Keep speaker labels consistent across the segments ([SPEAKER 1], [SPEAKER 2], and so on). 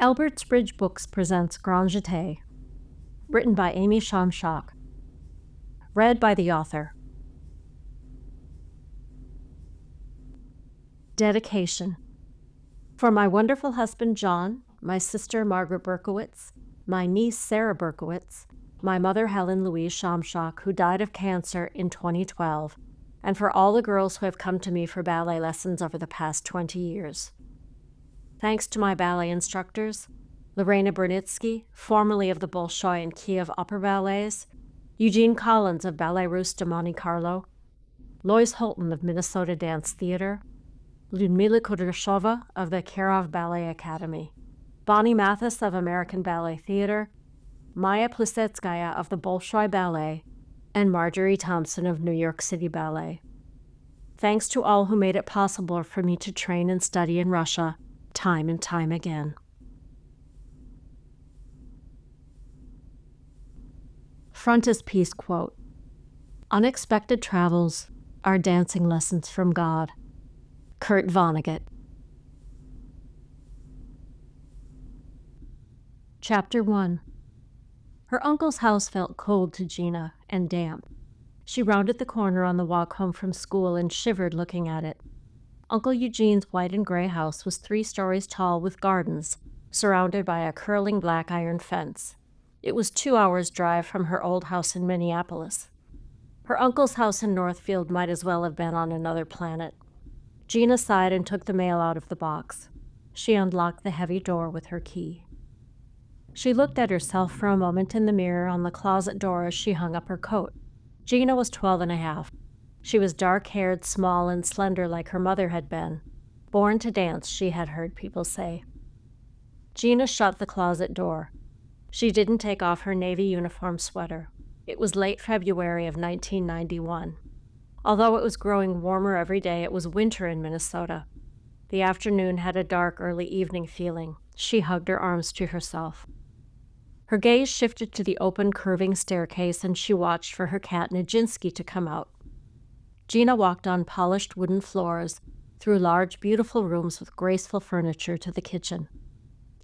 [SPEAKER 1] Albert's Bridge Books presents Grand Jete, written by Amy Shamshak, read by the author. Dedication. For my wonderful husband John, my sister Margaret Berkowitz, my niece Sarah Berkowitz, my mother Helen Louise Shamshak, who died of cancer in 2012, and for all the girls who have come to me for ballet lessons over the past 20 years. Thanks to my ballet instructors, Lorena Brunitsky, formerly of the Bolshoi and Kiev Upper Ballets, Eugene Collins of Ballet Russe de Monte Carlo, Lois Holton of Minnesota Dance Theater, Lyudmila Kudryashova of the Kirov Ballet Academy, Bonnie Mathis of American Ballet Theater, Maya Plissetskaya of the Bolshoi Ballet, and Marjorie Thompson of New York City Ballet. Thanks to all who made it possible for me to train and study in Russia, time and time again. Frontispiece quote: "Unexpected travels are dancing lessons from God." Kurt Vonnegut. Chapter 1. Her uncle's house felt cold to Gina and damp. She rounded the corner on the walk home from school and shivered looking at it. Uncle Eugene's white and gray house was 3 stories tall with gardens, surrounded by a curling black iron fence. It was 2 hours' drive from her old house in Minneapolis. Her uncle's house in Northfield might as well have been on another planet. Gina sighed and took the mail out of the box. She unlocked the heavy door with her key. She looked at herself for a moment in the mirror on the closet door as she hung up her coat. Gina was 12 and a half. She was dark-haired, small, and slender like her mother had been. Born to dance, she had heard people say. Gina shut the closet door. She didn't take off her navy uniform sweater. It was late February of 1991. Although it was growing warmer every day, it was winter in Minnesota. The afternoon had a dark, early evening feeling. She hugged her arms to herself. Her gaze shifted to the open, curving staircase, and she watched for her cat Nijinsky to come out. Gina walked on polished wooden floors, through large, beautiful rooms with graceful furniture to the kitchen.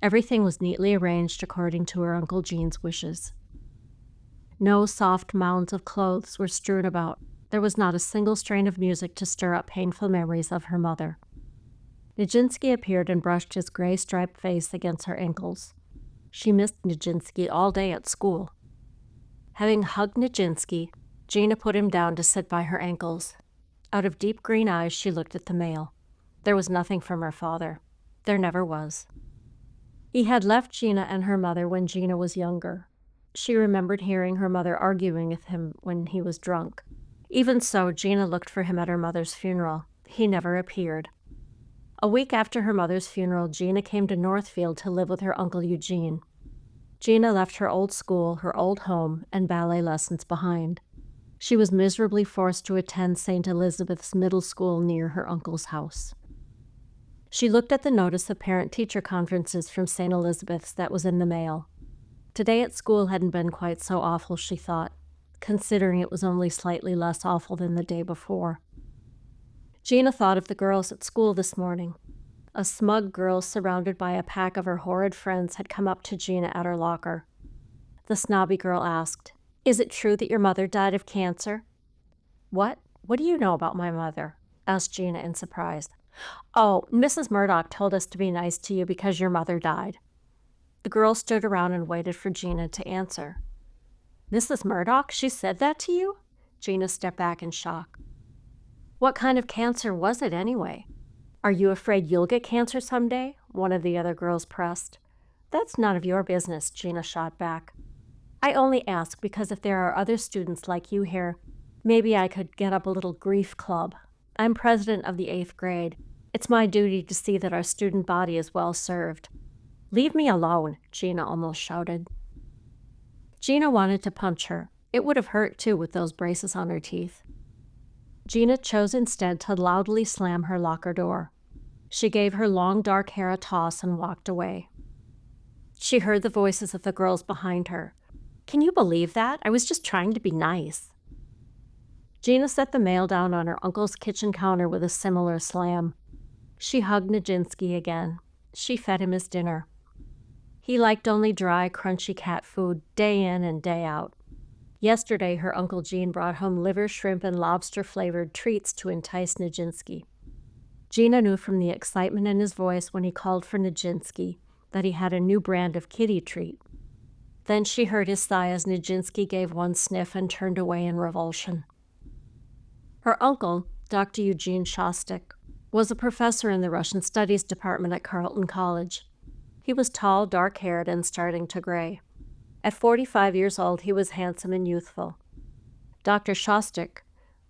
[SPEAKER 1] Everything was neatly arranged according to her Uncle Gene's wishes. No soft mounds of clothes were strewn about. There was not a single strain of music to stir up painful memories of her mother. Nijinsky appeared and brushed his gray striped face against her ankles. She missed Nijinsky all day at school. Having hugged Nijinsky, Gina put him down to sit by her ankles. Out of deep green eyes, she looked at the mail. There was nothing from her father. There never was. He had left Gina and her mother when Gina was younger. She remembered hearing her mother arguing with him when he was drunk. Even so, Gina looked for him at her mother's funeral. He never appeared. A week after her mother's funeral, Gina came to Northfield to live with her Uncle Eugene. Gina left her old school, her old home, and ballet lessons behind. She was miserably forced to attend St. Elizabeth's Middle School near her uncle's house. She looked at the notice of parent-teacher conferences from St. Elizabeth's that was in the mail. Today at school hadn't been quite so awful, she thought, considering it was only slightly less awful than the day before. Gina thought of the girls at school this morning. A smug girl surrounded by a pack of her horrid friends had come up to Gina at her locker. The snobby girl asked, "Is it true that your mother died of cancer?" "What? What do you know about my mother?" asked Gina in surprise. "Oh, Mrs. Murdoch told us to be nice to you because your mother died." The girl stood around and waited for Gina to answer. "Mrs. Murdoch? She said that to you?" Gina stepped back in shock. "What kind of cancer was it anyway? Are you afraid you'll get cancer someday?" one of the other girls pressed. "That's none of your business," Gina shot back. "I only ask because if there are other students like you here, maybe I could get up a little grief club. I'm president of the 8th grade. It's my duty to see that our student body is well served." "Leave me alone," Gina almost shouted. Gina wanted to punch her. It would have hurt, too, with those braces on her teeth. Gina chose instead to loudly slam her locker door. She gave her long dark hair a toss and walked away. She heard the voices of the girls behind her. "Can you believe that? I was just trying to be nice." Gina set the mail down on her uncle's kitchen counter with a similar slam. She hugged Nijinsky again. She fed him his dinner. He liked only dry, crunchy cat food day in and day out. Yesterday, her Uncle Gene brought home liver, shrimp, and lobster-flavored treats to entice Nijinsky. Gina knew from the excitement in his voice when he called for Nijinsky that he had a new brand of kitty treat. Then she heard his sigh as Nijinsky gave one sniff and turned away in revulsion. Her uncle, Dr. Eugene Shostak, was a professor in the Russian Studies department at Carleton College. He was tall, dark-haired, and starting to gray. At 45 years old, he was handsome and youthful. Dr. Shostak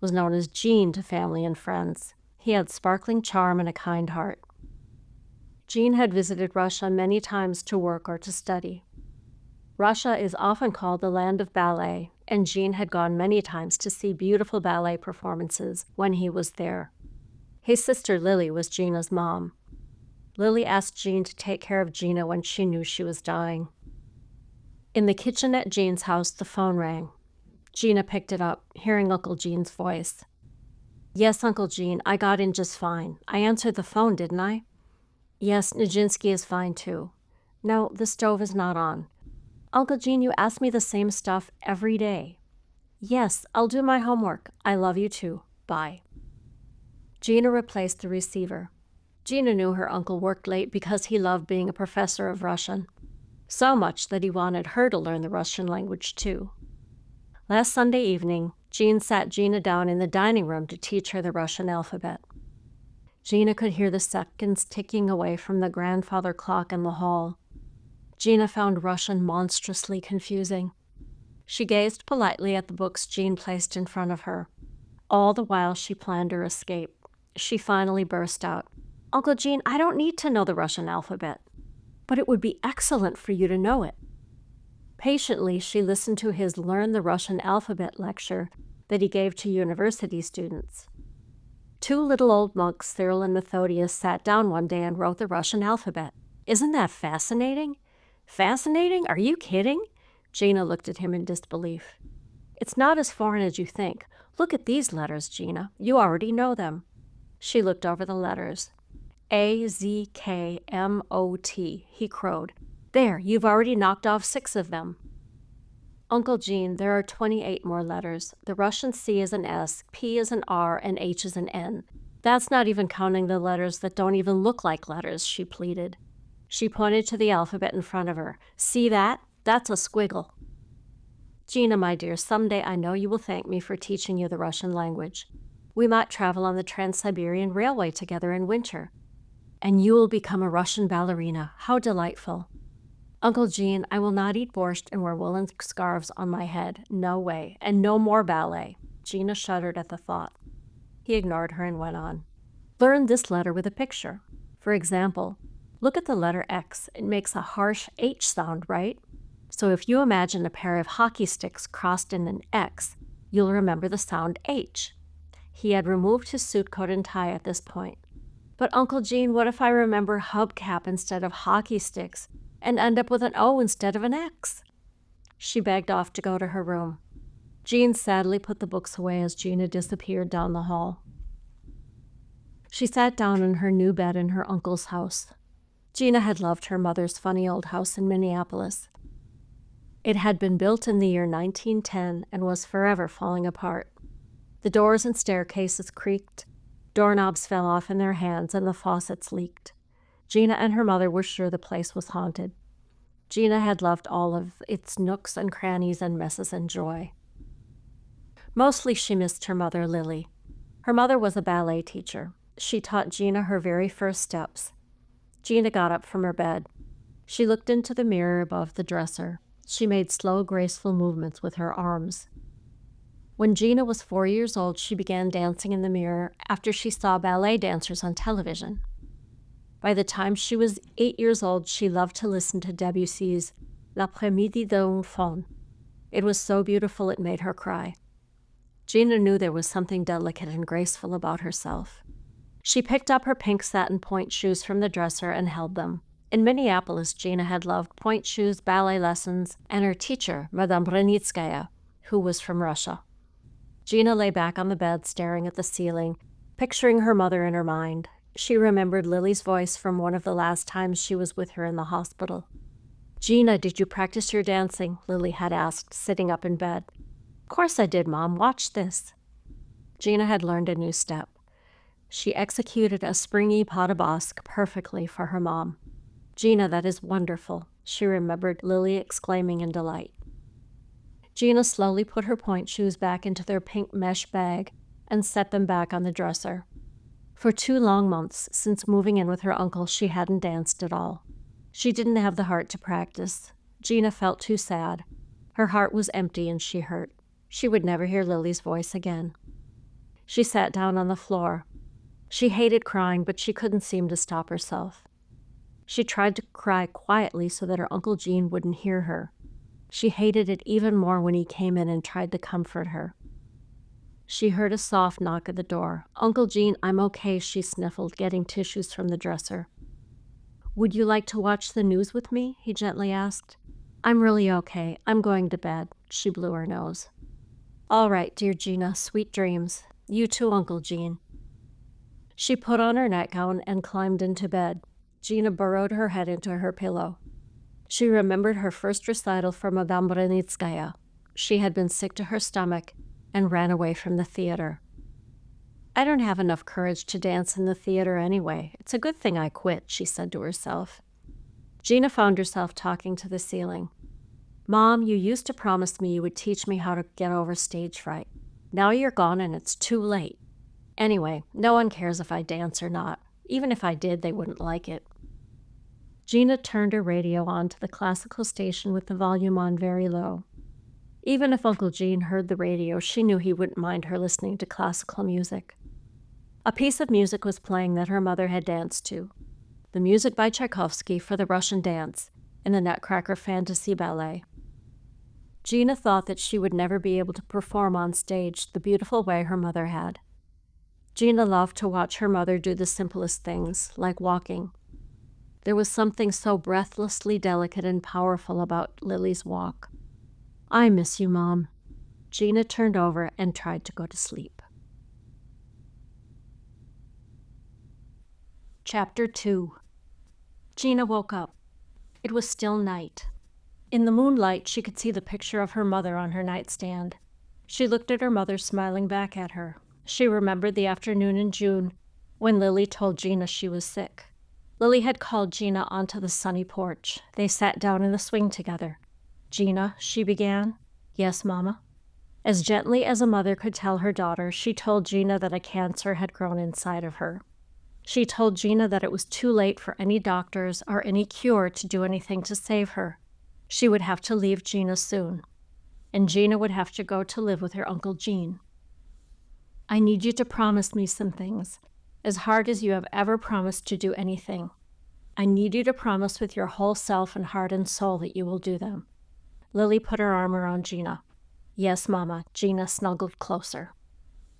[SPEAKER 1] was known as Gene to family and friends. He had sparkling charm and a kind heart. Gene had visited Russia many times to work or to study. Russia is often called the land of ballet, and Gene had gone many times to see beautiful ballet performances when he was there. His sister Lily was Gina's mom. Lily asked Gene to take care of Gina when she knew she was dying. In the kitchen at Gene's house, the phone rang. Gina picked it up, hearing Uncle Gene's voice. "Yes, Uncle Gene, I got in just fine. I answered the phone, didn't I?" "Yes, Nijinsky is fine too. No, the stove is not on. Uncle Gene, you ask me the same stuff every day." "Yes, I'll do my homework. I love you too. Bye." Gina replaced the receiver. Gina knew her uncle worked late because he loved being a professor of Russian. So much that he wanted her to learn the Russian language too. Last Sunday evening, Gene sat Gina down in the dining room to teach her the Russian alphabet. Gina could hear the seconds ticking away from the grandfather clock in the hall. Gina found Russian monstrously confusing. She gazed politely at the books Gene placed in front of her. All the while she planned her escape. She finally burst out, "Uncle Gene, I don't need to know the Russian alphabet, but it would be excellent for you to know it." Patiently, she listened to his Learn the Russian Alphabet lecture that he gave to university students. Two little old monks, Cyril and Methodius, sat down one day and wrote the Russian alphabet. "Isn't that fascinating?" "Fascinating? Are you kidding?" Gina looked at him in disbelief. "It's not as foreign as you think. Look at these letters, Gina. You already know them." She looked over the letters. "A-Z-K-M-O-T, he crowed. "There, you've already knocked off 6 of them." "Uncle Gene, there are 28 more letters. The Russian C is an S, P is an R, and H is an N. That's not even counting the letters that don't even look like letters," she pleaded. She pointed to the alphabet in front of her. "See that? That's a squiggle." "Gina, my dear, someday I know you will thank me for teaching you the Russian language. We might travel on the Trans-Siberian Railway together in winter. And you will become a Russian ballerina. How delightful." "Uncle Gene, I will not eat borscht and wear woolen scarves on my head. No way. And no more ballet." Gina shuddered at the thought. He ignored her and went on. "Learn this letter with a picture. For example, look at the letter X. It makes a harsh H sound, right? So if you imagine a pair of hockey sticks crossed in an X, you'll remember the sound H." He had removed his suit coat and tie at this point. "But Uncle Gene, what if I remember hubcap instead of hockey sticks and end up with an O instead of an X?" She begged off to go to her room. Gene sadly put the books away as Gina disappeared down the hall. She sat down in her new bed in her uncle's house. Gina had loved her mother's funny old house in Minneapolis. It had been built in the year 1910 and was forever falling apart. The doors and staircases creaked, doorknobs fell off in their hands, and the faucets leaked. Gina and her mother were sure the place was haunted. Gina had loved all of its nooks and crannies and messes and joy. Mostly she missed her mother, Lily. Her mother was a ballet teacher. She taught Gina her very first steps. Gina got up from her bed. She looked into the mirror above the dresser. She made slow, graceful movements with her arms. When Gina was 4 years old, she began dancing in the mirror after she saw ballet dancers on television. By the time she was 8 years old, she loved to listen to Debussy's L'après-midi d'un faune. It was so beautiful it made her cry. Gina knew there was something delicate and graceful about herself. She picked up her pink satin point shoes from the dresser and held them. In Minneapolis, Gina had loved point shoes, ballet lessons, and her teacher, Madame Brenitskaya, who was from Russia. Gina lay back on the bed, staring at the ceiling, picturing her mother in her mind. She remembered Lily's voice from one of the last times she was with her in the hospital. Gina, did you practice your dancing? Lily had asked, sitting up in bed. Of course I did, Mom. Watch this. Gina had learned a new step. She executed a springy pas de basque perfectly for her mom. Gina, that is wonderful, she remembered Lily exclaiming in delight. Gina slowly put her pointe shoes back into their pink mesh bag and set them back on the dresser. For 2 long months since moving in with her uncle, she hadn't danced at all. She didn't have the heart to practice. Gina felt too sad. Her heart was empty and she hurt. She would never hear Lily's voice again. She sat down on the floor. She hated crying, but she couldn't seem to stop herself. She tried to cry quietly so that her Uncle Gene wouldn't hear her. She hated it even more when he came in and tried to comfort her. She heard a soft knock at the door. Uncle Gene, I'm okay, she sniffled, getting tissues from the dresser. Would you like to watch the news with me? He gently asked. I'm really okay. I'm going to bed. She blew her nose. All right, dear Gina, sweet dreams. You too, Uncle Gene. She put on her nightgown and climbed into bed. Gina burrowed her head into her pillow. She remembered her first recital for Madame Brenitskaya. She had been sick to her stomach and ran away from the theater. I don't have enough courage to dance in the theater anyway. It's a good thing I quit, she said to herself. Gina found herself talking to the ceiling. Mom, you used to promise me you would teach me how to get over stage fright. Now you're gone and it's too late. Anyway, no one cares if I dance or not. Even if I did, they wouldn't like it. Gina turned her radio on to the classical station with the volume on very low. Even if Uncle Gene heard the radio, she knew he wouldn't mind her listening to classical music. A piece of music was playing that her mother had danced to. The music by Tchaikovsky for the Russian dance and the Nutcracker Fantasy Ballet. Gina thought that she would never be able to perform on stage the beautiful way her mother had. Gina loved to watch her mother do the simplest things, like walking. There was something so breathlessly delicate and powerful about Lily's walk. I miss you, Mom. Gina turned over and tried to go to sleep. Chapter 2. Gina woke up. It was still night. In the moonlight, she could see the picture of her mother on her nightstand. She looked at her mother smiling back at her. She remembered the afternoon in June when Lily told Gina she was sick. Lily had called Gina onto the sunny porch. They sat down in the swing together. Gina, she began. Yes, Mama. As gently as a mother could tell her daughter, she told Gina that a cancer had grown inside of her. She told Gina that it was too late for any doctors or any cure to do anything to save her. She would have to leave Gina soon, and Gina would have to go to live with her Uncle Gene. I need you to promise me some things, as hard as you have ever promised to do anything. I need you to promise with your whole self and heart and soul that you will do them. Lily put her arm around Gina. Yes, Mama. Gina snuggled closer.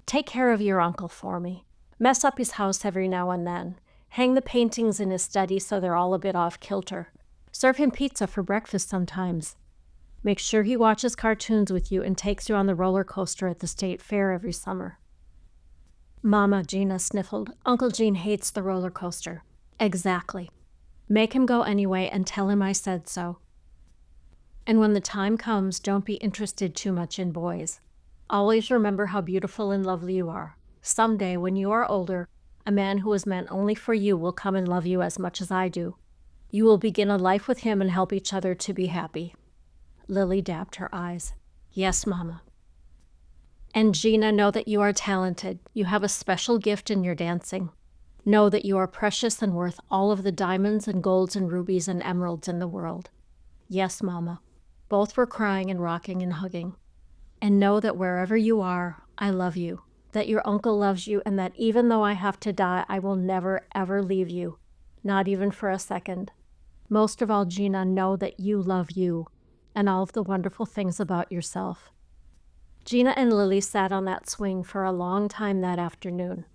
[SPEAKER 1] Take care of your uncle for me. Mess up his house every now and then. Hang the paintings in his study so they're all a bit off kilter. Serve him pizza for breakfast sometimes. Make sure he watches cartoons with you and takes you on the roller coaster at the state fair every summer. Mama, Gina sniffled. Uncle Gene hates the roller coaster. Exactly. Make him go anyway and tell him I said so. And when the time comes, don't be interested too much in boys. Always remember how beautiful and lovely you are. Someday, when you are older, a man who was meant only for you will come and love you as much as I do. You will begin a life with him and help each other to be happy. Lily dabbed her eyes. Yes, Mama. And Gina, know that you are talented. You have a special gift in your dancing. Know that you are precious and worth all of the diamonds and golds and rubies and emeralds in the world. Yes, Mama. Both were crying and rocking and hugging. And know that wherever you are, I love you, that your uncle loves you, and that even though I have to die, I will never, ever leave you, not even for a second. Most of all, Gina, know that you love you and all of the wonderful things about yourself. Gina and Lily sat on that swing for a long time that afternoon.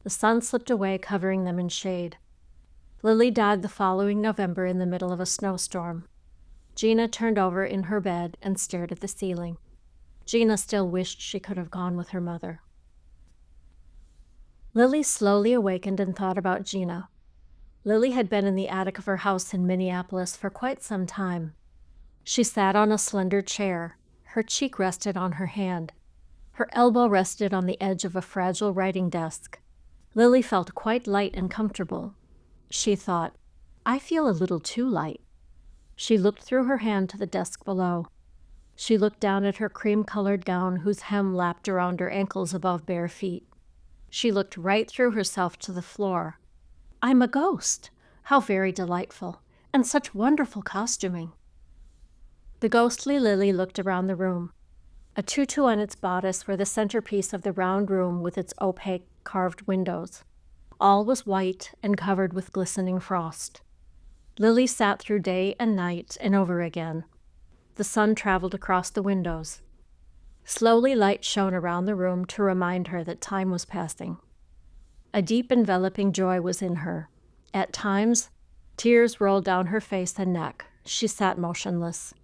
[SPEAKER 1] The sun slipped away, covering them in shade. Lily died the following November in the middle of a snowstorm. Gina turned over in her bed and stared at the ceiling. Gina still wished she could have gone with her mother. Lily slowly awakened and thought about Gina. Lily had been in the attic of her house in Minneapolis for quite some time. She sat on a slender chair. Her cheek rested on her hand. Her elbow rested on the edge of a fragile writing desk. Lily felt quite light and comfortable. She thought, I feel a little too light. She looked through her hand to the desk below. She looked down at her cream-colored gown whose hem lapped around her ankles above bare feet. She looked right through herself to the floor. I'm a ghost. How very delightful. And such wonderful costuming. The ghostly Lily looked around the room. A tutu and its bodice were the centerpiece of the round room with its opaque carved windows. All was white and covered with glistening frost. Lily sat through day and night and over again. The sun traveled across the windows. Slowly light shone around the room to remind her that time was passing. A deep enveloping joy was in her. At times, tears rolled down her face and neck. She sat motionless.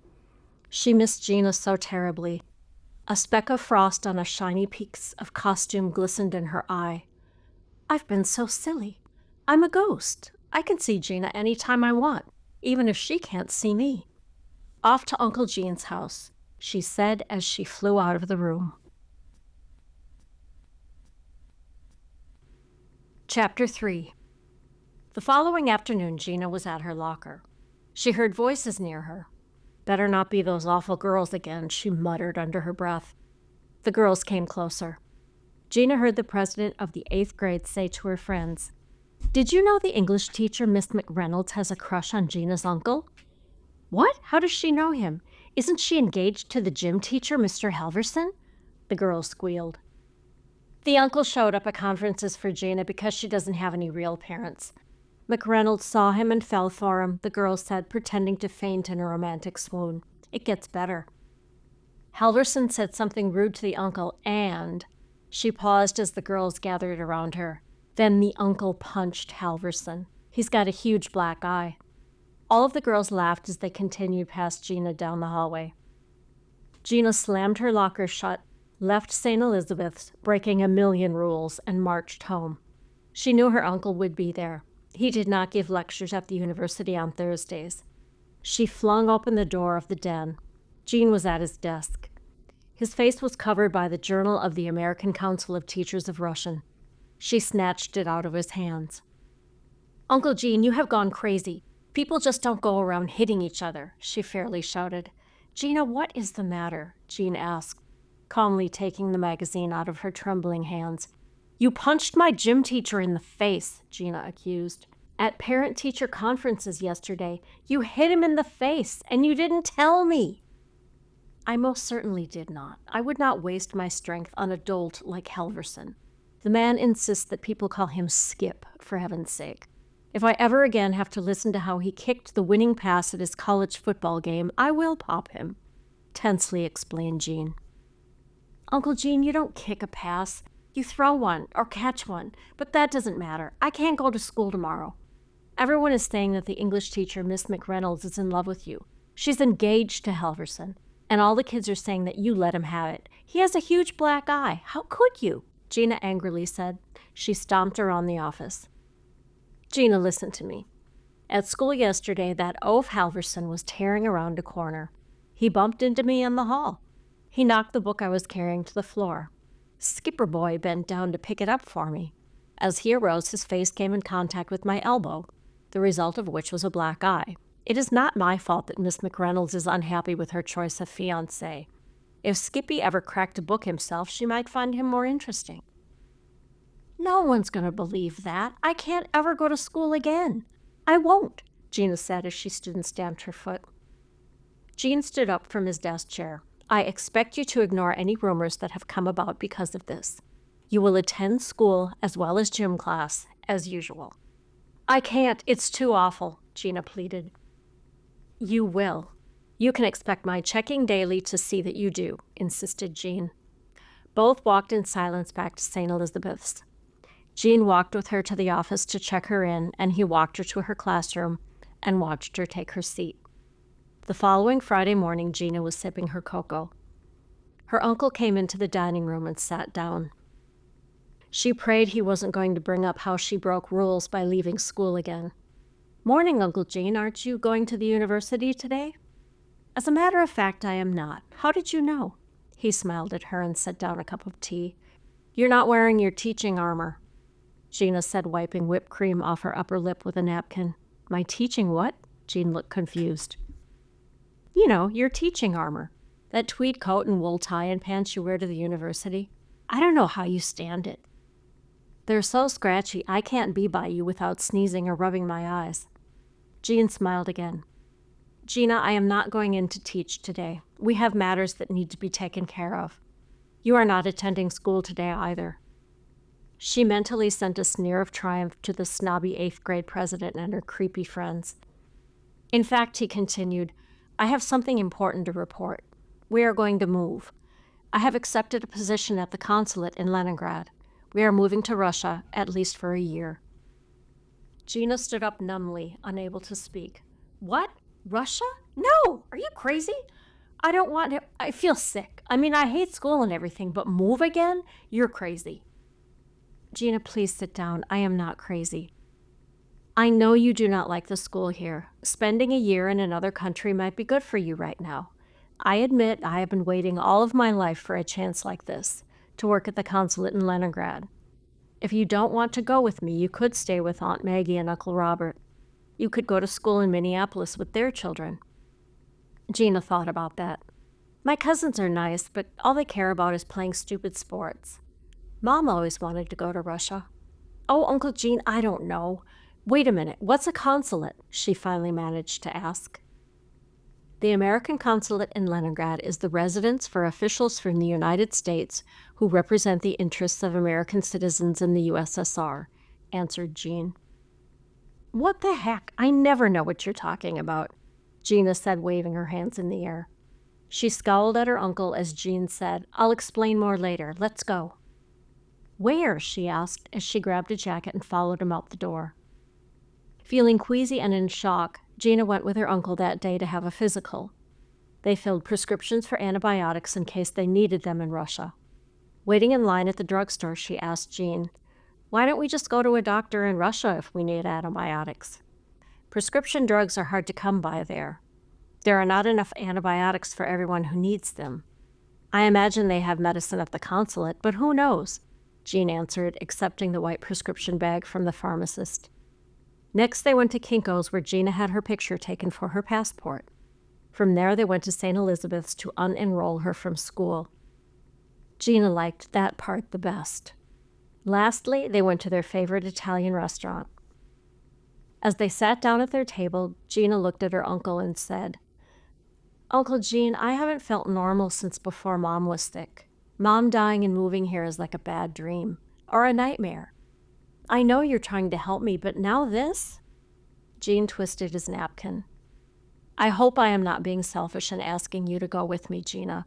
[SPEAKER 1] She missed Gina so terribly. A speck of frost on a shiny piece of costume glistened in her eye. I've been so silly. I'm a ghost. I can see Gina any time I want, even if she can't see me. Off to Uncle Gene's house, she said as she flew out of the room. Chapter 3. The following afternoon, Gina was at her locker. She heard voices near her. Better not be those awful girls again, she muttered under her breath. The girls came closer. Gina heard the president of the 8th grade say to her friends, Did you know the English teacher, Miss McReynolds, has a crush on Gina's uncle? What? How does she know him? Isn't she engaged to the gym teacher, Mr. Halverson? The girls squealed. The uncle showed up at conferences for Gina because she doesn't have any real parents. McReynolds saw him and fell for him, the girl said, pretending to faint in a romantic swoon. It gets better. Halverson said something rude to the uncle, and she paused as the girls gathered around her. Then the uncle punched Halverson. He's got a huge black eye. All of the girls laughed as they continued past Gina down the hallway. Gina slammed her locker shut, left St. Elizabeth's, breaking a million rules, and marched home. She knew her uncle would be there. He did not give lectures at the university on Thursdays. She flung open the door of the den. Gene was at his desk. His face was covered by the Journal of the American Consulate of Teachers of Russian. She snatched it out of his hands. Uncle Gene, you have gone crazy. People just don't go around hitting each other, she fairly shouted. Gina, what is the matter? Gene asked, calmly taking the magazine out of her trembling hands. You punched my gym teacher in the face, Gina accused. At parent-teacher conferences yesterday, you hit him in the face, and you didn't tell me. I most certainly did not. I would not waste my strength on a dolt like Halverson. The man insists that people call him Skip, for heaven's sake. If I ever again have to listen to how he kicked the winning pass at his college football game, I will pop him, tensely explained Gene. Uncle Gene, you don't kick a pass. You throw one or catch one, but that doesn't matter. I can't go to school tomorrow. Everyone is saying that the English teacher, Miss McReynolds, is in love with you. She's engaged to Halverson, and all the kids are saying that you let him have it. He has a huge black eye. How could you? Gina angrily said. She stomped around the office. Gina, listen to me. At school yesterday, that oaf Halverson was tearing around a corner. He bumped into me in the hall. He knocked the book I was carrying to the floor. Skipper Boy bent down to pick it up for me. As he arose, his face came in contact with my elbow, the result of which was a black eye. It is not my fault that Miss McReynolds is unhappy with her choice of fiancé. If Skippy ever cracked a book himself, she might find him more interesting. No one's going to believe that. I can't ever go to school again. I won't, Gina said as she stood and stamped her foot. Gene stood up from his desk chair. I expect you to ignore any rumors that have come about because of this. You will attend school as well as gym class, as usual. I can't. It's too awful, Gina pleaded. You will. You can expect my checking daily to see that you do, insisted Gene. Both walked in silence back to St. Elizabeth's. Gene walked with her to the office to check her in, and he walked her to her classroom and watched her take her seat. The following Friday morning, Gina was sipping her cocoa. Her uncle came into the dining room and sat down. She prayed he wasn't going to bring up how she broke rules by leaving school again. Morning, Uncle Gene. Aren't you going to the university today? As a matter of fact, I am not. How did you know? He smiled at her and set down a cup of tea. You're not wearing your teaching armor, Gina said, wiping whipped cream off her upper lip with a napkin. My teaching what? Jean looked confused. You know, your teaching armor. That tweed coat and wool tie and pants you wear to the university. I don't know how you stand it. They're so scratchy, I can't be by you without sneezing or rubbing my eyes. Jean smiled again. Gina, I am not going in to teach today. We have matters that need to be taken care of. You are not attending school today either. She mentally sent a sneer of triumph to the snobby 8th grade president and her creepy friends. In fact, he continued, I have something important to report. We are going to move. I have accepted a position at the consulate in Leningrad. We are moving to Russia, at least for a year. Gina stood up numbly, unable to speak. What? Russia? No! Are you crazy? I don't want to. I feel sick. I mean, I hate school and everything, but move again? You're crazy. Gina, please sit down. I am not crazy. I know you do not like the school here. Spending a year in another country might be good for you right now. I admit I have been waiting all of my life for a chance like this, to work at the consulate in Leningrad. If you don't want to go with me, you could stay with Aunt Maggie and Uncle Robert. You could go to school in Minneapolis with their children. Gina thought about that. My cousins are nice, but all they care about is playing stupid sports. Mom always wanted to go to Russia. Oh, Uncle Gene, I don't know. Wait a minute, what's a consulate? She finally managed to ask. The American Consulate in Leningrad is the residence for officials from the United States who represent the interests of American citizens in the USSR, answered Jean. What the heck? I never know what you're talking about, Gina said, waving her hands in the air. She scowled at her uncle as Jean said, I'll explain more later. Let's go. Where? She asked as she grabbed a jacket and followed him out the door. Feeling queasy and in shock, Gina went with her uncle that day to have a physical. They filled prescriptions for antibiotics in case they needed them in Russia. Waiting in line at the drugstore, she asked Jean, why don't we just go to a doctor in Russia if we need antibiotics? Prescription drugs are hard to come by there. There are not enough antibiotics for everyone who needs them. I imagine they have medicine at the consulate, but who knows? Jean answered, accepting the white prescription bag from the pharmacist. Next, they went to Kinko's, where Gina had her picture taken for her passport. From there, they went to St. Elizabeth's to unenroll her from school. Gina liked that part the best. Lastly, they went to their favorite Italian restaurant. As they sat down at their table, Gina looked at her uncle and said, Uncle Gene, I haven't felt normal since before Mom was sick. Mom dying and moving here is like a bad dream, or a nightmare. I know you're trying to help me, but now this? Jean twisted his napkin. I hope I am not being selfish in asking you to go with me, Gina.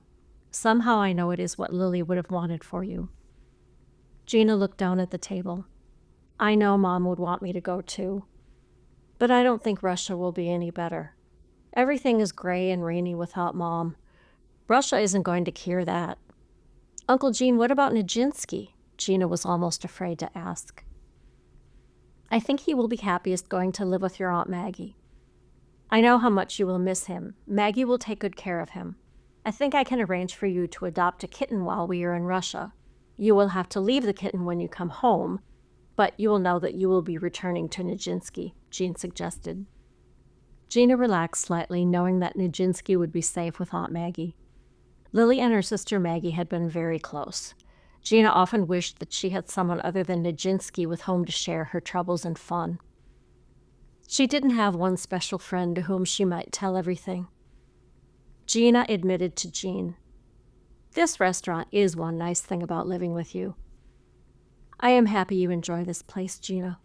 [SPEAKER 1] Somehow I know it is what Lily would have wanted for you. Gina looked down at the table. I know Mom would want me to go too. But I don't think Russia will be any better. Everything is gray and rainy without Mom. Russia isn't going to cure that. Uncle Gene, what about Nijinsky? Gina was almost afraid to ask. I think he will be happiest going to live with your Aunt Maggie. I know how much you will miss him. Maggie will take good care of him. I think I can arrange for you to adopt a kitten while we are in Russia. You will have to leave the kitten when you come home, but you will know that you will be returning to Nijinsky, Jean suggested. Gina relaxed slightly, knowing that Nijinsky would be safe with Aunt Maggie. Lily and her sister Maggie had been very close. Gina often wished that she had someone other than Nijinsky with whom to share her troubles and fun. She didn't have one special friend to whom she might tell everything. Gina admitted to Jean, This restaurant is one nice thing about living with you. I am happy you enjoy this place, Gina.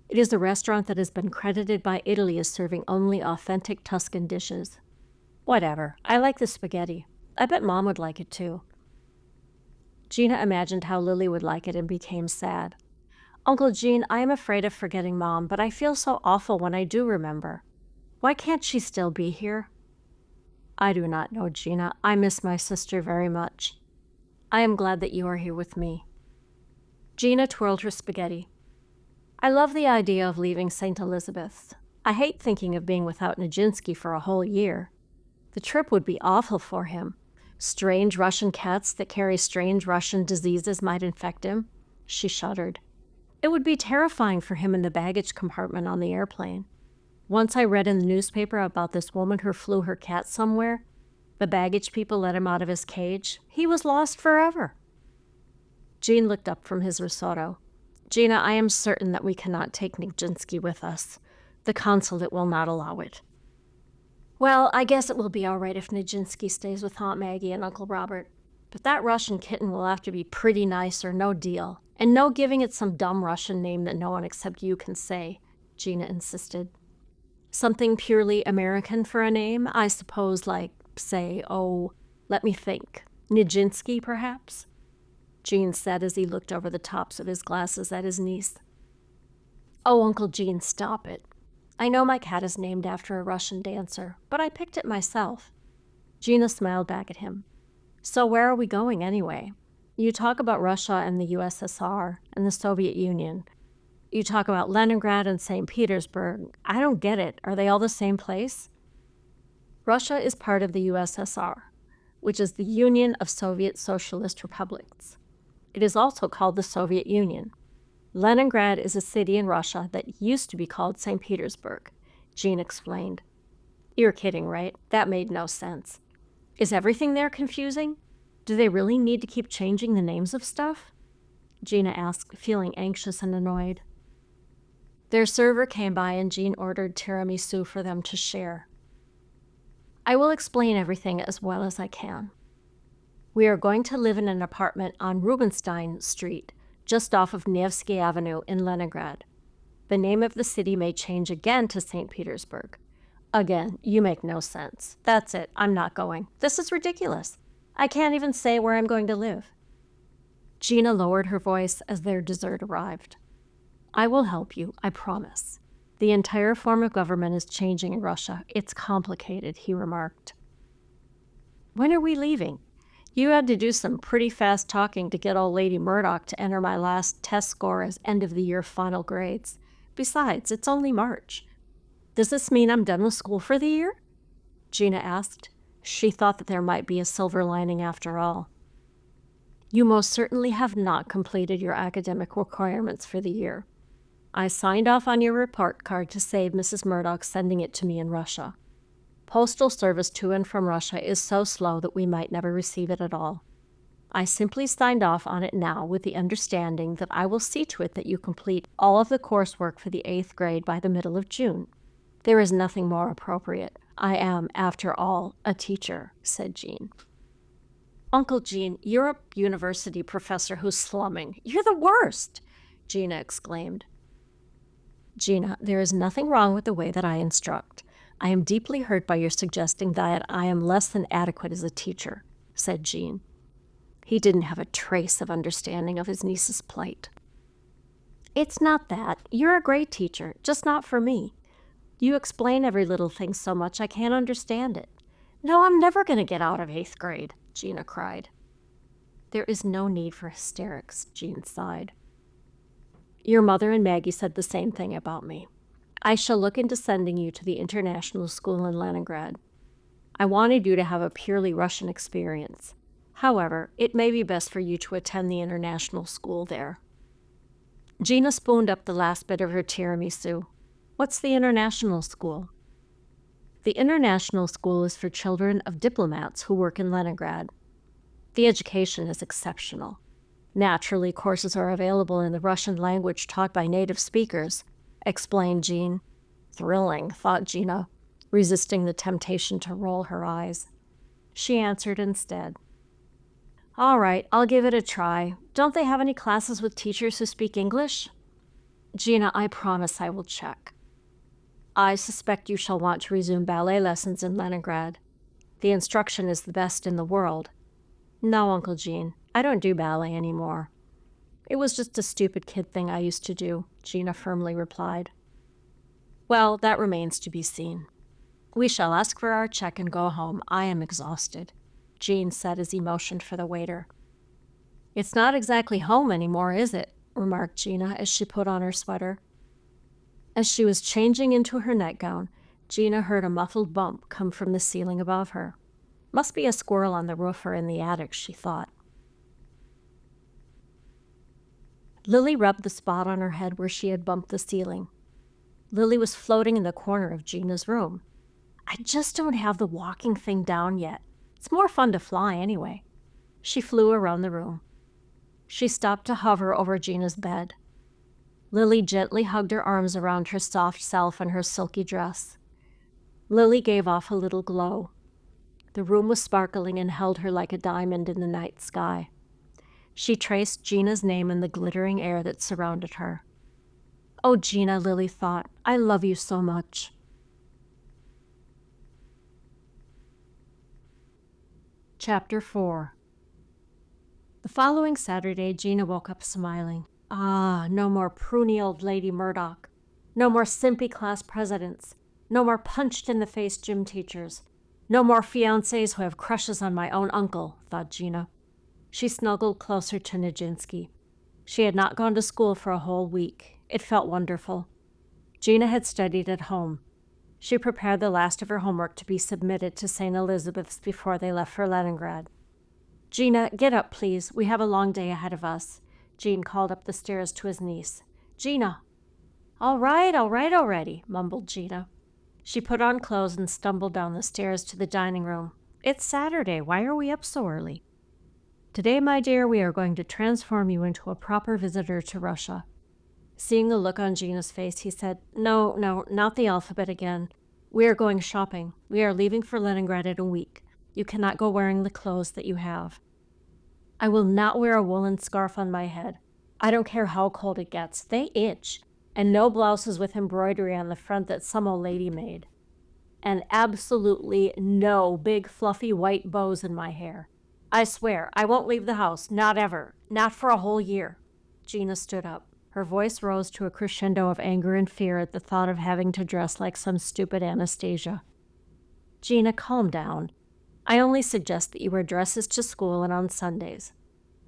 [SPEAKER 1] It is a restaurant that has been credited by Italy as serving only authentic Tuscan dishes. Whatever, I like the spaghetti. I bet Mom would like it too. Gina imagined how Lily would like it and became sad. Uncle Gene, I am afraid of forgetting Mom, but I feel so awful when I do remember. Why can't she still be here? I do not know, Gina. I miss my sister very much. I am glad that you are here with me. Gina twirled her spaghetti. I love the idea of leaving St. Elizabeth's. I hate thinking of being without Nijinsky for a whole year. The trip would be awful for him. Strange Russian cats that carry strange Russian diseases might infect him. She shuddered. It would be terrifying for him in the baggage compartment on the airplane. Once I read in the newspaper about this woman who flew her cat somewhere. The baggage people let him out of his cage. He was lost forever. Jean looked up from his risotto. Gina, I am certain that we cannot take Nijinsky with us. The consulate will not allow it. Well, I guess it will be all right if Nijinsky stays with Aunt Maggie and Uncle Robert. But that Russian kitten will have to be pretty nice or no deal. And no giving it some dumb Russian name that no one except you can say, Gina insisted. Something purely American for a name, I suppose, like, say, let me think, Nijinsky, perhaps? Jean said as he looked over the tops of his glasses at his niece. Oh, Uncle Gene, stop it. I know my cat is named after a Russian dancer, but I picked it myself. Gina smiled back at him. So where are we going anyway? You talk about Russia and the USSR and the Soviet Union. You talk about Leningrad and St. Petersburg. I don't get it. Are they all the same place? Russia is part of the USSR, which is the Union of Soviet Socialist Republics. It is also called the Soviet Union. Leningrad is a city in Russia that used to be called St. Petersburg, Jean explained. You're kidding, right? That made no sense. Is everything there confusing? Do they really need to keep changing the names of stuff? Gina asked, feeling anxious and annoyed. Their server came by and Jean ordered tiramisu for them to share. I will explain everything as well as I can. We are going to live in an apartment on Rubinstein Street, just off of Nevsky Avenue in Leningrad. The name of the city may change again to St. Petersburg. Again, you make no sense. That's it. I'm not going. This is ridiculous. I can't even say where I'm going to live. Gina lowered her voice as their dessert arrived. I will help you, I promise. The entire form of government is changing in Russia. It's complicated, he remarked. When are we leaving? You had to do some pretty fast talking to get old Lady Murdoch to enter my last test score as end-of-the-year final grades. Besides, it's only March. Does this mean I'm done with school for the year? Gina asked. She thought that there might be a silver lining after all. You most certainly have not completed your academic requirements for the year. I signed off on your report card to save Mrs. Murdoch sending it to me in Russia. Postal service to and from Russia is so slow that we might never receive it at all. I simply signed off on it now with the understanding that I will see to it that you complete all of the coursework for the 8th grade by the middle of June. There is nothing more appropriate. I am, after all, a teacher, said Jean. Uncle Gene, you're a university professor who's slumming. You're the worst, Gina exclaimed. Gina, there is nothing wrong with the way that I instruct. I am deeply hurt by your suggesting that I am less than adequate as a teacher, said Jean. He didn't have a trace of understanding of his niece's plight. It's not that. You're a great teacher, just not for me. You explain every little thing so much I can't understand it. No, I'm never going to get out of 8th grade, Gina cried. There is no need for hysterics, Jean sighed. Your mother and Maggie said the same thing about me. I shall look into sending you to the international school in Leningrad. I wanted you to have a purely Russian experience. However, it may be best for you to attend the international school there. Gina spooned up the last bit of her tiramisu. What's the international school? The international school is for children of diplomats who work in Leningrad. The education is exceptional. Naturally, courses are available in the Russian language taught by native speakers, explained Jean. Thrilling, thought Gina, resisting the temptation to roll her eyes. She answered instead. All right, I'll give it a try. Don't they have any classes with teachers who speak English? Gina, I promise I will check. I suspect you shall want to resume ballet lessons in Leningrad. The instruction is the best in the world. No, Uncle Gene, I don't do ballet anymore. It was just a stupid kid thing I used to do, Gina firmly replied. Well, that remains to be seen. We shall ask for our check and go home. I am exhausted, Jean said as he motioned for the waiter. It's not exactly home anymore, is it? Remarked Gina as she put on her sweater. As she was changing into her nightgown, Gina heard a muffled bump come from the ceiling above her. Must be a squirrel on the roof or in the attic, she thought. Lily rubbed the spot on her head where she had bumped the ceiling. Lily was floating in the corner of Gina's room. I just don't have the walking thing down yet. It's more fun to fly anyway. She flew around the room. She stopped to hover over Gina's bed. Lily gently hugged her arms around her soft self and her silky dress. Lily gave off a little glow. The room was sparkling and held her like a diamond in the night sky. She traced Gina's name in the glittering air that surrounded her. Oh, Gina, Lily thought, I love you so much. Chapter 4. The following Saturday, Gina woke up smiling. No more pruny old Lady Murdoch. No more simpy class presidents. No more punched-in-the-face gym teachers. No more fiancés who have crushes on my own uncle, thought Gina. She snuggled closer to Nijinsky. She had not gone to school for a whole week. It felt wonderful. Gina had studied at home. She prepared the last of her homework to be submitted to St. Elizabeth's before they left for Leningrad. Gina, get up, please. We have a long day ahead of us. Jean called up the stairs to his niece. Gina. All right already, mumbled Gina. She put on clothes and stumbled down the stairs to the dining room. It's Saturday. Why are we up so early? Today, my dear, we are going to transform you into a proper visitor to Russia. Seeing the look on Gina's face, he said, No, not the alphabet again. We are going shopping. We are leaving for Leningrad in a week. You cannot go wearing the clothes that you have. I will not wear a woolen scarf on my head. I don't care how cold it gets. They itch. And no blouses with embroidery on the front that some old lady made. And absolutely no big fluffy white bows in my hair. I swear, I won't leave the house, not ever, not for a whole year. Gina stood up. Her voice rose to a crescendo of anger and fear at the thought of having to dress like some stupid Anastasia. Gina, calm down. I only suggest that you wear dresses to school and on Sundays.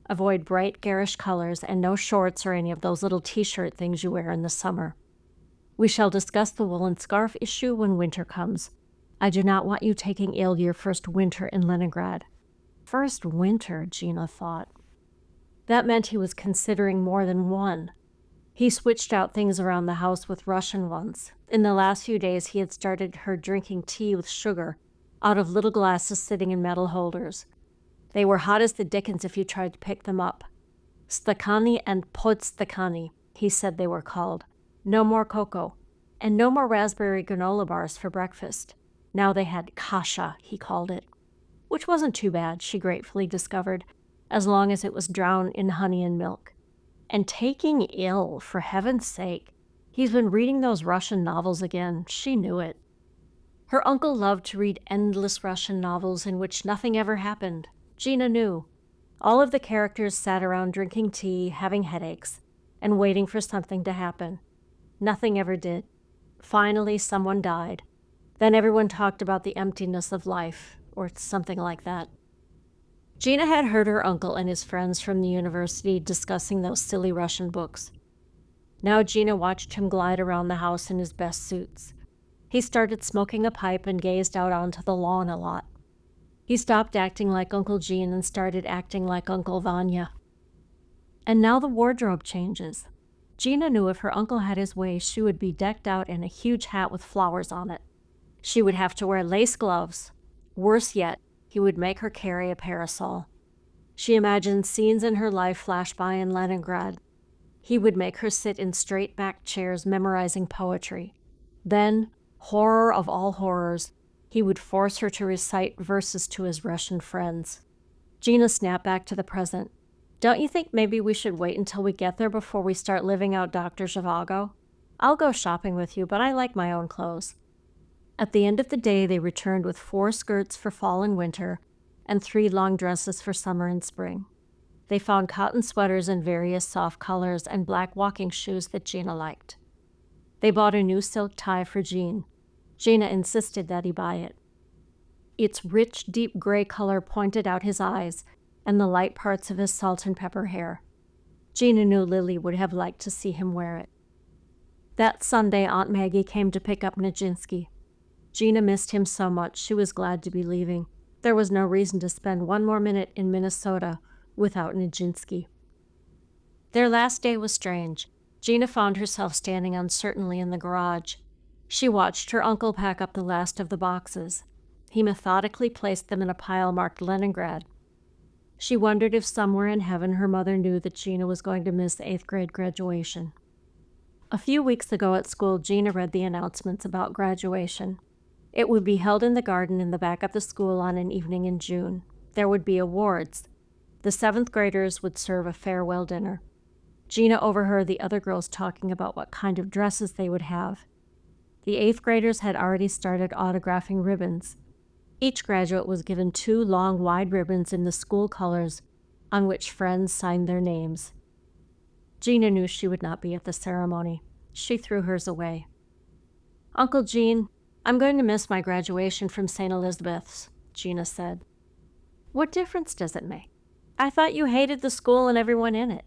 [SPEAKER 1] Avoid bright, garish colors and no shorts or any of those little t-shirt things you wear in the summer. We shall discuss the woolen scarf issue when winter comes. I do not want you taking ill your first winter in Leningrad. First winter, Gina thought. That meant he was considering more than one. He switched out things around the house with Russian ones. In the last few days, he had started her drinking tea with sugar out of little glasses sitting in metal holders. They were hot as the dickens if you tried to pick them up. Stakani and podstakani, he said they were called. No more cocoa, and no more raspberry granola bars for breakfast. Now they had kasha, he called it. Which wasn't too bad, she gratefully discovered, as long as it was drowned in honey and milk. And taking ill, for heaven's sake. He's been reading those Russian novels again. She knew it. Her uncle loved to read endless Russian novels in which nothing ever happened. Gina knew. All of the characters sat around drinking tea, having headaches, and waiting for something to happen. Nothing ever did. Finally, someone died. Then everyone talked about the emptiness of life, or something like that. Gina had heard her uncle and his friends from the university discussing those silly Russian books. Now Gina watched him glide around the house in his best suits. He started smoking a pipe and gazed out onto the lawn a lot. He stopped acting like Uncle Gene and started acting like Uncle Vanya. And now the wardrobe changes. Gina knew if her uncle had his way, she would be decked out in a huge hat with flowers on it. She would have to wear lace gloves. Worse yet, he would make her carry a parasol. She imagined scenes in her life flash by in Leningrad. He would make her sit in straight-backed chairs memorizing poetry. Then, horror of all horrors, he would force her to recite verses to his Russian friends. Gina snapped back to the present. Don't you think maybe we should wait until we get there before we start living out Dr. Zhivago? I'll go shopping with you, but I like my own clothes. At the end of the day, they returned with 4 skirts for fall and winter and 3 long dresses for summer and spring. They found cotton sweaters in various soft colors and black walking shoes that Gina liked. They bought a new silk tie for Jean. Gina insisted that he buy it. Its rich, deep gray color pointed out his eyes and the light parts of his salt and pepper hair. Gina knew Lily would have liked to see him wear it. That Sunday, Aunt Maggie came to pick up Nijinsky. Gina missed him so much she was glad to be leaving. There was no reason to spend one more minute in Minnesota without Nijinsky. Their last day was strange. Gina found herself standing uncertainly in the garage. She watched her uncle pack up the last of the boxes. He methodically placed them in a pile marked Leningrad. She wondered if somewhere in heaven her mother knew that Gina was going to miss 8th grade graduation. A few weeks ago at school, Gina read the announcements about graduation. It would be held in the garden in the back of the school on an evening in June. There would be awards. The 7th graders would serve a farewell dinner. Gina overheard the other girls talking about what kind of dresses they would have. The 8th graders had already started autographing ribbons. Each graduate was given 2 long, wide ribbons in the school colors on which friends signed their names. Gina knew she would not be at the ceremony. She threw hers away. "Uncle Gene, I'm going to miss my graduation from St. Elizabeth's," Gina said. "What difference does it make? I thought you hated the school and everyone in it.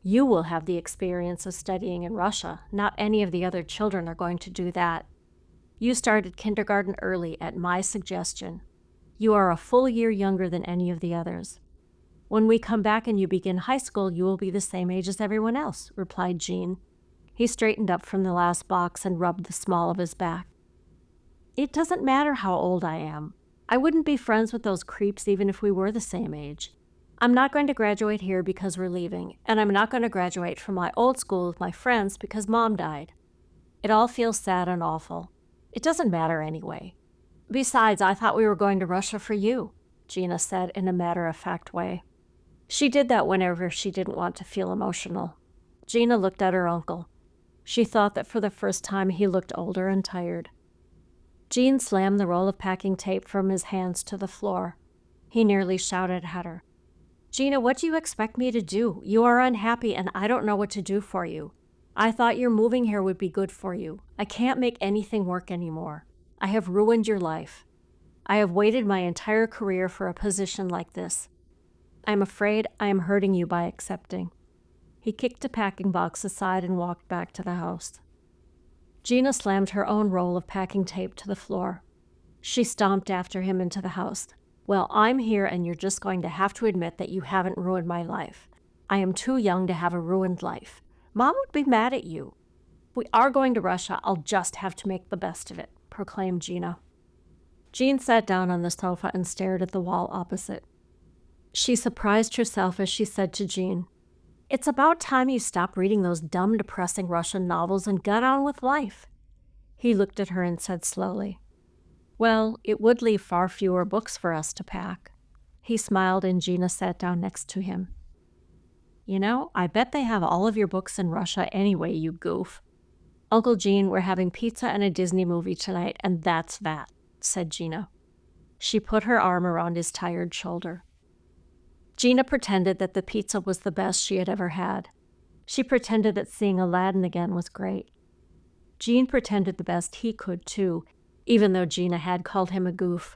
[SPEAKER 1] You will have the experience of studying in Russia. Not any of the other children are going to do that. You started kindergarten early at my suggestion. You are a full year younger than any of the others. When we come back and you begin high school, you will be the same age as everyone else," replied Gene. He straightened up from the last box and rubbed the small of his back. "It doesn't matter how old I am. I wouldn't be friends with those creeps even if we were the same age. I'm not going to graduate here because we're leaving, and I'm not going to graduate from my old school with my friends because Mom died. It all feels sad and awful. It doesn't matter anyway. Besides, I thought we were going to Russia for you," Gina said in a matter-of-fact way. She did that whenever she didn't want to feel emotional. Gina looked at her uncle. She thought that for the first time he looked older and tired. Gene slammed the roll of packing tape from his hands to the floor. He nearly shouted at her. "Gina, what do you expect me to do? You are unhappy and I don't know what to do for you. I thought your moving here would be good for you. I can't make anything work anymore. I have ruined your life. I have waited my entire career for a position like this. I'm afraid I am hurting you by accepting." He kicked a packing box aside and walked back to the house. Gina slammed her own roll of packing tape to the floor. She stomped after him into the house. "Well, I'm here and you're just going to have to admit that you haven't ruined my life. I am too young to have a ruined life. Mom would be mad at you. If we are going to Russia, I'll just have to make the best of it," proclaimed Gina. Jean sat down on the sofa and stared at the wall opposite. She surprised herself as she said to Jean, "It's about time you stop reading those dumb, depressing Russian novels and got on with life." He looked at her and said slowly, "Well, it would leave far fewer books for us to pack." He smiled and Gina sat down next to him. "You know, I bet they have all of your books in Russia anyway, you goof." "Uncle Gene, we're having pizza and a Disney movie tonight, and that's that," said Gina. She put her arm around his tired shoulder. Gina pretended that the pizza was the best she had ever had. She pretended that seeing Aladdin again was great. Gene pretended the best he could, too, even though Gina had called him a goof.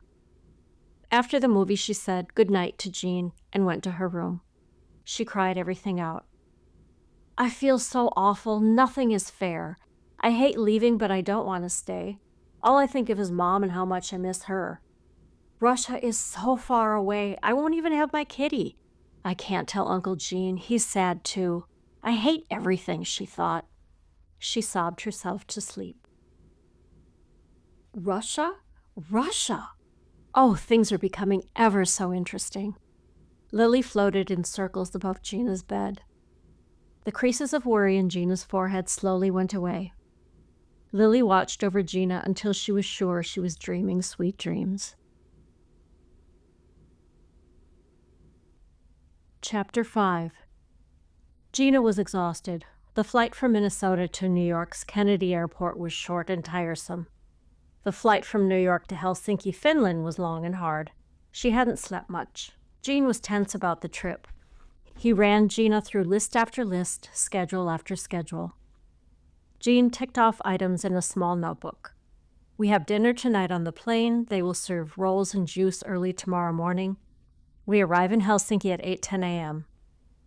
[SPEAKER 1] After the movie, she said good night to Jean and went to her room. She cried everything out. "I feel so awful. Nothing is fair. I hate leaving, but I don't want to stay. All I think of is Mom and how much I miss her. Russia is so far away. I won't even have my kitty. I can't tell Uncle Gene. He's sad, too. I hate everything," she thought. She sobbed herself to sleep. Russia? Russia! Oh, things are becoming ever so interesting. Lily floated in circles above Gina's bed. The creases of worry in Gina's forehead slowly went away. Lily watched over Gina until she was sure she was dreaming sweet dreams. Chapter 5. Gina was exhausted. The flight from Minnesota to New York's Kennedy Airport was short and tiresome. The flight from New York to Helsinki, Finland was long and hard. She hadn't slept much. Gene was tense about the trip. He ran Gina through list after list, schedule after schedule. Gene ticked off items in a small notebook. "We have dinner tonight on the plane. They will serve rolls and juice early tomorrow morning. We arrive in Helsinki at 8:10 a.m.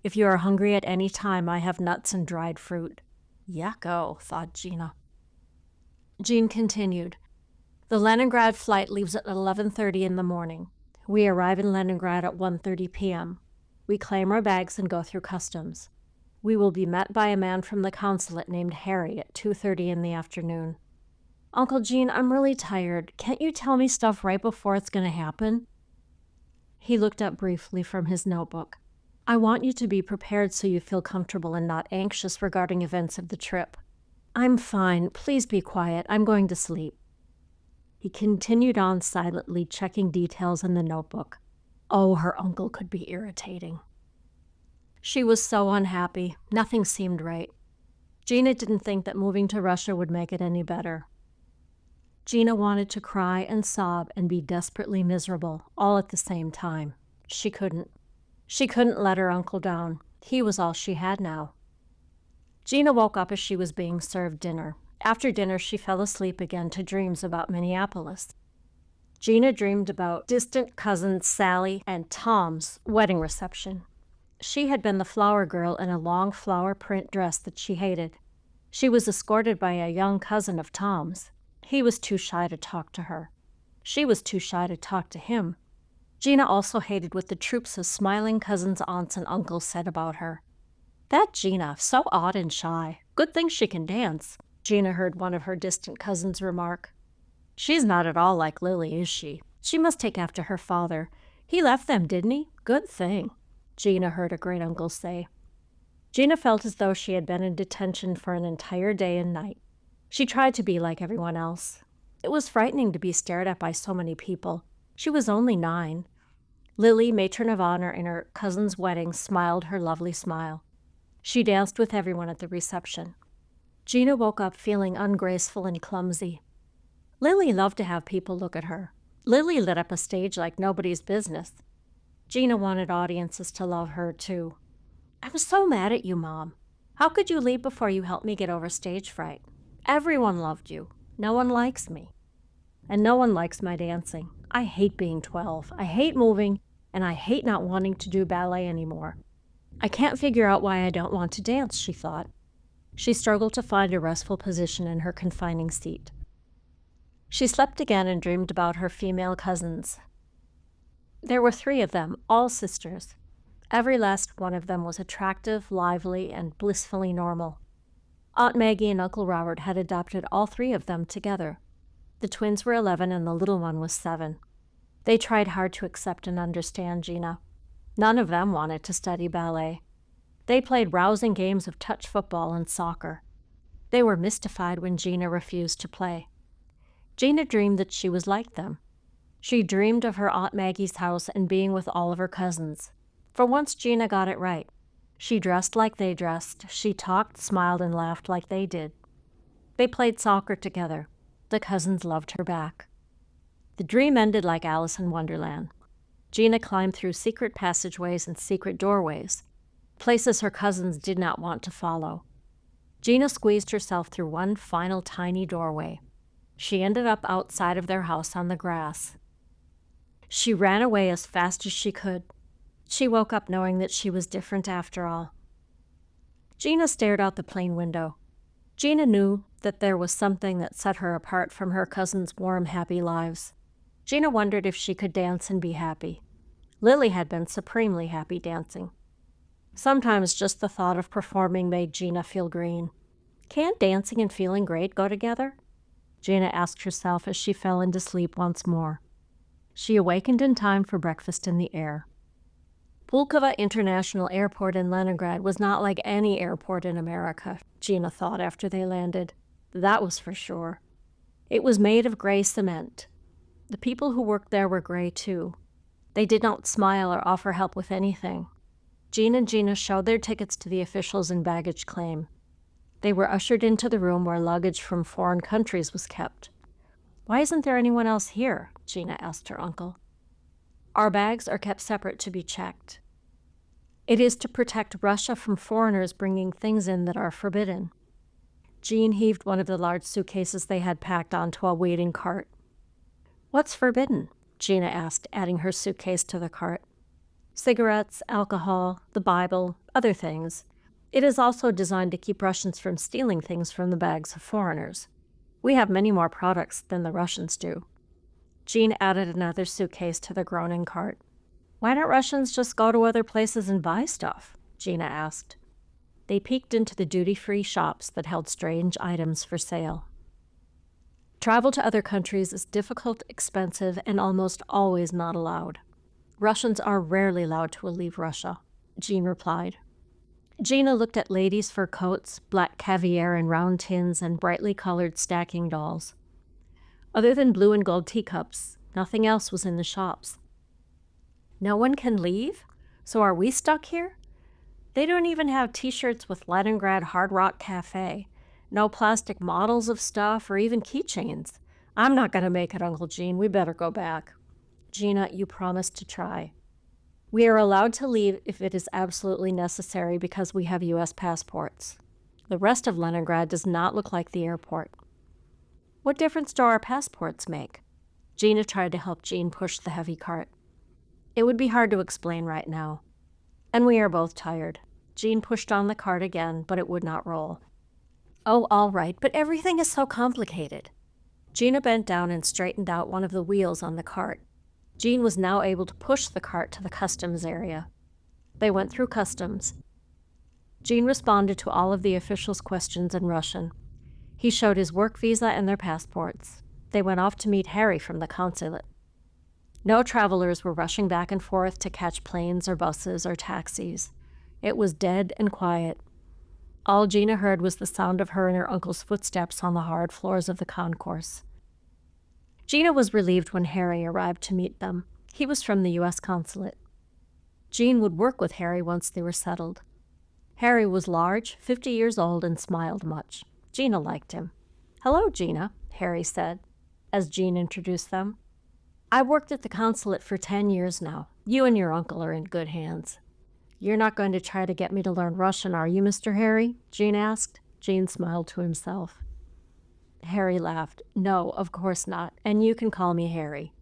[SPEAKER 1] If you are hungry at any time, I have nuts and dried fruit. Yucko, thought Gina. Jean continued. The Leningrad flight leaves at 11:30 in the morning. We arrive in Leningrad at 1:30 p.m. We claim our bags and go through customs. We will be met by a man from the consulate named Harry at 2:30 in the afternoon. Uncle Gene, I'm really tired. Can't you tell me stuff right before it's going to happen? He looked up briefly from his notebook. I want you to be prepared so you feel comfortable and not anxious regarding events of the trip. I'm fine. Please be quiet. I'm going to sleep. He continued on silently, checking details in the notebook. Oh, her uncle could be irritating. She was so unhappy. Nothing seemed right. Gina didn't think that moving to Russia would make it any better. Gina wanted to cry and sob and be desperately miserable, all at the same time. She couldn't. She couldn't let her uncle down. He was all she had now. Gina woke up as she was being served dinner. After dinner, she fell asleep again to dreams about Minneapolis. Gina dreamed about distant cousins Sally and Tom's wedding reception. She had been the flower girl in a long flower print dress that she hated. She was escorted by a young cousin of Tom's. He was too shy to talk to her. She was too shy to talk to him. Gina also hated what the troops of smiling cousins, aunts, and uncles said about her. That Gina, so odd and shy. Good thing she can dance, Gina heard one of her distant cousins remark. She's not at all like Lily, is she? She must take after her father. He left them, didn't he? Good thing, Gina heard a great-uncle say. Gina felt as though she had been in detention for an entire day and night. She tried to be like everyone else. It was frightening to be stared at by so many people. She was only 9. Lily, matron of honor in her cousin's wedding, smiled her lovely smile. She danced with everyone at the reception. Gina woke up feeling ungraceful and clumsy. Lily loved to have people look at her. Lily lit up a stage like nobody's business. Gina wanted audiences to love her, too. I'm so mad at you, Mom. How could you leave before you helped me get over stage fright? Everyone loved you. No one likes me. And no one likes my dancing. I hate being 12. I hate moving, and I hate not wanting to do ballet anymore. I can't figure out why I don't want to dance, she thought. She struggled to find a restful position in her confining seat. She slept again and dreamed about her female cousins. There were 3 of them, all sisters. Every last one of them was attractive, lively, and blissfully normal. Aunt Maggie and Uncle Robert had adopted all 3 of them together. The twins were 11 and the little one was 7. They tried hard to accept and understand Gina. None of them wanted to study ballet. They played rousing games of touch football and soccer. They were mystified when Gina refused to play. Gina dreamed that she was like them. She dreamed of her Aunt Maggie's house and being with all of her cousins. For once, Gina got it right. She dressed like they dressed. She talked, smiled, and laughed like they did. They played soccer together. The cousins loved her back. The dream ended like Alice in Wonderland. Gina climbed through secret passageways and secret doorways, places her cousins did not want to follow. Gina squeezed herself through one final tiny doorway. She ended up outside of their house on the grass. She ran away as fast as she could. She woke up knowing that she was different after all. Gina stared out the plane window. Gina knew that there was something that set her apart from her cousins' warm, happy lives. Gina wondered if she could dance and be happy. Lily had been supremely happy dancing. Sometimes just the thought of performing made Gina feel green. Can't dancing and feeling great go together? Gina asked herself as she fell into sleep once more. She awakened in time for breakfast in the air. Pulkovo International Airport in Leningrad was not like any airport in America, Gina thought after they landed. That was for sure. It was made of gray cement. The people who worked there were gray too. They did not smile or offer help with anything. Jean and Gina showed their tickets to the officials in baggage claim. They were ushered into the room where luggage from foreign countries was kept. Why isn't there anyone else here? Gina asked her uncle. Our bags are kept separate to be checked. It is to protect Russia from foreigners bringing things in that are forbidden. Jean heaved one of the large suitcases they had packed onto a waiting cart. What's forbidden? Gina asked, adding her suitcase to the cart. Cigarettes, alcohol, the Bible, other things. It is also designed to keep Russians from stealing things from the bags of foreigners. We have many more products than the Russians do. Jean added another suitcase to the groaning cart. Why don't Russians just go to other places and buy stuff? Gina asked. They peeked into the duty-free shops that held strange items for sale. Travel to other countries is difficult, expensive, and almost always not allowed. Russians are rarely allowed to leave Russia, Jean replied. Gina looked at ladies' fur coats, black caviar in round tins, and brightly colored stacking dolls. Other than blue and gold teacups, nothing else was in the shops. No one can leave? So are we stuck here? They don't even have t-shirts with Leningrad Hard Rock Cafe. No plastic models of stuff or even keychains. I'm not going to make it, Uncle Gene. We better go back. Gina, you promised to try. We are allowed to leave if it is absolutely necessary because we have U.S. passports. The rest of Leningrad does not look like the airport. What difference do our passports make? Gina tried to help Jean push the heavy cart. It would be hard to explain right now. And we are both tired. Jean pushed on the cart again, but it would not roll. Oh, all right, but everything is so complicated. Gina bent down and straightened out one of the wheels on the cart. Jean was now able to push the cart to the customs area. They went through customs. Jean responded to all of the officials' questions in Russian. He showed his work visa and their passports. They went off to meet Harry from the consulate. No travelers were rushing back and forth to catch planes or buses or taxis. It was dead and quiet. All Gina heard was the sound of her and her uncle's footsteps on the hard floors of the concourse. Gina was relieved when Harry arrived to meet them. He was from the U.S. Consulate. Jean would work with Harry once they were settled. Harry was large, 50 years old, and smiled much. Gina liked him. Hello, Gina, Harry said, as Jean introduced them. I've worked at the consulate for 10 years now. You and your uncle are in good hands. You're not going to try to get me to learn Russian, are you, Mr. Harry? Jean asked. Jean smiled to himself. Harry laughed. No, of course not, and you can call me Harry.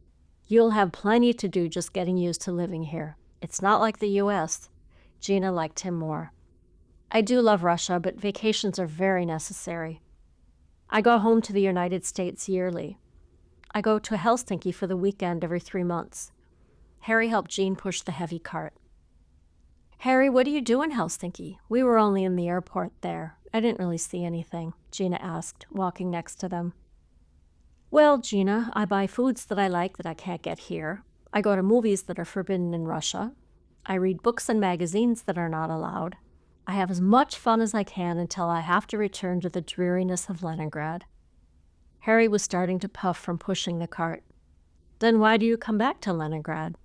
[SPEAKER 1] You'll have plenty to do just getting used to living here. It's not like the U.S. Gina liked him more. I do love Russia, but vacations are very necessary. I go home to the United States yearly. I go to Helsinki for the weekend every 3 months. Harry helped Jean push the heavy cart. Harry, what do you do in Helsinki? We were only in the airport there. I didn't really see anything, Gina asked, walking next to them. Well, Gina, I buy foods that I like that I can't get here. I go to movies that are forbidden in Russia. I read books and magazines that are not allowed. I have as much fun as I can until I have to return to the dreariness of Leningrad. Harry was starting to puff from pushing the cart. Then why do you come back to Leningrad?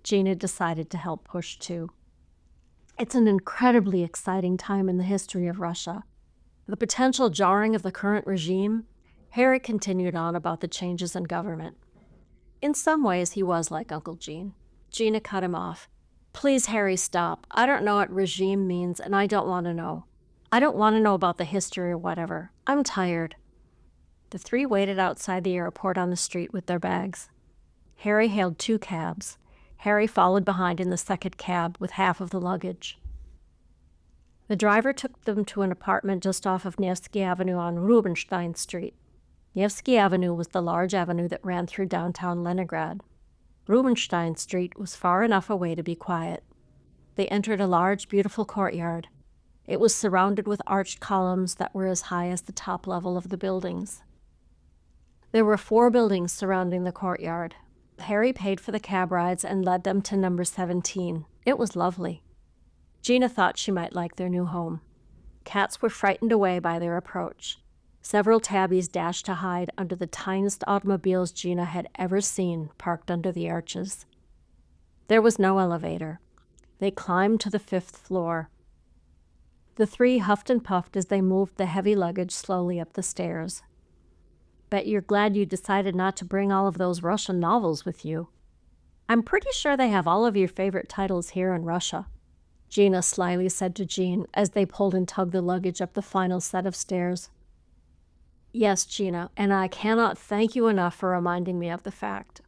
[SPEAKER 1] Gina decided to help push too. It's an incredibly exciting time in the history of Russia. The potential jarring of the current regime, Harry continued on about the changes in government. In some ways, he was like Uncle Gene. Gina cut him off. Please, Harry, stop. I don't know what regime means, and I don't want to know. I don't want to know about the history or whatever. I'm tired. The three waited outside the airport on the street with their bags. Harry hailed 2 cabs. Harry followed behind in the second cab with half of the luggage. The driver took them to an apartment just off of Nevsky Avenue on Rubinstein Street. Nevsky Avenue was the large avenue that ran through downtown Leningrad. Rubinstein Street was far enough away to be quiet. They entered a large, beautiful courtyard. It was surrounded with arched columns that were as high as the top level of the buildings. There were 4 buildings surrounding the courtyard. Harry paid for the cab rides and led them to number 17. It was lovely. Gina thought she might like their new home. Cats were frightened away by their approach. Several tabbies dashed to hide under the tiniest automobiles Gina had ever seen parked under the arches. There was no elevator. They climbed to the 5th floor. The 3 huffed and puffed as they moved the heavy luggage slowly up the stairs. Bet you're glad you decided not to bring all of those Russian novels with you. I'm pretty sure they have all of your favorite titles here in Russia, Gina slyly said to Jean as they pulled and tugged the luggage up the final set of stairs. Yes, Gina, and I cannot thank you enough for reminding me of the fact.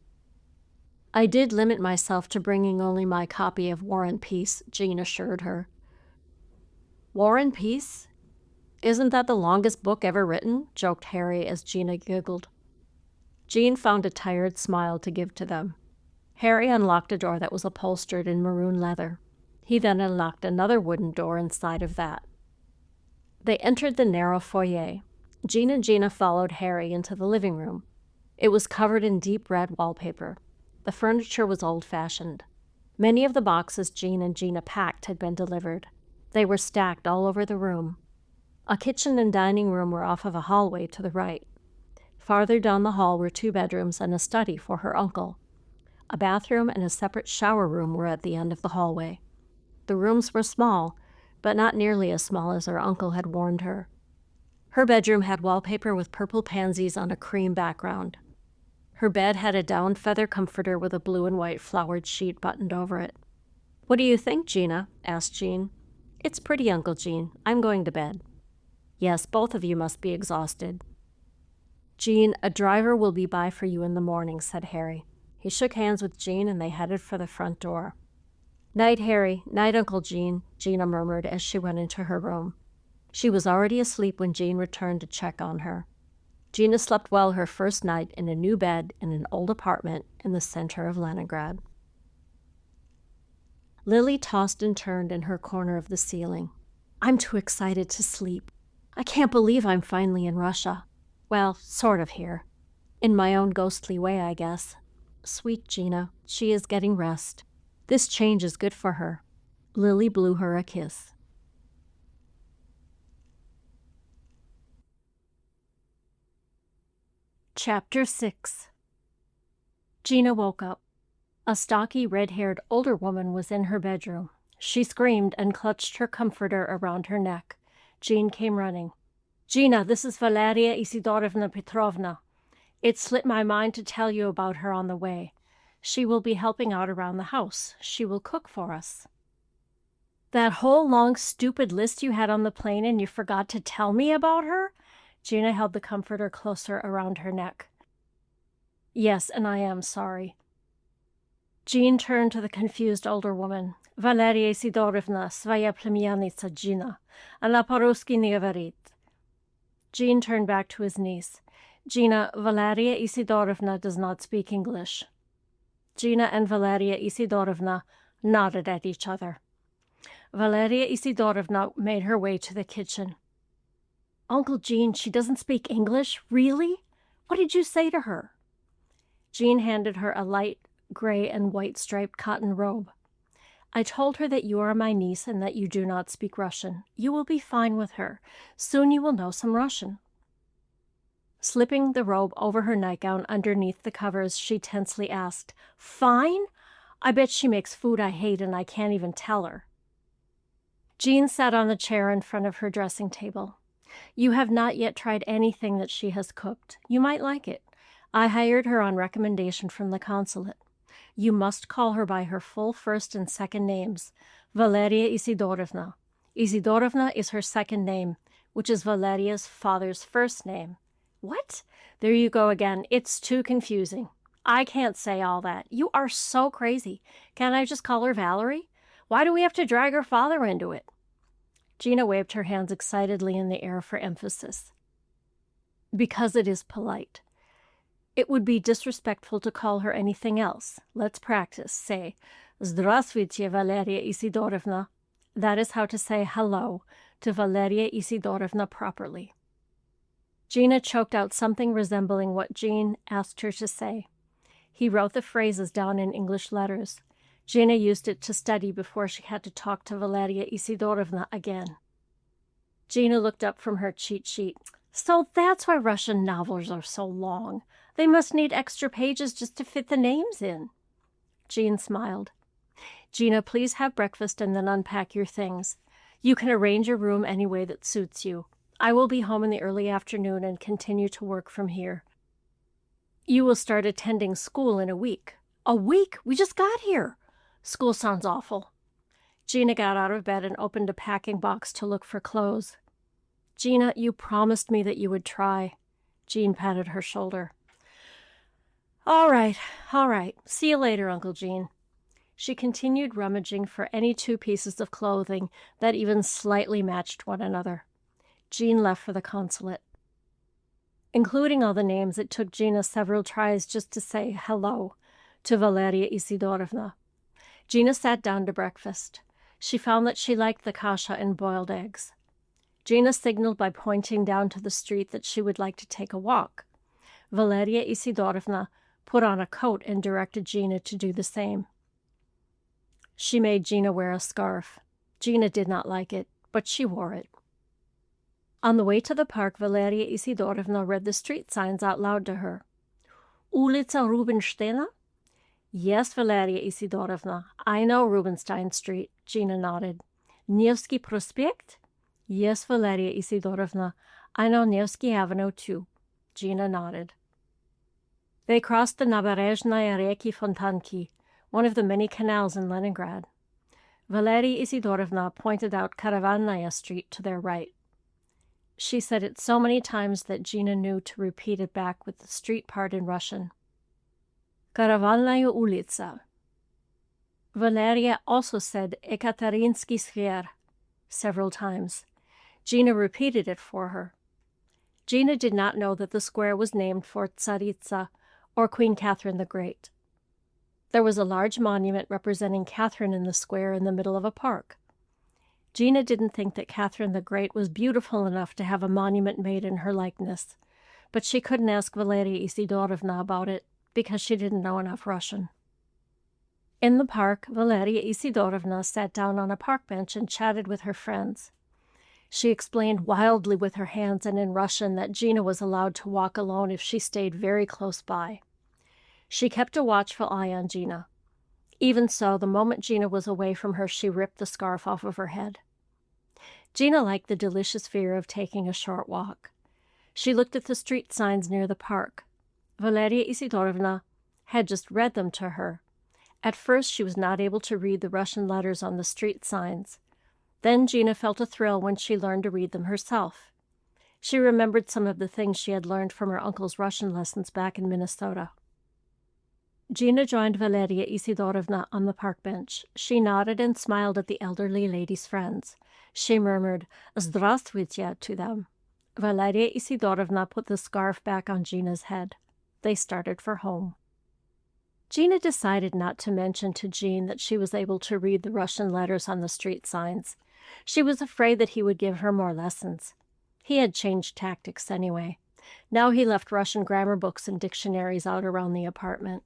[SPEAKER 1] I did limit myself to bringing only my copy of War and Peace, Jean assured her. War and Peace? Isn't that the longest book ever written? Joked Harry as Gina giggled. Jean found a tired smile to give to them. Harry unlocked a door that was upholstered in maroon leather. He then unlocked another wooden door inside of that. They entered the narrow foyer. Jean and Gina followed Harry into the living room. It was covered in deep red wallpaper. The furniture was old-fashioned. Many of the boxes Jean and Gina packed had been delivered. They were stacked all over the room. A kitchen and dining room were off of a hallway to the right. Farther down the hall were 2 bedrooms and a study for her uncle. A bathroom and a separate shower room were at the end of the hallway. The rooms were small, but not nearly as small as her uncle had warned her. Her bedroom had wallpaper with purple pansies on a cream background. Her bed had a down feather comforter with a blue and white flowered sheet buttoned over it. "What do you think, Gina?" asked Jean. "It's pretty, Uncle Jean. I'm going to bed." "Yes, both of you must be exhausted." "Jean, a driver will be by for you in the morning," said Harry. He shook hands with Jean and they headed for the front door. "Night, Harry. Night, Uncle Jean," Gina murmured as she went into her room. She was already asleep when Jean returned to check on her. Gina slept well her first night in a new bed in an old apartment in the center of Leningrad. Lily tossed and turned in her corner of the ceiling. "I'm too excited to sleep. I can't believe I'm finally in Russia. Well, sort of here. In my own ghostly way, I guess. Sweet Gina, she is getting rest. This change is good for her." Lily blew her a kiss. Chapter 6. Gina woke up. A stocky, red-haired older woman was in her bedroom. She screamed and clutched her comforter around her neck. Jean came running. "Gina, this is Valeria Isidorovna Petrovna. It slipped my mind to tell you about her on the way. She will be helping out around the house. She will cook for us." "That whole long, stupid list you had on the plane and you forgot to tell me about her?" Gina held the comforter closer around her neck. "Yes, and I am sorry." Jean turned to the confused older woman. "Valeria Isidorovna, своя племянница Gina. Она по-русски не говорит." Jean turned back to his niece. "Gina, Valeria Isidorovna does not speak English." Gina and Valeria Isidorovna nodded at each other. Valeria Isidorovna made her way to the kitchen. "Uncle Jean, she doesn't speak English? Really? What did you say to her?" Jean handed her a light gray and white striped cotton robe. "I told her that you are my niece and that you do not speak Russian. You will be fine with her. Soon you will know some Russian." Slipping the robe over her nightgown underneath the covers, she tensely asked, "Fine? I bet she makes food I hate and I can't even tell her." Jean sat on the chair in front of her dressing table. "You have not yet tried anything that she has cooked. You might like it. I hired her on recommendation from the consulate. You must call her by her full first and second names, Valeria Isidorovna. Isidorovna is her second name, which is Valeria's father's first name." "What? There you go again. It's too confusing. I can't say all that. You are so crazy. Can't I just call her Valerie? Why do we have to drag her father into it?" Gina waved her hands excitedly in the air for emphasis. "Because it is polite. It would be disrespectful to call her anything else. Let's practice. Say, Здравствуйте, Valeria Isidorovna. That is how to say hello to Valeria Isidorovna properly." Gina choked out something resembling what Jean asked her to say. He wrote the phrases down in English letters. Gina used it to study before she had to talk to Valeria Isidorovna again. Gina looked up from her cheat sheet. "So that's why Russian novels are so long. They must need extra pages just to fit the names in." Jean smiled. "Gina, please have breakfast and then unpack your things. You can arrange your room any way that suits you. I will be home in the early afternoon and continue to work from here. You will start attending school in a week." "A week? We just got here." "School sounds awful." Gina got out of bed and opened a packing box to look for clothes. "Gina, you promised me that you would try." Jean patted her shoulder. All right. See you later, Uncle Jean." She continued rummaging for any two pieces of clothing that even slightly matched one another. Jean left for the consulate. Including all the names, it took Gina several tries just to say hello to Valeria Isidorovna. Gina sat down to breakfast. She found that she liked the kasha and boiled eggs. Gina signaled by pointing down to the street that she would like to take a walk. Valeria Isidorovna put on a coat and directed Gina to do the same. She made Gina wear a scarf. Gina did not like it, but she wore it. On the way to the park, Valeria Isidorovna read the street signs out loud to her. Ulica Rubinsteina? Yes, Valeria Isidorovna, I know Rubinstein Street, Gina nodded. Nevsky Prospect? Yes, Valeria Isidorovna, I know Nevsky Avenue too, Gina nodded. They crossed the Naberezhnaya Reki Fontanki, one of the many canals in Leningrad. Valeria Isidorovna pointed out Karavannaya Street to their right. She said it so many times that Gina knew to repeat it back with the street part in Russian. Karavannaya Ulica. Valeria also said Ekaterinsky Skver several times. Gina repeated it for her. Gina did not know that the square was named for Tsaritsa, or Queen Catherine the Great. There was a large monument representing Catherine in the square in the middle of a park. Gina didn't think that Catherine the Great was beautiful enough to have a monument made in her likeness, but she couldn't ask Valeria Isidorovna about it because she didn't know enough Russian. In the park, Valeria Isidorovna sat down on a park bench and chatted with her friends. She explained wildly with her hands and in Russian that Gina was allowed to walk alone if she stayed very close by. She kept a watchful eye on Gina. Even so, the moment Gina was away from her, she ripped the scarf off of her head. Gina liked the delicious fear of taking a short walk. She looked at the street signs near the park. Valeria Isidorovna had just read them to her. At first, she was not able to read the Russian letters on the street signs. Then Gina felt a thrill when she learned to read them herself. She remembered some of the things she had learned from her uncle's Russian lessons back in Minnesota. Gina joined Valeria Isidorovna on the park bench. She nodded and smiled at the elderly lady's friends. She murmured, "Zdravstvuyte" to them. Valeria Isidorovna put the scarf back on Gina's head. They started for home. Gina decided not to mention to Jean that she was able to read the Russian letters on the street signs. She was afraid that he would give her more lessons. He had changed tactics anyway. Now he left Russian grammar books and dictionaries out around the apartment.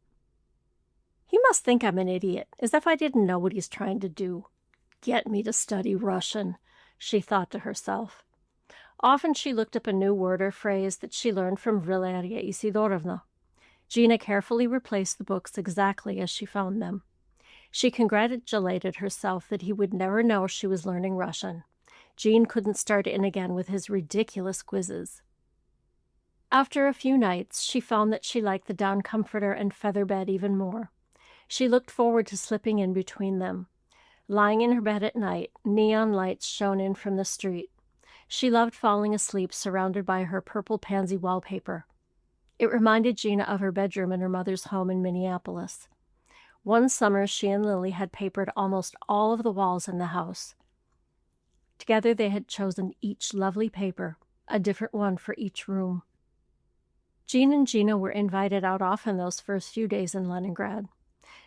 [SPEAKER 1] He must think I'm an idiot, as if I didn't know what he's trying to do. Get me to study Russian, she thought to herself. Often she looked up a new word or phrase that she learned from Valeria Isidorovna. Gina carefully replaced the books exactly as she found them. She congratulated herself that he would never know she was learning Russian. Jean couldn't start in again with his ridiculous quizzes. After a few nights, she found that she liked the down comforter and feather bed even more. She looked forward to slipping in between them. Lying in her bed at night, neon lights shone in from the street. She loved falling asleep surrounded by her purple pansy wallpaper. It reminded Gina of her bedroom in her mother's home in Minneapolis. One summer, she and Lily had papered almost all of the walls in the house. Together they had chosen each lovely paper, a different one for each room. Jean and Gina were invited out often those first few days in Leningrad.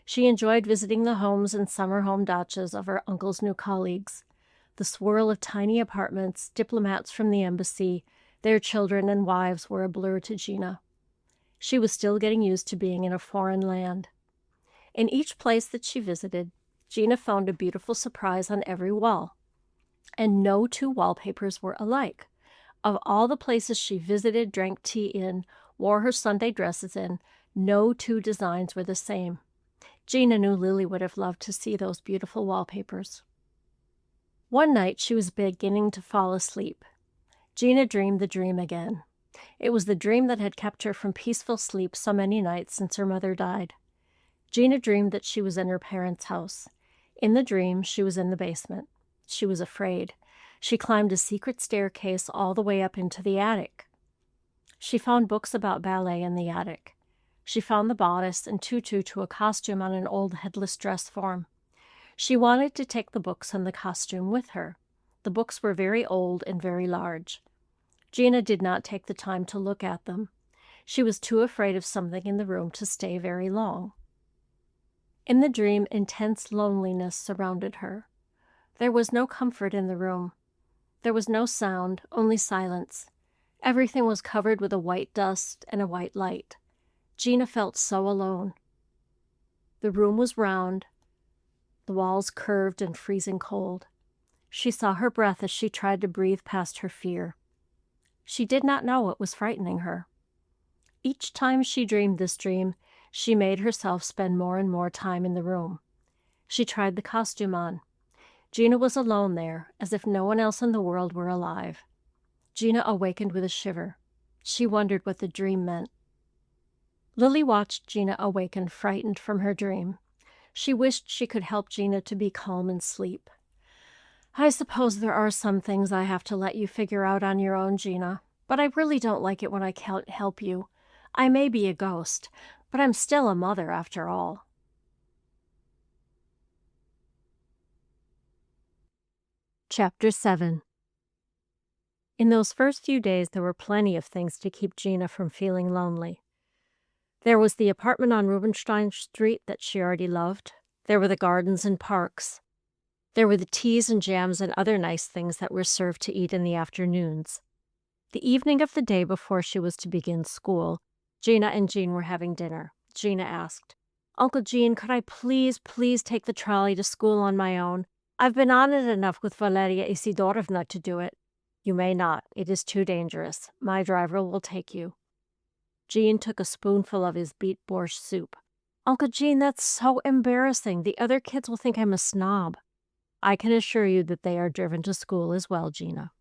[SPEAKER 1] She enjoyed visiting the homes and summer home dachas of her uncle's new colleagues. The swirl of tiny apartments, diplomats from the embassy, their children and wives were a blur to Gina. She was still getting used to being in a foreign land. In each place that she visited, Gina found a beautiful surprise on every wall. And no two wallpapers were alike. Of all the places she visited, drank tea in, wore her Sunday dresses in, no two designs were the same. Gina knew Lily would have loved to see those beautiful wallpapers. One night she was beginning to fall asleep. Gina dreamed the dream again. It was the dream that had kept her from peaceful sleep so many nights since her mother died. Gina dreamed that she was in her parents' house. In the dream, she was in the basement. She was afraid. She climbed a secret staircase all the way up into the attic. She found books about ballet in the attic. She found the bodice and tutu to a costume on an old headless dress form. She wanted to take the books and the costume with her. The books were very old and very large. Gina did not take the time to look at them. She was too afraid of something in the room to stay very long. In the dream, intense loneliness surrounded her. There was no comfort in the room. There was no sound, only silence. Everything was covered with a white dust and a white light. Gina felt so alone. The room was round, the walls curved and freezing cold. She saw her breath as she tried to breathe past her fear. She did not know what was frightening her. Each time she dreamed this dream, she made herself spend more and more time in the room. She tried the costume on. Gina was alone there, as if no one else in the world were alive. Gina awakened with a shiver. She wondered what the dream meant. Lily watched Gina awaken, frightened from her dream. She wished she could help Gina to be calm and sleep. "I suppose there are some things I have to let you figure out on your own, Gina, but I really don't like it when I can't help you. I may be a ghost, but I'm still a mother after all." Chapter 7. In those first few days, there were plenty of things to keep Gina from feeling lonely. There was the apartment on Rubinstein Street that she already loved. There were the gardens and parks. There were the teas and jams and other nice things that were served to eat in the afternoons. The evening of the day before she was to begin school, Gina and Jean were having dinner. Gina asked, "Uncle Jean, could I please take the trolley to school on my own? I've been on it enough with Valeria Isidorovna to do it." "You may not. It is too dangerous. My driver will take you." Jean took a spoonful of his beet borscht soup. "Uncle Jean, that's so embarrassing. The other kids will think I'm a snob." "I can assure you that they are driven to school as well, Gina."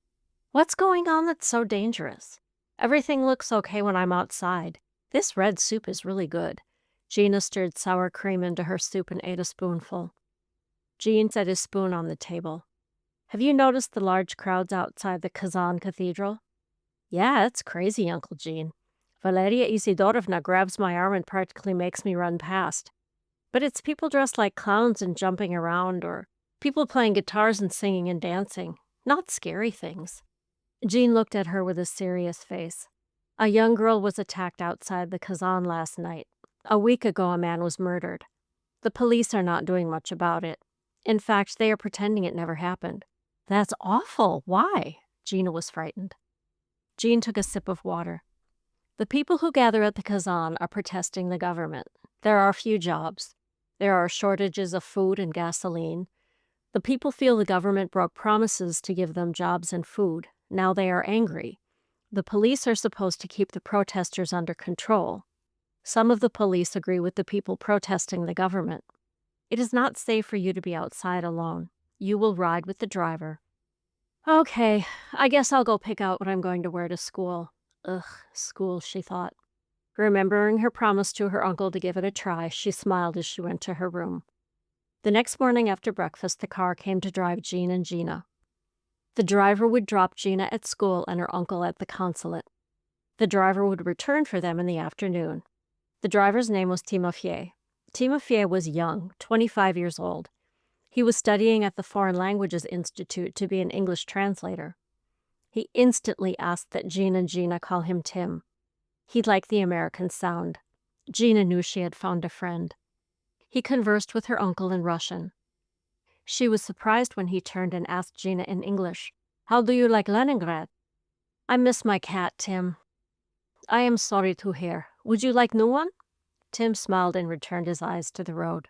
[SPEAKER 1] "What's going on that's so dangerous? Everything looks okay when I'm outside. This red soup is really good." Gina stirred sour cream into her soup and ate a spoonful. Jean set his spoon on the table. "Have you noticed the large crowds outside the Kazan Cathedral?" "Yeah, it's crazy, Uncle Jean. Valeria Isidorovna grabs my arm and practically makes me run past. But it's people dressed like clowns and jumping around, or people playing guitars and singing and dancing, not scary things." Jean looked at her with a serious face. "A young girl was attacked outside the Kazan last night. A week ago, a man was murdered. The police are not doing much about it. In fact, they are pretending it never happened." "That's awful. Why?" Gina was frightened. Jean took a sip of water. "The people who gather at the Kazan are protesting the government. There are few jobs. There are shortages of food and gasoline. The people feel the government broke promises to give them jobs and food. Now they are angry. The police are supposed to keep the protesters under control. Some of the police agree with the people protesting the government. It is not safe for you to be outside alone. You will ride with the driver." "Okay, I guess I'll go pick out what I'm going to wear to school." Ugh, school, she thought. Remembering her promise to her uncle to give it a try, she smiled as she went to her room. The next morning after breakfast, the car came to drive Jean and Gina. The driver would drop Gina at school and her uncle at the consulate. The driver would return for them in the afternoon. The driver's name was Timofey. Timofey was young, 25 years old. He was studying at the Foreign Languages Institute to be an English translator. He instantly asked that Jean and Gina call him Tim. He liked the American sound. Gina knew she had found a friend. He conversed with her uncle in Russian. She was surprised when he turned and asked Gina in English, "How do you like Leningrad?" "I miss my cat, Tim." "I am sorry to hear. Would you like new one?" Tim smiled and returned his eyes to the road.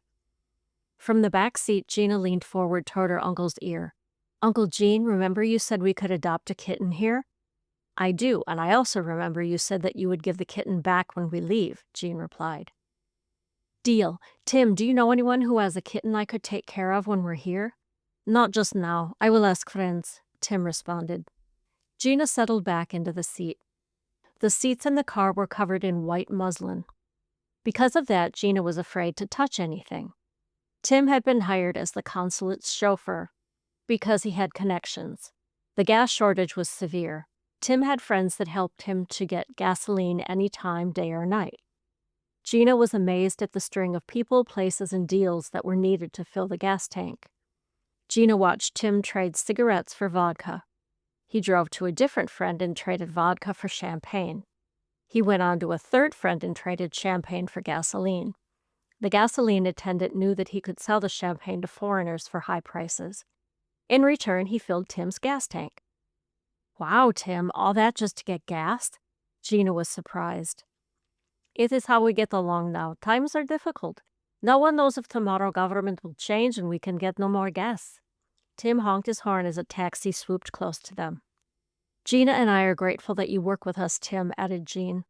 [SPEAKER 1] From the back seat, Gina leaned forward toward her uncle's ear. "Uncle Jean, remember you said we could adopt a kitten here?" "I do, and I also remember you said that you would give the kitten back when we leave," Jean replied. "Deal. Tim, do you know anyone who has a kitten I could take care of when we're here?" "Not just now. I will ask friends," Tim responded. Gina settled back into the seat. The seats in the car were covered in white muslin. Because of that, Gina was afraid to touch anything. Tim had been hired as the consulate's chauffeur because he had connections. The gas shortage was severe. Tim had friends that helped him to get gasoline any time, day or night. Gina was amazed at the string of people, places, and deals that were needed to fill the gas tank. Gina watched Tim trade cigarettes for vodka. He drove to a different friend and traded vodka for champagne. He went on to a third friend and traded champagne for gasoline. The gasoline attendant knew that he could sell the champagne to foreigners for high prices. In return, he filled Tim's gas tank. Wow, Tim, all that just to get gassed? Gina was surprised. It is how we get along now. Times are difficult. No one knows if tomorrow government will change and we can get no more gas. Tim honked his horn as a taxi swooped close to them. Gina and I are grateful that you work with us, Tim, added Jean.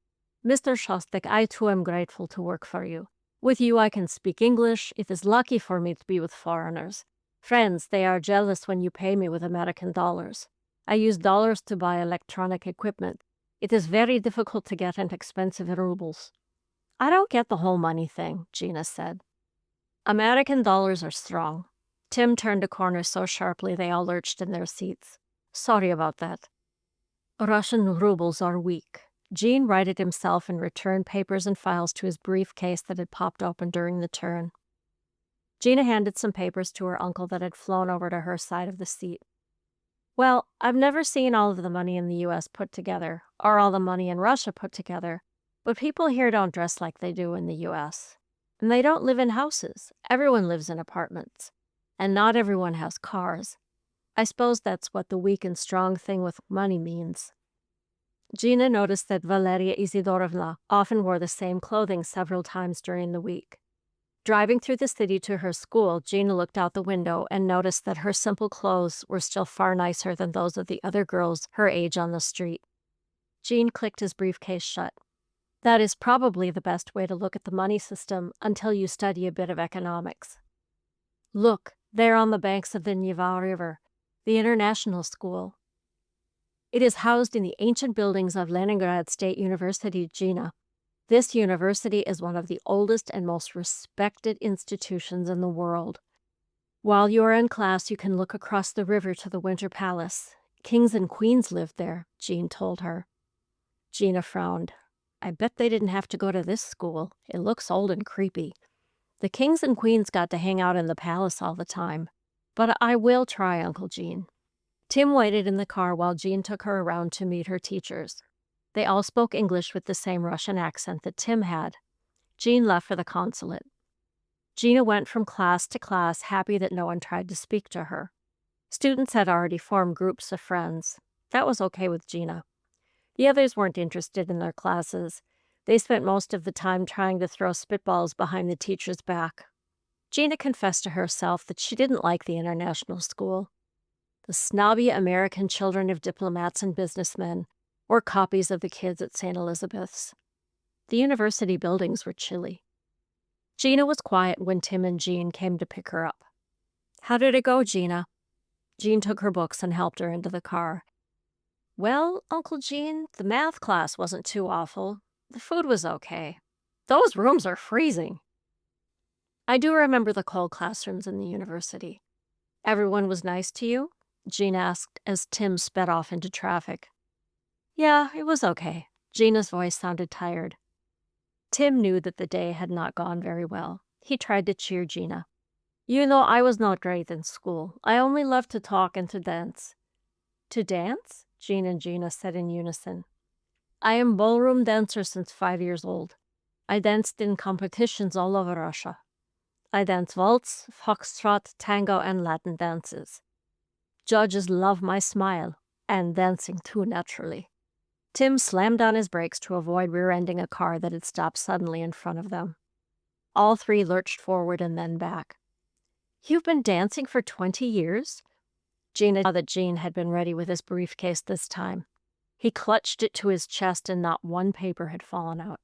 [SPEAKER 1] Mr. Shostak, I too am grateful to work for you. With you I can speak English. It is lucky for me to be with foreigners. Friends, they are jealous when you pay me with American dollars. I use dollars to buy electronic equipment. It is very difficult to get and expensive in rubles. I don't get the whole money thing, Gina said. American dollars are strong. Tim turned a corner so sharply they all lurched in their seats. Sorry about that. Russian rubles are weak. Jean righted himself and returned papers and files to his briefcase that had popped open during the turn. Gina handed some papers to her uncle that had flown over to her side of the seat. Well, I've never seen all of the money in the U.S. put together, or all the money in Russia put together, but people here don't dress like they do in the U.S. And they don't live in houses. Everyone lives in apartments. And not everyone has cars. I suppose that's what the weak and strong thing with money means. Gina noticed that Valeria Isidorovna often wore the same clothing several times during the week. Driving through the city to her school, Gina looked out the window and noticed that her simple clothes were still far nicer than those of the other girls her age on the street. Jean clicked his briefcase shut. That is probably the best way to look at the money system until you study a bit of economics. Look, there on the banks of the Neva River, the International School. It is housed in the ancient buildings of Leningrad State University, Gina. This university is one of the oldest and most respected institutions in the world. While you are in class, you can look across the river to the Winter Palace. Kings and queens lived there, Jean told her. Gina frowned. I bet they didn't have to go to this school. It looks old and creepy. The kings and queens got to hang out in the palace all the time. But I will try, Uncle Jean. Tim waited in the car while Jean took her around to meet her teachers. They all spoke English with the same Russian accent that Tim had. Jean left for the consulate. Gina went from class to class, happy that no one tried to speak to her. Students had already formed groups of friends. That was okay with Gina. The others weren't interested in their classes. They spent most of the time trying to throw spitballs behind the teacher's back. Gina confessed to herself that she didn't like the international school. The snobby American children of diplomats and businessmen were copies of the kids at St. Elizabeth's. The university buildings were chilly. Gina was quiet when Tim and Jean came to pick her up. How did it go, Gina? Jean took her books and helped her into the car. Well, Uncle Jean, the math class wasn't too awful. The food was okay. Those rooms are freezing. I do remember the cold classrooms in the university. Everyone was nice to you? Jean asked as Tim sped off into traffic. Yeah, it was okay. Gina's voice sounded tired. Tim knew that the day had not gone very well. He tried to cheer Gina. You know, I was not great in school. I only loved to talk and to dance. To dance? Jean and Gina said in unison. I am ballroom dancer since 5 years old. I danced in competitions all over Russia. I dance waltz, foxtrot, tango, and Latin dances. Judges love my smile, and dancing too naturally. Tim slammed on his brakes to avoid rear-ending a car that had stopped suddenly in front of them. All three lurched forward and then back. You've been dancing for 20 years? Gina saw that Jean had been ready with his briefcase this time. He clutched it to his chest and not one paper had fallen out.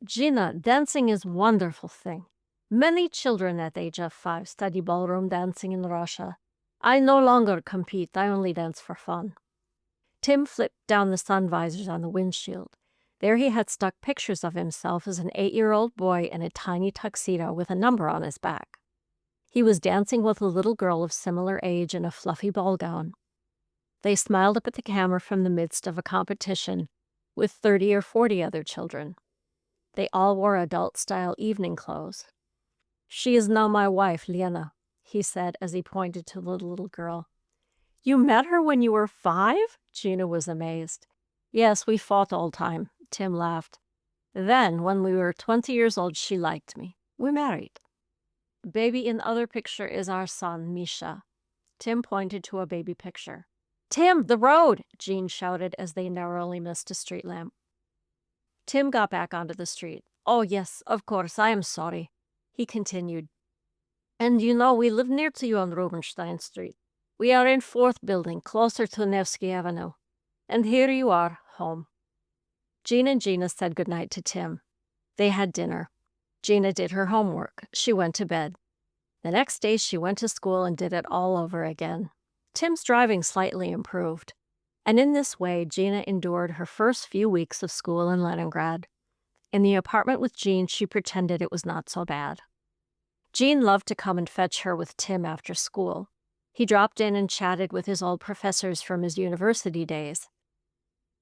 [SPEAKER 1] Gina, dancing is a wonderful thing. Many children at age of 5 study ballroom dancing in Russia. I no longer compete, I only dance for fun. Tim flipped down the sun visors on the windshield. There he had stuck pictures of himself as an 8-year-old boy in a tiny tuxedo with a number on his back. He was dancing with a little girl of similar age in a fluffy ball gown. They smiled up at the camera from the midst of a competition with 30 or 40 other children. They all wore adult-style evening clothes. "She is now my wife, Lena," he said as he pointed to the little girl. "You met her when you were 5?" Gina was amazed. "Yes, we fought all time," Tim laughed. "Then, when we were 20 years old, she liked me. We married." The baby in the other picture is our son, Misha. Tim pointed to a baby picture. "Tim, the road!" Jean shouted as they narrowly missed a street lamp. Tim got back onto the street. "Oh, yes, of course, I am sorry," he continued. "And you know, we live near to you on Rubenstein Street. We are in 4th building, closer to Nevsky Avenue. And here you are, home." Jean and Gina said goodnight to Tim. They had dinner. Gina did her homework. She went to bed. The next day she went to school and did it all over again. Tim's driving slightly improved. And in this way, Gina endured her first few weeks of school in Leningrad. In the apartment with Jean, she pretended it was not so bad. Jean loved to come and fetch her with Tim after school. He dropped in and chatted with his old professors from his university days.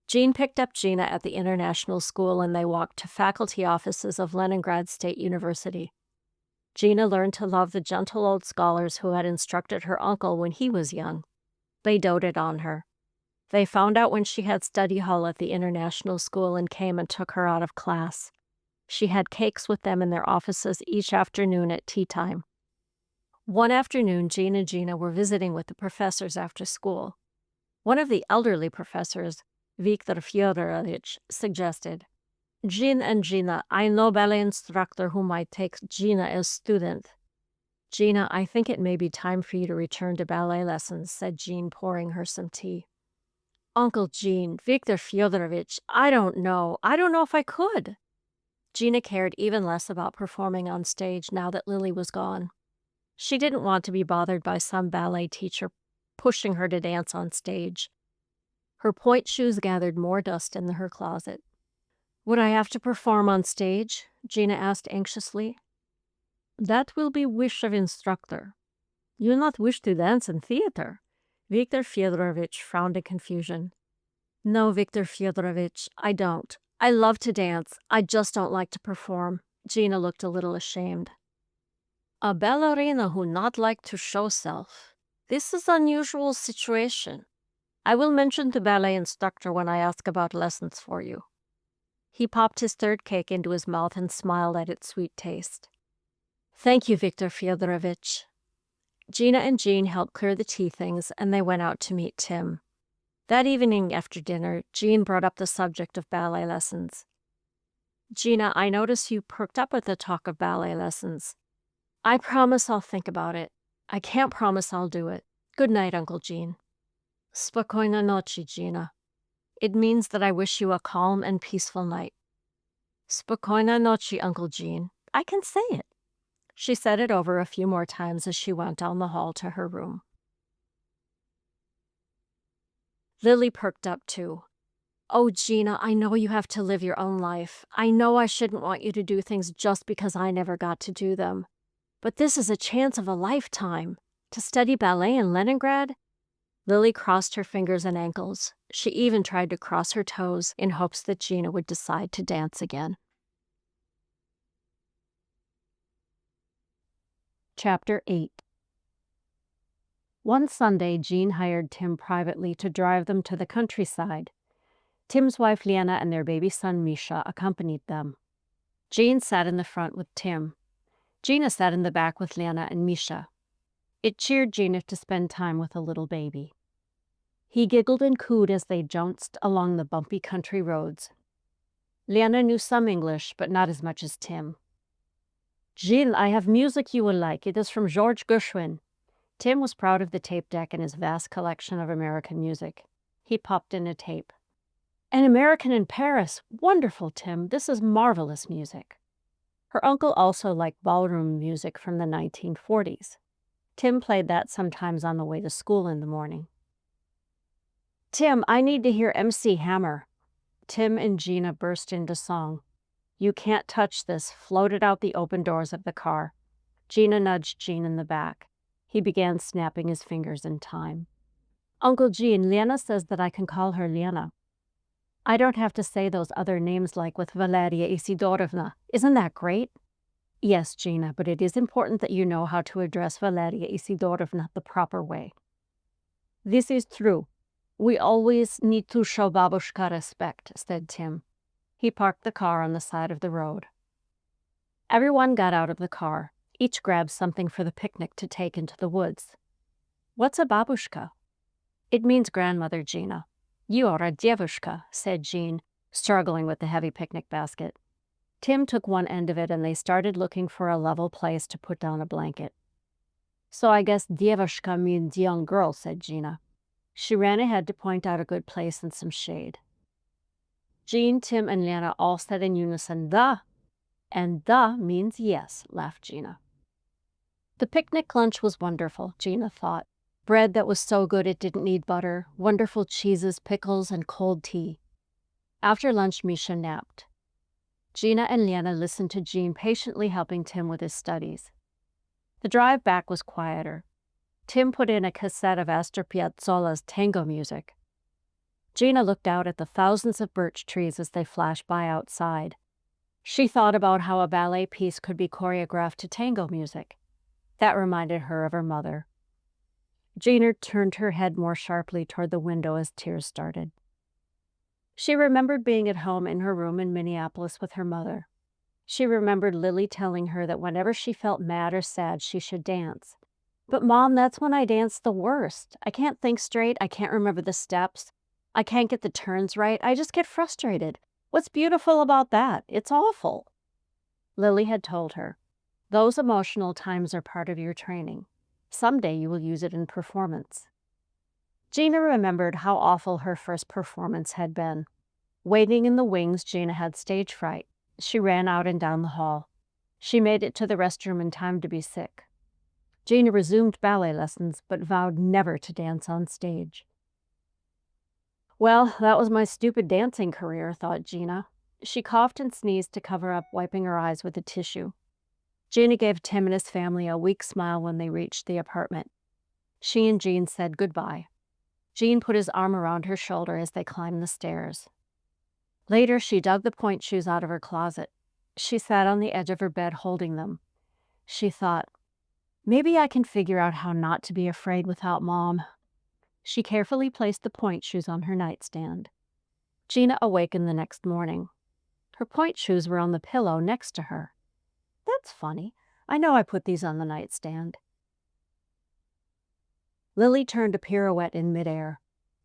[SPEAKER 1] Jean picked up Gina at the international school and they walked to faculty offices of Leningrad State University. Gina learned to love the gentle old scholars who had instructed her uncle when he was young. They doted on her. They found out when she had study hall at the international school and came and took her out of class. She had cakes with them in their offices each afternoon at tea time. One afternoon, Jean and Gina were visiting with the professors after school. One of the elderly professors, Viktor Fyodorovich, suggested, "Jean and Gina, I know ballet instructor who might take Gina as student." "Gina, I think it may be time for you to return to ballet lessons," said Jean, pouring her some tea. "Uncle Jean, Viktor Fyodorovich, I don't know if I could." Gina cared even less about performing on stage now that Lily was gone. She didn't want to be bothered by some ballet teacher pushing her to dance on stage. Her point shoes gathered more dust in her closet. "Would I have to perform on stage?" Gina asked anxiously. "That will be wish of instructor. You not wish to dance in theater?" Viktor Fyodorovich frowned in confusion. "No, Viktor Fyodorovich, I don't. I love to dance. I just don't like to perform." Gina looked a little ashamed. "A ballerina who not like to show self. This is unusual situation. I will mention to ballet instructor when I ask about lessons for you." He popped his third cake into his mouth and smiled at its sweet taste. "Thank you, Viktor Fyodorovich." Gina and Jean helped clear the tea things, and they went out to meet Tim. That evening after dinner, Jean brought up the subject of ballet lessons. "Gina, I notice you perked up at the talk of ballet lessons. I promise I'll think about it. I can't promise I'll do it. Good night, Uncle Jean." "Spokojna noci, Gina." It means that I wish you a calm and peaceful night. "Spokojna noci, Uncle Jean. I can say it." She said it over a few more times as she went down the hall to her room. Lily perked up too. "Oh, Gina, I know you have to live your own life. I know I shouldn't want you to do things just because I never got to do them. But this is a chance of a lifetime. To study ballet in Leningrad?" Lily crossed her fingers and ankles. She even tried to cross her toes in hopes that Gina would decide to dance again. Chapter 8. One Sunday, Jean hired Tim privately to drive them to the countryside. Tim's wife Lena and their baby son Misha accompanied them. Jean sat in the front with Tim. Gina sat in the back with Lena and Misha. It cheered Gina to spend time with a little baby. He giggled and cooed as they jounced along the bumpy country roads. Lena knew some English, but not as much as Tim. "Gilles, I have music you will like. It is from George Gershwin." Tim was proud of the tape deck and his vast collection of American music. He popped in a tape. "An American in Paris. Wonderful, Tim. This is marvelous music." Her uncle also liked ballroom music from the 1940s. Tim played that sometimes on the way to school in the morning. "Tim, I need to hear MC Hammer." Tim and Gina burst into song. "You Can't Touch This" floated out the open doors of the car. Gina nudged Jean in the back. He began snapping his fingers in time. "Uncle Jean, Lena says that I can call her Lena." I don't have to say those other names like with Valeria Isidorovna. Isn't that great? Yes, Gina, but it is important that you know how to address Valeria Isidorovna the proper way. This is true. We always need to show babushka respect, said Tim. He parked the car on the side of the road. Everyone got out of the car. Each grabbed something for the picnic to take into the woods. What's a babushka? It means grandmother, Gina. You are a devushka, said Jean, struggling with the heavy picnic basket. Tim took one end of it and they started looking for a level place to put down a blanket. So I guess devushka means young girl, said Gina. She ran ahead to point out a good place and some shade. Jean, Tim, and Lena all said in unison, "the," and "the" means yes, laughed Gina. The picnic lunch was wonderful, Gina thought. Bread that was so good it didn't need butter, wonderful cheeses, pickles, and cold tea. After lunch, Misha napped. Gina and Lena listened to Jean patiently helping Tim with his studies. The drive back was quieter. Tim put in a cassette of Astor Piazzolla's tango music. Gina looked out at the thousands of birch trees as they flashed by outside. She thought about how a ballet piece could be choreographed to tango music. That reminded her of her mother. Gina turned her head more sharply toward the window as tears started. She remembered being at home in her room in Minneapolis with her mother. She remembered Lily telling her that whenever she felt mad or sad, she should dance. But Mom, that's when I dance the worst. I can't think straight. I can't remember the steps. I can't get the turns right. I just get frustrated. What's beautiful about that? It's awful. Lily had told her, those emotional times are part of your training. Someday you will use it in performance. Gina remembered how awful her first performance had been. Waiting in the wings, Gina had stage fright. She ran out and down the hall. She made it to the restroom in time to be sick. Gina resumed ballet lessons, but vowed never to dance on stage. Well, that was my stupid dancing career, thought Gina. She coughed and sneezed to cover up, wiping her eyes with a tissue. Gina gave Tim and his family a weak smile when they reached the apartment. She and Jean said goodbye. Jean put his arm around her shoulder as they climbed the stairs. Later, she dug the point shoes out of her closet. She sat on the edge of her bed holding them. She thought, maybe I can figure out how not to be afraid without Mom. She carefully placed the point shoes on her nightstand. Gina awakened the next morning. Her point shoes were on the pillow next to her. That's funny. I know I put these on the nightstand. Lily turned a pirouette in midair.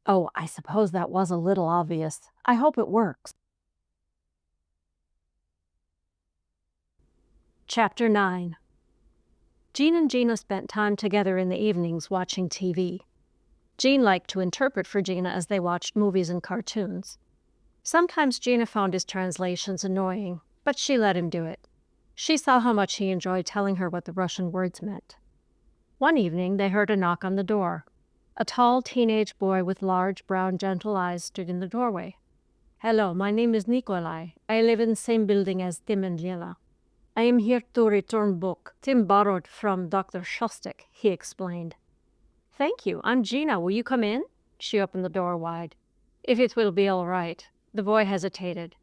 [SPEAKER 1] Oh, I suppose that was a little obvious. I hope it works. Chapter 9. Jean and Gina spent time together in the evenings watching TV. Jean liked to interpret for Gina as they watched movies and cartoons. Sometimes Gina found his translations annoying, but she let him do it. She saw how much he enjoyed telling her what the Russian words meant. One evening, they heard a knock on the door. A tall teenage boy with large, brown, gentle eyes stood in the doorway. Hello, my name is Nikolai. I live in the same building as Tim and Lena. I am here to return book Tim borrowed from Dr. Shostak, he explained. Thank you. I'm Gina. Will you come in? She opened the door wide. If it will be all right. The boy hesitated.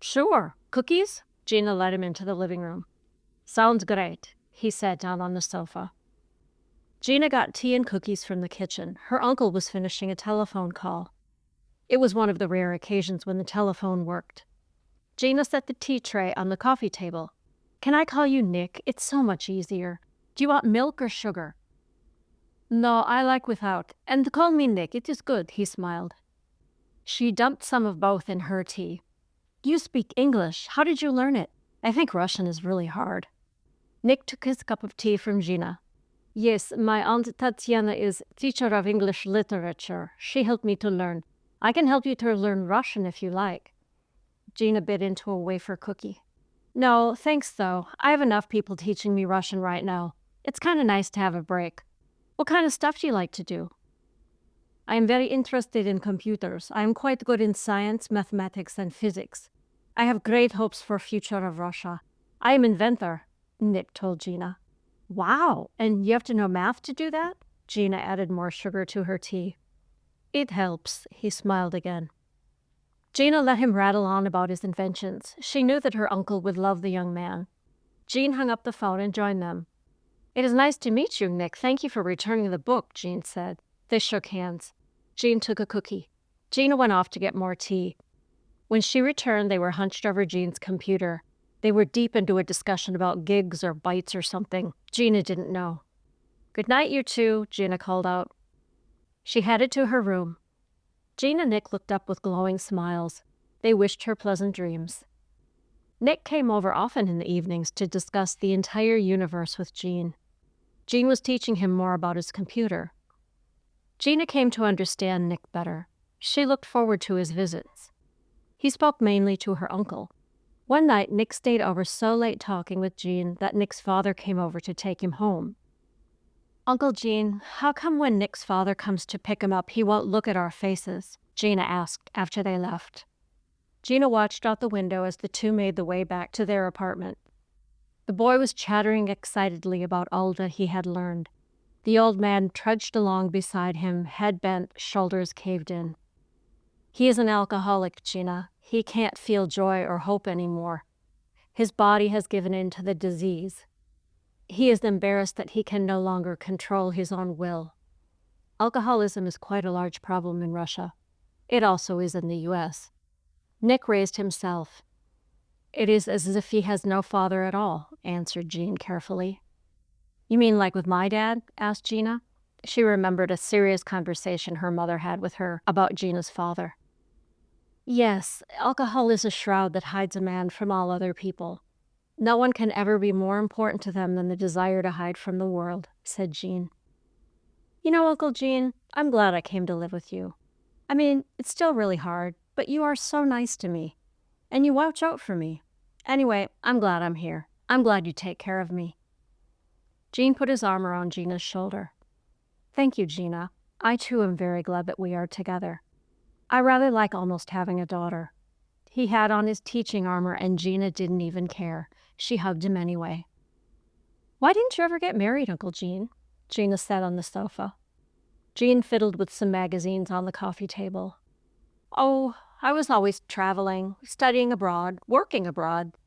[SPEAKER 1] Sure. Cookies? Gina led him into the living room. Sounds great. He sat down on the sofa. Gina got tea and cookies from the kitchen. Her uncle was finishing a telephone call. It was one of the rare occasions when the telephone worked. Gina set the tea tray on the coffee table. Can I call you Nick? It's so much easier. Do you want milk or sugar? No, I like without. And call me Nick. It is good, he smiled. She dumped some of both in her tea. You speak English. How did you learn it? I think Russian is really hard. Nick took his cup of tea from Gina. Yes, my Aunt Tatiana is teacher of English literature. She helped me to learn. I can help you to learn Russian if you like. Gina bit into a wafer cookie. No, thanks though. I have enough people teaching me Russian right now. It's kind of nice to have a break. What kind of stuff do you like to do? I am very interested in computers. I am quite good in science, mathematics, and physics. I have great hopes for future of Russia. I am inventor, Nick told Gina. Wow, and you have to know math to do that? Gina added more sugar to her tea. It helps, he smiled again. Gina let him rattle on about his inventions. She knew that her uncle would love the young man. Jean hung up the phone and joined them. "It is nice to meet you, Nick. Thank you for returning the book," Jean said. They shook hands. Jean took a cookie. Gina went off to get more tea. When she returned, they were hunched over Jean's computer. They were deep into a discussion about gigs or bytes or something. Gina didn't know. "Good night, you two," Gina called out. She headed to her room. Jean and Nick looked up with glowing smiles. They wished her pleasant dreams. Nick came over often in the evenings to discuss the entire universe with Jean. Jean was teaching him more about his computer. Gina came to understand Nick better. She looked forward to his visits. He spoke mainly to her uncle. One night, Nick stayed over so late talking with Jean that Nick's father came over to take him home. "Uncle Jean, how come when Nick's father comes to pick him up, he won't look at our faces?" Gina asked after they left. Gina watched out the window as the two made the way back to their apartment. The boy was chattering excitedly about all that he had learned. The old man trudged along beside him, head bent, shoulders caved in. "He is an alcoholic, Gina. He can't feel joy or hope anymore. His body has given in to the disease. He is embarrassed that he can no longer control his own will. Alcoholism is quite a large problem in Russia. It also is in the U.S. Nick raised himself. "It is as if he has no father at all," answered Jean carefully. "You mean like with my dad?" asked Gina. She remembered a serious conversation her mother had with her about Gina's father. "Yes, alcohol is a shroud that hides a man from all other people. No one can ever be more important to them than the desire to hide from the world," said Jean. "You know, Uncle Jean, I'm glad I came to live with you. I mean, it's still really hard, but you are so nice to me. And you watch out for me. Anyway, I'm glad I'm here. I'm glad you take care of me." Jean put his arm around Gina's shoulder. "Thank you, Gina. I too am very glad that we are together. I rather like almost having a daughter." He had on his teaching armor and Gina didn't even care. She hugged him anyway. "Why didn't you ever get married, Uncle Jean?" Gina sat on the sofa. Jean fiddled with some magazines on the coffee table. "Oh, I was always traveling, studying abroad, working abroad.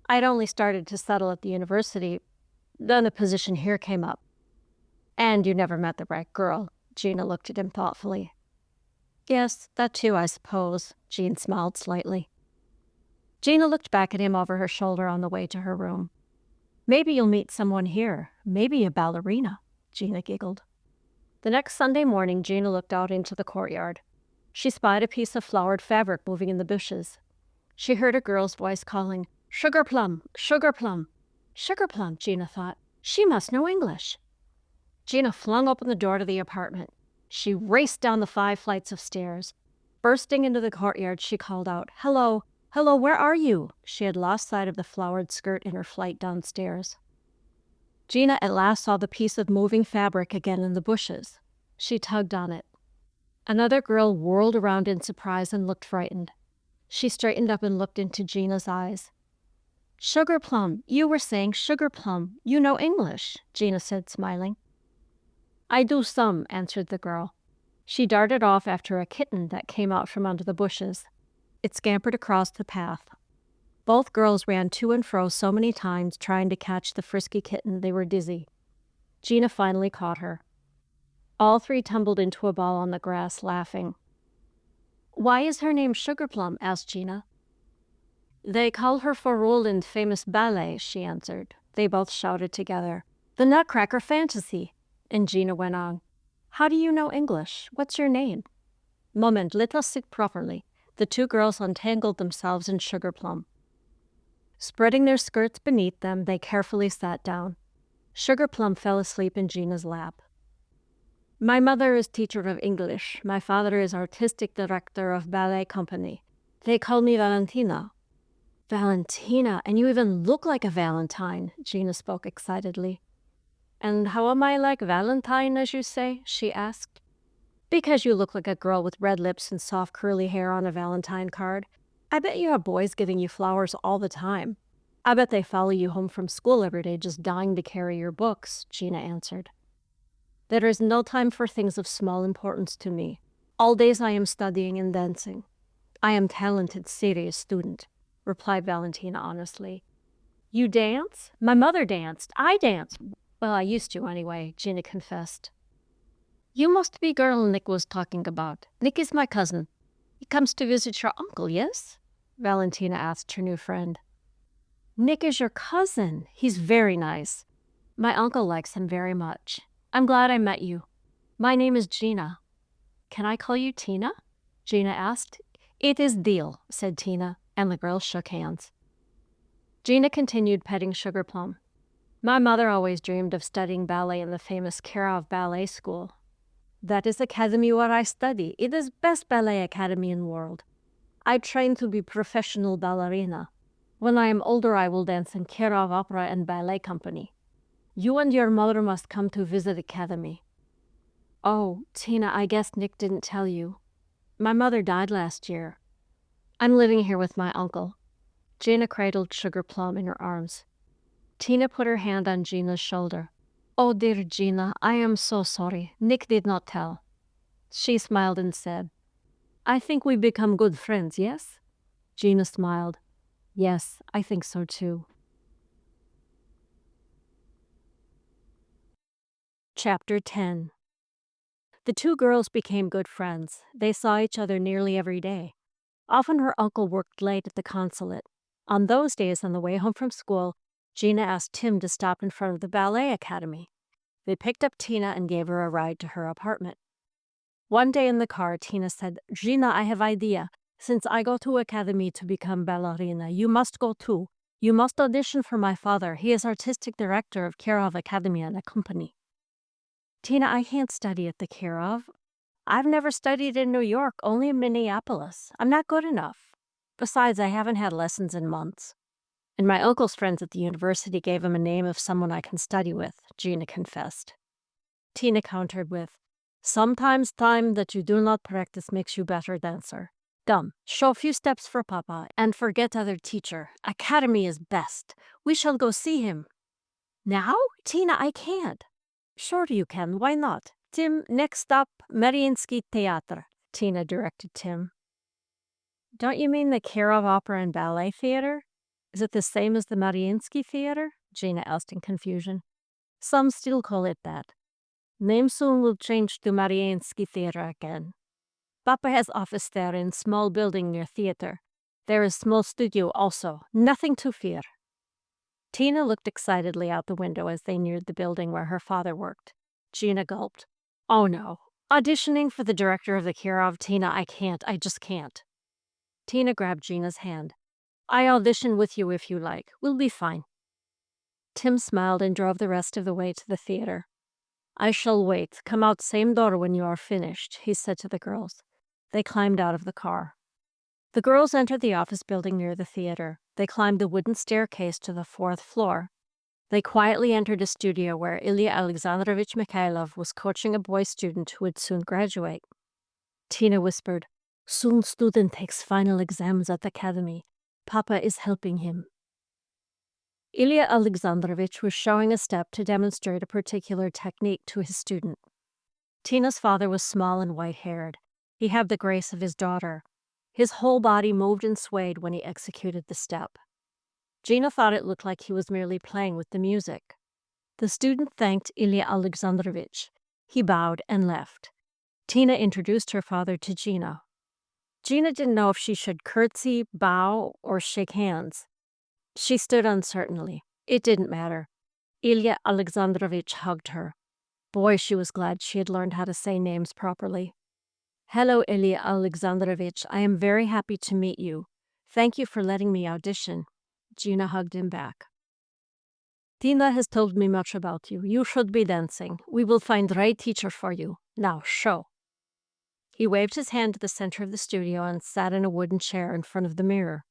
[SPEAKER 1] I'd only started to settle at the university. Then a position here came up." "And you never met the right girl." Gina looked at him thoughtfully. "Yes, that too, I suppose." Jean smiled slightly. Gina looked back at him over her shoulder on the way to her room. "Maybe you'll meet someone here. Maybe a ballerina," Gina giggled. The next Sunday morning, Gina looked out into the courtyard. She spied a piece of flowered fabric moving in the bushes. She heard a girl's voice calling, "Sugar plum, sugar plum." Sugar plum, Gina thought. She must know English. Gina flung open the door to the apartment. She raced down the 5 flights of stairs. Bursting into the courtyard, she called out, "Hello, hello, where are you?" She had lost sight of the flowered skirt in her flight downstairs. Gina at last saw the piece of moving fabric again in the bushes. She tugged on it. Another girl whirled around in surprise and looked frightened. She straightened up and looked into Gina's eyes. "Sugar plum, you were saying sugar plum. You know English," Gina said, smiling. "I do some," answered the girl. She darted off after a kitten that came out from under the bushes. It scampered across the path. Both girls ran to and fro so many times trying to catch the frisky kitten they were dizzy. Gina finally caught her. All 3 tumbled into a ball on the grass, laughing. "Why is her name Sugar Plum?" asked Gina. "They call her for role in famous ballet," she answered. They both shouted together, "The Nutcracker Fantasy!" And Gina went on, "How do you know English? What's your name?" "Moment, let us sit properly." The 2 girls untangled themselves in Sugar Plum. Spreading their skirts beneath them, they carefully sat down. Sugar Plum fell asleep in Gina's lap. "My mother is teacher of English. My father is artistic director of ballet company. They call me Valentina." "Valentina, and you even look like a Valentine," Gina spoke excitedly. "And how am I like Valentine, as you say?" she asked. "Because you look like a girl with red lips and soft curly hair on a Valentine card. I bet you have boys giving you flowers all the time. I bet they follow you home from school every day just dying to carry your books," Gina answered. "There is no time for things of small importance to me. All days I am studying and dancing. I am talented, serious student, replied Valentina honestly. You dance? My mother danced. I dance. Well, I used to anyway, Gina confessed. You must be girl Nick was talking about. Nick is my cousin. He comes to visit your uncle, yes? Valentina asked her new friend. Nick is your cousin. He's very nice. My uncle likes him very much. I'm glad I met you. My name is Gina. Can I call you Tina? Gina asked. It is deal, said Tina, and the girls shook hands. Gina continued petting Sugar Plum. My mother always dreamed of studying ballet in the famous Kirov Ballet School. That is academy where I study. It is best ballet academy in world. I train to be professional ballerina. When I am older, I will dance in Kirov Opera and Ballet Company. You and your mother must come to visit academy. Oh, Tina, I guess Nick didn't tell you. My mother died last year. I'm living here with my uncle. Gina cradled Sugar Plum in her arms. Tina put her hand on Gina's shoulder. Oh, dear Gina, I am so sorry. Nick did not tell. She smiled and said, I think we become good friends, yes? Gina smiled. Yes, I think so too. Chapter 10. The two girls became good friends. They saw each other nearly every day. Often her uncle worked late at the consulate. On those days, on the way home from school, Gina asked Tim to stop in front of the ballet academy. They picked up Tina and gave her a ride to her apartment. One day in the car, Tina said, Gina, I have idea. Since I go to academy to become ballerina, you must go too. You must audition for my father. He is artistic director of Kirov Academy and a company. Tina, I can't study at the Kirov. I've never studied in New York, only in Minneapolis. I'm not good enough. Besides, I haven't had lessons in months. And my uncle's friends at the university gave him a name of someone I can study with, Gina confessed. Tina countered with, Sometimes time that you do not practice makes you better dancer. Come, show few steps for Papa, and forget other teacher. Academy is best. We shall go see him. Now? Tina, I can't. Sure you can, why not? Tim, next stop, Mariinsky Theater, Tina directed Tim. Don't you mean the Kirov Opera and Ballet Theater? Is it the same as the Mariinsky Theater? Gina asked in confusion. Some still call it that. Name soon will change to Mariinsky Theater again. Papa has office there in small building near theater. There is small studio also, nothing to fear. Tina looked excitedly out the window as they neared the building where her father worked. Gina gulped. Oh no, auditioning for the director of the Kirov, Tina, I can't, I just can't. Tina grabbed Gina's hand. I audition with you if you like, we'll be fine. Tim smiled and drove the rest of the way to the theater. I shall wait, come out same door when you are finished, he said to the girls. They climbed out of the car. The girls entered the office building near the theater. They climbed the wooden staircase to the 4th floor. They quietly entered a studio where Ilya Alexandrovich Mikhailov was coaching a boy student who would soon graduate. Tina whispered, Soon student takes final exams at the academy. Papa is helping him. Ilya Alexandrovich was showing a step to demonstrate a particular technique to his student. Tina's father was small and white-haired. He had the grace of his daughter. His whole body moved and swayed when he executed the step. Gina thought it looked like he was merely playing with the music. The student thanked Ilya Alexandrovich. He bowed and left. Tina introduced her father to Gina. Gina didn't know if she should curtsy, bow, or shake hands. She stood uncertainly. It didn't matter. Ilya Alexandrovich hugged her. Boy, she was glad she had learned how to say names properly. Hello, Ilya Alexandrovich. I am very happy to meet you. Thank you for letting me audition. Gina hugged him back. Tina has told me much about you. You should be dancing. We will find right teacher for you. Now, show. He waved his hand to the center of the studio and sat in a wooden chair in front of the mirror.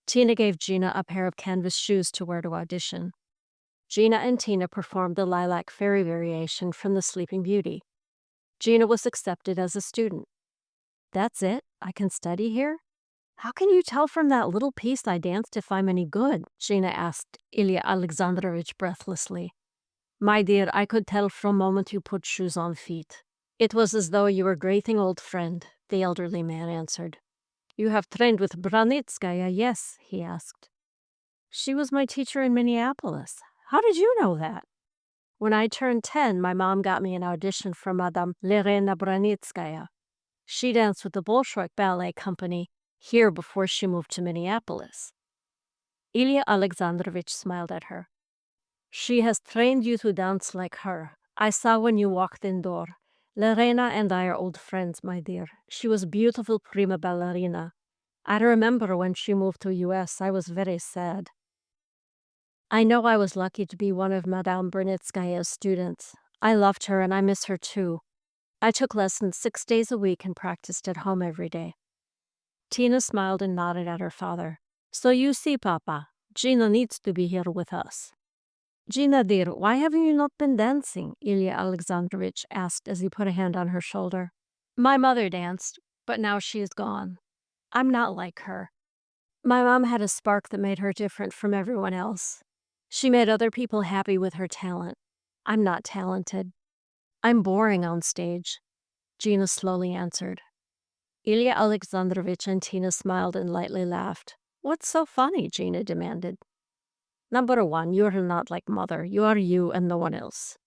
[SPEAKER 1] Tina gave Gina a pair of canvas shoes to wear to audition. Gina and Tina performed the Lilac Fairy variation from The Sleeping Beauty. Gina was accepted as a student. That's it? I can study here? How can you tell from that little piece I danced if I'm any good? Gina asked Ilya Alexandrovich breathlessly. My dear, I could tell from the moment you put shoes on feet. It was as though you were a greeting old friend, the elderly man answered. You have trained with Branitskaya, yes, he asked. She was my teacher in Minneapolis. How did you know that? When I turned 10, my mom got me an audition for Madame Lerena Branitskaya. She danced with the Bolshoi Ballet Company here before she moved to Minneapolis. Ilya Alexandrovich smiled at her. She has trained you to dance like her. I saw when you walked in door. Lerena and I are old friends, my dear. She was a beautiful prima ballerina. I remember when she moved to US, I was very sad. I know I was lucky to be one of Madame Brunitskaya's students. I loved her and I miss her too. I took lessons 6 days a week and practiced at home every day. Tina smiled and nodded at her father. So you see, Papa, Gina needs to be here with us. Gina, dear, why have you not been dancing? Ilya Alexandrovich asked as he put a hand on her shoulder. My mother danced, but now she is gone. I'm not like her. My mom had a spark that made her different from everyone else. She made other people happy with her talent. I'm not talented. I'm boring on stage, Gina slowly answered. Ilya Alexandrovich and Tina smiled and lightly laughed. What's so funny? Gina demanded. Number one, you're not like Mother. You are you and no one else,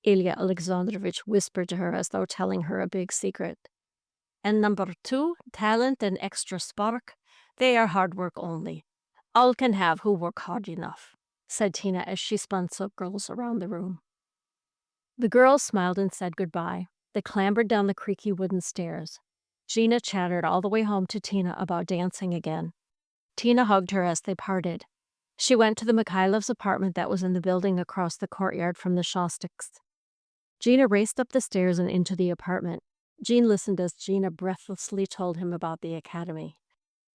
[SPEAKER 1] Ilya Alexandrovich whispered to her as though telling her a big secret. And number two, talent and extra spark, they are hard work only. All can have who work hard enough, said Tina as she spun circles around the room. The girls smiled and said goodbye. They clambered down the creaky wooden stairs. Gina chattered all the way home to Tina about dancing again. Tina hugged her as they parted. She went to the Mikhailov's apartment that was in the building across the courtyard from the Shostiks. Gina raced up the stairs and into the apartment. Jean listened as Gina breathlessly told him about the academy.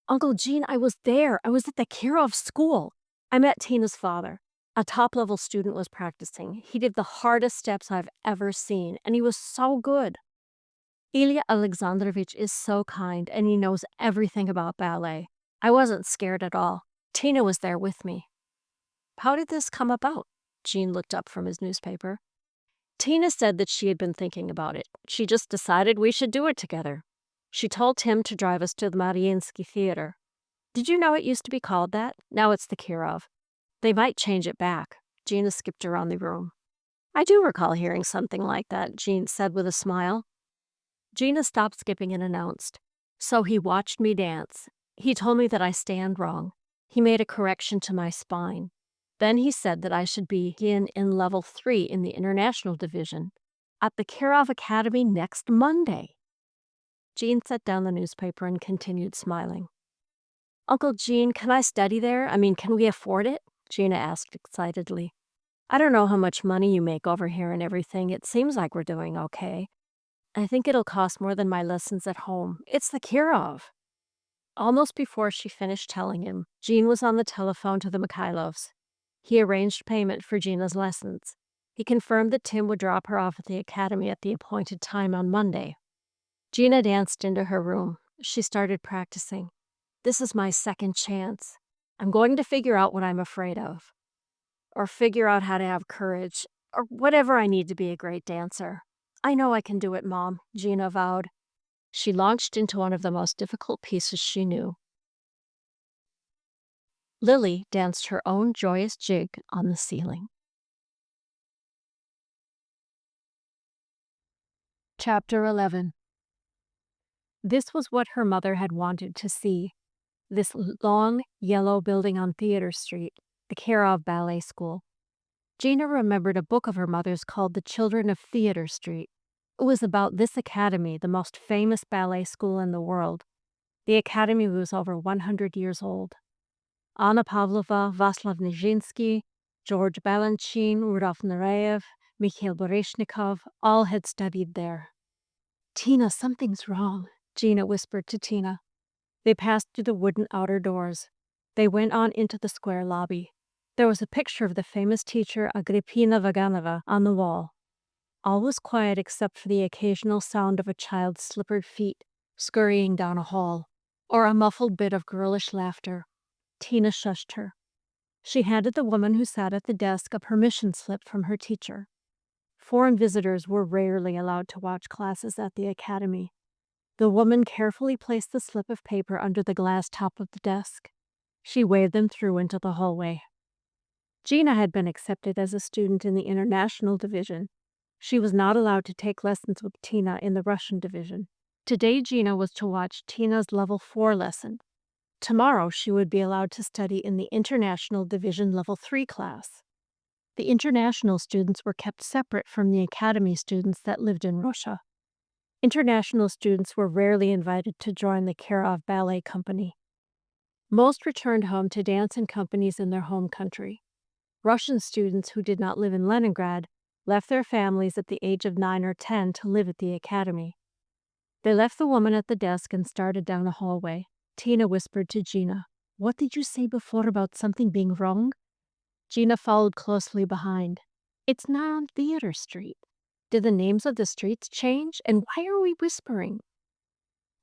[SPEAKER 1] Uncle Gene, I was there. I was at the Kirov school. I met Tina's father. A top-level student was practicing. He did the hardest steps I've ever seen, and he was so good. Ilya Alexandrovich is so kind, and he knows everything about ballet. I wasn't scared at all. Tina was there with me. How did this come about? Jean looked up from his newspaper. Tina said that she had been thinking about it. She just decided we should do it together. She told Tim to drive us to the Mariinsky Theater. Did you know it used to be called that? Now it's the Kirov. They might change it back. Gina skipped around the room. I do recall hearing something like that, Jean said with a smile. Gina stopped skipping and announced, So he watched me dance. He told me that I stand wrong. He made a correction to my spine. Then he said that I should begin in level 3 in the international division at the Kirov Academy next Monday. Jean set down the newspaper and continued smiling. Uncle Gene, can I study there? Can we afford it? Gina asked excitedly. I don't know how much money you make over here and everything. It seems like we're doing okay. I think it'll cost more than my lessons at home. It's the Kirov. Almost before she finished telling him, Jean was on the telephone to the Mikhailovs. He arranged payment for Gina's lessons. He confirmed that Tim would drop her off at the academy at the appointed time on Monday. Gina danced into her room. She started practicing. This is my second chance. I'm going to figure out what I'm afraid of. Or figure out how to have courage. Or whatever I need to be a great dancer. I know I can do it, Mom, Gina vowed. She launched into one of the most difficult pieces she knew. Lily danced her own joyous jig on the ceiling. Chapter 11. This was what her mother had wanted to see. This long, yellow building on Theater Street, the Kirov Ballet School. Gina remembered a book of her mother's called The Children of Theater Street. It was about this academy, the most famous ballet school in the world. The academy was over 100 years old. Anna Pavlova, Vaslav Nijinsky, George Balanchine, Rudolf Nureyev, Mikhail Baryshnikov, all had studied there. Tina, something's wrong, Gina whispered to Tina. They passed through the wooden outer doors. They went on into the square lobby. There was a picture of the famous teacher Agrippina Vaganova on the wall. All was quiet except for the occasional sound of a child's slippered feet scurrying down a hall, or a muffled bit of girlish laughter. Tina shushed her. She handed the woman who sat at the desk a permission slip from her teacher. Foreign visitors were rarely allowed to watch classes at the academy. The woman carefully placed the slip of paper under the glass top of the desk. She waved them through into the hallway. Gina had been accepted as a student in the international division. She was not allowed to take lessons with Tina in the Russian division. Today, Gina was to watch Tina's level 4 lesson. Tomorrow, she would be allowed to study in the international division level 3 class. The international students were kept separate from the academy students that lived in Russia. International students were rarely invited to join the Kirov Ballet Company. Most returned home to dance in companies in their home country. Russian students who did not live in Leningrad left their families at the age of 9 or 10 to live at the academy. They left the woman at the desk and started down the hallway. Tina whispered to Gina, "What did you say before about something being wrong?" Gina followed closely behind. "It's not on Theater Street. Did the names of the streets change? And why are we whispering?"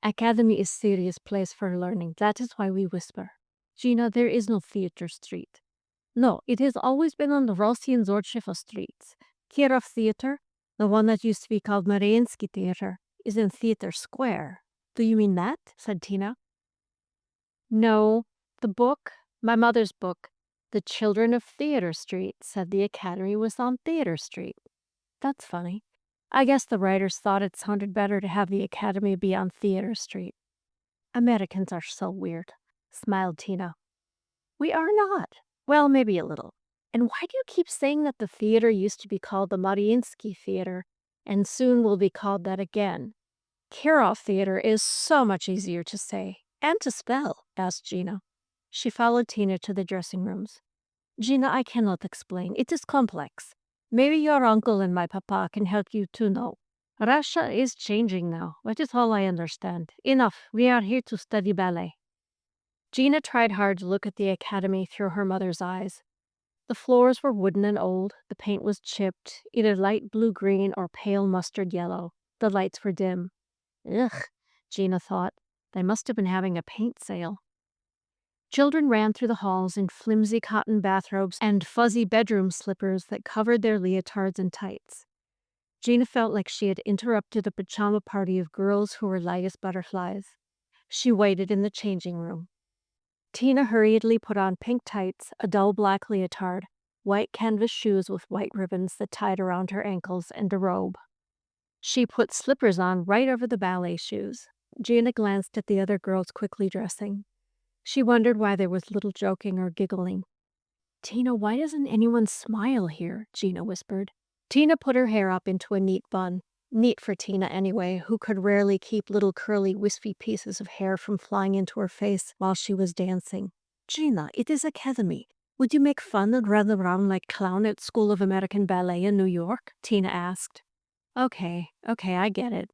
[SPEAKER 1] "Academy is a serious place for learning. That is why we whisper." "Gina, there is no Theater Street." "No, it has always been on the Rossi and Zorchevo streets. Kirov Theater, the one that used to be called Mariinsky Theater, is in Theater Square." "Do you mean that?" said Tina. "No, the book, my mother's book, The Children of Theater Street, said the academy was on Theater Street." "That's funny. I guess the writers thought it sounded better to have the academy be on Theater Street." "Americans are so weird," smiled Tina. "We are not. Well, maybe a little. And why do you keep saying that the theater used to be called the Mariinsky Theater and soon will be called that again? Kirov Theater is so much easier to say and to spell," asked Gina. She followed Tina to the dressing rooms. "Gina, I cannot explain. It is complex. Maybe your uncle and my papa can help you to know. Russia is changing now. That is all I understand. Enough. We are here to study ballet." Gina tried hard to look at the academy through her mother's eyes. The floors were wooden and old. The paint was chipped, either light blue-green or pale mustard yellow. The lights were dim. Ugh, Gina thought. They must have been having a paint sale. Children ran through the halls in flimsy cotton bathrobes and fuzzy bedroom slippers that covered their leotards and tights. Gina felt like she had interrupted a pajama party of girls who were light as butterflies. She waited in the changing room. Tina hurriedly put on pink tights, a dull black leotard, white canvas shoes with white ribbons that tied around her ankles, and a robe. She put slippers on right over the ballet shoes. Gina glanced at the other girls quickly dressing. She wondered why there was little joking or giggling. "Tina, why doesn't anyone smile here?" Gina whispered. Tina put her hair up into a neat bun. Neat for Tina anyway, who could rarely keep little curly wispy pieces of hair from flying into her face while she was dancing. "Gina, it is academy. Would you make fun and run around like clown at School of American Ballet in New York?" Tina asked. Okay, I get it.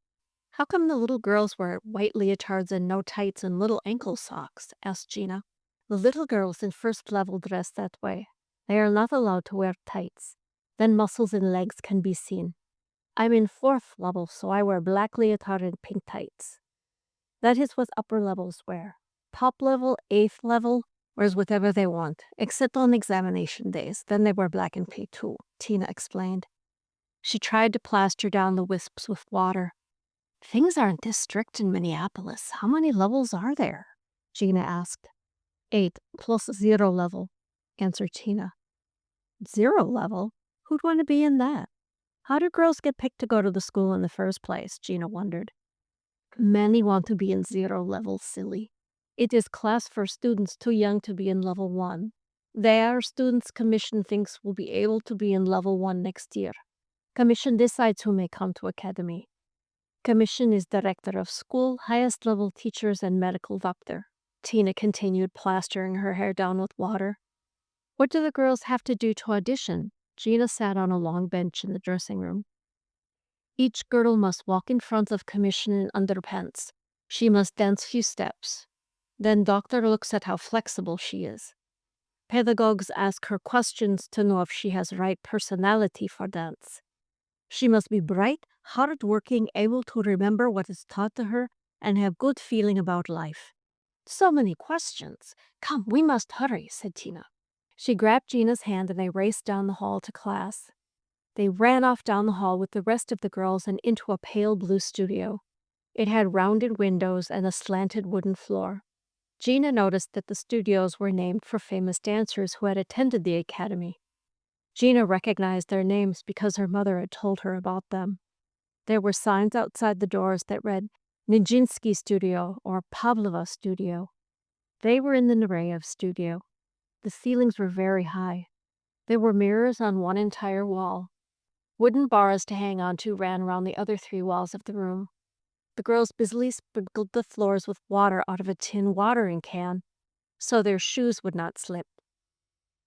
[SPEAKER 1] "How come the little girls wear white leotards and no tights and little ankle socks?" asked Gina. "The little girls in first level dress that way. They are not allowed to wear tights. Then muscles and legs can be seen. I'm in fourth level, so I wear black leotard and pink tights. That is what upper levels wear. Top level, 8th level, wears whatever they want, except on examination days. Then they wear black and pink too," Tina explained. She tried to plaster down the wisps with water. "Things aren't this strict in Minneapolis. How many levels are there?" Gina asked. 8 plus 0 level, answered Tina. 0 level? Who'd want to be in that? How do girls get picked to go to the school in the first place? Gina wondered. Many want to be in 0 level, silly. It is class for students too young to be in level 1. Their students' commission thinks will be able to be in level 1 next year. Commission decides who may come to academy. Commission is director of school, highest level teachers, and medical doctor. Tina continued, plastering her hair down with water. What do the girls have to do to audition? Gina sat on a long bench in the dressing room. Each girl must walk in front of commission in underpants. She must dance few steps. Then doctor looks at how flexible she is. Pedagogues ask her questions to know if she has right personality for dance. She must be bright, hard-working, able to remember what is taught to her, and have good feeling about life. So many questions. Come, we must hurry, said Tina. She grabbed Gina's hand and they raced down the hall to class. They ran off down the hall with the rest of the girls and into a pale blue studio. It had rounded windows and a slanted wooden floor. Gina noticed that the studios were named for famous dancers who had attended the academy. Gina recognized their names because her mother had told her about them. There were signs outside the doors that read Nijinsky Studio or Pavlova Studio. They were in the Nureyev studio. The ceilings were very high. There were mirrors on one entire wall. Wooden bars to hang onto ran around the other 3 walls of the room. The girls busily sprinkled the floors with water out of a tin watering can so their shoes would not slip.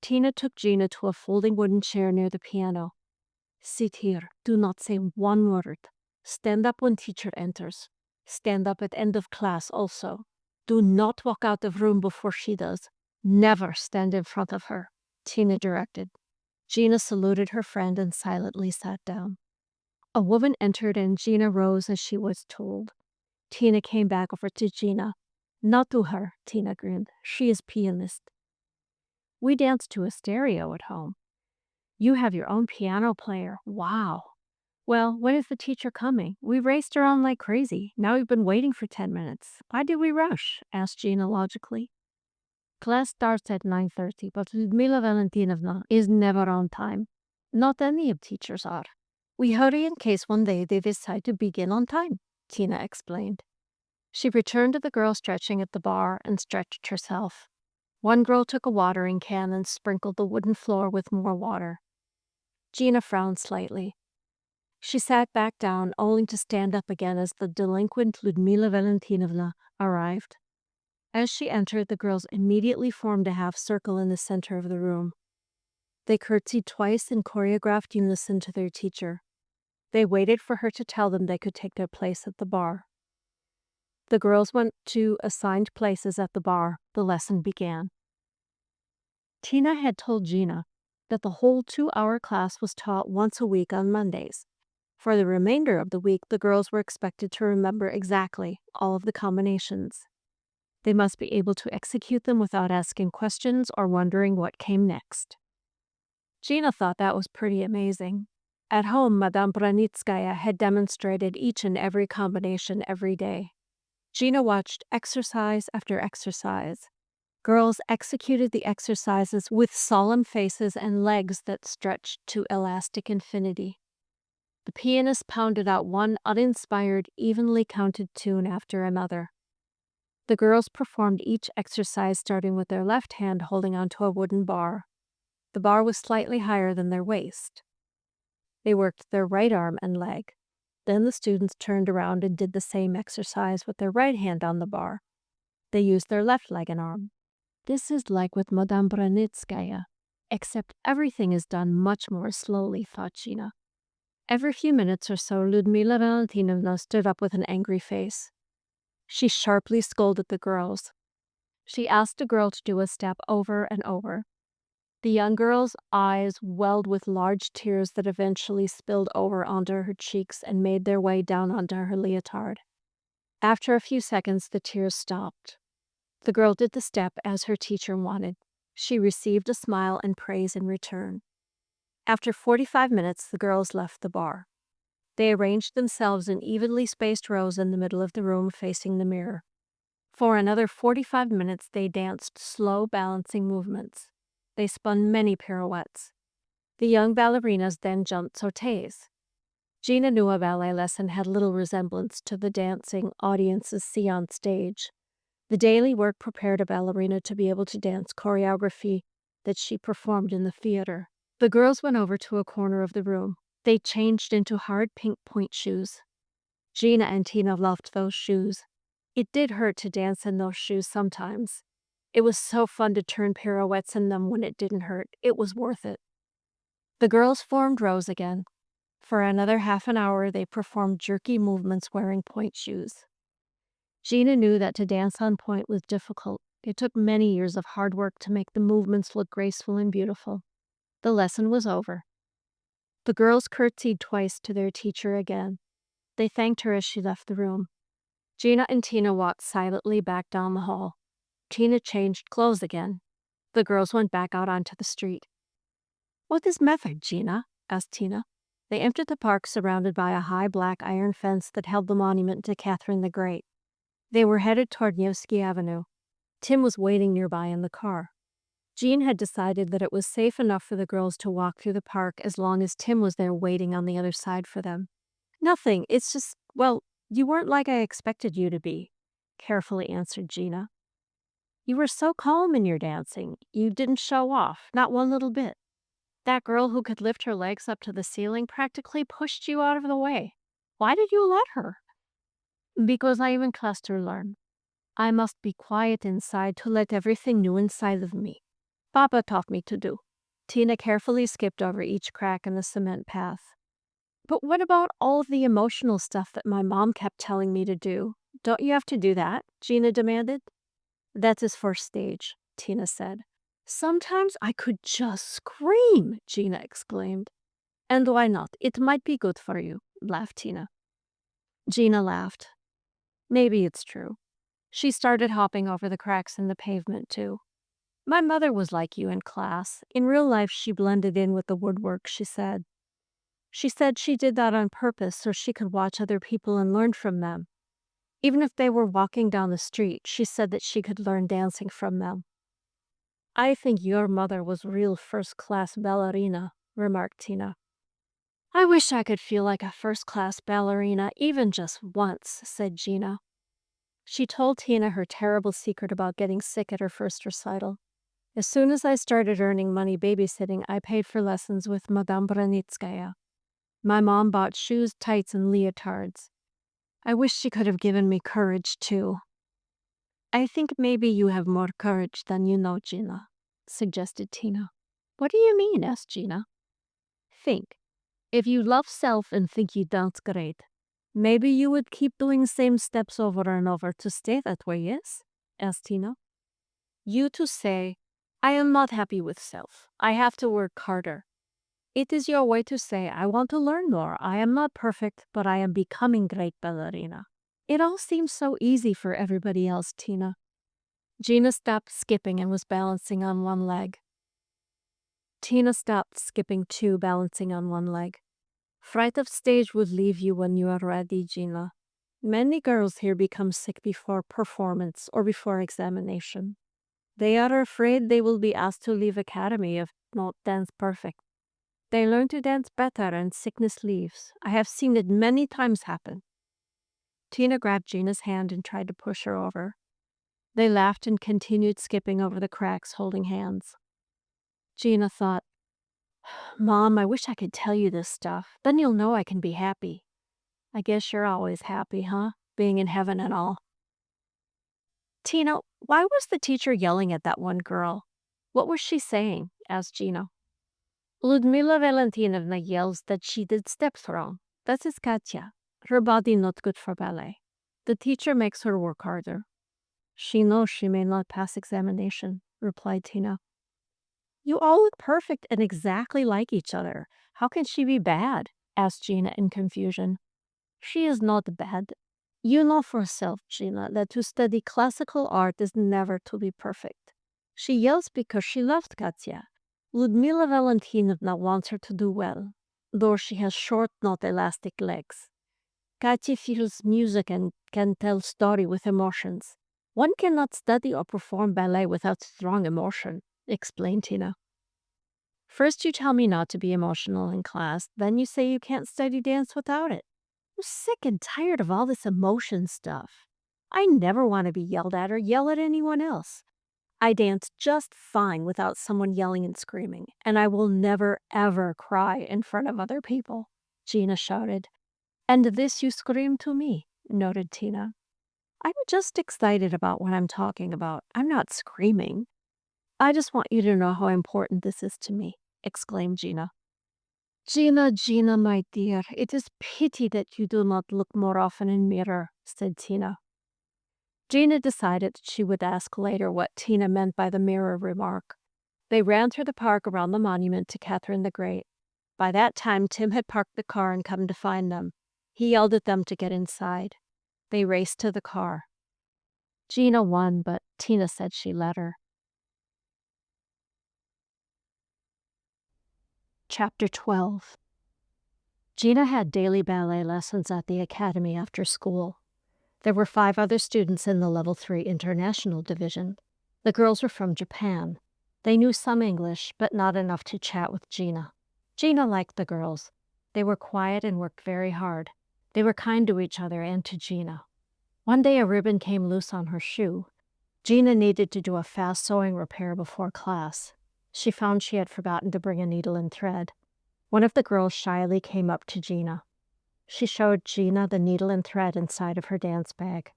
[SPEAKER 1] Tina took Gina to a folding wooden chair near the piano. Sit here. Do not say one word. Stand up when teacher enters. Stand up at end of class also. Do not walk out of room before she does. Never stand in front of her, Tina directed. Gina saluted her friend and silently sat down. A woman entered and Gina rose as she was told. Tina came back over to Gina. Not to her, Tina grinned. She is pianist. We dance to a stereo at home. You have your own piano player. Wow. Well, when is the teacher coming? We raced around like crazy. Now we've been waiting for 10 minutes. Why did we rush? Asked Gina logically. Class starts at 9:30, but Ludmila Valentinovna is never on time. Not any of teachers are. We hurry in case one day they decide to begin on time, Tina explained. She returned to the girl stretching at the bar and stretched herself. One girl took a watering can and sprinkled the wooden floor with more water. Gina frowned slightly. She sat back down, only to stand up again as the delinquent Ludmila Valentinovna arrived. As she entered, the girls immediately formed a half circle in the center of the room. They curtsied twice in choreographed unison to their teacher. They waited for her to tell them they could take their place at the bar. The girls went to assigned places at the bar. The lesson began. Tina had told Gina that the whole 2-hour class was taught once a week on Mondays. For the remainder of the week, the girls were expected to remember exactly all of the combinations. They must be able to execute them without asking questions or wondering what came next. Gina thought that was pretty amazing. At home, Madame Branitskaya had demonstrated each and every combination every day. Gina watched exercise after exercise. Girls executed the exercises with solemn faces and legs that stretched to elastic infinity. The pianist pounded out one uninspired, evenly counted tune after another. The girls performed each exercise starting with their left hand holding onto a wooden bar. The bar was slightly higher than their waist. They worked their right arm and leg. Then the students turned around and did the same exercise with their right hand on the bar. They used their left leg and arm. This is like with Madame Branitskaya, except everything is done much more slowly, thought Gina. Every few minutes or so, Ludmila Valentinovna stood up with an angry face. She sharply scolded the girls. She asked a girl to do a step over and over. The young girl's eyes welled with large tears that eventually spilled over onto her cheeks and made their way down onto her leotard. After a few seconds, the tears stopped. The girl did the step as her teacher wanted. She received a smile and praise in return. After 45 minutes, the girls left the bar. They arranged themselves in evenly spaced rows in the middle of the room facing the mirror. For another 45 minutes, they danced slow, balancing movements. They spun many pirouettes. The young ballerinas then jumped sautés. Gina knew a ballet lesson had little resemblance to the dancing audiences see on stage. The daily work prepared a ballerina to be able to dance choreography that she performed in the theater. The girls went over to a corner of the room. They changed into hard pink point shoes. Gina and Tina loved those shoes. It did hurt to dance in those shoes sometimes. It was so fun to turn pirouettes in them when it didn't hurt. It was worth it. The girls formed rows again. For another half an hour, they performed jerky movements wearing point shoes. Gina knew that to dance on point was difficult. It took many years of hard work to make the movements look graceful and beautiful. The lesson was over. The girls curtsied twice to their teacher again. They thanked her as she left the room. Gina and Tina walked silently back down the hall. Tina changed clothes again. The girls went back out onto the street. "What is matter, Gina?" asked Tina. They entered the park surrounded by a high black iron fence that held the monument to Catherine the Great. They were headed toward Nevsky Avenue. Tim was waiting nearby in the car. Jean had decided that it was safe enough for the girls to walk through the park as long as Tim was there waiting on the other side for them. Nothing, it's just, well, you weren't like I expected you to be, carefully answered Gina. You were so calm in your dancing. You didn't show off, not one little bit. That girl who could lift her legs up to the ceiling practically pushed you out of the way. Why did you let her? Because I am in class to learn. I must be quiet inside to let everything new inside of me. Papa taught me to do. Tina carefully skipped over each crack in the cement path. But what about all of the emotional stuff that my mom kept telling me to do? Don't you have to do that? Gina demanded. That's his first stage, Tina said. Sometimes I could just scream, Gina exclaimed. And why not? It might be good for you, laughed Tina. Gina laughed. Maybe it's true. She started hopping over the cracks in the pavement, too. My mother was like you in class. In real life, she blended in with the woodwork, she said. She said she did that on purpose so she could watch other people and learn from them. Even if they were walking down the street, she said that she could learn dancing from them. I think your mother was real first-class ballerina, remarked Tina. I wish I could feel like a first-class ballerina even just once, said Gina. She told Tina her terrible secret about getting sick at her first recital. As soon as I started earning money babysitting, I paid for lessons with Madame Branitskaya. My mom bought shoes, tights, and leotards. I wish she could have given me courage, too. I think maybe you have more courage than you know, Gina, suggested Tina. What do you mean? Asked Gina. Think. If you love self and think you dance great, maybe you would keep doing same steps over and over to stay that way, yes? Asked Tina. You to say, I am not happy with self. I have to work harder. It is your way to say, I want to learn more. I am not perfect, but I am becoming great ballerina. It all seems so easy for everybody else, Tina. Gina stopped skipping and was balancing on one leg. Tina stopped skipping too, balancing on one leg. Fright of stage would leave you when you are ready, Gina. Many girls here become sick before performance or before examination. They are afraid they will be asked to leave academy if not dance perfect. They learn to dance better and sickness leaves. I have seen it many times happen. Tina grabbed Gina's hand and tried to push her over. They laughed and continued skipping over the cracks, holding hands. Gina thought, Mom, I wish I could tell you this stuff. Then you'll know I can be happy. I guess you're always happy, huh? Being in heaven and all. Tina, why was the teacher yelling at that one girl? What was she saying? Asked Gina. Ludmila Valentinovna yells that she did steps wrong. That is Katya. Her body not good for ballet. The teacher makes her work harder. She knows she may not pass examination, replied Tina. You all look perfect and exactly like each other. How can she be bad? Asked Gina in confusion. She is not bad. You know for yourself, Gina, that to study classical art is never to be perfect. She yells because she loves Katya. Ludmila Valentinovna wants her to do well, though she has short, not elastic legs. Katya feels music and can tell story with emotions. One cannot study or perform ballet without strong emotion, explained Tina. First you tell me not to be emotional in class, then you say you can't study dance without it. I'm sick and tired of all this emotion stuff. I never want to be yelled at or yell at anyone else. I dance just fine without someone yelling and screaming, and I will never, ever cry in front of other people, Gina shouted. And this you scream to me, noted Tina. I'm just excited about what I'm talking about. I'm not screaming. I just want you to know how important this is to me, exclaimed Gina. Gina, my dear, it is pity that you do not look more often in mirror, said Tina. Gina decided she would ask later what Tina meant by the mirror remark. They ran through the park around the monument to Catherine the Great. By that time, Tim had parked the car and come to find them. He yelled at them to get inside. They raced to the car. Gina won, but Tina said she let her. Chapter 12. Gina had daily ballet lessons at the academy after school. There were 5 other students in the Level 3 International Division. The girls were from Japan. They knew some English, but not enough to chat with Gina. Gina liked the girls. They were quiet and worked very hard. They were kind to each other and to Gina. One day a ribbon came loose on her shoe. Gina needed to do a fast sewing repair before class. She found she had forgotten to bring a needle and thread. One of the girls shyly came up to Gina. She showed Gina the needle and thread inside of her dance bag.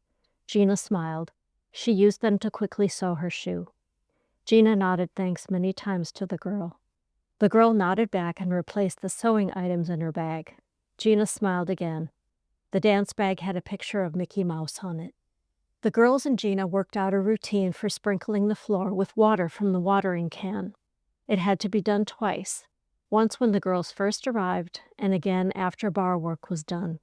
[SPEAKER 1] Gina smiled. She used them to quickly sew her shoe. Gina nodded thanks many times to the girl. The girl nodded back and replaced the sewing items in her bag. Gina smiled again. The dance bag had a picture of Mickey Mouse on it. The girls and Gina worked out a routine for sprinkling the floor with water from the watering can. It had to be done twice, once when the girls first arrived and again after bar work was done.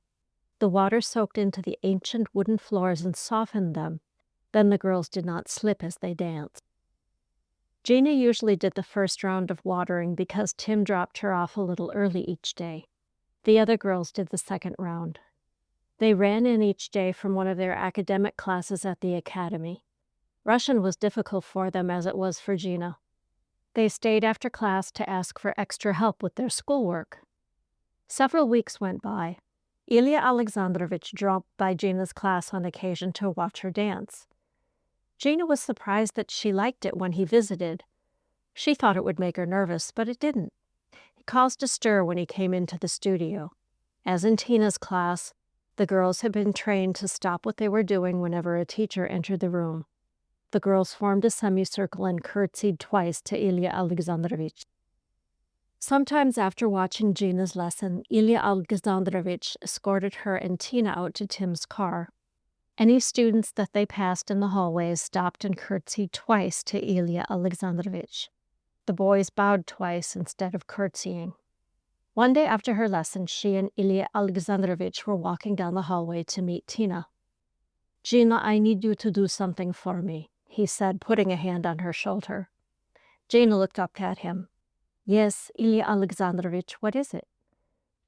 [SPEAKER 1] The water soaked into the ancient wooden floors and softened them. Then the girls did not slip as they danced. Gina usually did the first round of watering because Tim dropped her off a little early each day. The other girls did the second round. They ran in each day from one of their academic classes at the academy. Russian was difficult for them as it was for Gina. They stayed after class to ask for extra help with their schoolwork. Several weeks went by. Ilya Alexandrovich dropped by Gina's class on occasion to watch her dance. Gina was surprised that she liked it when he visited. She thought it would make her nervous, but it didn't. He caused a stir when he came into the studio. As in Tina's class, the girls had been trained to stop what they were doing whenever a teacher entered the room. The girls formed a semicircle and curtsied twice to Ilya Alexandrovich. Sometimes after watching Gina's lesson, Ilya Alexandrovich escorted her and Tina out to Tim's car. Any students that they passed in the hallways stopped and curtsied twice to Ilya Alexandrovich. The boys bowed twice instead of curtsying. One day after her lesson, she and Ilya Alexandrovich were walking down the hallway to meet Tina. "Gina, I need you to do something for me," he said, putting a hand on her shoulder. Gina looked up at him. "Yes, Ilya Alexandrovich, what is it?"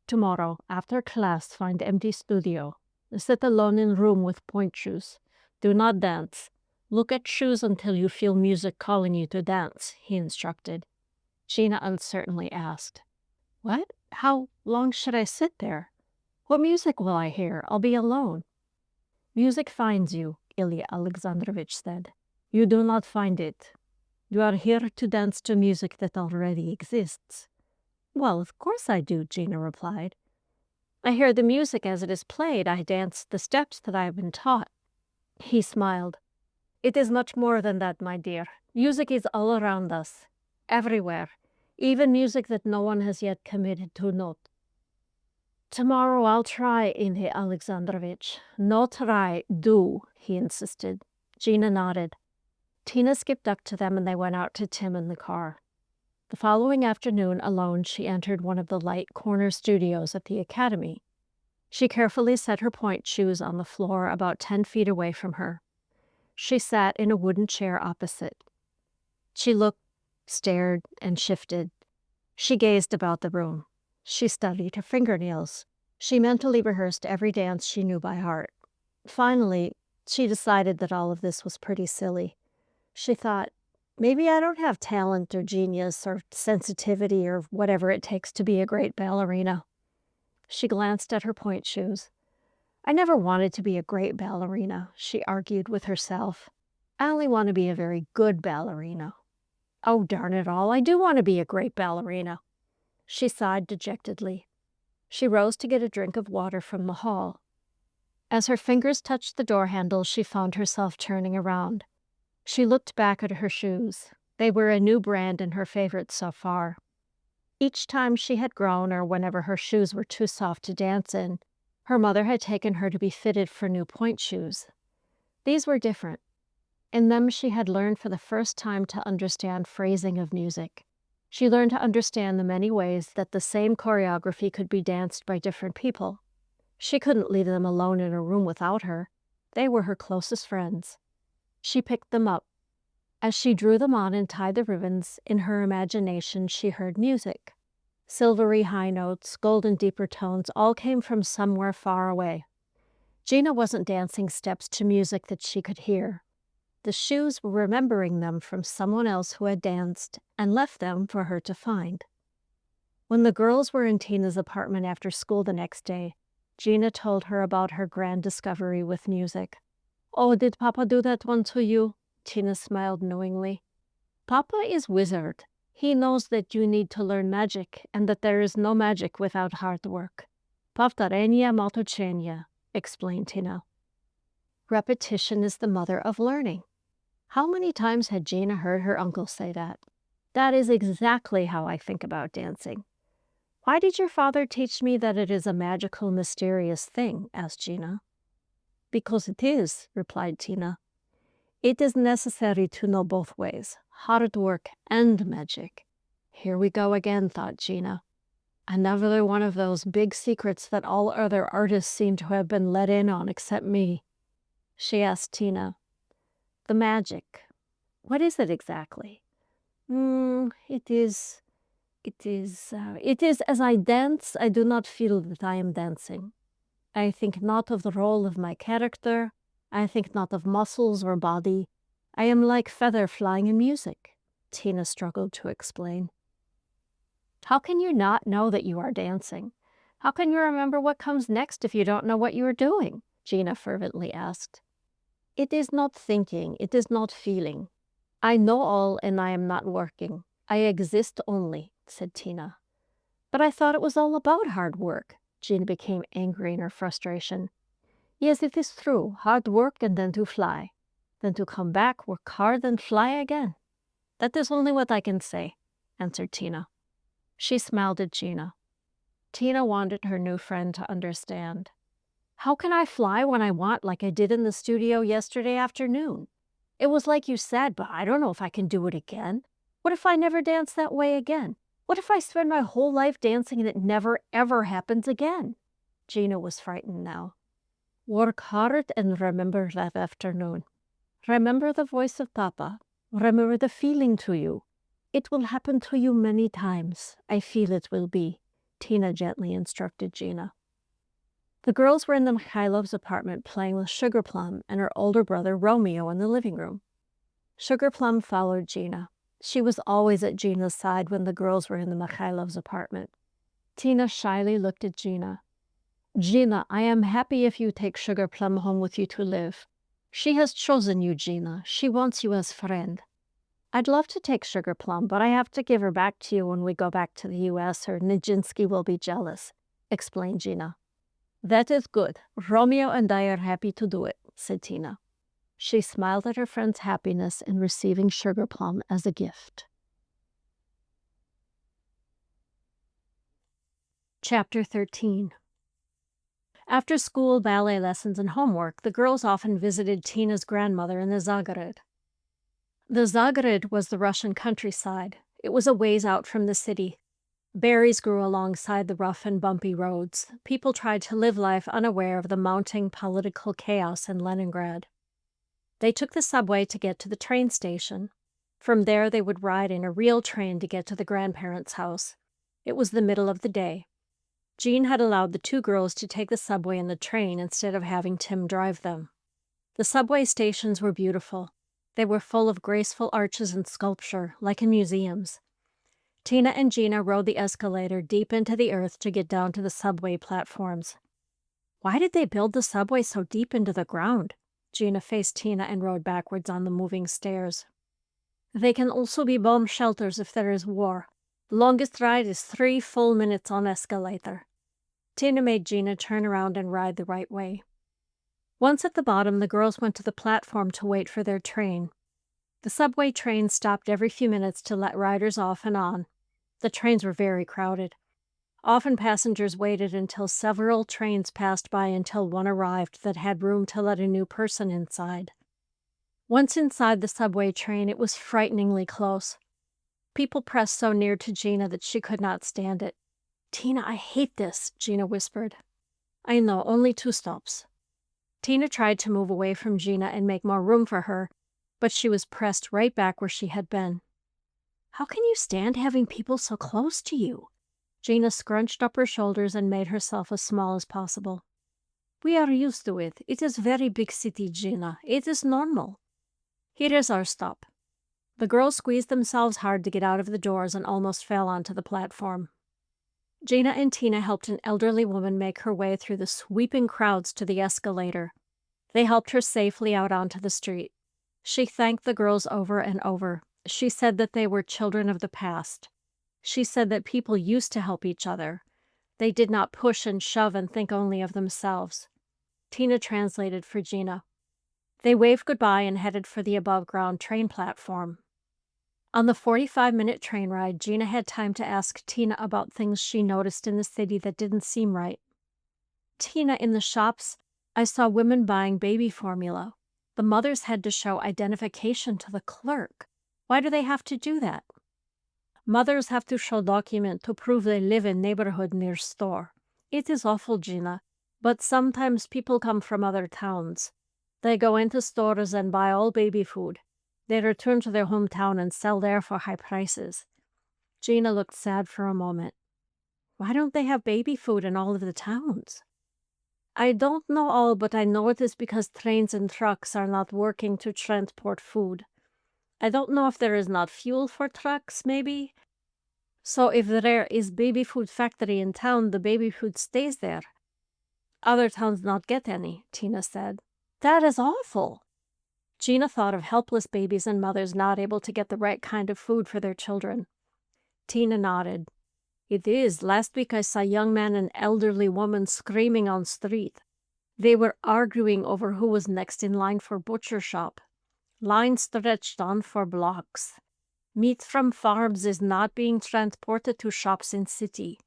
[SPEAKER 1] "Tomorrow, after class, find empty studio. Sit alone in room with point shoes. Do not dance. Look at shoes until you feel music calling you to dance," he instructed. Gina uncertainly asked, "What? How long should I sit there? What music will I hear? I'll be alone." "Music finds you," Ilya Alexandrovich said. "You do not find it. You are here to dance to music that already exists." "Well, of course I do," Gina replied. "I hear the music as it is played. I dance the steps that I have been taught." He smiled. "It is much more than that, my dear. Music is all around us, everywhere, even music that no one has yet committed to note." "Tomorrow I'll try, Ilya Alexandrovich." "No try, do," he insisted. Gina nodded. Tina skipped up to them and they went out to Tim in the car. The following afternoon, alone, she entered one of the light corner studios at the academy. She carefully set her point shoes on the floor about 10 feet away from her. She sat in a wooden chair opposite. She looked, stared, and shifted. She gazed about the room. She studied her fingernails. She mentally rehearsed every dance she knew by heart. Finally, she decided that all of this was pretty silly. She thought, maybe I don't have talent or genius or sensitivity or whatever it takes to be a great ballerina. She glanced at her point shoes. "I never wanted to be a great ballerina," she argued with herself. "I only want to be a very good ballerina. Oh, darn it all, I do want to be a great ballerina." She sighed dejectedly. She rose to get a drink of water from the hall. As her fingers touched the door handle, she found herself turning around. She looked back at her shoes. They were a new brand and her favorite so far. Each time she had grown or whenever her shoes were too soft to dance in, her mother had taken her to be fitted for new point shoes. These were different. In them she had learned for the first time to understand phrasing of music. She learned to understand the many ways that the same choreography could be danced by different people. She couldn't leave them alone in a room without her. They were her closest friends. She picked them up. As she drew them on and tied the ribbons, in her imagination she heard music. Silvery high notes, golden deeper tones all came from somewhere far away. Gina wasn't dancing steps to music that she could hear. The shoes were remembering them from someone else who had danced and left them for her to find. When the girls were in Tina's apartment after school the next day, Gina told her about her grand discovery with music. "Oh, did Papa do that one to you?" Tina smiled knowingly. "Papa is wizard. He knows that you need to learn magic and that there is no magic without hard work. Повторение молчания," explained Tina. Repetition is the mother of learning. How many times had Gina heard her uncle say that? That is exactly how I think about dancing. "Why did your father teach me that it is a magical, mysterious thing?" asked Gina. "Because it is," replied Tina. "It is necessary to know both ways, hard work and magic." Here we go again, thought Gina. Another one of those big secrets that all other artists seem to have been let in on except me. She asked Tina, "The magic, what is it exactly?" It is as I dance, I do not feel that I am dancing. I think not of the role of my character. I think not of muscles or body. I am like feather flying in music," Tina struggled to explain. "How can you not know that you are dancing? How can you remember what comes next if you don't know what you are doing?" Gina fervently asked. "It is not thinking, it is not feeling. I know all and I am not working. I exist only," said Tina. "But I thought it was all about hard work." Gina became angry in her frustration. "Yes, it is true. Hard work and then to fly. Then to come back, work hard and fly again. That is only what I can say," answered Tina. She smiled at Gina. Tina wanted her new friend to understand. "How can I fly when I want, like I did in the studio yesterday afternoon? It was like you said, but I don't know if I can do it again. What if I never dance that way again? What if I spend my whole life dancing and it never, ever happens again?" Gina was frightened now. "Work hard and remember that afternoon. Remember the voice of Papa. Remember the feeling to you. It will happen to you many times. I feel it will be," Tina gently instructed Gina. The girls were in the Mikhailovs' apartment playing with Sugar Plum and her older brother Romeo in the living room. Sugar Plum followed Gina. She was always at Gina's side when the girls were in the Mikhailovs' apartment. Tina shyly looked at Gina. "Gina, I am happy if you take Sugar Plum home with you to live. She has chosen you, Gina. She wants you as friend." "I'd love to take Sugar Plum, but I have to give her back to you when we go back to the U.S. or Nijinsky will be jealous," explained Gina. "That is good. Romeo and I are happy to do it," said Tina. She smiled at her friend's happiness in receiving Sugar Plum as a gift. Chapter 13. After school, ballet lessons, and homework, the girls often visited Tina's grandmother in the Zagreb. The Zagreb was the Russian countryside. It was a ways out from the city. Berries grew alongside the rough and bumpy roads. People tried to live life unaware of the mounting political chaos in Leningrad. They took the subway to get to the train station. From there, they would ride in a real train to get to the grandparents' house. It was the middle of the day. Jean had allowed the two girls to take the subway and the train instead of having Tim drive them. The subway stations were beautiful. They were full of graceful arches and sculpture, like in museums. Tina and Gina rode the escalator deep into the earth to get down to the subway platforms. Why did they build the subway so deep into the ground? Gina faced Tina and rode backwards on the moving stairs. "They can also be bomb shelters if there is war. Longest ride is 3 full minutes on escalator." Tina made Gina turn around and ride the right way. Once at the bottom, the girls went to the platform to wait for their train. The subway train stopped every few minutes to let riders off and on. The trains were very crowded. Often passengers waited until several trains passed by until one arrived that had room to let a new person inside. Once inside the subway train, it was frighteningly close. People pressed so near to Gina that she could not stand it. "Tina, I hate this," Gina whispered. "I know, only 2 stops." Tina tried to move away from Gina and make more room for her, but she was pressed right back where she had been. "How can you stand having people so close to you?" Gina scrunched up her shoulders and made herself as small as possible. We are used to it. It is very big city, Gina. It is normal. Here is our stop. The girls squeezed themselves hard to get out of the doors and almost fell onto the platform. Gina and Tina helped an elderly woman make her way through the sweeping crowds to the escalator. They helped her safely out onto the street. She thanked the girls over and over. She said that they were children of the past. She said that people used to help each other. They did not push and shove and think only of themselves. Tina translated for Gina. They waved goodbye and headed for the above-ground train platform. On the 45-minute train ride, Gina had time to ask Tina about things she noticed in the city that didn't seem right. Tina, in the shops, I saw women buying baby formula. The mothers had to show identification to the clerk. Why do they have to do that? Mothers have to show document to prove they live in neighborhood near store. It is awful, Gina, but sometimes people come from other towns. They go into stores and buy all baby food. They return to their hometown and sell there for high prices. Gina looked sad for a moment. Why don't they have baby food in all of the towns? I don't know all, but I know it is because trains and trucks are not working to transport food. I don't know if there is not fuel for trucks, maybe. So if there is baby food factory in town, the baby food stays there. Other towns not get any, Tina said. That is awful. Gina thought of helpless babies and mothers not able to get the right kind of food for their children. Tina nodded. It is. Last week I saw a young man and elderly woman screaming on street. They were arguing over who was next in line for butcher shop. Line stretched on for blocks. Meat from farms is not being transported to shops in city.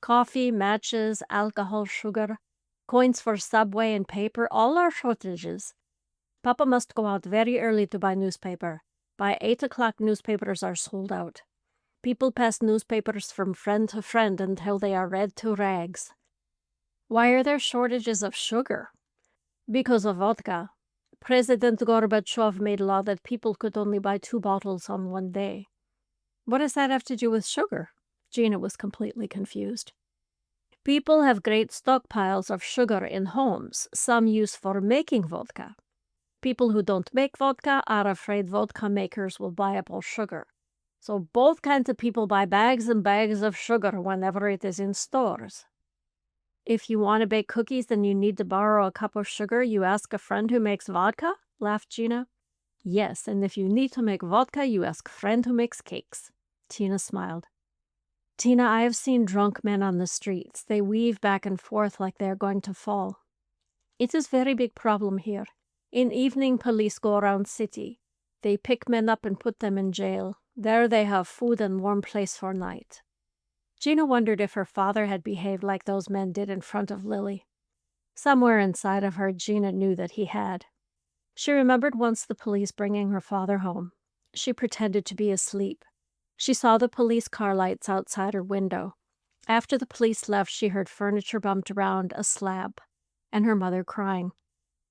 [SPEAKER 1] Coffee, matches, alcohol, sugar, coins for subway and paper, all are shortages. Papa must go out very early to buy newspaper. By 8 o'clock, newspapers are sold out. People pass newspapers from friend to friend until they are read to rags. Why are there shortages of sugar? Because of vodka. President Gorbachev made law that people could only buy 2 bottles on one day. What does that have to do with sugar? Gina was completely confused. People have great stockpiles of sugar in homes, some used for making vodka. People who don't make vodka are afraid vodka makers will buy up all sugar. So both kinds of people buy bags and bags of sugar whenever it is in stores. If you want to bake cookies and you need to borrow a cup of sugar, you ask a friend who makes vodka? Laughed Gina. Yes, and if you need to make vodka, you ask a friend who makes cakes. Tina smiled. Tina, I have seen drunk men on the streets. They weave back and forth like they are going to fall. It is very big problem here. In evening, police go around city. They pick men up and put them in jail. There they have food and warm place for night. Gina wondered if her father had behaved like those men did in front of Lily. Somewhere inside of her, Gina knew that he had. She remembered once the police bringing her father home. She pretended to be asleep. She saw the police car lights outside her window. After the police left, she heard furniture bumped around a slab, and her mother crying.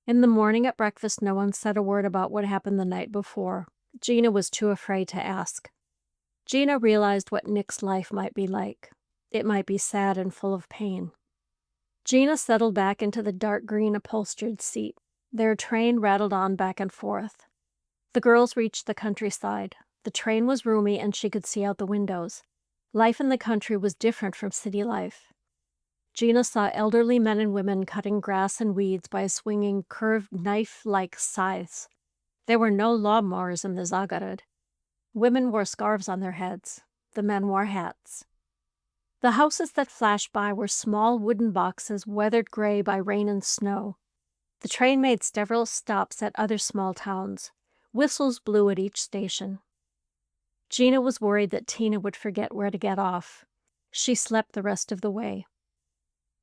[SPEAKER 1] In the morning at breakfast, no one said a word about what happened the night before. Gina was too afraid to ask. Gina realized what Nick's life might be like. It might be sad and full of pain. Gina settled back into the dark green upholstered seat. Their train rattled on back and forth. The girls reached the countryside. The train was roomy and she could see out the windows. Life in the country was different from city life. Gina saw elderly men and women cutting grass and weeds by swinging curved knife-like scythes. There were no lawnmowers in the Zagrad. Women wore scarves on their heads. The men wore hats. The houses that flashed by were small wooden boxes weathered gray by rain and snow. The train made several stops at other small towns. Whistles blew at each station. Gina was worried that Tina would forget where to get off. She slept the rest of the way.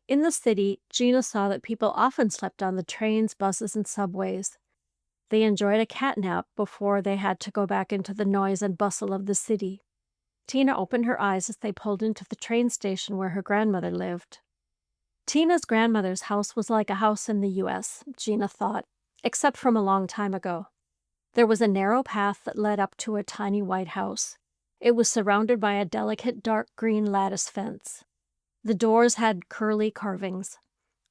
[SPEAKER 1] In the city, Gina saw that people often slept on the trains, buses, and subways. They enjoyed a cat nap before they had to go back into the noise and bustle of the city. Tina opened her eyes as they pulled into the train station where her grandmother lived. Tina's grandmother's house was like a house in the U.S., Gina thought, except from a long time ago. There was a narrow path that led up to a tiny white house. It was surrounded by a delicate dark green lattice fence. The doors had curly carvings.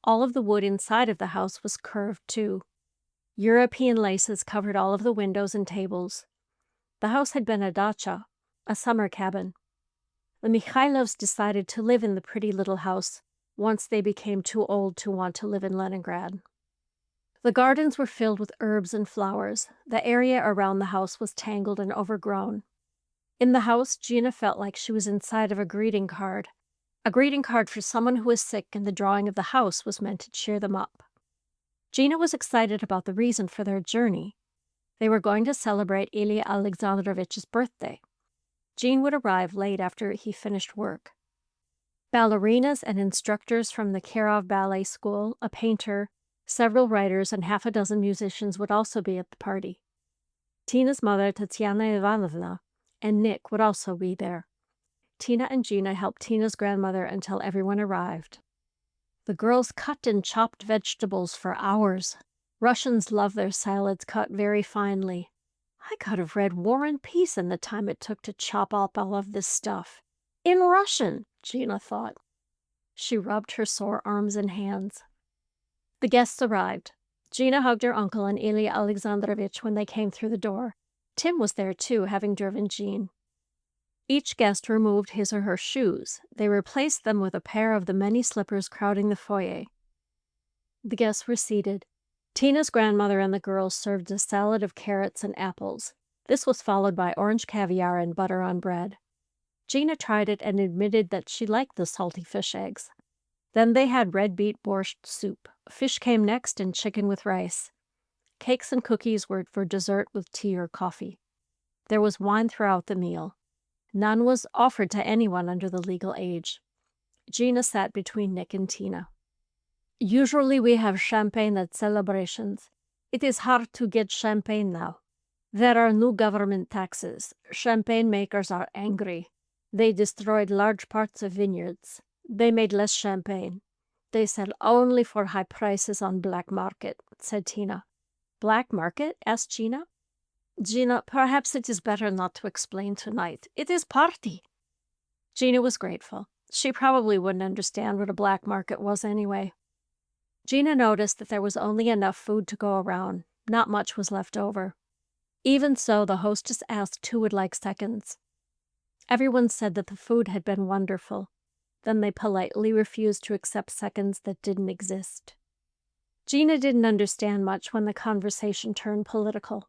[SPEAKER 1] All of the wood inside of the house was curved too. European laces covered all of the windows and tables. The house had been a dacha, a summer cabin. The Mikhailovs decided to live in the pretty little house once they became too old to want to live in Leningrad. The gardens were filled with herbs and flowers. The area around the house was tangled and overgrown. In the house, Gina felt like she was inside of a greeting card for someone who was sick, and the drawing of the house was meant to cheer them up. Gina was excited about the reason for their journey. They were going to celebrate Ilya Alexandrovich's birthday. Jean would arrive late after he finished work. Ballerinas and instructors from the Kirov Ballet School, a painter, several writers, and half a dozen musicians would also be at the party. Tina's mother, Tatiana Ivanovna, and Nick would also be there. Tina and Gina helped Tina's grandmother until everyone arrived. The girls cut and chopped vegetables for hours. Russians love their salads cut very finely. I could have read War and Peace in the time it took to chop up all of this stuff. In Russian, Gina thought. She rubbed her sore arms and hands. The guests arrived. Gina hugged her uncle and Ilya Alexandrovich when they came through the door. Tim was there too, having driven Jean. Each guest removed his or her shoes. They replaced them with a pair of the many slippers crowding the foyer. The guests were seated. Tina's grandmother and the girls served a salad of carrots and apples. This was followed by orange caviar and butter on bread. Gina tried it and admitted that she liked the salty fish eggs. Then they had red beet borscht soup. Fish came next and chicken with rice. Cakes and cookies were for dessert with tea or coffee. There was wine throughout the meal. None was offered to anyone under the legal age. Gina sat between Nick and Tina. Usually we have champagne at celebrations. It is hard to get champagne now. There are new government taxes. Champagne makers are angry. They destroyed large parts of vineyards. They made less champagne. They sell only for high prices on black market, said Tina. Black market? Asked Gina. Gina, perhaps it is better not to explain tonight. It is party. Gina was grateful. She probably wouldn't understand what a black market was anyway. Gina noticed that there was only enough food to go around. Not much was left over. Even so, the hostess asked who would like seconds. Everyone said that the food had been wonderful. Then they politely refused to accept seconds that didn't exist. Gina didn't understand much when the conversation turned political.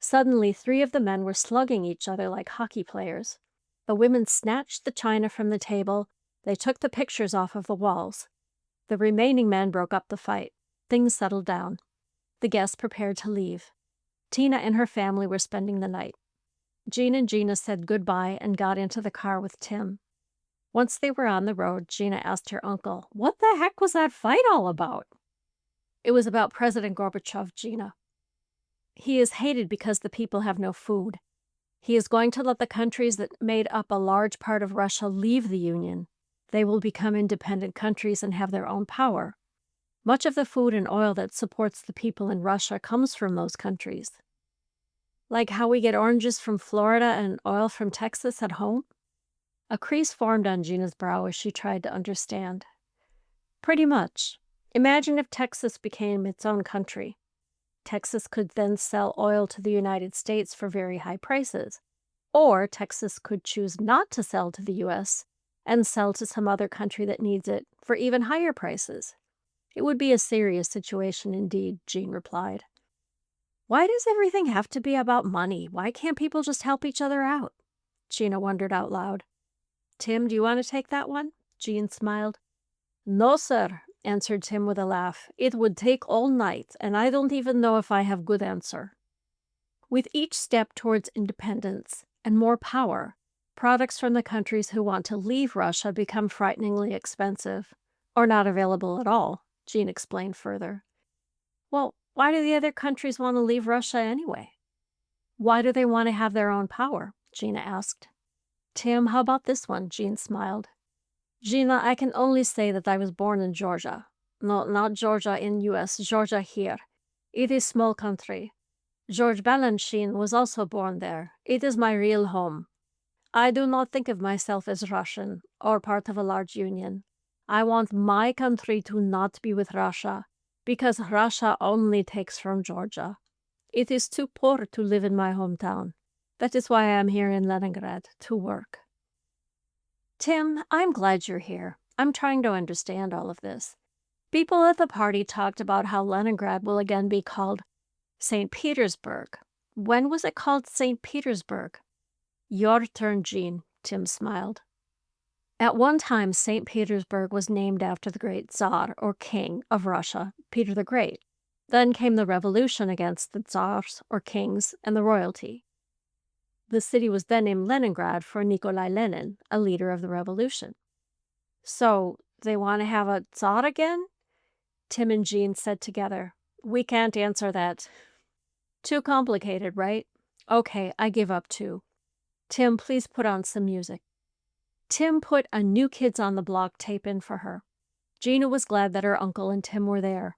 [SPEAKER 1] Suddenly, 3 of the men were slugging each other like hockey players. The women snatched the china from the table. They took the pictures off of the walls. The remaining men broke up the fight. Things settled down. The guests prepared to leave. Tina and her family were spending the night. Jean and Gina said goodbye and got into the car with Tim. Once they were on the road, Gina asked her uncle, "What the heck was that fight all about?" It was about President Gorbachev, Gina. He is hated because the people have no food. He is going to let the countries that made up a large part of Russia leave the Union. They will become independent countries and have their own power. Much of the food and oil that supports the people in Russia comes from those countries. Like how we get oranges from Florida and oil from Texas at home? A crease formed on Gina's brow as she tried to understand. Pretty much. Imagine if Texas became its own country. Texas could then sell oil to the United States for very high prices. Or Texas could choose not to sell to the U.S. and sell to some other country that needs it for even higher prices. It would be a serious situation indeed, Jean replied. Why does everything have to be about money? Why can't people just help each other out? Gina wondered out loud. Tim, do you want to take that one? Jean smiled. No, sir, answered Tim with a laugh. It would take all night, and I don't even know if I have good answer. With each step towards independence and more power, products from the countries who want to leave Russia become frighteningly expensive, or not available at all, Jean explained further. Well, why do the other countries want to leave Russia anyway? Why do they want to have their own power? Gina asked. Tim, how about this one? Jean smiled. Gina, I can only say that I was born in Georgia. No, not Georgia in U.S., Georgia here. It is small country. George Balanchine was also born there. It is my real home. I do not think of myself as Russian or part of a large union. I want my country to not be with Russia, because Russia only takes from Georgia. It is too poor to live in my hometown. That is why I am here in Leningrad, to work. Tim, I'm glad you're here. I'm trying to understand all of this. People at the party talked about how Leningrad will again be called St. Petersburg. When was it called St. Petersburg? Your turn, Jean, Tim smiled. At one time, St. Petersburg was named after the great Tsar, or king, of Russia, Peter the Great. Then came the revolution against the Tsars, or kings, and the royalty. The city was then named Leningrad for Nikolai Lenin, a leader of the revolution. So, they want to have a Tsar again? Tim and Jean said together. We can't answer that. Too complicated, right? Okay, I give up too. Tim, please put on some music. Tim put a New Kids on the Block tape in for her. Gina was glad that her uncle and Tim were there.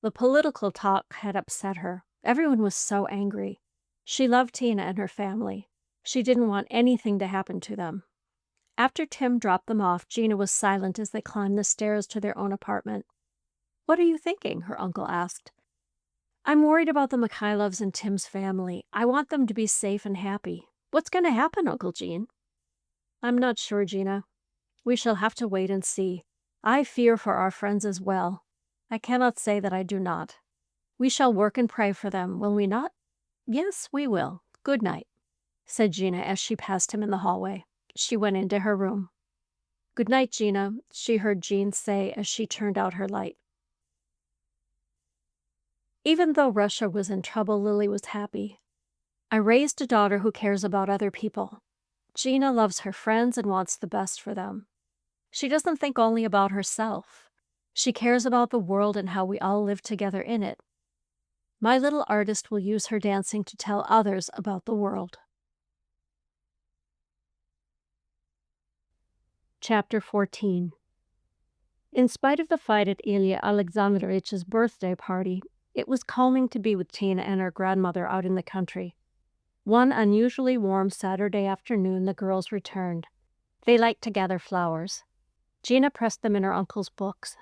[SPEAKER 1] The political talk had upset her. Everyone was so angry. She loved Tina and her family. She didn't want anything to happen to them. After Tim dropped them off, Gina was silent as they climbed the stairs to their own apartment. What are you thinking? Her uncle asked. I'm worried about the Mikhailovs and Tim's family. I want them to be safe and happy. What's going to happen, Uncle Gene? I'm not sure, Gina. We shall have to wait and see. I fear for our friends as well. I cannot say that I do not. We shall work and pray for them, will we not? Yes, we will. Good night, said Gina as she passed him in the hallway. She went into her room. Good night, Gina, she heard Jean say as she turned out her light. Even though Russia was in trouble, Lily was happy. I raised a daughter who cares about other people. Gina loves her friends and wants the best for them. She doesn't think only about herself. She cares about the world and how we all live together in it. My little artist will use her dancing to tell others about the world. Chapter 14. In spite of the fight at Ilya Alexandrovich's birthday party, it was calming to be with Tina and her grandmother out in the country. One unusually warm Saturday afternoon, the girls returned. They liked to gather flowers. Gina pressed them in her uncle's books.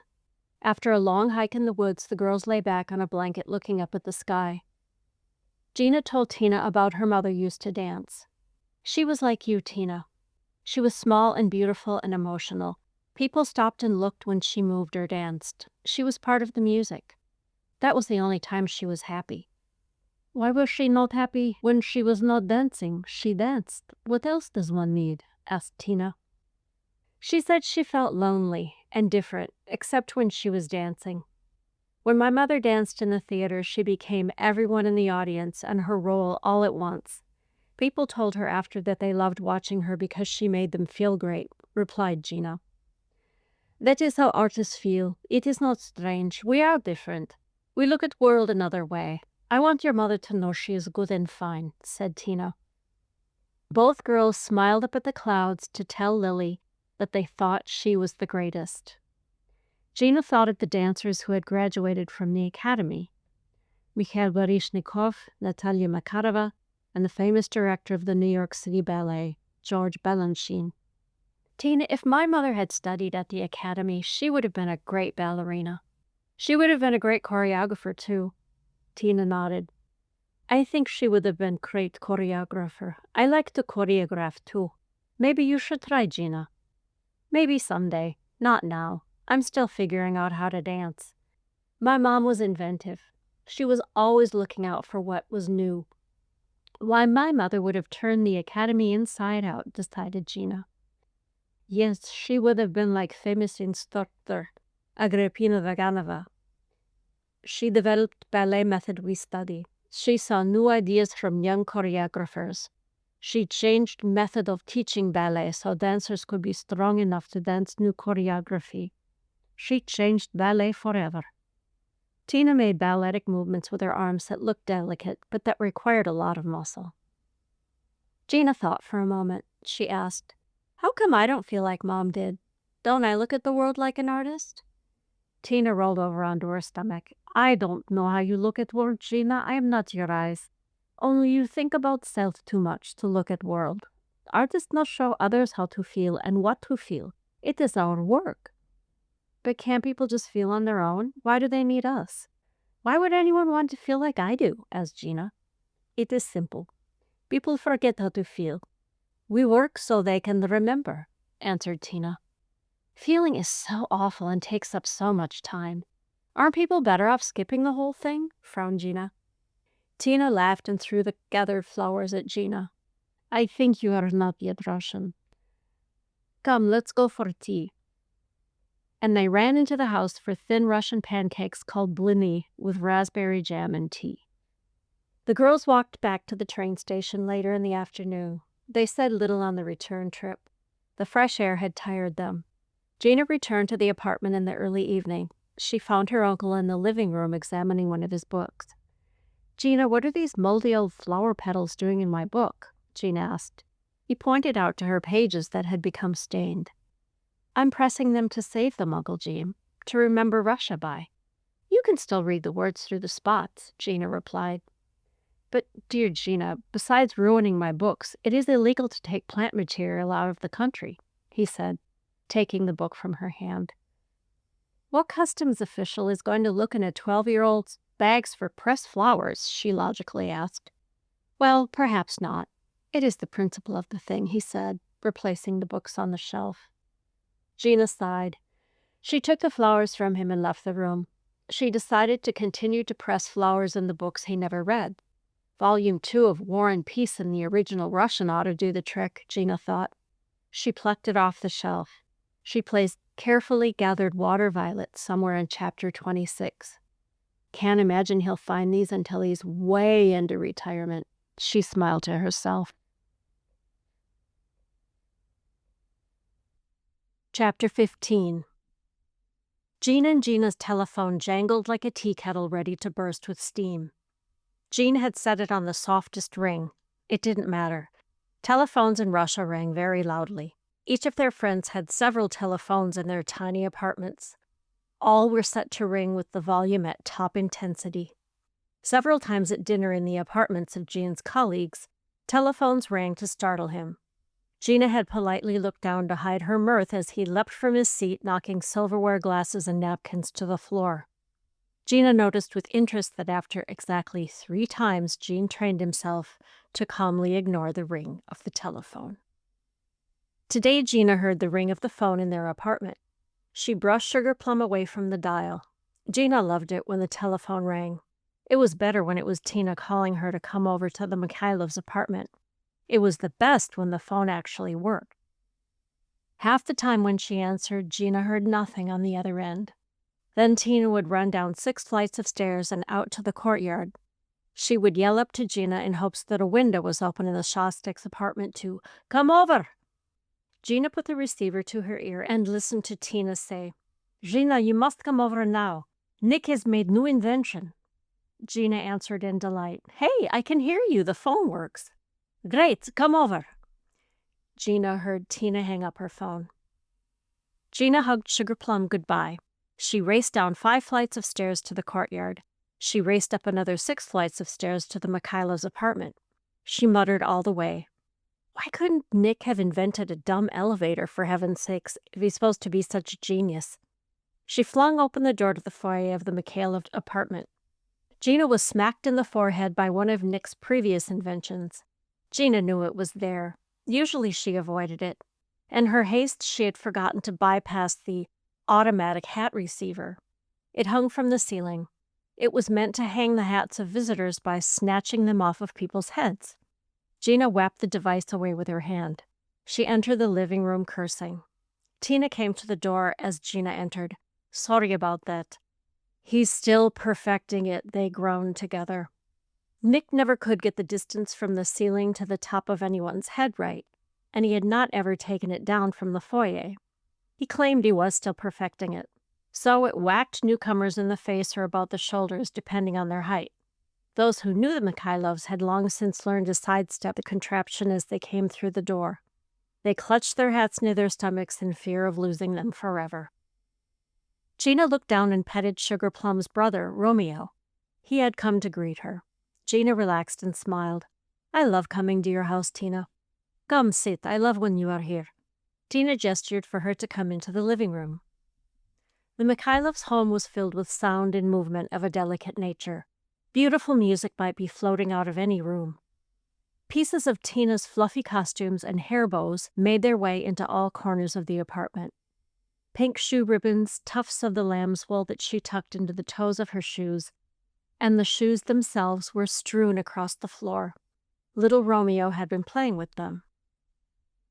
[SPEAKER 1] After a long hike in the woods, the girls lay back on a blanket looking up at the sky. Gina told Tina about her mother used to dance. She was like you, Tina. She was small and beautiful and emotional. People stopped and looked when she moved or danced. She was part of the music. That was the only time she was happy. Why was she not happy when she was not dancing? She danced. What else does one need? Asked Tina. She said she felt lonely and different, except when she was dancing. When my mother danced in the theater, she became everyone in the audience and her role all at once. People told her after that they loved watching her because she made them feel great, replied Gina. That is how artists feel. It is not strange. We are different. We look at the world another way. I want your mother to know she is good and fine, said Tina. Both girls smiled up at the clouds to tell Lily that they thought she was the greatest. Gina thought of the dancers who had graduated from the academy. Mikhail Baryshnikov, Natalia Makarova, and the famous director of the New York City Ballet, George Balanchine. Tina, if my mother had studied at the academy, she would have been a great ballerina. She would have been a great choreographer, too. Tina nodded. I think she would have been a great choreographer. I like to choreograph, too. Maybe you should try, Gina. Maybe someday. Not now. I'm still figuring out how to dance. My mom was inventive. She was always looking out for what was new. Why, my mother would have turned the academy inside out, decided Gina. Yes, she would have been like famous instructor Agrippina Vaganova. She developed ballet method we study. She saw new ideas from young choreographers. She changed method of teaching ballet so dancers could be strong enough to dance new choreography. She changed ballet forever. Tina made balletic movements with her arms that looked delicate, but that required a lot of muscle. Gina thought for a moment. She asked, how come I don't feel like Mom did? Don't I look at the world like an artist? Tina rolled over onto her stomach. I don't know how you look at world, Gina. I am not your eyes. Only you think about self too much to look at world. Artists must show others how to feel and what to feel. It is our work. But can't people just feel on their own? Why do they need us? Why would anyone want to feel like I do? Asked Gina. It is simple. People forget how to feel. We work so they can remember, answered Tina. Feeling is so awful and takes up so much time. Aren't people better off skipping the whole thing? Frowned Gina. Tina laughed and threw the gathered flowers at Gina. I think you are not yet Russian. Come, let's go for tea. And they ran into the house for thin Russian pancakes called blini with raspberry jam and tea. The girls walked back to the train station later in the afternoon. They said little on the return trip. The fresh air had tired them. Gina returned to the apartment in the early evening. She found her uncle in the living room examining one of his books. Gina, what are these moldy old flower petals doing in my book? Gina asked. He pointed out to her pages that had become stained. I'm pressing them to save them, Uncle Jim, to remember Russia by. You can still read the words through the spots, Gina replied. But, dear Gina, besides ruining my books, it is illegal to take plant material out of the country, he said, taking the book from her hand. What customs official is going to look in a 12-year-old's bags for pressed flowers? She logically asked. Well, perhaps not. It is the principle of the thing, he said, replacing the books on the shelf. Gina sighed. She took the flowers from him and left the room. She decided to continue to press flowers in the books he never read. Volume 2 of War and Peace in the original Russian ought to do the trick, Gina thought. She plucked it off the shelf. She placed carefully gathered water violets somewhere in chapter 26. Can't imagine he'll find these until he's way into retirement, she smiled to herself. Chapter 15. Gina and Gina's telephone jangled like a tea kettle ready to burst with steam. Gina had set it on the softest ring. It didn't matter. Telephones in Russia rang very loudly. Each of their friends had several telephones in their tiny apartments. All were set to ring with the volume at top intensity. Several times at dinner in the apartments of Gina's colleagues, telephones rang to startle him. Gina had politely looked down to hide her mirth as he leapt from his seat, knocking silverware glasses and napkins to the floor. Gina noticed with interest that after exactly 3 times, Gene trained himself to calmly ignore the ring of the telephone. Today, Gina heard the ring of the phone in their apartment. She brushed Sugar Plum away from the dial. Gina loved it when the telephone rang. It was better when it was Tina calling her to come over to the Mikhailovs' apartment. It was the best when the phone actually worked. Half the time when she answered, Gina heard nothing on the other end. Then Tina would run down 6 flights of stairs and out to the courtyard. She would yell up to Gina in hopes that a window was open in the Shostak's apartment to come over. Gina put the receiver to her ear and listened to Tina say, Gina, you must come over now. Nick has made new invention. Gina answered in delight, Hey, I can hear you. The phone works. Great, come over. Gina heard Tina hang up her phone. Gina hugged Sugar Plum goodbye. She raced down 5 flights of stairs to the courtyard. She raced up another 6 flights of stairs to the Mikhailovs' apartment. She muttered all the way, Why couldn't Nick have invented a dumb elevator, for heaven's sakes, if he's supposed to be such a genius? She flung open the door to the foyer of the Mikhailovs' apartment. Gina was smacked in the forehead by one of Nick's previous inventions. Gina knew it was there. Usually she avoided it. In her haste, she had forgotten to bypass the automatic hat receiver. It hung from the ceiling. It was meant to hang the hats of visitors by snatching them off of people's heads. Gina whapped the device away with her hand. She entered the living room cursing. Tina came to the door as Gina entered. Sorry about that. He's still perfecting it, they groaned together. Nick never could get the distance from the ceiling to the top of anyone's head right, and he had not ever taken it down from the foyer. He claimed he was still perfecting it, so it whacked newcomers in the face or about the shoulders depending on their height. Those who knew the Mikhailovs had long since learned to sidestep the contraption as they came through the door. They clutched their hats near their stomachs in fear of losing them forever. Gina looked down and petted Sugar Plum's brother, Romeo. He had come to greet her. Gina relaxed and smiled. I love coming to your house, Tina. Come, sit. I love when you are here. Tina gestured for her to come into the living room. The Mikhailovs' home was filled with sound and movement of a delicate nature. Beautiful music might be floating out of any room. Pieces of Tina's fluffy costumes and hair bows made their way into all corners of the apartment. Pink shoe ribbons, tufts of the lamb's wool that she tucked into the toes of her shoes, and the shoes themselves were strewn across the floor. Little Romeo had been playing with them.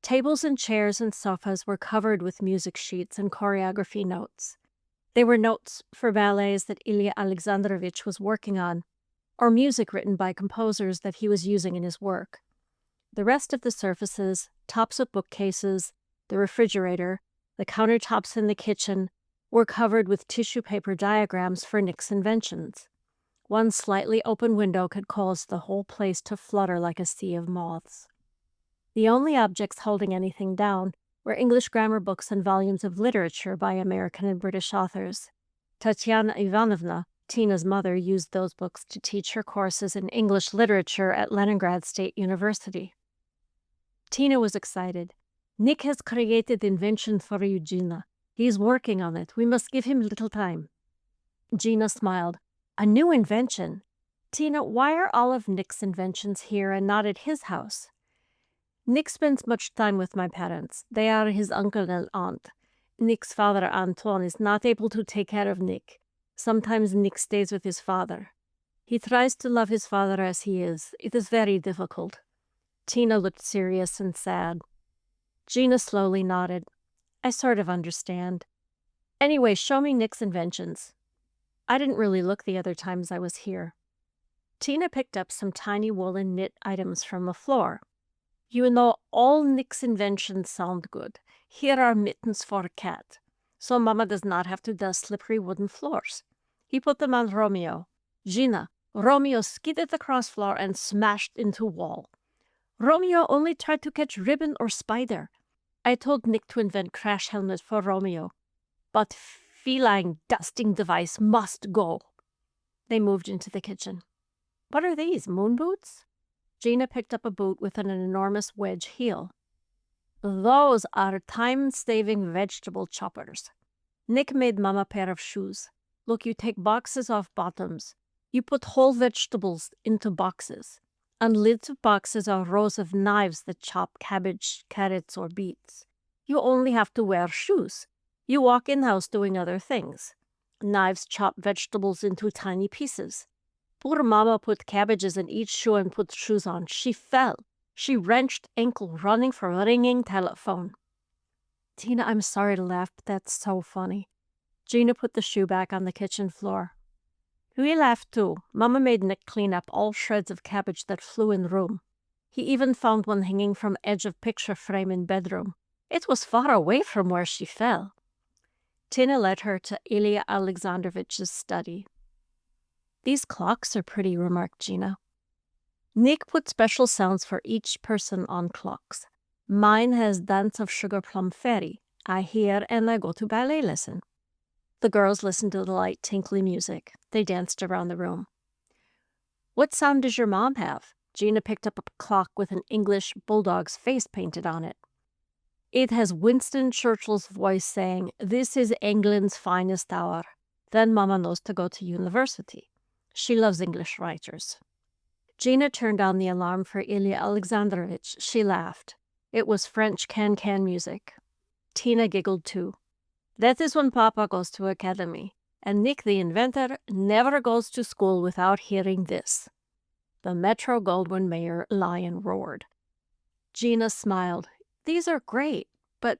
[SPEAKER 1] Tables and chairs and sofas were covered with music sheets and choreography notes. They were notes for ballets that Ilya Alexandrovich was working on, or music written by composers that he was using in his work. The rest of the surfaces, tops of bookcases, the refrigerator, the countertops in the kitchen, were covered with tissue paper diagrams for Nick's inventions. One slightly open window could cause the whole place to flutter like a sea of moths. The only objects holding anything down were English grammar books and volumes of literature by American and British authors. Tatiana Ivanovna, Tina's mother, used those books to teach her courses in English literature at Leningrad State University. Tina was excited. Nick has created the invention for you, Gina. He's working on it. We must give him a little time. Gina smiled. A new invention? Tina, why are all of Nick's inventions here and not at his house? Nick spends much time with my parents. They are his uncle and aunt. Nick's father, Antoine, is not able to take care of Nick. Sometimes Nick stays with his father. He tries to love his father as he is. It is very difficult. Tina looked serious and sad. Gina slowly nodded. I sort of understand. Anyway, show me Nick's inventions. I didn't really look the other times I was here. Tina picked up some tiny woolen knit items from the floor. You know, all Nick's inventions sound good. Here are mittens for a cat, so Mama does not have to dust slippery wooden floors. He put them on Romeo. Gina, Romeo skidded across floor and smashed into wall. Romeo only tried to catch ribbon or spider. I told Nick to invent crash helmet for Romeo, but feline dusting device must go. They moved into the kitchen. What are these, moon boots? Gina picked up a boot with an enormous wedge heel. Those are time-saving vegetable choppers. Nick made Mama a pair of shoes. Look, you take boxes off bottoms. You put whole vegetables into boxes. On lids of boxes are rows of knives that chop cabbage, carrots, or beets. You only have to wear shoes. You walk in-house doing other things. Knives chop vegetables into tiny pieces. Poor Mama put cabbages in each shoe and put shoes on. She fell. She wrenched ankle running for a ringing telephone. Tina, I'm sorry to laugh, but that's so funny. Gina put the shoe back on the kitchen floor. We laughed too. Mama made Nick clean up all shreds of cabbage that flew in the room. He even found one hanging from edge of picture frame in bedroom. It was far away from where she fell. Tina led her to Ilya Alexandrovich's study. These clocks are pretty, remarked Gina. Nick put special sounds for each person on clocks. Mine has Dance of Sugar Plum Fairy. I hear and I go to ballet lesson. The girls listened to the light, tinkly music. They danced around the room. What sound does your mom have? Gina picked up a clock with an English bulldog's face painted on it. It has Winston Churchill's voice saying, "This is England's finest hour." Then Mama knows to go to university. She loves English writers. Gina turned on the alarm for Ilya Alexandrovich. She laughed. It was French can-can music. Tina giggled too. That is when Papa goes to academy, and Nick the inventor never goes to school without hearing this. The Metro-Goldwyn-Mayer lion roared. Gina smiled. These are great, but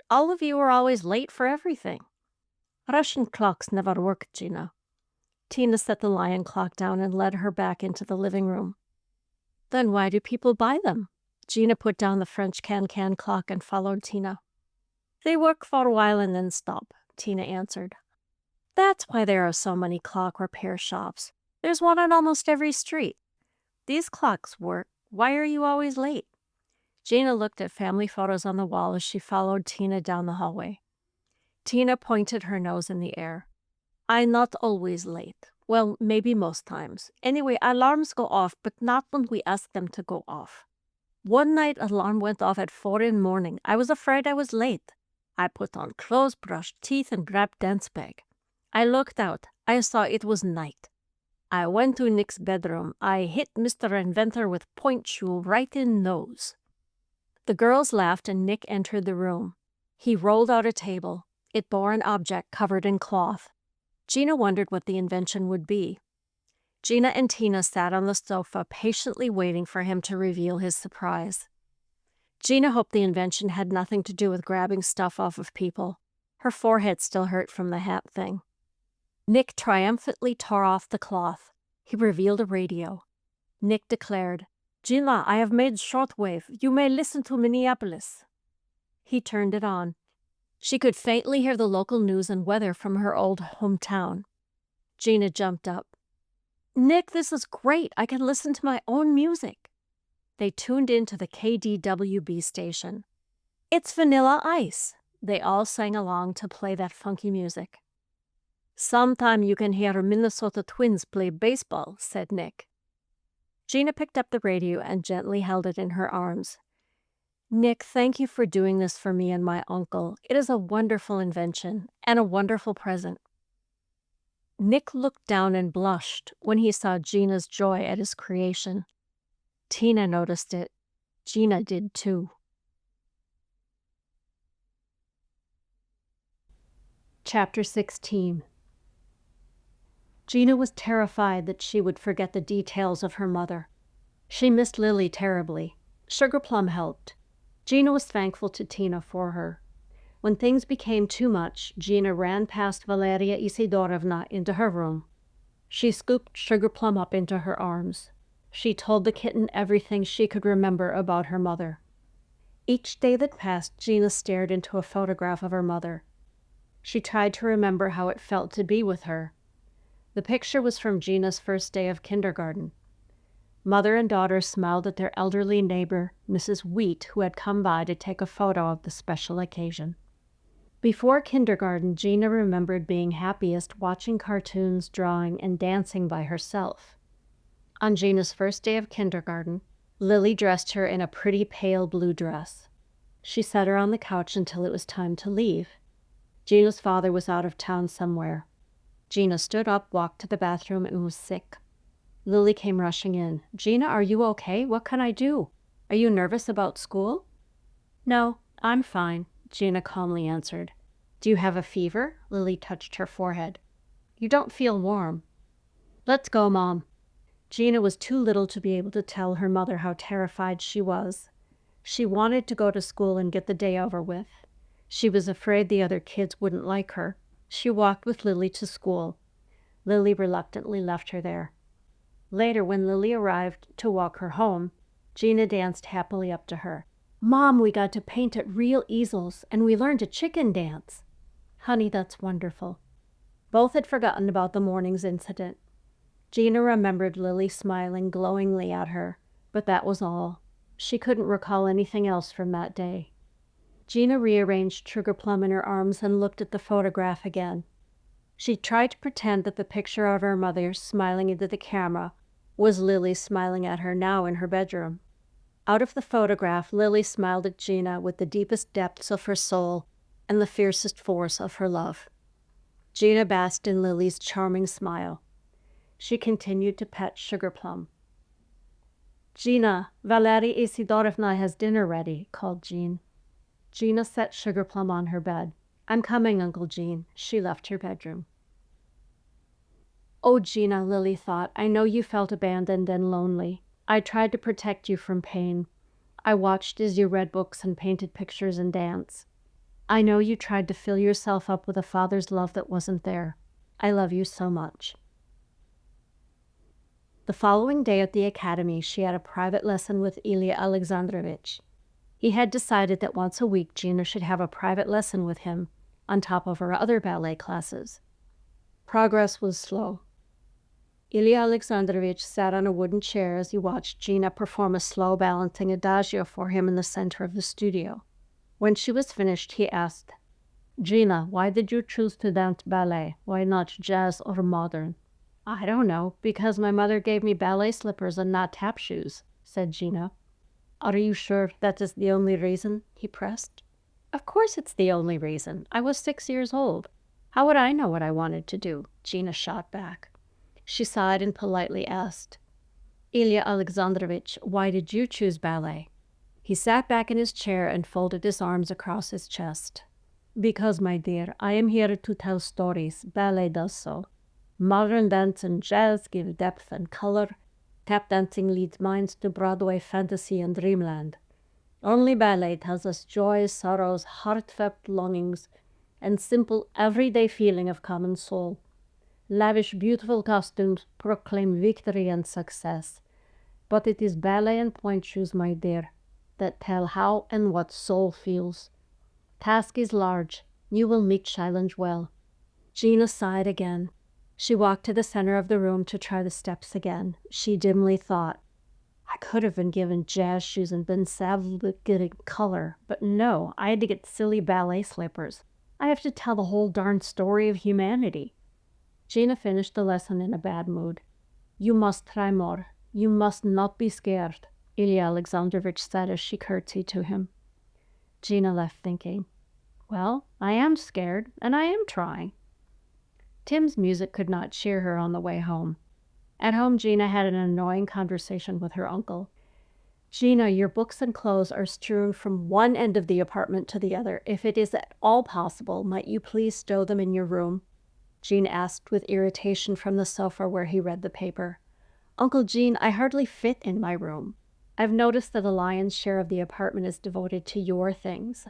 [SPEAKER 1] all of you are always late for everything. Russian clocks never work, Gina. Tina set the lion clock down and led her back into the living room. Then why do people buy them? Gina put down the French can-can clock and followed Tina. They work for a while and then stop, Tina answered. That's why there are so many clock repair shops. There's one on almost every street. These clocks work. Why are you always late? Gina looked at family photos on the wall as she followed Tina down the hallway. Tina pointed her nose in the air. I'm not always late. Well, maybe most times. Anyway, alarms go off, but not when we ask them to go off. One night, alarm went off at 4 in the morning. I was afraid I was late. I put on clothes, brushed teeth, and grabbed dance bag. I looked out. I saw it was night. I went to Nick's bedroom. I hit Mr. Inventor with point shoe right in nose. The girls laughed and Nick entered the room. He rolled out a table. It bore an object covered in cloth. Gina wondered what the invention would be. Gina and Tina sat on the sofa, patiently waiting for him to reveal his surprise. Gina hoped the invention had nothing to do with grabbing stuff off of people. Her forehead still hurt from the hat thing. Nick triumphantly tore off the cloth. He revealed a radio. Nick declared, "Gina, I have made shortwave. You may listen to Minneapolis." He turned it on. She could faintly hear the local news and weather from her old hometown. Gina jumped up. "Nick, this is great. I can listen to my own music." They tuned into the KDWB station. "It's Vanilla Ice." They all sang along to play that funky music. "Sometime you can hear Minnesota Twins play baseball," said Nick. Gina picked up the radio and gently held it in her arms. "Nick, thank you for doing this for me and my uncle. It is a wonderful invention and a wonderful present." Nick looked down and blushed when he saw Gina's joy at his creation. Tina noticed it. Gina did too. Chapter 16. Gina was terrified that she would forget the details of her mother. She missed Lily terribly. Sugar Plum helped. Gina was thankful to Tina for her. When things became too much, Gina ran past Valeria Isidorovna into her room. She scooped Sugar Plum up into her arms. She told the kitten everything she could remember about her mother. Each day that passed, Gina stared into a photograph of her mother. She tried to remember how it felt to be with her. The picture was from Gina's first day of kindergarten. Mother and daughter smiled at their elderly neighbor, Mrs. Wheat, who had come by to take a photo of the special occasion. Before kindergarten, Gina remembered being happiest watching cartoons, drawing, and dancing by herself. On Gina's first day of kindergarten, Lily dressed her in a pretty pale blue dress. She set her on the couch until it was time to leave. Gina's father was out of town somewhere. Gina stood up, walked to the bathroom, and was sick. Lily came rushing in. "Gina, are you okay? What can I do? Are you nervous about school?" "No, I'm fine," Gina calmly answered. "Do you have a fever?" Lily touched her forehead. "You don't feel warm." "Let's go, Mom." Gina was too little to be able to tell her mother how terrified she was. She wanted to go to school and get the day over with. She was afraid the other kids wouldn't like her. She walked with Lily to school. Lily reluctantly left her there. Later, when Lily arrived to walk her home, Gina danced happily up to her. "Mom, we got to paint at real easels, and we learned a chicken dance." "Honey, that's wonderful." Both had forgotten about the morning's incident. Gina remembered Lily smiling glowingly at her, but that was all. She couldn't recall anything else from that day. Gina rearranged Sugar Plum in her arms and looked at the photograph again. She tried to pretend that the picture of her mother smiling into the camera was Lily smiling at her now in her bedroom. Out of the photograph, Lily smiled at Gina with the deepest depths of her soul and the fiercest force of her love. Gina basked in Lily's charming smile. She continued to pet Sugar Plum. "Gina, Valeria Isidorovna has dinner ready," called Jean. Gina set Sugar Plum on her bed. "I'm coming, Uncle Jean." She left her bedroom. "Oh, Gina," Lily thought, "I know you felt abandoned and lonely. I tried to protect you from pain. I watched as you read books and painted pictures and danced. I know you tried to fill yourself up with a father's love that wasn't there. I love you so much." The following day at the academy, she had a private lesson with Ilya Alexandrovich. He had decided that once a week Gina should have a private lesson with him, on top of her other ballet classes. Progress was slow. Ilya Alexandrovich sat on a wooden chair as he watched Gina perform a slow balancing adagio for him in the center of the studio. When she was finished, he asked, "Gina, why did you choose to dance ballet? Why not jazz or modern?" "I don't know, because my mother gave me ballet slippers and not tap shoes," said Gina. Are you sure that is the only reason? He pressed. Of course it's the only reason. I was 6 years old. How would I know what I wanted to do? Gina shot back. She sighed and politely asked, Ilya Alexandrovich, why did you choose ballet? He sat back in his chair and folded his arms across his chest. Because, my dear, I am here to tell stories. Ballet does so. Modern dance and jazz give depth and color. Tap dancing leads minds to Broadway fantasy and dreamland. Only ballet tells us joys, sorrows, heartfelt longings, and simple, everyday feeling of common soul. Lavish, beautiful costumes proclaim victory and success. But it is ballet and pointe shoes, my dear, that tell how and what soul feels. Task is large. You will meet challenge well. Gina sighed again. She walked to the center of the room to try the steps again. She dimly thought, I could have been given jazz shoes and been saddled with getting color, but no, I had to get silly ballet slippers. I have to tell the whole darn story of humanity. Gina finished the lesson in a bad mood. You must try more. You must not be scared, Ilya Alexandrovich said as she curtsied to him. Gina left thinking, well, I am scared, and I am trying. Tim's music could not cheer her on the way home. At home, Gina had an annoying conversation with her uncle. Gina, your books and clothes are strewn from one end of the apartment to the other. If it is at all possible, might you please stow them in your room? Jean asked with irritation from the sofa where he read the paper. Uncle Jean, I hardly fit in my room. I've noticed that the lion's share of the apartment is devoted to your things.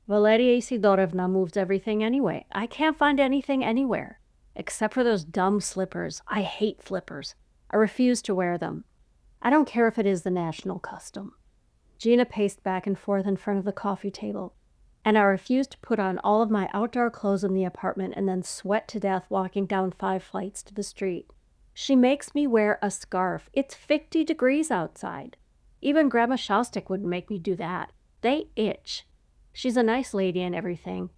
[SPEAKER 1] Valeria Isidorovna moves everything anyway. I can't find anything anywhere. Except for those dumb slippers. I hate slippers. I refuse to wear them. I don't care if it is the national custom. Gina paced back and forth in front of the coffee table. And I refuse to put on all of my outdoor clothes in the apartment and then sweat to death walking down 5 flights to the street. She makes me wear a scarf. It's 50 degrees outside. Even Grandma Shostak wouldn't make me do that. They itch. She's a nice lady and everything.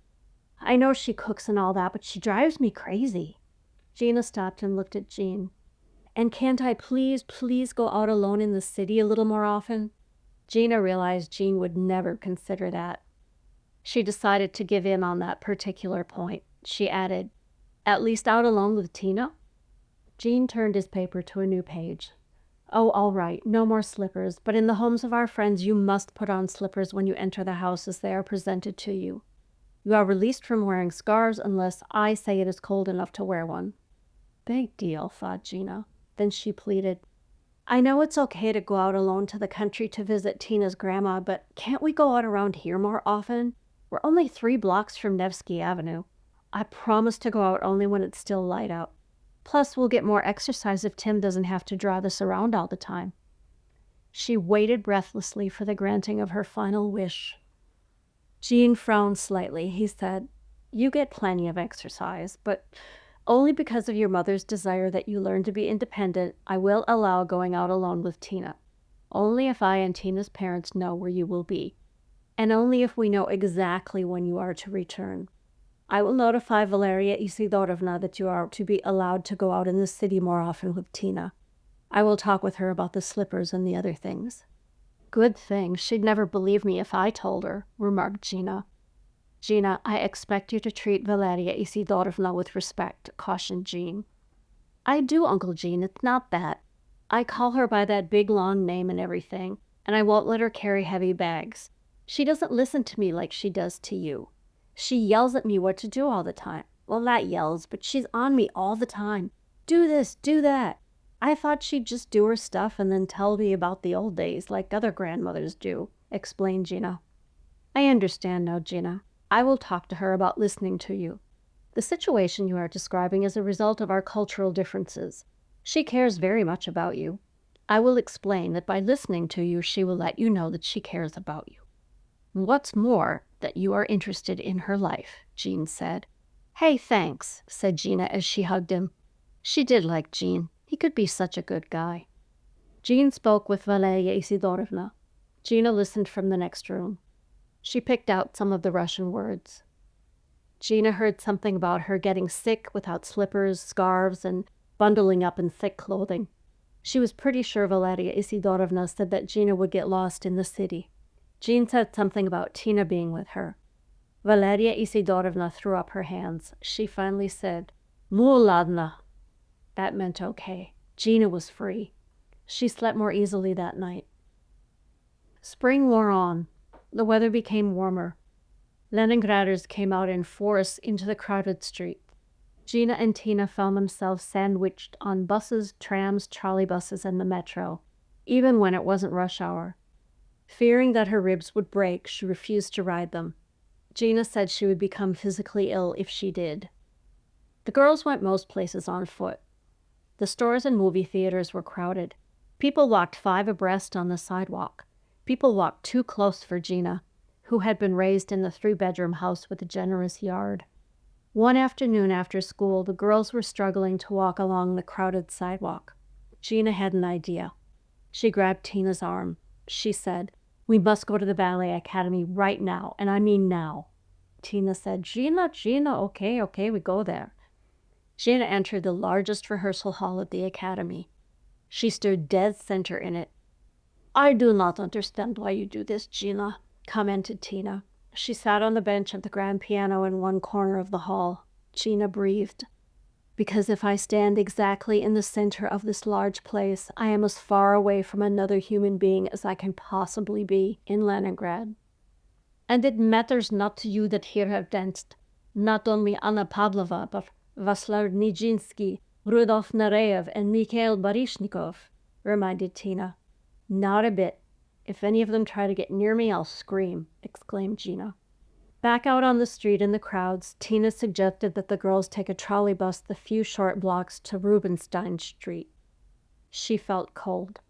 [SPEAKER 1] I know she cooks and all that, but she drives me crazy. Gina stopped and looked at Jean. And can't I please go out alone in the city a little more often? Gina realized Jean would never consider that. She decided to give in on that particular point. She added, at least out alone with Tina? Jean turned his paper to a new page. Oh, all right, no more slippers, but in the homes of our friends you must put on slippers when you enter the house as they are presented to you. You are released from wearing scarves unless I say it is cold enough to wear one. Big deal, thought Gina. Then she pleaded, I know it's okay to go out alone to the country to visit Tina's grandma, but can't we go out around here more often? We're only 3 blocks from Nevsky Avenue. I promise to go out only when it's still light out. Plus, we'll get more exercise if Tim doesn't have to drive us around all the time. She waited breathlessly for the granting of her final wish. Jean frowned slightly. He said, You get plenty of exercise, but only because of your mother's desire that you learn to be independent, I will allow going out alone with Tina. Only if I and Tina's parents know where you will be, and only if we know exactly when you are to return. I will notify Valeria Isidorovna that you are to be allowed to go out in the city more often with Tina. I will talk with her about the slippers and the other things. Good thing. She'd never believe me if I told her, remarked Gina. Gina, I expect you to treat Valeria Isidorovna with respect, cautioned Jean. I do, Uncle Jean. It's not that. I call her by that big long name and everything, and I won't let her carry heavy bags. She doesn't listen to me like she does to you. She yells at me what to do all the time. Well, not yells, but she's on me all the time. Do this, do that. I thought she'd just do her stuff and then tell me about the old days like other grandmothers do, explained Gina. I understand now, Gina. I will talk to her about listening to you. The situation you are describing is a result of our cultural differences. She cares very much about you. I will explain that by listening to you, she will let you know that she cares about you. What's more, that you are interested in her life, Jean said. Hey, thanks, said Gina as she hugged him. She did like Jean. He could be such a good guy. Jean spoke with Valeria Isidorovna. Gina listened from the next room. She picked out some of the Russian words. Gina heard something about her getting sick without slippers, scarves, and bundling up in thick clothing. She was pretty sure Valeria Isidorovna said that Gina would get lost in the city. Jean said something about Tina being with her. Valeria Isidorovna threw up her hands. She finally said, "Nu ladna." That meant okay. Gina was free. She slept more easily that night. Spring wore on. The weather became warmer. Leningraders came out in force into the crowded street. Gina and Tina found themselves sandwiched on buses, trams, trolley buses, and the metro, even when it wasn't rush hour. Fearing that her ribs would break, she refused to ride them. Gina said she would become physically ill if she did. The girls went most places on foot. The stores and movie theaters were crowded. People walked 5 abreast on the sidewalk. People walked too close for Gina, who had been raised in the 3-bedroom house with a generous yard. One afternoon after school, the girls were struggling to walk along the crowded sidewalk. Gina had an idea. She grabbed Tina's arm. She said, "We must go to the Ballet Academy right now, and I mean now." Tina said, Gina, okay, we go there." Gina entered the largest rehearsal hall at the academy. She stood dead center in it. "I do not understand why you do this, Gina," commented Tina. She sat on the bench at the grand piano in one corner of the hall. Gina breathed. "Because if I stand exactly in the center of this large place, I am as far away from another human being as I can possibly be in Leningrad. And it matters not to you that here have danced not only Anna Pavlova, but Vaslav Nijinsky, Rudolf Nureyev, and Mikhail Baryshnikov," reminded Tina. "Not a bit. If any of them try to get near me, I'll scream," exclaimed Gina. Back out on the street in the crowds, Tina suggested that the girls take a trolley bus the few short blocks to Rubinstein Street. She felt cold.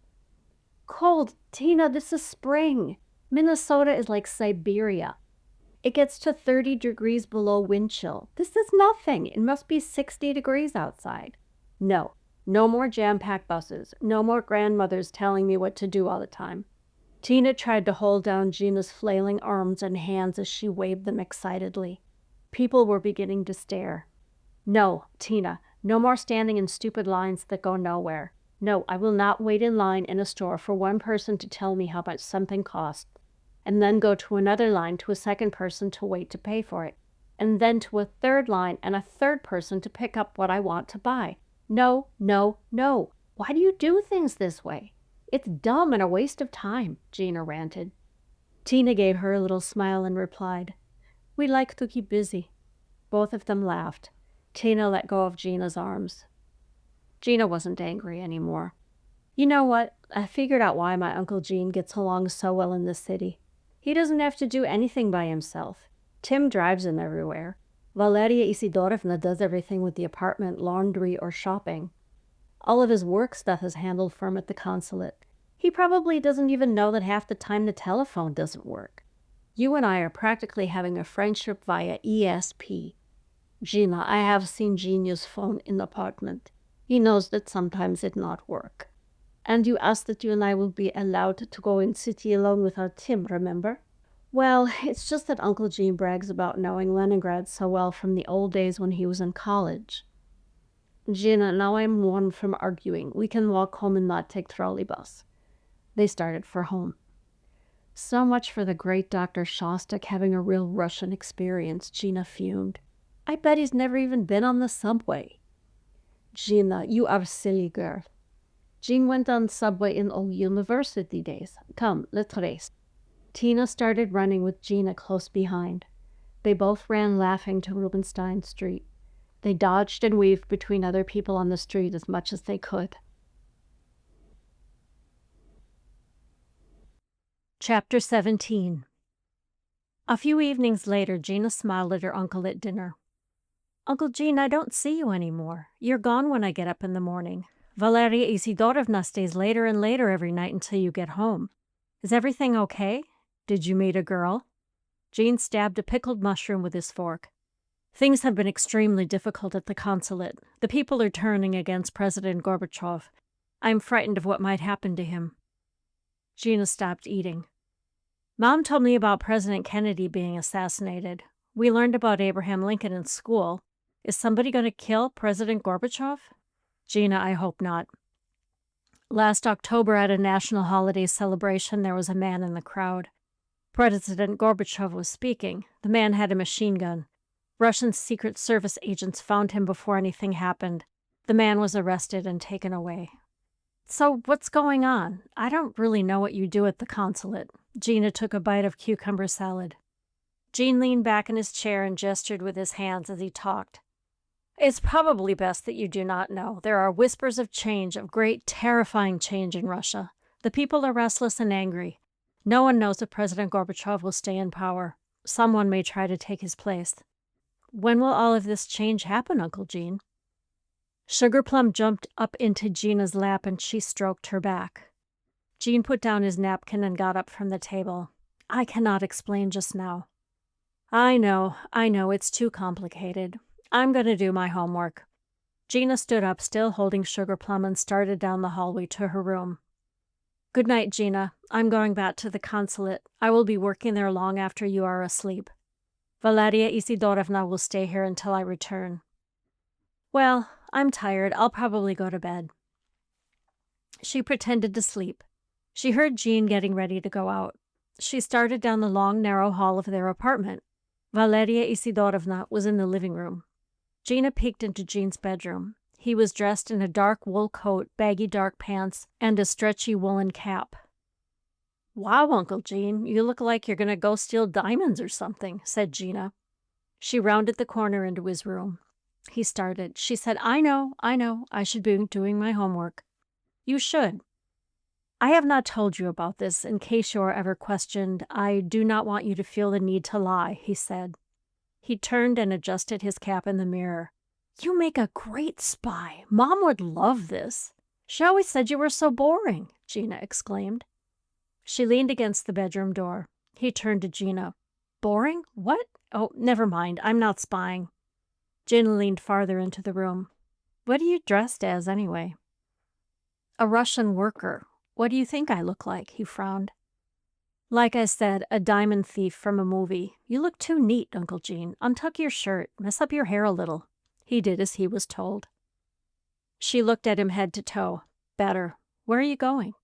[SPEAKER 1] "Cold? Tina, this is spring. Minnesota is like Siberia. It gets to 30 degrees below wind chill. This is nothing. It must be 60 degrees outside. No more jam-packed buses. No more grandmothers telling me what to do all the time." Tina tried to hold down Gina's flailing arms and hands as she waved them excitedly. People were beginning to stare. "No, Tina, no more standing in stupid lines that go nowhere. No, I will not wait in line in a store for one person to tell me how much something costs, and then go to another line to a second person to wait to pay for it, and then to a third line and a third person to pick up what I want to buy. No. Why do you do things this way? It's dumb and a waste of time," Gina ranted. Tina gave her a little smile and replied, "We like to keep busy." Both of them laughed. Tina let go of Gina's arms. Gina wasn't angry anymore. "You know what? I figured out why my Uncle Gene gets along so well in the city. He doesn't have to do anything by himself. Tim drives him everywhere. Valeria Isidorovna does everything with the apartment, laundry, or shopping. All of his work stuff is handled for him at the consulate. He probably doesn't even know that half the time the telephone doesn't work. You and I are practically having a friendship via ESP. Gina, I have seen Genius' phone in the apartment. He knows that sometimes it not work. And you asked that you and I will be allowed to go in city alone without Tim, remember? Well, it's just that Uncle Gene brags about knowing Leningrad so well from the old days when he was in college. Gina, now I'm one from arguing. We can walk home and not take trolley bus." They started for home. "So much for the great Dr. Shostak having a real Russian experience," Gina fumed. "I bet he's never even been on the subway." "Gina, you are a silly girl. Gene went on subway in old university days. Come, let's race." Tina started running with Gina close behind. They both ran laughing to Rubinstein Street. They dodged and weaved between other people on the street as much as they could. Chapter 17. A few evenings later, Gina smiled at her uncle at dinner. "Uncle Gene, I don't see you anymore. You're gone when I get up in the morning. Valeria Isidorovna stays later and later every night until you get home. Is everything okay? Did you meet a girl?" Gene stabbed a pickled mushroom with his fork. "Things have been extremely difficult at the consulate. The people are turning against President Gorbachev. I'm frightened of what might happen to him." Gina stopped eating. "Mom told me about President Kennedy being assassinated. We learned about Abraham Lincoln in school. Is somebody going to kill President Gorbachev?" "Gina, I hope not." Last October at a national holiday celebration, there was a man in the crowd. President Gorbachev was speaking. The man had a machine gun. Russian Secret Service agents found him before anything happened. The man was arrested and taken away. So what's going on? I don't really know what you do at the consulate. Gina took a bite of cucumber salad. Gene leaned back in his chair and gestured with his hands as he talked. It's probably best that you do not know. There are whispers of change, of great, terrifying change in Russia. The people are restless and angry. No one knows if President Gorbachev will stay in power. Someone may try to take his place. When will all of this change happen, Uncle Gene? Sugarplum jumped up into Gina's lap and she stroked her back. Gene put down his napkin and got up from the table. I cannot explain just now. I know, it's too complicated. I'm going to do my homework. Gina stood up, still holding Sugarplum, and started down the hallway to her room. Good night, Gina. I'm going back to the consulate. I will be working there long after you are asleep. Valeria Isidorovna will stay here until I return. Well, I'm tired. I'll probably go to bed. She pretended to sleep. She heard Jean getting ready to go out. She started down the long, narrow hall of their apartment. Valeria Isidorovna was in the living room. Gina peeked into Jean's bedroom. He was dressed in a dark wool coat, baggy dark pants, and a stretchy woolen cap. Wow, Uncle Gene, you look like you're going to go steal diamonds or something, said Gina. She rounded the corner into his room. He started. She said, I know, I should be doing my homework. You should. I have not told you about this in case you are ever questioned. I do not want you to feel the need to lie, he said. He turned and adjusted his cap in the mirror. You make a great spy. Mom would love this. She always said you were so boring, Gina exclaimed. She leaned against the bedroom door. He turned to Gina. Boring? What? Oh, never mind. I'm not spying. Gina leaned farther into the room. What are you dressed as, anyway? A Russian worker. What do you think I look like? He frowned. Like I said, a diamond thief from a movie. You look too neat, Uncle Gene. Untuck your shirt. Mess up your hair a little. He did as he was told. She looked at him head to toe. Better. Where are you going?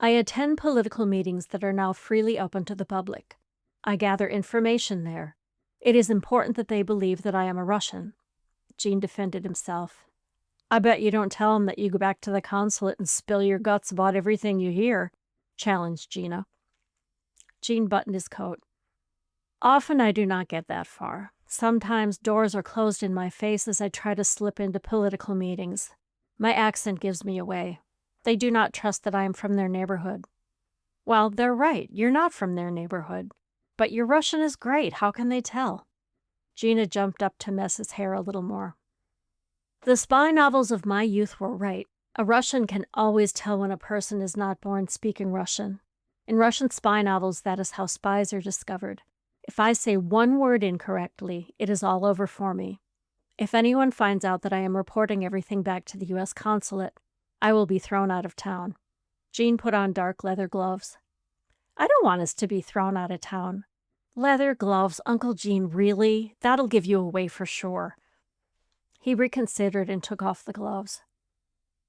[SPEAKER 1] I attend political meetings that are now freely open to the public. I gather information there. It is important that they believe that I am a Russian. Gene defended himself. I bet you don't tell them that you go back to the consulate and spill your guts about everything you hear, challenged Gina. Gene buttoned his coat. Often I do not get that far. Sometimes doors are closed in my face as I try to slip into political meetings. My accent gives me away. They do not trust that I am from their neighborhood. Well, they're right. You're not from their neighborhood. But your Russian is great. How can they tell? Gina jumped up to mess his hair a little more. The spy novels of my youth were right. A Russian can always tell when a person is not born speaking Russian. In Russian spy novels, that is how spies are discovered. If I say one word incorrectly, it is all over for me. If anyone finds out that I am reporting everything back to the U.S. consulate, I will be thrown out of town. Jean put on dark leather gloves. I don't want us to be thrown out of town. Leather gloves, Uncle Gene, really? That'll give you away for sure. He reconsidered and took off the gloves.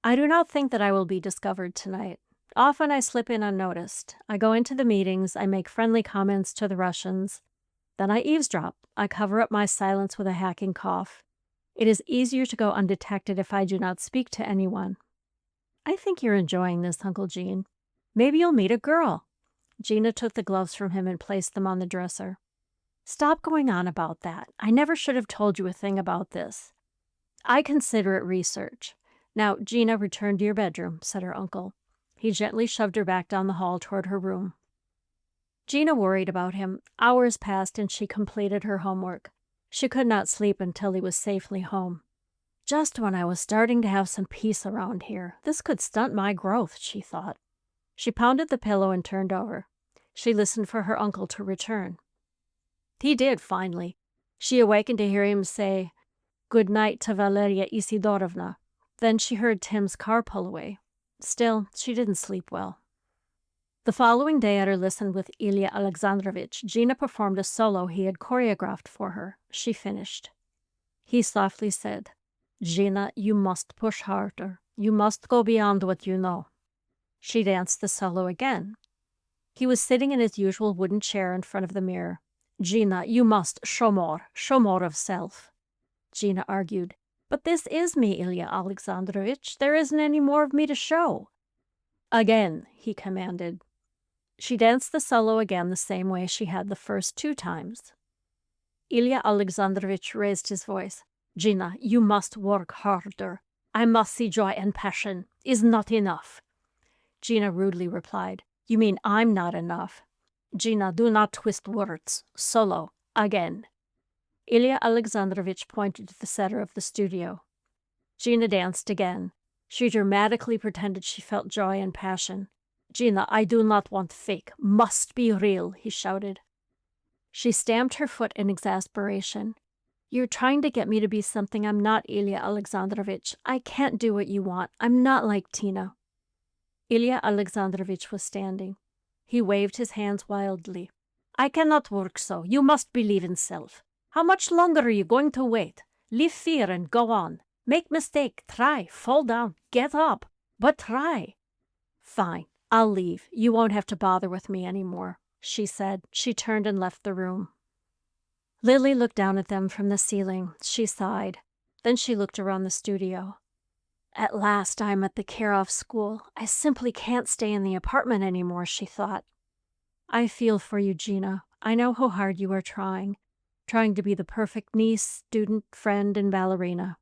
[SPEAKER 1] I do not think that I will be discovered tonight. Often I slip in unnoticed. I go into the meetings, I make friendly comments to the Russians. Then I eavesdrop. I cover up my silence with a hacking cough. It is easier to go undetected if I do not speak to anyone. I think you're enjoying this, Uncle Gene. Maybe you'll meet a girl. Gina took the gloves from him and placed them on the dresser. Stop going on about that. I never should have told you a thing about this. I consider it research. Now, Gina, return to your bedroom, said her uncle. He gently shoved her back down the hall toward her room. Gina worried about him. Hours passed and she completed her homework. She could not sleep until he was safely home. Just when I was starting to have some peace around here, this could stunt my growth, she thought. She pounded the pillow and turned over. She listened for her uncle to return. He did, finally. She awakened to hear him say, "Good night to Valeria Isidorovna." Then she heard Tim's car pull away. Still, she didn't sleep well. The following day at her lesson with Ilya Alexandrovich, Gina performed a solo he had choreographed for her. She finished. He softly said, "Gina, you must push harder. You must go beyond what you know." She danced the solo again. He was sitting in his usual wooden chair in front of the mirror. "Gina, you must show more of self." Gina argued. "But this is me, Ilya Alexandrovich. There isn't any more of me to show." "Again," he commanded. She danced the solo again the same way she had the first 2 times. Ilya Alexandrovich raised his voice. "Gina, you must work harder. I must see joy and passion. Is not enough." Gina rudely replied, "You mean I'm not enough." "Gina, do not twist words. Solo. Again." Ilya Alexandrovich pointed to the center of the studio. Gina danced again. She dramatically pretended she felt joy and passion. "Gina, I do not want fake. Must be real," he shouted. She stamped her foot in exasperation. "You're trying to get me to be something I'm not, Ilya Alexandrovich. I can't do what you want. I'm not like Tina." Ilya Alexandrovich was standing. He waved his hands wildly. "I cannot work so. You must believe in self. How much longer are you going to wait? Leave fear and go on. Make mistake, try, fall down, get up, but try." "Fine, I'll leave. You won't have to bother with me anymore," she said. She turned and left the room. Lily looked down at them from the ceiling. She sighed. Then she looked around the studio. "At last I'm at the Kirov school. I simply can't stay in the apartment anymore," she thought. "I feel for you, Gina. I know how hard you are trying to be the perfect niece, student, friend, and ballerina."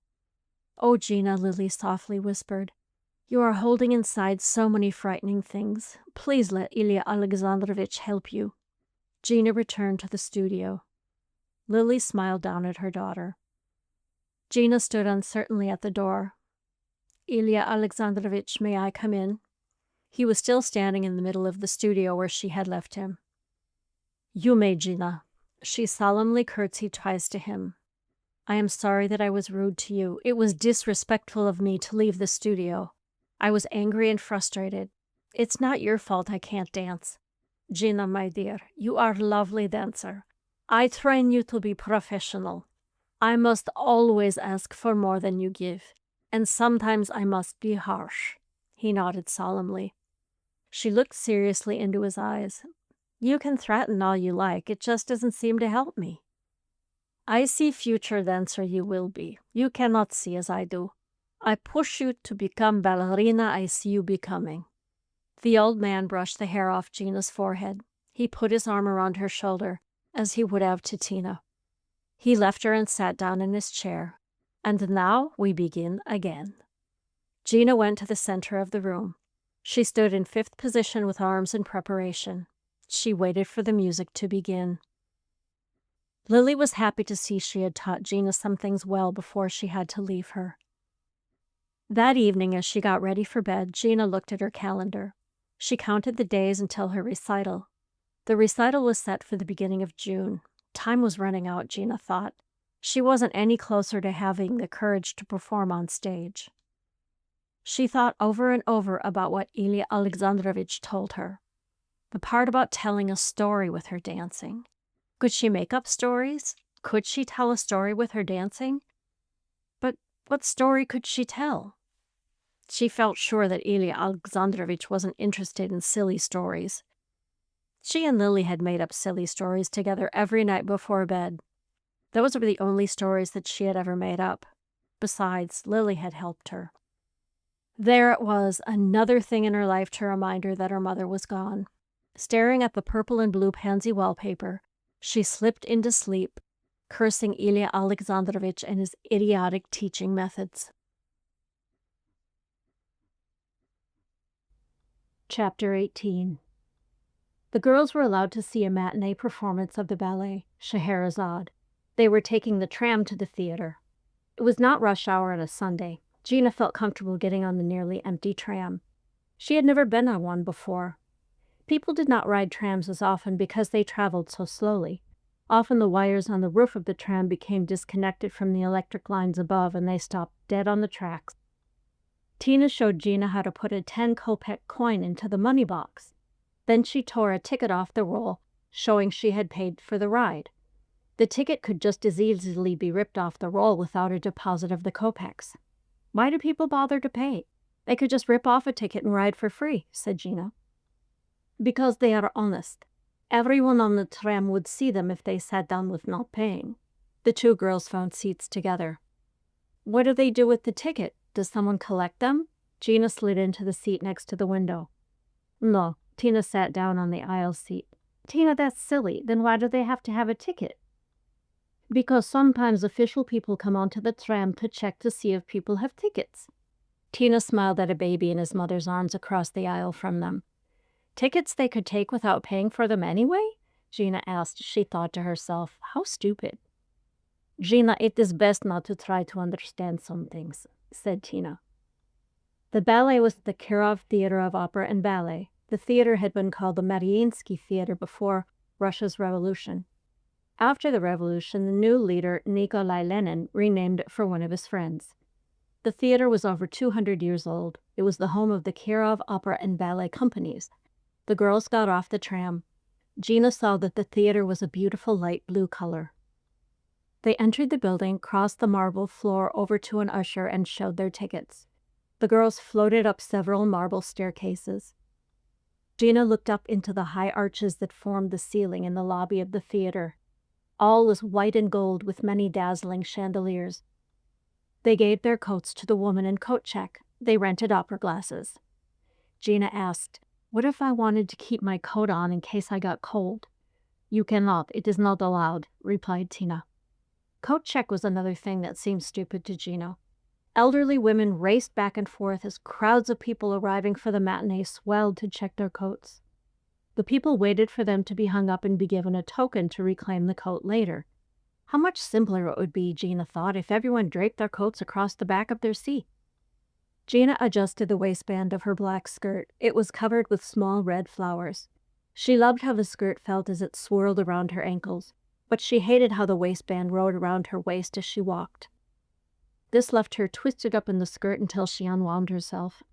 [SPEAKER 1] "Oh, Gina," Lily softly whispered, "you are holding inside so many frightening things. Please let Ilya Alexandrovich help you." Gina returned to the studio. Lily smiled down at her daughter. Gina stood uncertainly at the door. "Ilya Alexandrovich, may I come in?" He was still standing in the middle of the studio where she had left him. "You may, Gina." She solemnly curtsied twice to him. "I am sorry that I was rude to you. It was disrespectful of me to leave the studio. I was angry and frustrated. It's not your fault I can't dance. Gina, my dear, you are a lovely dancer. I train you to be professional. I must always ask for more than you give, and sometimes I must be harsh." He nodded solemnly. She looked seriously into his eyes. "You can threaten all you like, it just doesn't seem to help me. I see future dancer you will be. You cannot see as I do. I push you to become ballerina I see you becoming." The old man brushed the hair off Gina's forehead. He put his arm around her shoulder, as he would have to Tina. He left her and sat down in his chair. "And now we begin again." Gina went to the center of the room. She stood in 5th position with arms in preparation. She waited for the music to begin. Lily was happy to see she had taught Gina some things well before she had to leave her. That evening, as she got ready for bed, Gina looked at her calendar. She counted the days until her recital. The recital was set for the beginning of June. Time was running out, Gina thought. She wasn't any closer to having the courage to perform on stage. She thought over and over about what Ilya Alexandrovich told her. The part about telling a story with her dancing. Could she make up stories? Could she tell a story with her dancing? But what story could she tell? She felt sure that Ilya Alexandrovich wasn't interested in silly stories. She and Lily had made up silly stories together every night before bed. Those were the only stories that she had ever made up. Besides, Lily had helped her. There it was, another thing in her life to remind her that her mother was gone. Staring at the purple and blue pansy wallpaper, she slipped into sleep, cursing Ilya Alexandrovich and his idiotic teaching methods. Chapter 18. The girls were allowed to see a matinee performance of the ballet, Scheherazade. They were taking the tram to the theater. It was not rush hour on a Sunday. Gina felt comfortable getting on the nearly empty tram. She had never been on one before. People did not ride trams as often because they traveled so slowly. Often the wires on the roof of the tram became disconnected from the electric lines above and they stopped dead on the tracks. Tina showed Gina how to put a 10-kopeck coin into the money box. Then she tore a ticket off the roll, showing she had paid for the ride. The ticket could just as easily be ripped off the roll without a deposit of the kopecks. Why do people bother to pay? They could just rip off a ticket and ride for free, said Gina. Because they are honest. Everyone on the tram would see them if they sat down with not paying. The two girls found seats together. What do they do with the ticket? Does someone collect them? Gina slid into the seat next to the window. No, Tina sat down on the aisle seat. Tina, that's silly. Then why do they have to have a ticket? Because sometimes official people come onto the tram to check to see if people have tickets. Tina smiled at a baby in his mother's arms across the aisle from them. Tickets they could take without paying for them anyway? Gina asked. She thought to herself, how stupid. Gina, it is best not to try to understand some things, said Tina. The ballet was the Kirov Theater of Opera and Ballet. The theater had been called the Mariinsky Theater before Russia's revolution. After the revolution, the new leader, Nikolai Lenin, renamed it for one of his friends. The theater was over 200 years old. It was the home of the Kirov Opera and Ballet companies. The girls got off the tram. Gina saw that the theater was a beautiful light blue color. They entered the building, crossed the marble floor over to an usher, and showed their tickets. The girls floated up several marble staircases. Gina looked up into the high arches that formed the ceiling in the lobby of the theater. All was white and gold with many dazzling chandeliers. They gave their coats to the woman in coat check. They rented opera glasses. Gina asked, "What if I wanted to keep my coat on in case I got cold?" "You cannot. It is not allowed," replied Tina. Coat check was another thing that seemed stupid to Gina. Elderly women raced back and forth as crowds of people arriving for the matinee swelled to check their coats. The people waited for them to be hung up and be given a token to reclaim the coat later. How much simpler it would be, Gina thought, if everyone draped their coats across the back of their seat. Gina adjusted the waistband of her black skirt. It was covered with small red flowers. She loved how the skirt felt as it swirled around her ankles, but she hated how the waistband rode around her waist as she walked. This left her twisted up in the skirt until she unwound herself.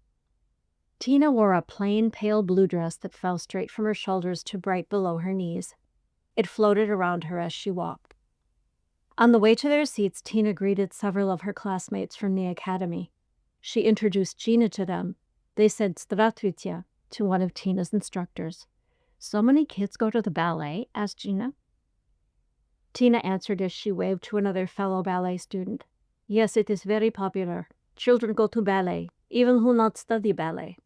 [SPEAKER 1] Tina wore a plain, pale blue dress that fell straight from her shoulders to right below her knees. It floated around her as she walked. On the way to their seats, Tina greeted several of her classmates from the academy. She introduced Gina to them. They said "Zdravstvuyte" to one of Tina's instructors. "So many kids go to the ballet?" asked Gina. Tina answered as she waved to another fellow ballet student. "Yes, it is very popular. Children go to ballet, even who not study ballet."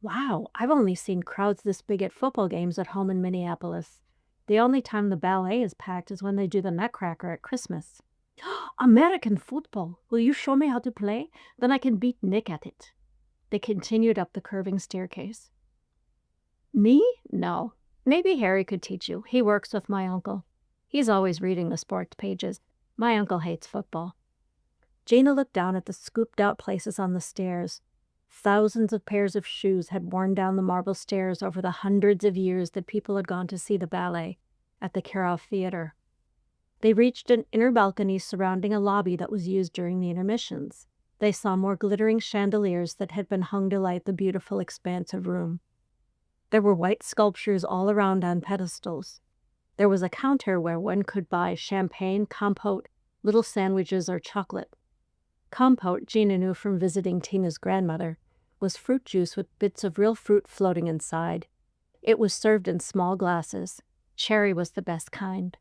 [SPEAKER 1] "Wow, I've only seen crowds this big at football games at home in Minneapolis. The only time the ballet is packed is when they do the Nutcracker at Christmas." "American football. Will you show me how to play? Then I can beat Nick at it." They continued up the curving staircase. "Me? No. Maybe Harry could teach you. He works with my uncle. He's always reading the sports pages. My uncle hates football." Gina looked down at the scooped-out places on the stairs. Thousands of pairs of shoes had worn down the marble stairs over the hundreds of years that people had gone to see the ballet at the Kirov Theater. They reached an inner balcony surrounding a lobby that was used during the intermissions. They saw more glittering chandeliers that had been hung to light the beautiful expanse of room. There were white sculptures all around on pedestals. There was a counter where one could buy champagne, compote, little sandwiches, or chocolate. Compote, Gina knew from visiting Tina's grandmother, was fruit juice with bits of real fruit floating inside. It was served in small glasses. Cherry was the best kind.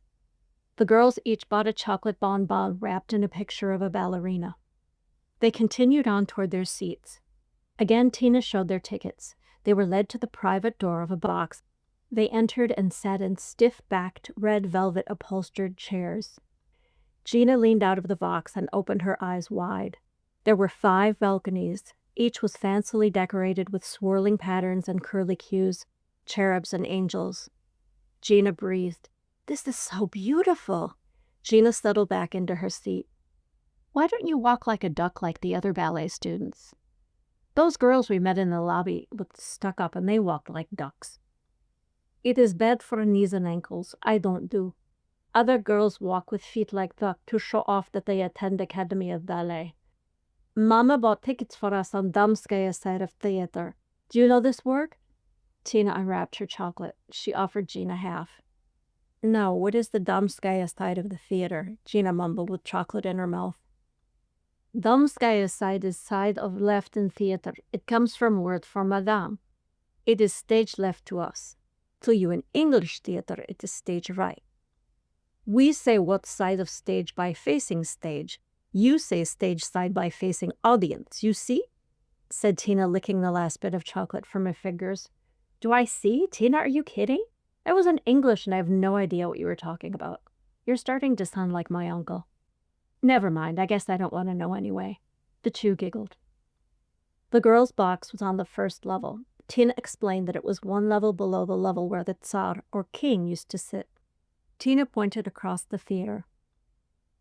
[SPEAKER 1] The girls each bought a chocolate bonbon wrapped in a picture of a ballerina. They continued on toward their seats. Again, Tina showed their tickets. They were led to the private door of a box. They entered and sat in stiff-backed, red velvet upholstered chairs. Gina leaned out of the box and opened her eyes wide. There were 5 balconies. Each was fancily decorated with swirling patterns and curlicues, cherubs and angels. Gina breathed. "This is so beautiful." Gina settled back into her seat. "Why don't you walk like a duck like the other ballet students?" "Those girls we met in the lobby looked stuck up and they walked like ducks." "It is bad for knees and ankles. I don't do. Other girls walk with feet like that to show off that they attend Academy of Ballet. Mama bought tickets for us on Damskaya side of theater. Do you know this word?" Tina unwrapped her chocolate. She offered Gina half. "No, what is the Damskaya side of the theater?" Gina mumbled with chocolate in her mouth. Damskaya side is side of left in theater. It comes from word for madame. It is stage left to us. To you in English theater, it is stage right. We say what side of stage by facing stage. You say stage side by facing audience, you see? Said Tina, licking the last bit of chocolate from her fingers. Do I see? Tina, are you kidding? I was in English and I have no idea what you were talking about. You're starting to sound like my uncle. Never mind, I guess I don't want to know anyway. The two giggled. The girls' box was on the first level. Tina explained that it was one level below the level where the Tsar, or king, used to sit. Tina pointed across the theater.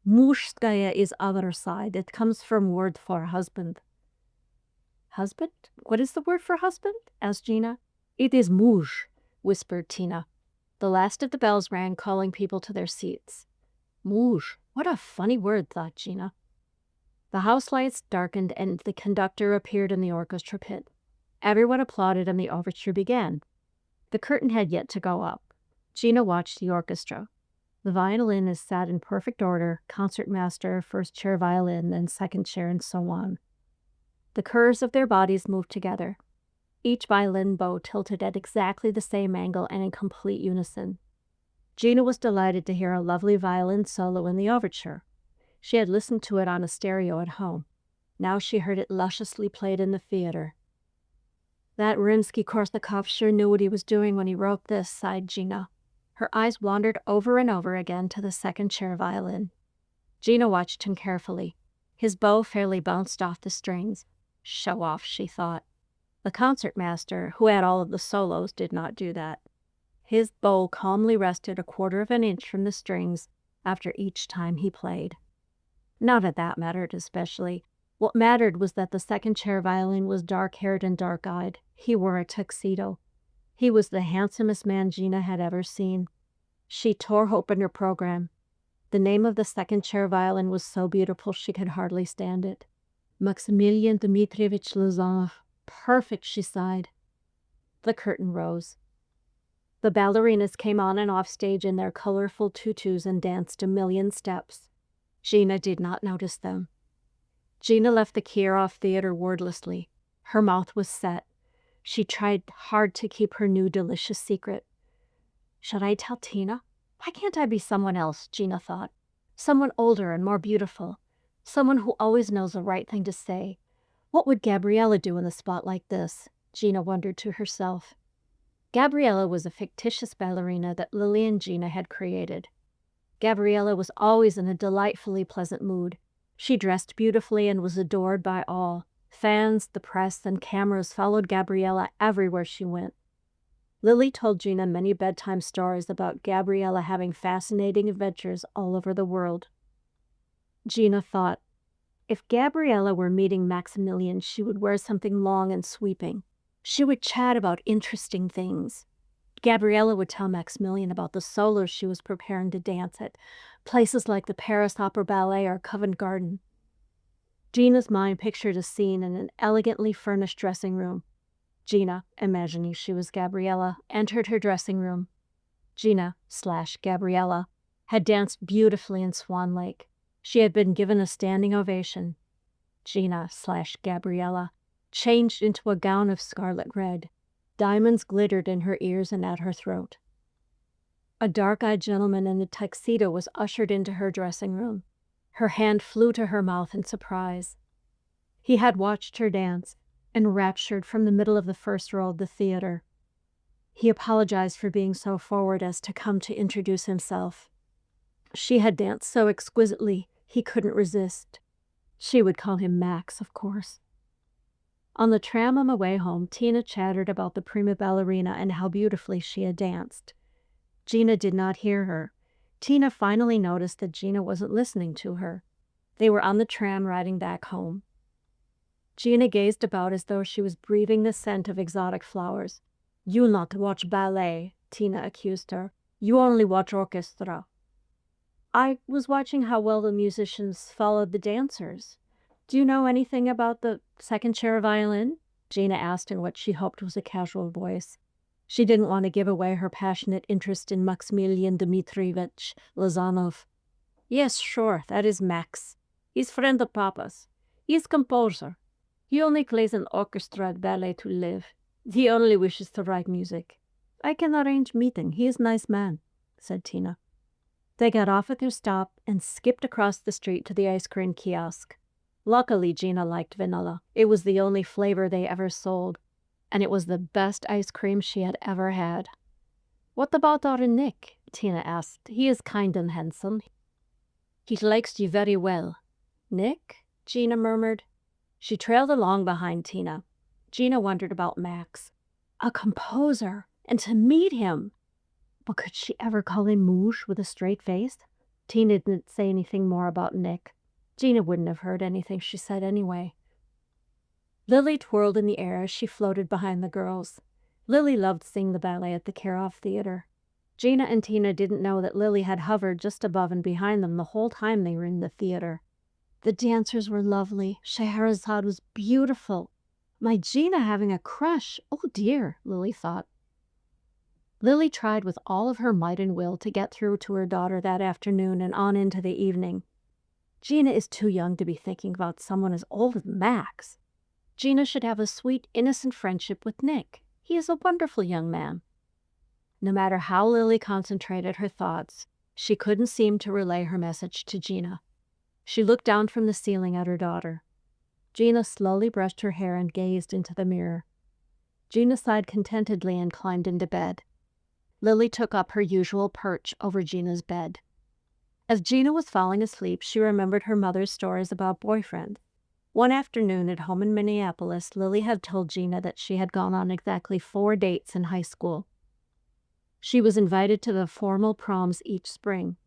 [SPEAKER 1] Mushskaya is other side. It comes from word for husband. Husband? What is the word for husband? Asked Gina. It is muj, whispered Tina. The last of the bells rang, calling people to their seats. Muj, what a funny word, thought Gina. The house lights darkened and the conductor appeared in the orchestra pit. Everyone applauded and the overture began. The curtain had yet to go up. Gina watched the orchestra. The violin is sat in perfect order, concertmaster, first chair violin, then second chair, and so on. The curves of their bodies moved together. Each violin bow tilted at exactly the same angle and in complete unison. Gina was delighted to hear a lovely violin solo in the overture. She had listened to it on a stereo at home. Now she heard it lusciously played in the theater. That Rimsky-Korsakov sure knew what he was doing when he wrote this, sighed Gina. Her eyes wandered over and over again to the second chair violin. Gina watched him carefully. His bow fairly bounced off the strings. Show off, she thought. The concertmaster, who had all of the solos, did not do that. His bow calmly rested 1/4 of an inch from the strings after each time he played. Not that that mattered especially. What mattered was that the second chair violin was dark-haired and dark-eyed. He wore a tuxedo. He was the handsomest man Gina had ever seen. She tore open her program. The name of the second chair violin was so beautiful she could hardly stand it. Maximilian Dmitrievich Lozanov. Perfect, she sighed. The curtain rose. The ballerinas came on and off stage in their colorful tutus and danced a million steps. Gina did not notice them. Gina left the Kirov theater wordlessly. Her mouth was set. She tried hard to keep her new delicious secret. Should I tell Tina? Why can't I be someone else, Gina thought. Someone older and more beautiful. Someone who always knows the right thing to say. What would Gabriella do in a spot like this? Gina wondered to herself. Gabriella was a fictitious ballerina that Lily and Gina had created. Gabriella was always in a delightfully pleasant mood. She dressed beautifully and was adored by all. Fans, the press, and cameras followed Gabriella everywhere she went. Lily told Gina many bedtime stories about Gabriella having fascinating adventures all over the world. Gina thought, if Gabriella were meeting Maximilian, she would wear something long and sweeping. She would chat about interesting things. Gabriella would tell Maximilian about the solos she was preparing to dance at, places like the Paris Opera Ballet or Covent Garden. Gina's mind pictured a scene in an elegantly furnished dressing room. Gina, imagining she was Gabriella, entered her dressing room. Gina/Gabriella had danced beautifully in Swan Lake. She had been given a standing ovation. Gina/Gabriella changed into a gown of scarlet red. Diamonds glittered in her ears and at her throat. A dark-eyed gentleman in a tuxedo was ushered into her dressing room. Her hand flew to her mouth in surprise. He had watched her dance, enraptured from the middle of the first row of the theater. He apologized for being so forward as to come to introduce himself. She had danced so exquisitely, he couldn't resist. She would call him Max, of course. On the tram on the way home, Tina chattered about the prima ballerina and how beautifully she had danced. Gina did not hear her. Tina finally noticed that Gina wasn't listening to her. They were on the tram riding back home. Gina gazed about as though she was breathing the scent of exotic flowers. "You not watch ballet," Tina accused her. "You only watch orchestra." "I was watching how well the musicians followed the dancers. Do you know anything about the second chair violin?" Gina asked in what she hoped was a casual voice. She didn't want to give away her passionate interest in Maximilian Dmitrievich Lozanov. "Yes, sure, that is Max. He's friend of Papa's. He is composer. He only plays an orchestra at ballet to live. He only wishes to write music. I can arrange meeting. He is nice man," said Tina. They got off at their stop and skipped across the street to the ice cream kiosk. Luckily, Gina liked vanilla. It was the only flavor they ever sold, and it was the best ice cream she had ever had. "What about our Nick?" Tina asked. "He is kind and handsome. He likes you very well." "Nick?" Gina murmured. She trailed along behind Tina. Gina wondered about Max. A composer, and to meet him! But could she ever call him Mouche with a straight face? Tina didn't say anything more about Nick. Gina wouldn't have heard anything she said anyway. Lily twirled in the air as she floated behind the girls. Lily loved seeing the ballet at the Kirov Theater. Gina and Tina didn't know that Lily had hovered just above and behind them the whole time they were in the theater. The dancers were lovely. Scheherazade was beautiful. My Gina having a crush. Oh dear, Lily thought. Lily tried with all of her might and will to get through to her daughter that afternoon and on into the evening. Gina is too young to be thinking about someone as old as Max. Gina should have a sweet, innocent friendship with Nick. He is a wonderful young man. No matter how Lily concentrated her thoughts, she couldn't seem to relay her message to Gina. She looked down from the ceiling at her daughter. Gina slowly brushed her hair and gazed into the mirror. Gina sighed contentedly and climbed into bed. Lily took up her usual perch over Gina's bed. As Gina was falling asleep, she remembered her mother's stories about boyfriends. One afternoon at home in Minneapolis, Lily had told Gina that she had gone on exactly 4 dates in high school. She was invited to the formal proms each spring.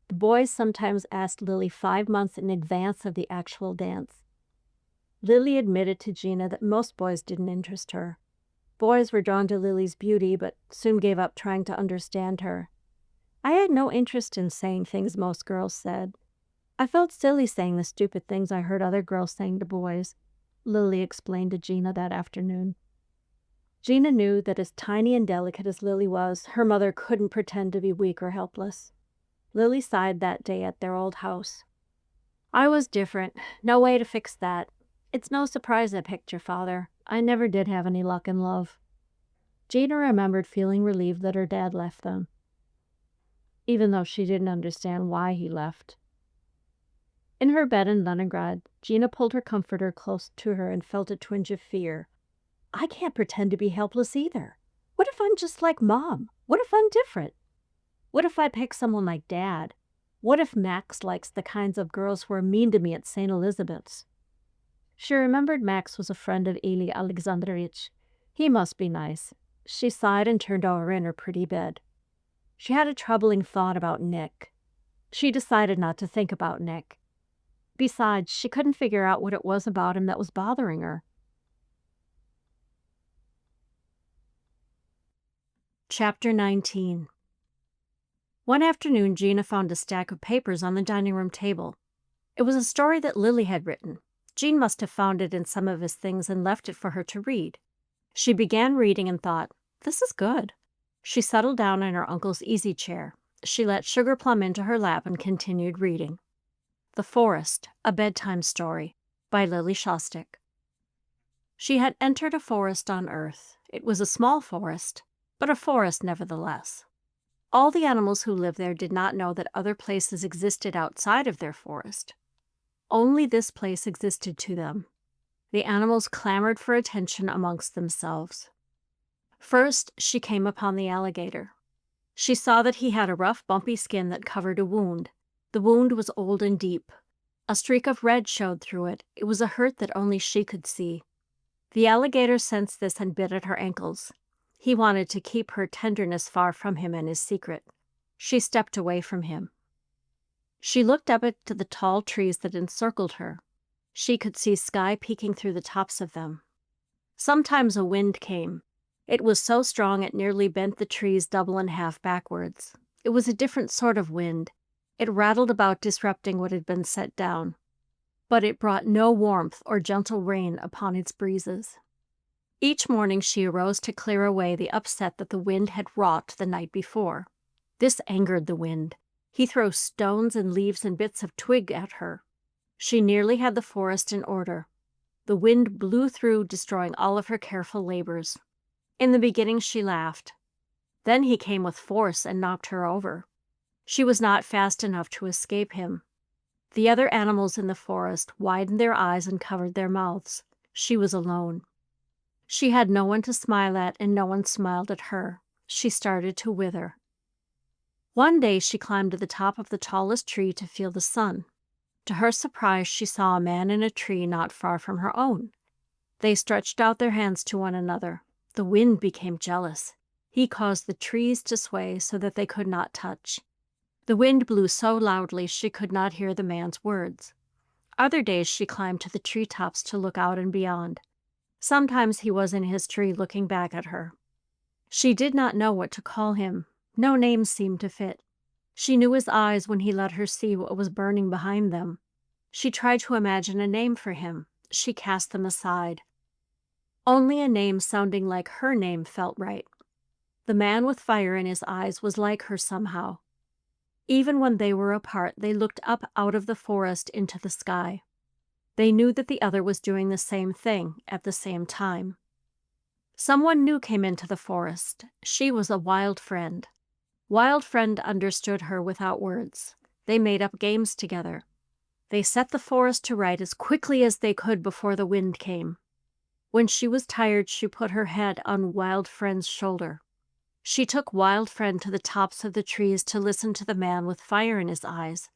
[SPEAKER 1] The boys sometimes asked Lily 5 months in advance of the actual dance. Lily admitted to Gina that most boys didn't interest her. Boys were drawn to Lily's beauty, but soon gave up trying to understand her. I had no interest in saying things most girls said. I felt silly saying the stupid things I heard other girls saying to boys, Lily explained to Gina that afternoon. Gina knew that as tiny and delicate as Lily was, her mother couldn't pretend to be weak or helpless. Lily sighed that day at their old house. I was different. No way to fix that. It's no surprise I picked your father. I never did have any luck in love. Gina remembered feeling relieved that her dad left them, even though she didn't understand why he left. In her bed in Leningrad, Gina pulled her comforter close to her and felt a twinge of fear. I can't pretend to be helpless either. What if I'm just like Mom? What if I'm different? What if I pick someone like Dad? What if Max likes the kinds of girls who are mean to me at St. Elizabeth's? She remembered Max was a friend of Eli Alexandrovich. He must be nice. She sighed and turned over in her pretty bed. She had a troubling thought about Nick. She decided not to think about Nick. Besides, she couldn't figure out what it was about him that was bothering her. Chapter 19. One afternoon, Gina found a stack of papers on the dining room table. It was a story that Lily had written. Jean must have found it in some of his things and left it for her to read. She began reading and thought, this is good. She settled down in her uncle's easy chair. She let Sugar Plum into her lap and continued reading. The Forest, a Bedtime Story, by Lily Shostak. She had entered a forest on Earth. It was a small forest, but a forest nevertheless. All the animals who lived there did not know that other places existed outside of their forest. Only this place existed to them. The animals clamored for attention amongst themselves. First, she came upon the alligator. She saw that he had a rough, bumpy skin that covered a wound. The wound was old and deep. A streak of red showed through it. It was a hurt that only she could see. The alligator sensed this and bit at her ankles. He wanted to keep her tenderness far from him and his secret. She stepped away from him. She looked up at the tall trees that encircled her. She could see sky peeking through the tops of them. Sometimes a wind came. It was so strong it nearly bent the trees double and half backwards. It was a different sort of wind. It rattled about, disrupting what had been set down. But it brought no warmth or gentle rain upon its breezes. Each morning she arose to clear away the upset that the wind had wrought the night before. This angered the wind. He threw stones and leaves and bits of twig at her. She nearly had the forest in order. The wind blew through, destroying all of her careful labors. In the beginning, she laughed. Then he came with force and knocked her over. She was not fast enough to escape him. The other animals in the forest widened their eyes and covered their mouths. She was alone. She had no one to smile at, and no one smiled at her. She started to wither. One day she climbed to the top of the tallest tree to feel the sun. To her surprise, she saw a man in a tree not far from her own. They stretched out their hands to one another. The wind became jealous. He caused the trees to sway so that they could not touch. The wind blew so loudly she could not hear the man's words. Other days she climbed to the treetops to look out and beyond. Sometimes he was in his tree looking back at her. She did not know what to call him. No name seemed to fit. She knew his eyes when he let her see what was burning behind them. She tried to imagine a name for him. She cast them aside. Only a name sounding like her name felt right. The man with fire in his eyes was like her somehow. Even when they were apart, they looked up out of the forest into the sky. They knew that the other was doing the same thing at the same time. Someone new came into the forest. She was a wild friend. Wild Friend understood her without words. They made up games together. They set the forest to right as quickly as they could before the wind came. When she was tired, she put her head on Wild Friend's shoulder. She took Wild Friend to the tops of the trees to listen to the man with fire in his eyes.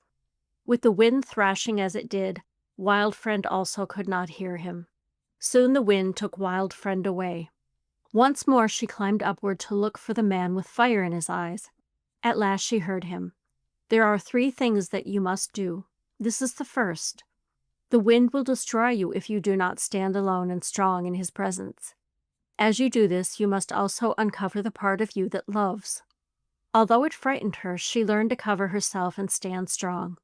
[SPEAKER 1] With the wind thrashing as it did, Wild Friend also could not hear him. Soon the wind took Wild Friend away. Once more she climbed upward to look for the man with fire in his eyes. At last she heard him. There are 3 things that you must do. This is the first. The wind will destroy you if you do not stand alone and strong in his presence. As you do this, you must also uncover the part of you that loves. Although it frightened her, she learned to cover herself and stand strong.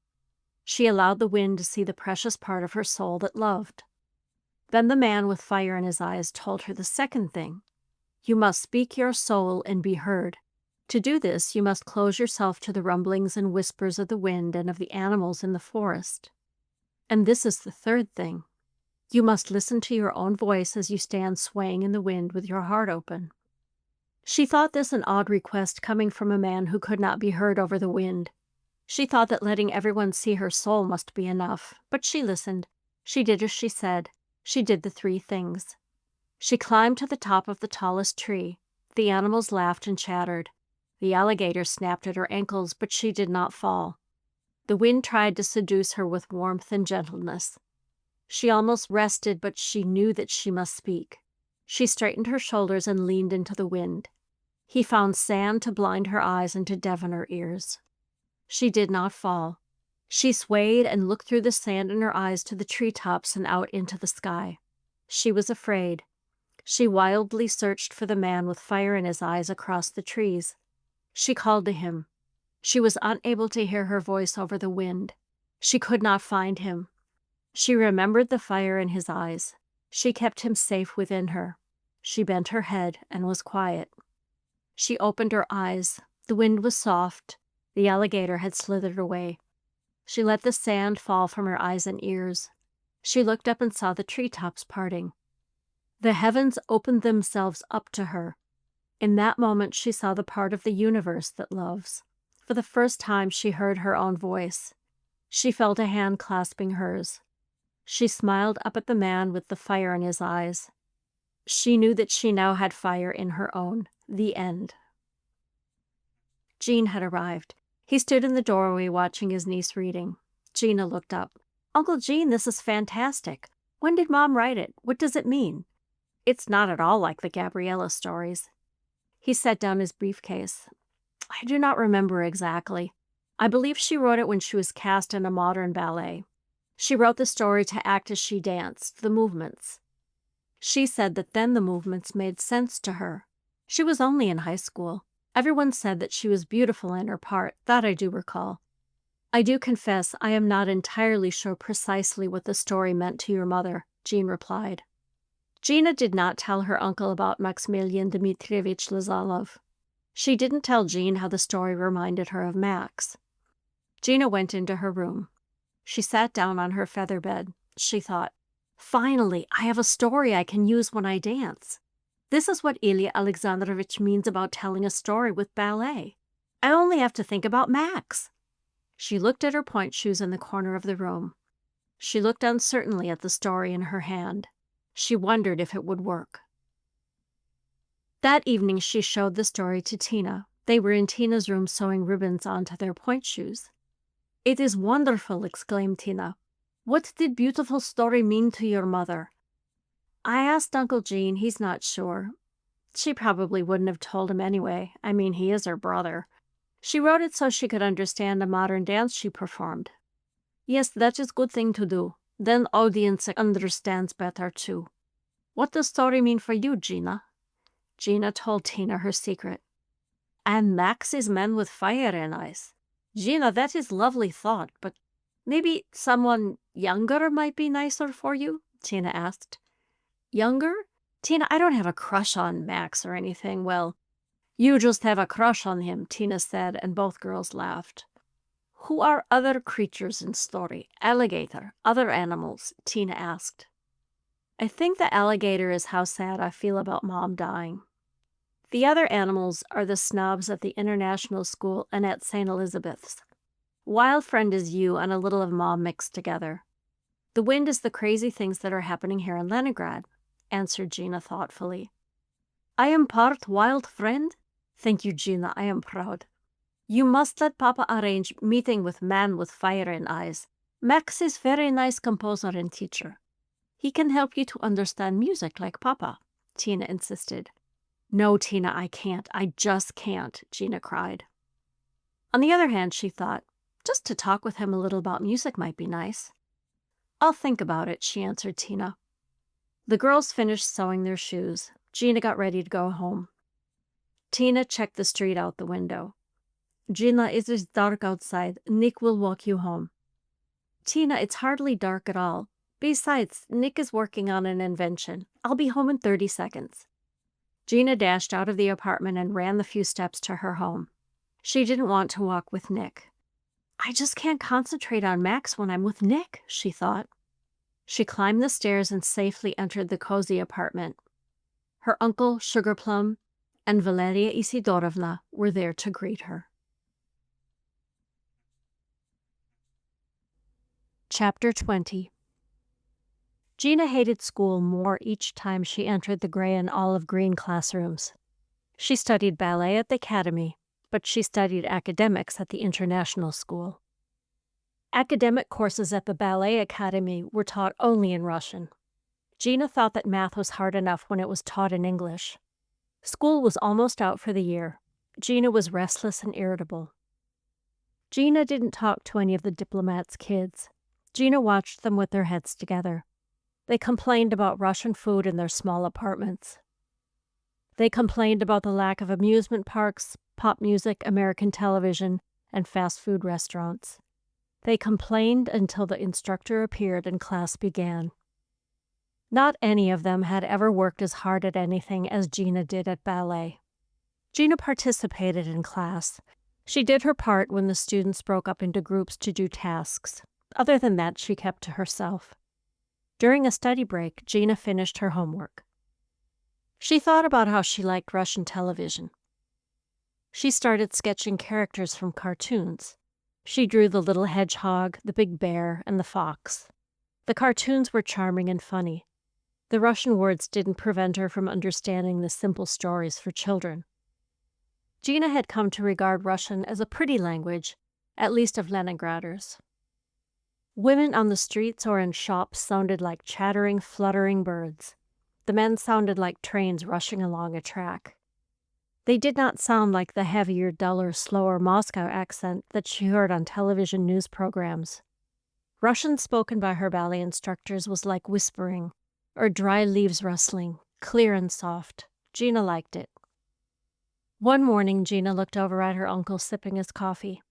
[SPEAKER 1] She allowed the wind to see the precious part of her soul that loved. Then the man with fire in his eyes told her the second thing. You must speak your soul and be heard. To do this, you must close yourself to the rumblings and whispers of the wind and of the animals in the forest. And this is the third thing. You must listen to your own voice as you stand swaying in the wind with your heart open. She thought this an odd request coming from a man who could not be heard over the wind. She thought that letting everyone see her soul must be enough, but she listened. She did as she said. She did the 3 things. She climbed to the top of the tallest tree. The animals laughed and chattered. The alligator snapped at her ankles, but she did not fall. The wind tried to seduce her with warmth and gentleness. She almost rested, but she knew that she must speak. She straightened her shoulders and leaned into the wind. He found sand to blind her eyes and to deafen her ears. She did not fall. She swayed and looked through the sand in her eyes to the treetops and out into the sky. She was afraid. She wildly searched for the man with fire in his eyes across the trees. She called to him. She was unable to hear her voice over the wind. She could not find him. She remembered the fire in his eyes. She kept him safe within her. She bent her head and was quiet. She opened her eyes. The wind was soft. The alligator had slithered away. She let the sand fall from her eyes and ears. She looked up and saw the treetops parting. The heavens opened themselves up to her. In that moment she saw the part of the universe that loves. For the first time she heard her own voice. She felt a hand clasping hers. She smiled up at the man with the fire in his eyes. She knew that she now had fire in her own. The end. Gene had arrived. He stood in the doorway watching his niece reading. Gina looked up. Uncle Gene, this is fantastic. When did Mom write it? What does it mean? It's not at all like the Gabriella stories. He set down his briefcase. I do not remember exactly. I believe she wrote it when she was cast in a modern ballet. She wrote the story to act as she danced, the movements. She said that then the movements made sense to her. She was only in high school. Everyone said that she was beautiful in her part, that I do recall. I do confess I am not entirely sure precisely what the story meant to your mother, Jean replied. Gina did not tell her uncle about Maximilian Dmitrievich Lazarov. She didn't tell Jean how the story reminded her of Max. Gina went into her room. She sat down on her feather bed. She thought, finally, I have a story I can use when I dance. This is what Ilya Alexandrovich means about telling a story with ballet. I only have to think about Max. She looked at her pointe shoes in the corner of the room. She looked uncertainly at the story in her hand. She wondered if it would work. That evening she showed the story to Tina. They were in Tina's room sewing ribbons onto their pointe shoes. "It is wonderful," exclaimed Tina. "What did beautiful story mean to your mother?" "I asked Uncle Gene. He's not sure. She probably wouldn't have told him anyway. I mean, he is her brother. She wrote it so she could understand a modern dance she performed." "Yes, that is good thing to do. Then audience understands better too. What does story mean for you, Gina?" Gina told Tina her secret. "And Max is man with fire in eyes. Gina, that is lovely thought, but maybe someone younger might be nicer for you?" Tina asked. "Younger? Tina, I don't have a crush on Max or anything." "Well, you just have a crush on him," Tina said, and both girls laughed. "Who are other creatures in story? Alligator, other animals?" Tina asked. "I think the alligator is how sad I feel about Mom dying. The other animals are the snobs at the international school and at St. Elizabeth's. Wild friend is you and a little of Mom mixed together. The wind is the crazy things that are happening here in Leningrad," answered Gina thoughtfully. "I am part wild friend? Thank you, Gina, I am proud. You must let Papa arrange meeting with man with fire in eyes. Max is very nice composer and teacher. He can help you to understand music like Papa," Tina insisted. "No, Tina, I can't. I just can't," Gina cried. On the other hand, she thought, just to talk with him a little about music might be nice. "I'll think about it," she answered Tina. The girls finished sewing their shoes. Gina got ready to go home. Tina checked the street out the window. "Gina, it is dark outside. Nick will walk you home." "Tina, it's hardly dark at all. Besides, Nick is working on an invention. I'll be home in 30 seconds. Gina dashed out of the apartment and ran the few steps to her home. She didn't want to walk with Nick. "I just can't concentrate on Max when I'm with Nick," she thought. She climbed the stairs and safely entered the cozy apartment. Her uncle, Sugarplum, and Valeria Isidorovna were there to greet her. Chapter 20. Gina hated school more each time she entered the gray and olive green classrooms. She studied ballet at the academy, but she studied academics at the international school. Academic courses at the Ballet Academy were taught only in Russian. Gina thought that math was hard enough when it was taught in English. School was almost out for the year. Gina was restless and irritable. Gina didn't talk to any of the diplomats' kids. Gina watched them with their heads together. They complained about Russian food in their small apartments. They complained about the lack of amusement parks, pop music, American television, and fast food restaurants. They complained until the instructor appeared and class began. Not any of them had ever worked as hard at anything as Gina did at ballet. Gina participated in class. She did her part when the students broke up into groups to do tasks. Other than that, she kept to herself. During a study break, Gina finished her homework. She thought about how she liked Russian television. She started sketching characters from cartoons. She drew the little hedgehog, the big bear, and the fox. The cartoons were charming and funny. The Russian words didn't prevent her from understanding the simple stories for children. Gina had come to regard Russian as a pretty language, at least of Leningraders. Women on the streets or in shops sounded like chattering, fluttering birds. The men sounded like trains rushing along a track. They did not sound like the heavier, duller, slower Moscow accent that she heard on television news programs. Russian spoken by her ballet instructors was like whispering, or dry leaves rustling, clear and soft. Gina liked it. One morning, Gina looked over at her uncle sipping his coffee.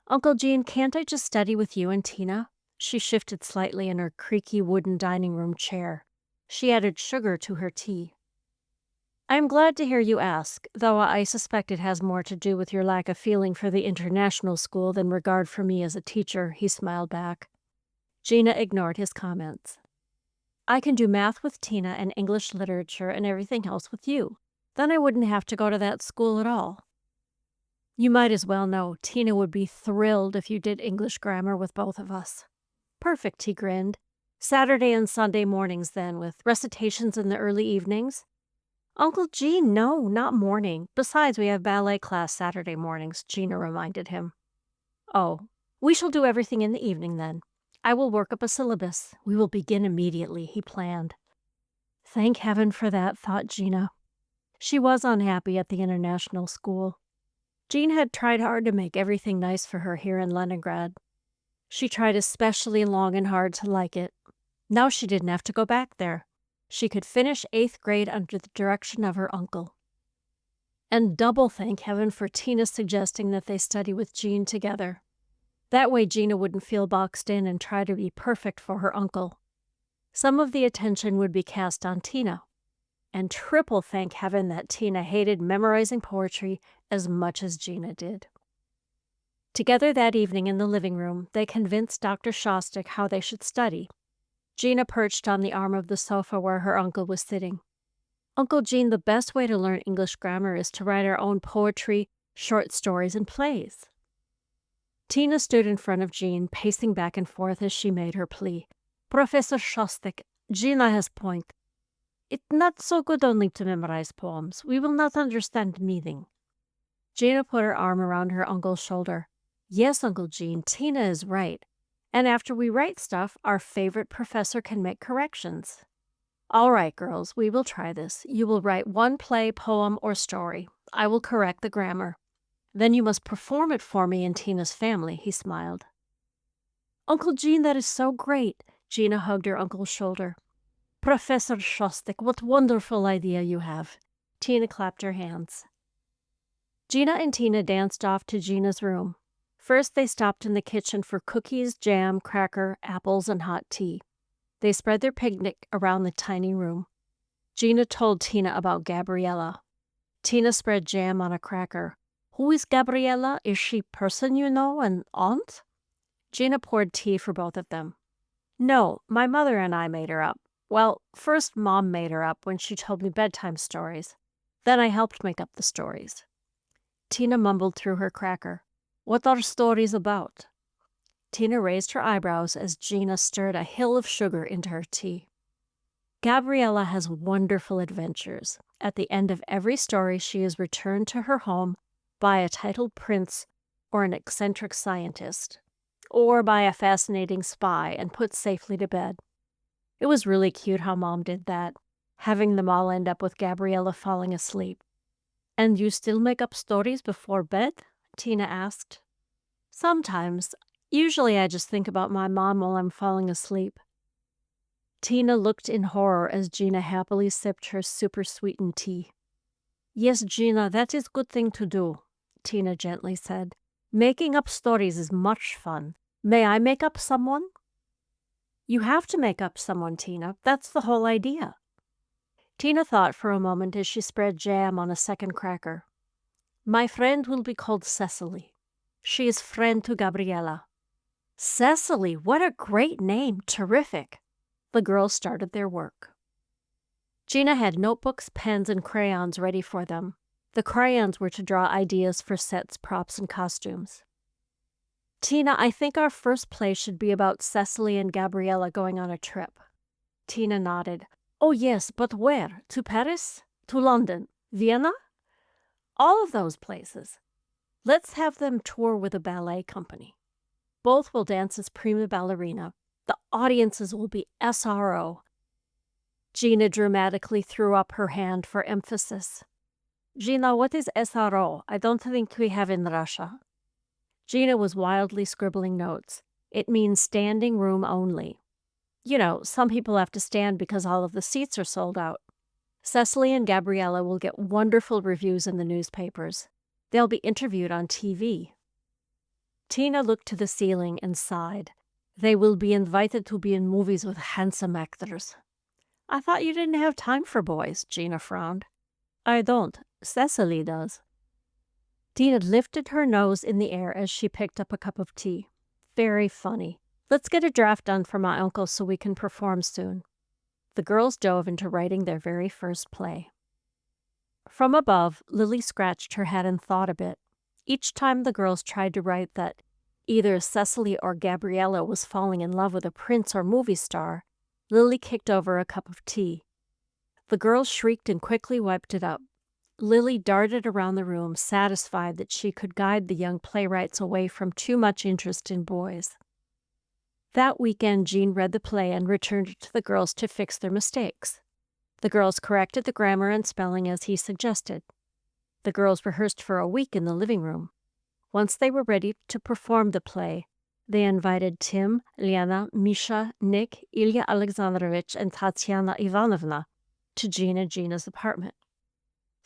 [SPEAKER 1] "Uncle Gene, can't I just study with you and Tina?" She shifted slightly in her creaky wooden dining room chair. She added sugar to her tea. "I am glad to hear you ask, though I suspect it has more to do with your lack of feeling for the international school than regard for me as a teacher," he smiled back. Gina ignored his comments. I can do math with Tina and English literature and everything else with you. Then I wouldn't have to go to that school at all. You might as well know Tina would be thrilled if you did English grammar with both of us. Perfect, he grinned. Saturday and Sunday mornings then, with recitations in the early evenings? Uncle Gene, no, not morning. Besides, we have ballet class Saturday mornings, Gina reminded him. Oh, we shall do everything in the evening then. I will work up a syllabus. We will begin immediately, he planned. Thank heaven for that, thought Gina. She was unhappy at the international school. Jean had tried hard to make everything nice for her here in Leningrad. She tried especially long and hard to like it. Now she didn't have to go back there. She could finish 8th grade under the direction of her uncle. And double thank heaven for Tina suggesting that they study with Jean together. That way Gina wouldn't feel boxed in and try to be perfect for her uncle. Some of the attention would be cast on Tina. And triple thank heaven that Tina hated memorizing poetry as much as Gina did. Together that evening in the living room, they convinced Dr. Shostak how they should study. Gina perched on the arm of the sofa where her uncle was sitting. Uncle Gene, the best way to learn English grammar is to write our own poetry, short stories, and plays. Tina stood in front of Jean, pacing back and forth as she made her plea. Professor Shostak, Gina has point. It's not so good only to memorize poems. We will not understand meaning. Gina put her arm around her uncle's shoulder. Yes, Uncle Gene, Tina is right. And after we write stuff, our favorite professor can make corrections. All right, girls, we will try this. You will write one play, poem, or story. I will correct the grammar. Then you must perform it for me in Tina's family, he smiled. Uncle Gene, that is so great. Gina hugged her uncle's shoulder. Professor Shostak, what wonderful idea you have. Tina clapped her hands. Gina and Tina danced off to Gina's room. First, they stopped in the kitchen for cookies, jam, cracker, apples, and hot tea. They spread their picnic around the tiny room. Gina told Tina about Gabriella. Tina spread jam on a cracker. Who is Gabriella? Is she person you know, an aunt? Gina poured tea for both of them. No, my mother and I made her up. Well, first Mom made her up when she told me bedtime stories. Then I helped make up the stories. Tina mumbled through her cracker. What are stories about? Tina raised her eyebrows as Gina stirred a hill of sugar into her tea. Gabriella has wonderful adventures. At the end of every story, she is returned to her home by a titled prince or an eccentric scientist, or by a fascinating spy and put safely to bed. It was really cute how Mom did that, having them all end up with Gabriella falling asleep. And you still make up stories before bed? Tina asked. Sometimes. Usually I just think about my mom while I'm falling asleep. Tina looked in horror as Gina happily sipped her super-sweetened tea. Yes, Gina, that is a good thing to do, Tina gently said. Making up stories is much fun. May I make up someone? You have to make up someone, Tina. That's the whole idea. Tina thought for a moment as she spread jam on a second cracker. My friend will be called Cecily. She is friend to Gabriella. Cecily, what a great name. Terrific. The girls started their work. Gina had notebooks, pens, and crayons ready for them. The crayons were to draw ideas for sets, props, and costumes. Tina, I think our first play should be about Cecily and Gabriella going on a trip. Tina nodded. Oh yes, but where? To Paris? To London? Vienna? All of those places. Let's have them tour with a ballet company. Both will dance as prima ballerina. The audiences will be SRO. Gina dramatically threw up her hand for emphasis. Gina, what is SRO? I don't think we have in Russia. Gina was wildly scribbling notes. It means standing room only. You know, some people have to stand because all of the seats are sold out. Cecily and Gabriella will get wonderful reviews in the newspapers. They'll be interviewed on TV. Tina looked to the ceiling and sighed. They will be invited to be in movies with handsome actors. I thought you didn't have time for boys, Gina frowned. I don't. Cecily does. Tina lifted her nose in the air as she picked up a cup of tea. Very funny. Let's get a draft done for my uncle so we can perform soon. The girls dove into writing their very first play. From above, Lily scratched her head and thought a bit. Each time the girls tried to write that either Cecily or Gabriella was falling in love with a prince or movie star, Lily kicked over a cup of tea. The girls shrieked and quickly wiped it up. Lily darted around the room, satisfied that she could guide the young playwrights away from too much interest in boys. That weekend, Jean read the play and returned it to the girls to fix their mistakes. The girls corrected the grammar and spelling as he suggested. The girls rehearsed for a week in the living room. Once they were ready to perform the play, they invited Tim, Liana, Misha, Nick, Ilya Alexandrovich, and Tatiana Ivanovna to Gina's apartment.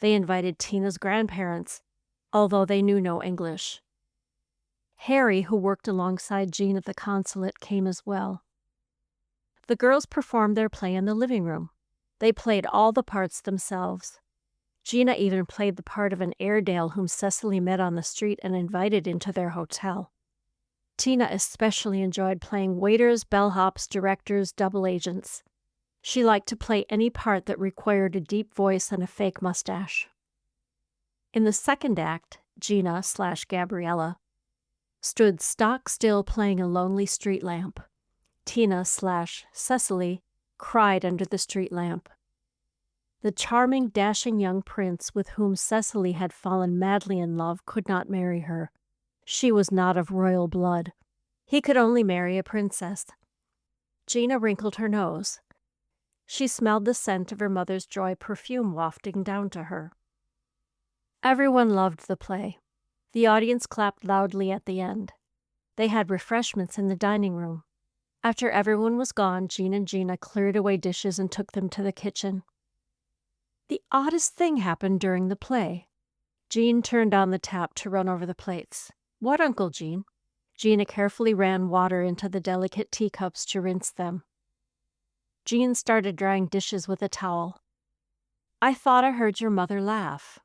[SPEAKER 1] They invited Tina's grandparents, although they knew no English. Harry, who worked alongside Jean at the consulate, came as well. The girls performed their play in the living room. They played all the parts themselves. Gina even played the part of an Airedale whom Cecily met on the street and invited into their hotel. Tina especially enjoyed playing waiters, bellhops, directors, double agents. She liked to play any part that required a deep voice and a fake mustache. In the second act, Gina/Gabriella stood stock still playing a lonely street lamp. Tina/Cecily cried under the street lamp. The charming, dashing young prince with whom Cecily had fallen madly in love could not marry her. She was not of royal blood. He could only marry a princess. Gina wrinkled her nose. She smelled the scent of her mother's joy perfume wafting down to her. Everyone loved the play. The audience clapped loudly at the end. They had refreshments in the dining room. After everyone was gone, Jean and Gina cleared away dishes and took them to the kitchen. The oddest thing happened during the play. Jean turned on the tap to run over the plates. "What, Uncle Jean?" Gina carefully ran water into the delicate teacups to rinse them. Jean started drying dishes with a towel. "I thought I heard your mother laugh.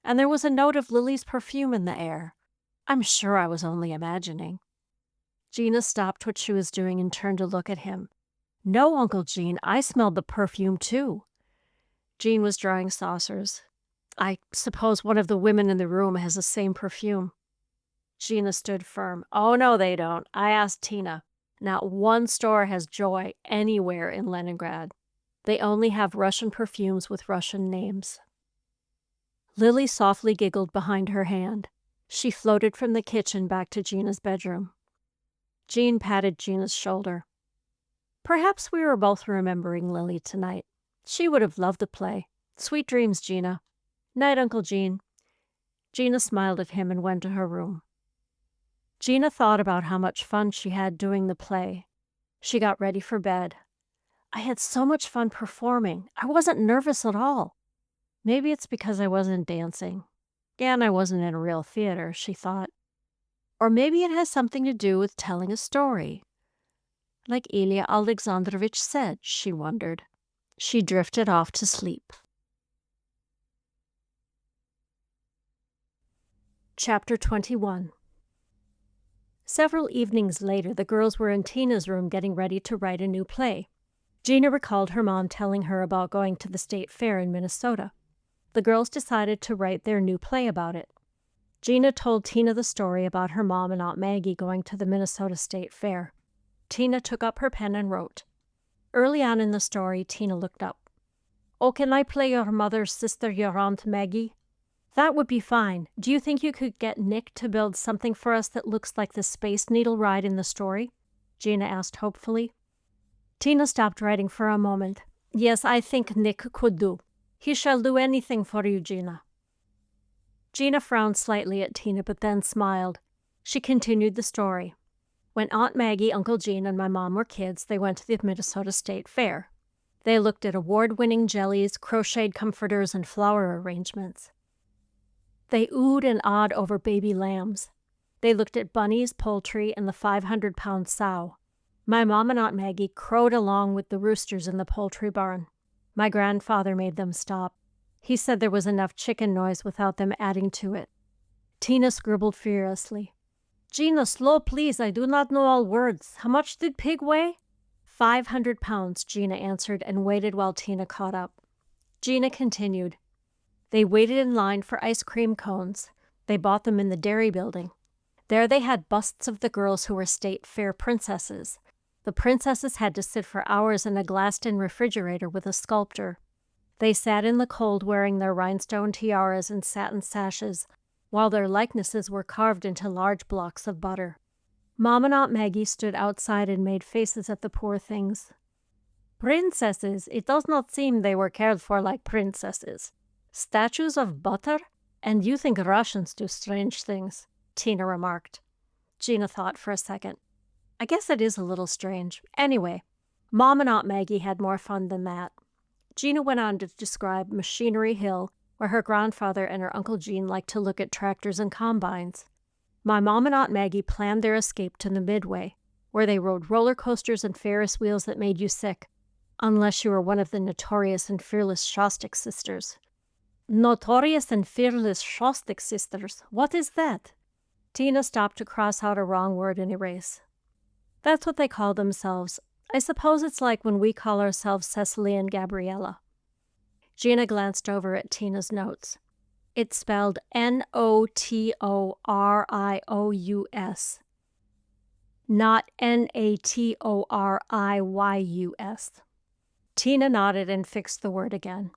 [SPEAKER 1] And there was a note of Lily's perfume in the air. I'm sure I was only imagining." Gina stopped what she was doing and turned to look at him. "No, Uncle Jean, I smelled the perfume too." Jean was drying saucers. "I suppose one of the women in the room has the same perfume." Gina stood firm. "Oh, no, they don't. I asked Tina. Not one store has Joy anywhere in Leningrad. They only have Russian perfumes with Russian names." Lily softly giggled behind her hand. She floated from the kitchen back to Gina's bedroom. Jean patted Gina's shoulder. "Perhaps we were both remembering Lily tonight. She would have loved the play. Sweet dreams, Gina." "Night, Uncle Jean." Gina smiled at him and went to her room. Gina thought about how much fun she had doing the play. She got ready for bed. "I had so much fun performing. I wasn't nervous at all. Maybe it's because I wasn't dancing. And I wasn't in a real theater," she thought. "Or maybe it has something to do with telling a story. Like Ilya Alexandrovich said," she wondered. She drifted off to sleep. Chapter 21. Several evenings later, the girls were in Tina's room getting ready to write a new play. Gina recalled her mom telling her about going to the state fair in Minnesota. The girls decided to write their new play about it. Gina told Tina the story about her mom and Aunt Maggie going to the Minnesota State Fair. Tina took up her pen and wrote. Early on in the story, Tina looked up. "Oh, can I play your mother's sister, your Aunt Maggie?" "That would be fine. Do you think you could get Nick to build something for us that looks like the Space Needle ride in the story?" Gina asked hopefully. Tina stopped writing for a moment. "Yes, I think Nick could do. He shall do anything for you, Gina." Gina frowned slightly at Tina, but then smiled. She continued the story. "When Aunt Maggie, Uncle Jean, and my mom were kids, they went to the Minnesota State Fair. They looked at award-winning jellies, crocheted comforters, and flower arrangements. They oohed and awed over baby lambs. They looked at bunnies, poultry, and the 500-pound sow. My mom and Aunt Maggie crowed along with the roosters in the poultry barn. My grandfather made them stop. He said there was enough chicken noise without them adding to it." Tina scribbled furiously. Gina, slow please, I do not know all words. How much did pig weigh? 500 pounds, Gina answered and waited while Tina caught up. Gina continued. They waited in line for ice cream cones. They bought them in the dairy building. There they had busts of the girls who were state fair princesses. The princesses had to sit for hours in a glassed-in refrigerator with a sculptor. They sat in the cold wearing their rhinestone tiaras and satin sashes, while their likenesses were carved into large blocks of butter. Mom and Aunt Maggie stood outside and made faces at the poor things. Princesses, it does not seem they were cared for like princesses. Statues of butter? And you think Russians do strange things, Tina remarked. Gina thought for a second. I guess it is a little strange. Anyway, Mom and Aunt Maggie had more fun than that. Gina went on to describe Machinery Hill, where her grandfather and her Uncle Gene liked to look at tractors and combines. My mom and Aunt Maggie planned their escape to the Midway, where they rode roller coasters and Ferris wheels that made you sick, unless you were one of the notorious and fearless Shostak sisters. Notorious and fearless Shostak sisters? What is that? Tina stopped to cross out a wrong word and erase. That's what they call themselves. I suppose it's like when we call ourselves Cecily and Gabriella. Gina glanced over at Tina's notes. It's spelled Notorious, not Natorius. Tina nodded and fixed the word again.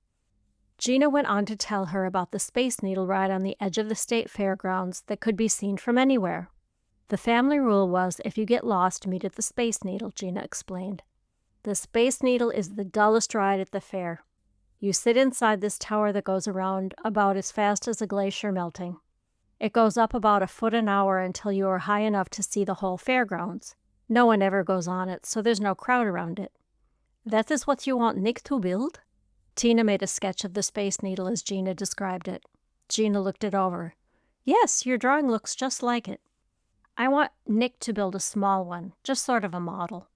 [SPEAKER 1] Gina went on to tell her about the Space Needle ride on the edge of the state fairgrounds that could be seen from anywhere. The family rule was if you get lost, meet at the Space Needle, Gina explained. The Space Needle is the dullest ride at the fair. You sit inside this tower that goes around about as fast as a glacier melting. It goes up about a foot an hour until you are high enough to see the whole fairgrounds. No one ever goes on it, so there's no crowd around it. That is what you want Nick to build? Tina made a sketch of the Space Needle as Gina described it. Gina looked it over. Yes, your drawing looks just like it. I want Nick to build a small one, just sort of a model.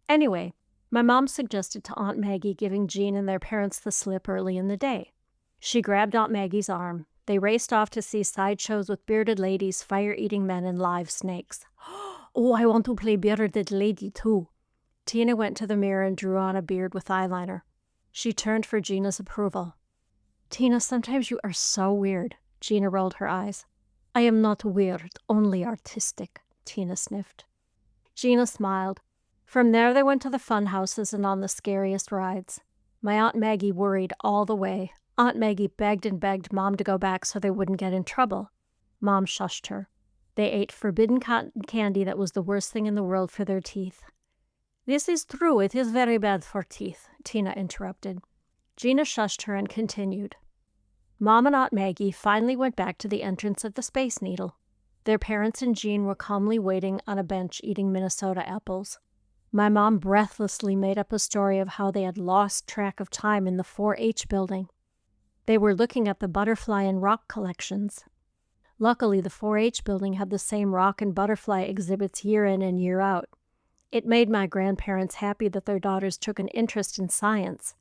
[SPEAKER 1] Anyway, my mom suggested to Aunt Maggie giving Jean and their parents the slip early in the day. She grabbed Aunt Maggie's arm. They raced off to see sideshows with bearded ladies, fire-eating men, and live snakes. Oh, I want to play bearded lady too. Tina went to the mirror and drew on a beard with eyeliner. She turned for Gina's approval. Tina, sometimes you are so weird. Gina rolled her eyes. I am not weird, only artistic, Tina sniffed. Gina smiled. From there they went to the fun houses and on the scariest rides. My Aunt Maggie worried all the way. Aunt Maggie begged and begged Mom to go back so they wouldn't get in trouble. Mom shushed her. They ate forbidden cotton candy that was the worst thing in the world for their teeth. This is true, it is very bad for teeth, Tina interrupted. Gina shushed her and continued. Mom and Aunt Maggie finally went back to the entrance of the Space Needle. Their parents and Jean were calmly waiting on a bench eating Minnesota apples. My mom breathlessly made up a story of how they had lost track of time in the 4-H building. They were looking at the butterfly and rock collections. Luckily, the 4-H building had the same rock and butterfly exhibits year in and year out. It made my grandparents happy that their daughters took an interest in science.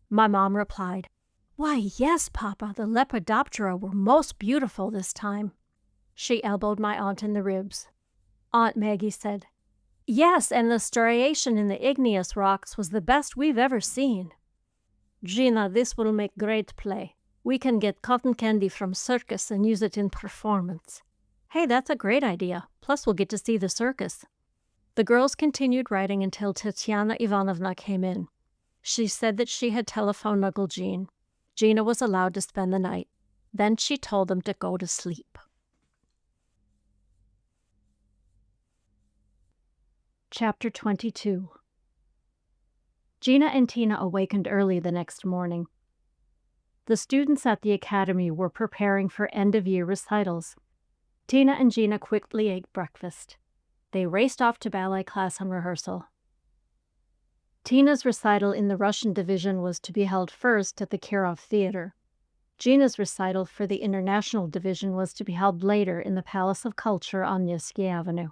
[SPEAKER 1] My mom replied, Why, yes, Papa, the Lepidoptera were most beautiful this time. She elbowed my aunt in the ribs. Aunt Maggie said, Yes, and the striation in the igneous rocks was the best we've ever seen. Gina, this will make great play. We can get cotton candy from circus and use it in performance. Hey, that's a great idea. Plus we'll get to see the circus. The girls continued writing until Tatiana Ivanovna came in. She said that she had telephoned Uncle Gene. Gina was allowed to spend the night. Then she told them to go to sleep. Chapter 22. Gina and Tina awakened early the next morning. The students at the academy were preparing for end-of-year recitals. Tina and Gina quickly ate breakfast. They raced off to ballet class and rehearsal. Tina's recital in the Russian division was to be held first at the Kirov Theater. Gina's recital for the international division was to be held later in the Palace of Culture on Nevsky Avenue.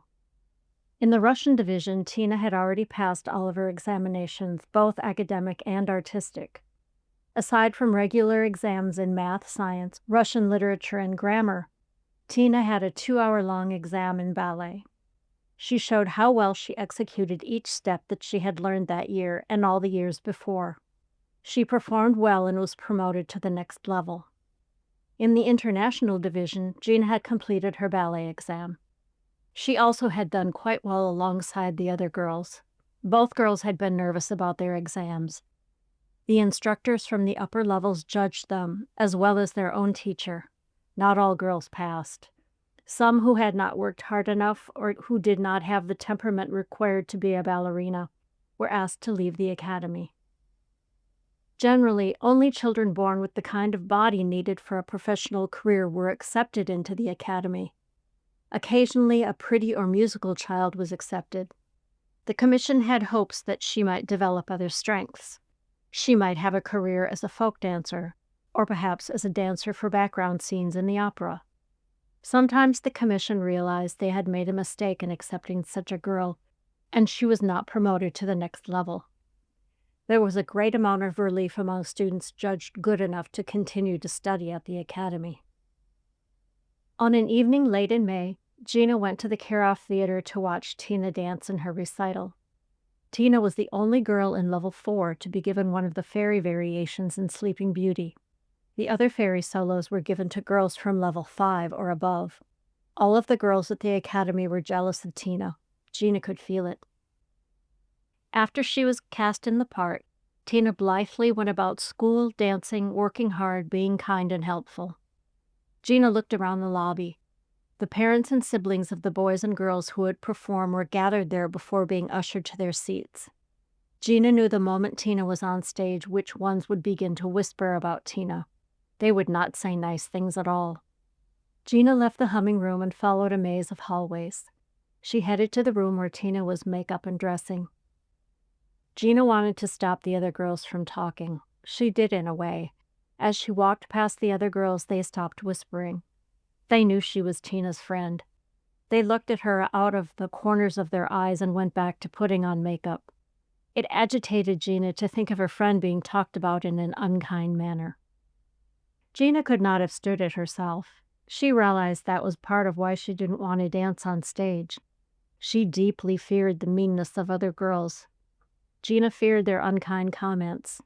[SPEAKER 1] In the Russian division, Tina had already passed all of her examinations, both academic and artistic. Aside from regular exams in math, science, Russian literature, and grammar, Tina had a 2-hour-long exam in ballet. She showed how well she executed each step that she had learned that year and all the years before. She performed well and was promoted to the next level. In the international division, Gina had completed her ballet exam. She also had done quite well alongside the other girls. Both girls had been nervous about their exams. The instructors from the upper levels judged them, as well as their own teacher. Not all girls passed. Some who had not worked hard enough or who did not have the temperament required to be a ballerina were asked to leave the academy. Generally, only children born with the kind of body needed for a professional career were accepted into the academy. Occasionally, a pretty or musical child was accepted. The commission had hopes that she might develop other strengths. She might have a career as a folk dancer, or perhaps as a dancer for background scenes in the opera. Sometimes the commission realized they had made a mistake in accepting such a girl, and she was not promoted to the next level. There was a great amount of relief among students judged good enough to continue to study at the academy. On an evening late in May, Gina went to the Kirov Theater to watch Tina dance in her recital. Tina was the only girl in level 4 to be given one of the fairy variations in Sleeping Beauty. The other fairy solos were given to girls from level 5 or above. All of the girls at the academy were jealous of Tina. Gina could feel it. After she was cast in the part, Tina blithely went about school, dancing, working hard, being kind and helpful. Gina looked around the lobby. The parents and siblings of the boys and girls who would perform were gathered there before being ushered to their seats. Gina knew the moment Tina was on stage which ones would begin to whisper about Tina. They would not say nice things at all. Gina left the humming room and followed a maze of hallways. She headed to the room where Tina was makeup and dressing. Gina wanted to stop the other girls from talking. She did in a way. As she walked past the other girls, they stopped whispering. They knew she was Tina's friend. They looked at her out of the corners of their eyes and went back to putting on makeup. It agitated Gina to think of her friend being talked about in an unkind manner. Gina could not have stood it herself. She realized that was part of why she didn't want to dance on stage. She deeply feared the meanness of other girls. Gina feared their unkind comments.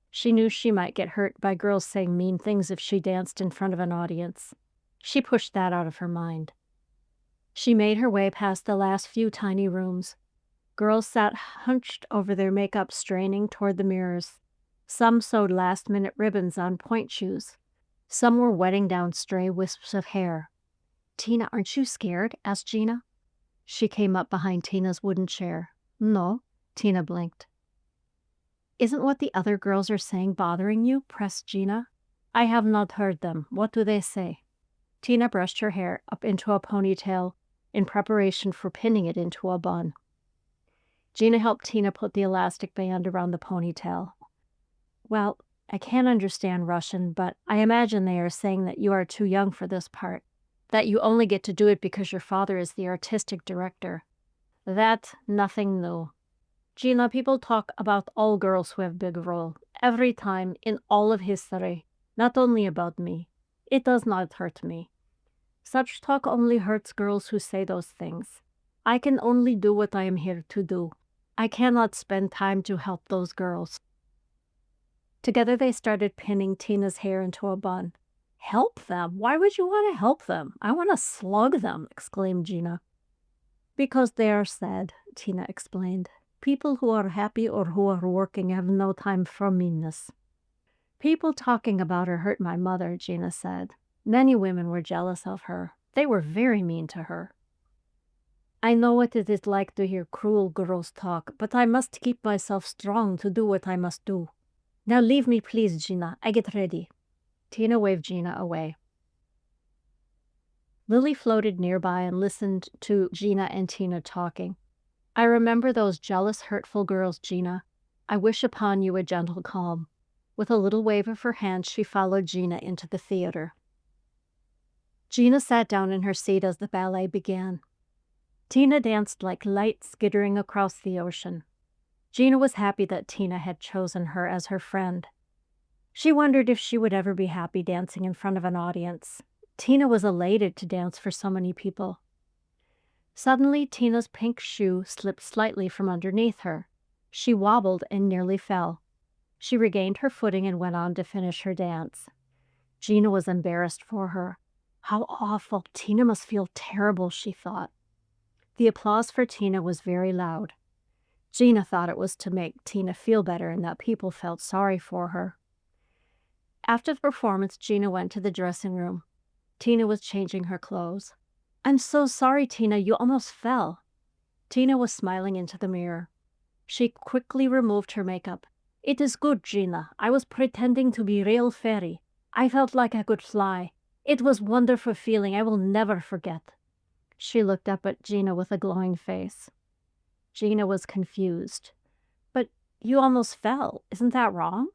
[SPEAKER 1] She knew she might get hurt by girls saying mean things if she danced in front of an audience. She pushed that out of her mind. She made her way past the last few tiny rooms. Girls sat hunched over their makeup, straining toward the mirrors. Some sewed last-minute ribbons on point shoes. Some were wetting down stray wisps of hair. "Tina, aren't you scared?" asked Gina. She came up behind Tina's wooden chair. "No," Tina blinked. "Isn't what the other girls are saying bothering you?" pressed Gina. "I have not heard them. What do they say?" Tina brushed her hair up into a ponytail in preparation for pinning it into a bun. Gina helped Tina put the elastic band around the ponytail. "Well, I can't understand Russian, but I imagine they are saying that you are too young for this part, that you only get to do it because your father is the artistic director. That, nothing new. Gina, people talk about all girls who have big role, every time, in all of history, not only about me. It does not hurt me. Such talk only hurts girls who say those things. I can only do what I am here to do. I cannot spend time to help those girls." Together they started pinning Tina's hair into a bun. "Help them? Why would you want to help them? I want to slug them," exclaimed Gina. "Because they are sad," Tina explained. "People who are happy or who are working have no time for meanness." "People talking about her hurt my mother," Gina said. "Many women were jealous of her. They were very mean to her. I know what it is like to hear cruel girls talk, but I must keep myself strong to do what I must do. Now leave me, please, Gina. I get ready." Tina waved Gina away. Lily floated nearby and listened to Gina and Tina talking. "I remember those jealous, hurtful girls, Gina. I wish upon you a gentle calm." With a little wave of her hand, she followed Gina into the theater. Gina sat down in her seat as the ballet began. Tina danced like light skittering across the ocean. Gina was happy that Tina had chosen her as her friend. She wondered if she would ever be happy dancing in front of an audience. Tina was elated to dance for so many people. Suddenly, Tina's pink shoe slipped slightly from underneath her. She wobbled and nearly fell. She regained her footing and went on to finish her dance. Gina was embarrassed for her. How awful. Tina must feel terrible, she thought. The applause for Tina was very loud. Gina thought it was to make Tina feel better and that people felt sorry for her. After the performance, Gina went to the dressing room. Tina was changing her clothes. "I'm so sorry, Tina, you almost fell." Tina was smiling into the mirror. She quickly removed her makeup. "It is good, Gina. I was pretending to be real fairy. I felt like I could fly. It was wonderful feeling I will never forget." She looked up at Gina with a glowing face. Gina was confused. "But you almost fell. Isn't that wrong?"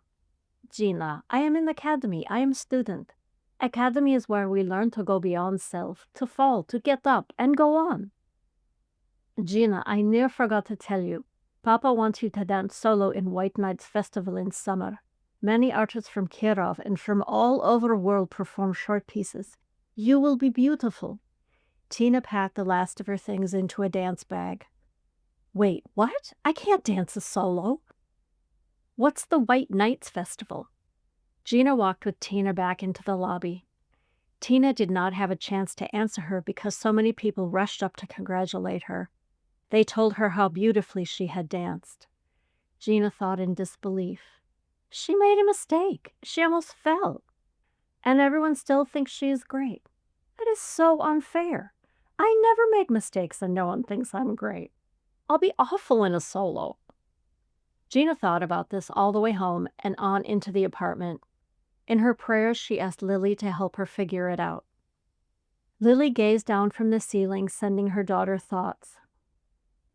[SPEAKER 1] "Gina, I am in the academy. I am a student. Academy is where we learn to go beyond self, to fall, to get up, and go on." "Gina, I near forgot to tell you. Papa wants you to dance solo in White Nights Festival in summer. Many artists from Kirov and from all over the world perform short pieces. You will be beautiful." Tina packed the last of her things into a dance bag. "Wait, what? I can't dance a solo." "What's the White Nights Festival?" Gina walked with Tina back into the lobby. Tina did not have a chance to answer her because so many people rushed up to congratulate her. They told her how beautifully she had danced. Gina thought in disbelief. She made a mistake. She almost fell. And everyone still thinks she is great. That is so unfair. I never make mistakes and no one thinks I'm great. I'll be awful in a solo. Gina thought about this all the way home and on into the apartment. In her prayers, she asked Lily to help her figure it out. Lily gazed down from the ceiling, sending her daughter thoughts.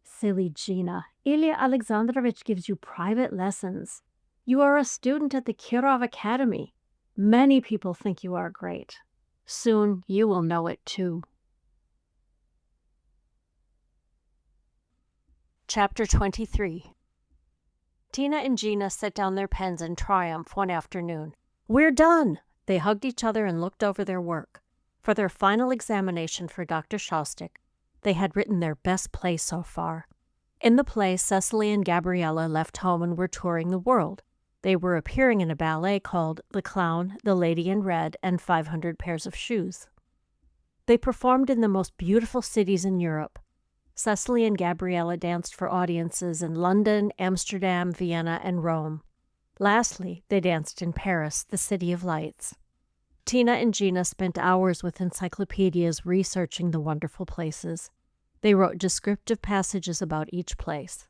[SPEAKER 1] "Silly Gina, Ilya Alexandrovich gives you private lessons. You are a student at the Kirov Academy. Many people think you are great. Soon you will know it too." Chapter 23. Tina and Gina set down their pens in triumph one afternoon. "We're done!" They hugged each other and looked over their work. For their final examination for Dr. Shostak, they had written their best play so far. In the play, Cecily and Gabriella left home and were touring the world. They were appearing in a ballet called The Clown, the Lady in Red, and 500 Pairs of Shoes. They performed in the most beautiful cities in Europe. Cecily and Gabriella danced for audiences in London, Amsterdam, Vienna, and Rome. Lastly, they danced in Paris, the City of Lights. Tina and Gina spent hours with encyclopedias researching the wonderful places. They wrote descriptive passages about each place.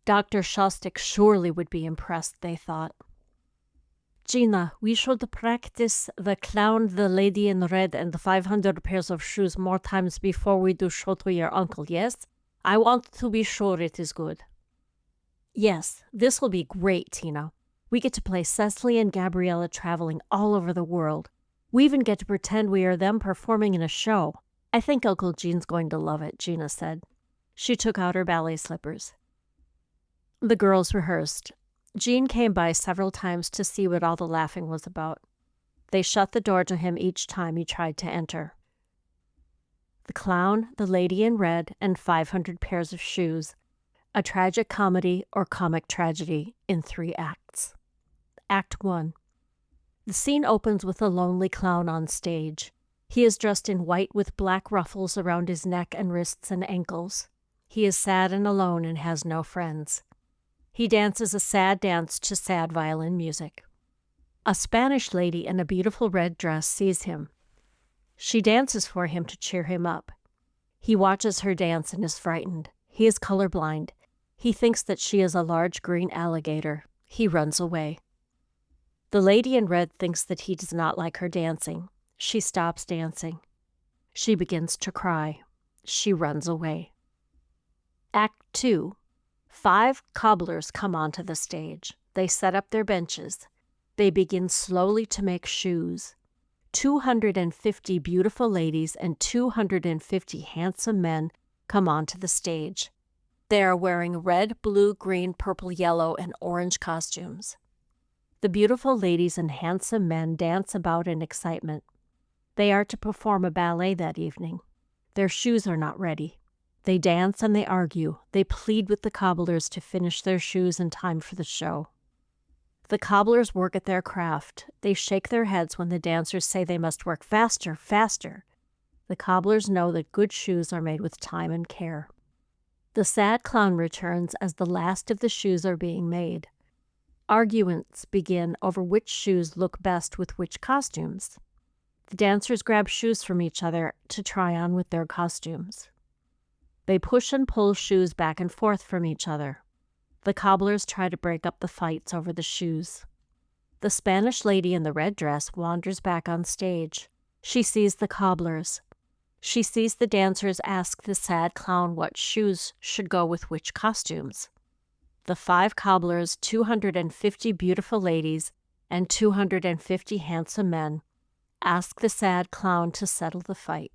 [SPEAKER 1] Dr. Shostak surely would be impressed, they thought. "Gina, we should practice The Clown, the Lady in Red, and the 500 Pairs of Shoes more times before we do show to your uncle, yes? I want to be sure it is good." "Yes, this will be great, Tina. We get to play Cecily and Gabriella traveling all over the world. We even get to pretend we are them performing in a show. I think Uncle Gene's going to love it," Gina said. She took out her ballet slippers. The girls rehearsed. Gene came by several times to see what all the laughing was about. They shut the door to him each time he tried to enter. The Clown, the Lady in Red, and 500 Pairs of Shoes. A tragic comedy or comic tragedy in 3 acts. Act 1. The scene opens with a lonely clown on stage. He is dressed in white with black ruffles around his neck and wrists and ankles. He is sad and alone and has no friends. He dances a sad dance to sad violin music. A Spanish lady in a beautiful red dress sees him. She dances for him to cheer him up. He watches her dance and is frightened. He is colorblind. He thinks that she is a large green alligator. He runs away. The lady in red thinks that he does not like her dancing. She stops dancing. She begins to cry. She runs away. Act 2. 5 cobblers come onto the stage. They set up their benches. They begin slowly to make shoes. 250 beautiful ladies and 250 handsome men come onto the stage. They are wearing red, blue, green, purple, yellow, and orange costumes. The beautiful ladies and handsome men dance about in excitement. They are to perform a ballet that evening. Their shoes are not ready. They dance and they argue. They plead with the cobblers to finish their shoes in time for the show. The cobblers work at their craft. They shake their heads when the dancers say they must work faster, faster. The cobblers know that good shoes are made with time and care. The sad clown returns as the last of the shoes are being made. Arguments begin over which shoes look best with which costumes. The dancers grab shoes from each other to try on with their costumes. They push and pull shoes back and forth from each other. The cobblers try to break up the fights over the shoes. The Spanish lady in the red dress wanders back on stage. She sees the cobblers. She sees the dancers ask the sad clown what shoes should go with which costumes. The 5 cobblers, 250 beautiful ladies, and 250 handsome men ask the sad clown to settle the fight.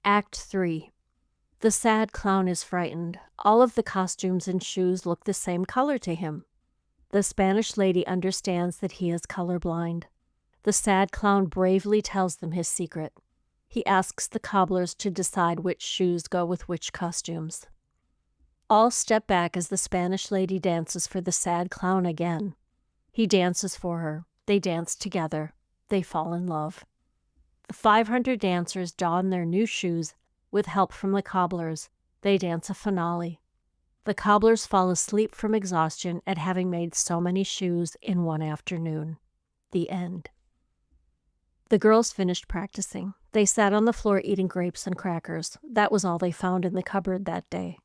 [SPEAKER 1] Act 3. The sad clown is frightened. All of the costumes and shoes look the same color to him. The Spanish lady understands that he is colorblind. The sad clown bravely tells them his secret. He asks the cobblers to decide which shoes go with which costumes. All step back as the Spanish lady dances for the sad clown again. He dances for her. They dance together. They fall in love. The 500 dancers don their new shoes with help from the cobblers. They dance a finale. The cobblers fall asleep from exhaustion at having made so many shoes in one afternoon. The end. The girls finished practicing. They sat on the floor eating grapes and crackers. That was all they found in the cupboard that day.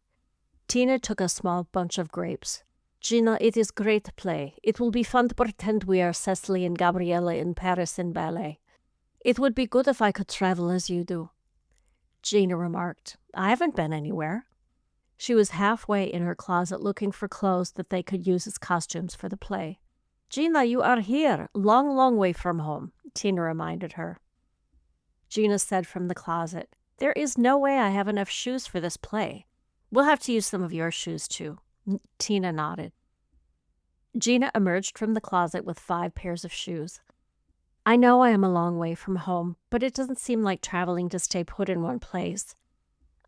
[SPEAKER 1] Tina took a small bunch of grapes. Gina, it is great play. It will be fun to pretend we are Cecily and Gabriella in Paris in ballet. It would be good if I could travel as you do. Gina remarked, I haven't been anywhere. She was halfway in her closet looking for clothes that they could use as costumes for the play. Gina, you are here, long, long way from home, Tina reminded her. Gina said from the closet, There is no way I have enough shoes for this play. We'll have to use some of your shoes, too. Tina nodded. Gina emerged from the closet with 5 pairs of shoes. I know I am a long way from home, but it doesn't seem like traveling to stay put in one place.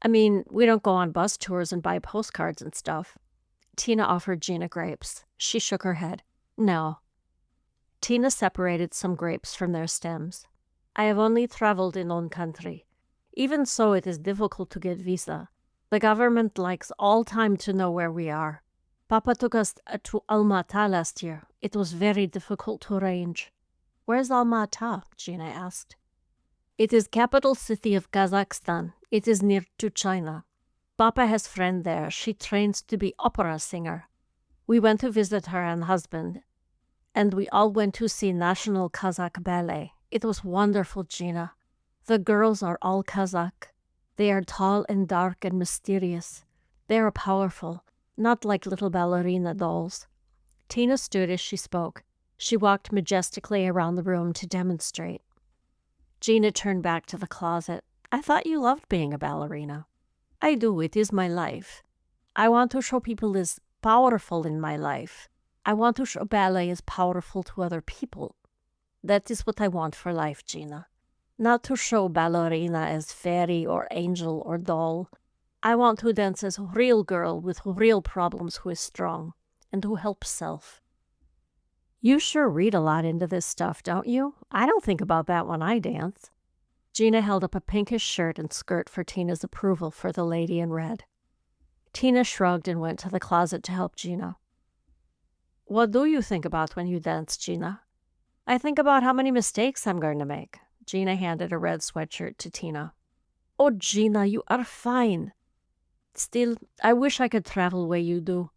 [SPEAKER 1] I mean, we don't go on bus tours and buy postcards and stuff. Tina offered Gina grapes. She shook her head. No. Tina separated some grapes from their stems. I have only traveled in one country. Even so, it is difficult to get visa. The government likes all time to know where we are. Papa took us to Almaty last year. It was very difficult to arrange. Where's Almaty? Gina asked. It is capital city of Kazakhstan. It is near to China. Papa has friend there. She trains to be opera singer. We went to visit her and husband, and we all went to see National Kazakh Ballet. It was wonderful, Gina. The girls are all Kazakh. They are tall and dark and mysterious. They are powerful, not like little ballerina dolls. Tina stood as she spoke. She walked majestically around the room to demonstrate. Gina turned back to the closet. I thought you loved being a ballerina. I do. It is my life. I want to show people as powerful in my life. I want to show ballet as powerful to other people. That is what I want for life, Gina. Not to show ballerina as fairy or angel or doll. I want to dance as a real girl with real problems who is strong and who helps self. You sure read a lot into this stuff, don't you? I don't think about that when I dance. Gina held up a pinkish shirt and skirt for Tina's approval for the lady in red. Tina shrugged and went to the closet to help Gina. What do you think about when you dance, Gina? I think about how many mistakes I'm going to make. Gina handed a red sweatshirt to Tina. Oh, Gina, you are fine. Still, I wish I could travel where you do.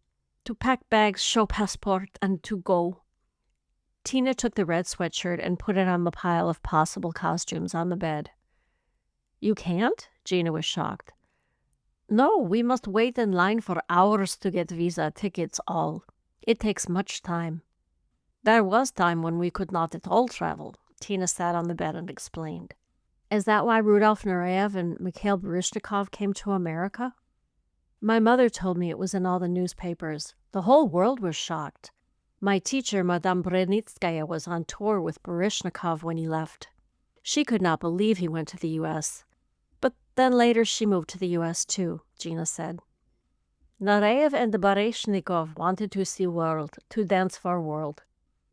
[SPEAKER 1] To pack bags, show passport, and to go. Tina took the red sweatshirt and put it on the pile of possible costumes on the bed. You can't? Gina was shocked. No, we must wait in line for hours to get visa, tickets, all. It takes much time. There was time when we could not at all travel. Tina sat on the bed and explained. Is that why Rudolf Nureyev and Mikhail Baryshnikov came to America? My mother told me it was in all the newspapers. The whole world was shocked. My teacher, Madame Brenitskaya, was on tour with Baryshnikov when he left. She could not believe he went to the U.S. But then later she moved to the U.S. too, Gina said. Nareyev and Baryshnikov wanted to see world, to dance for world.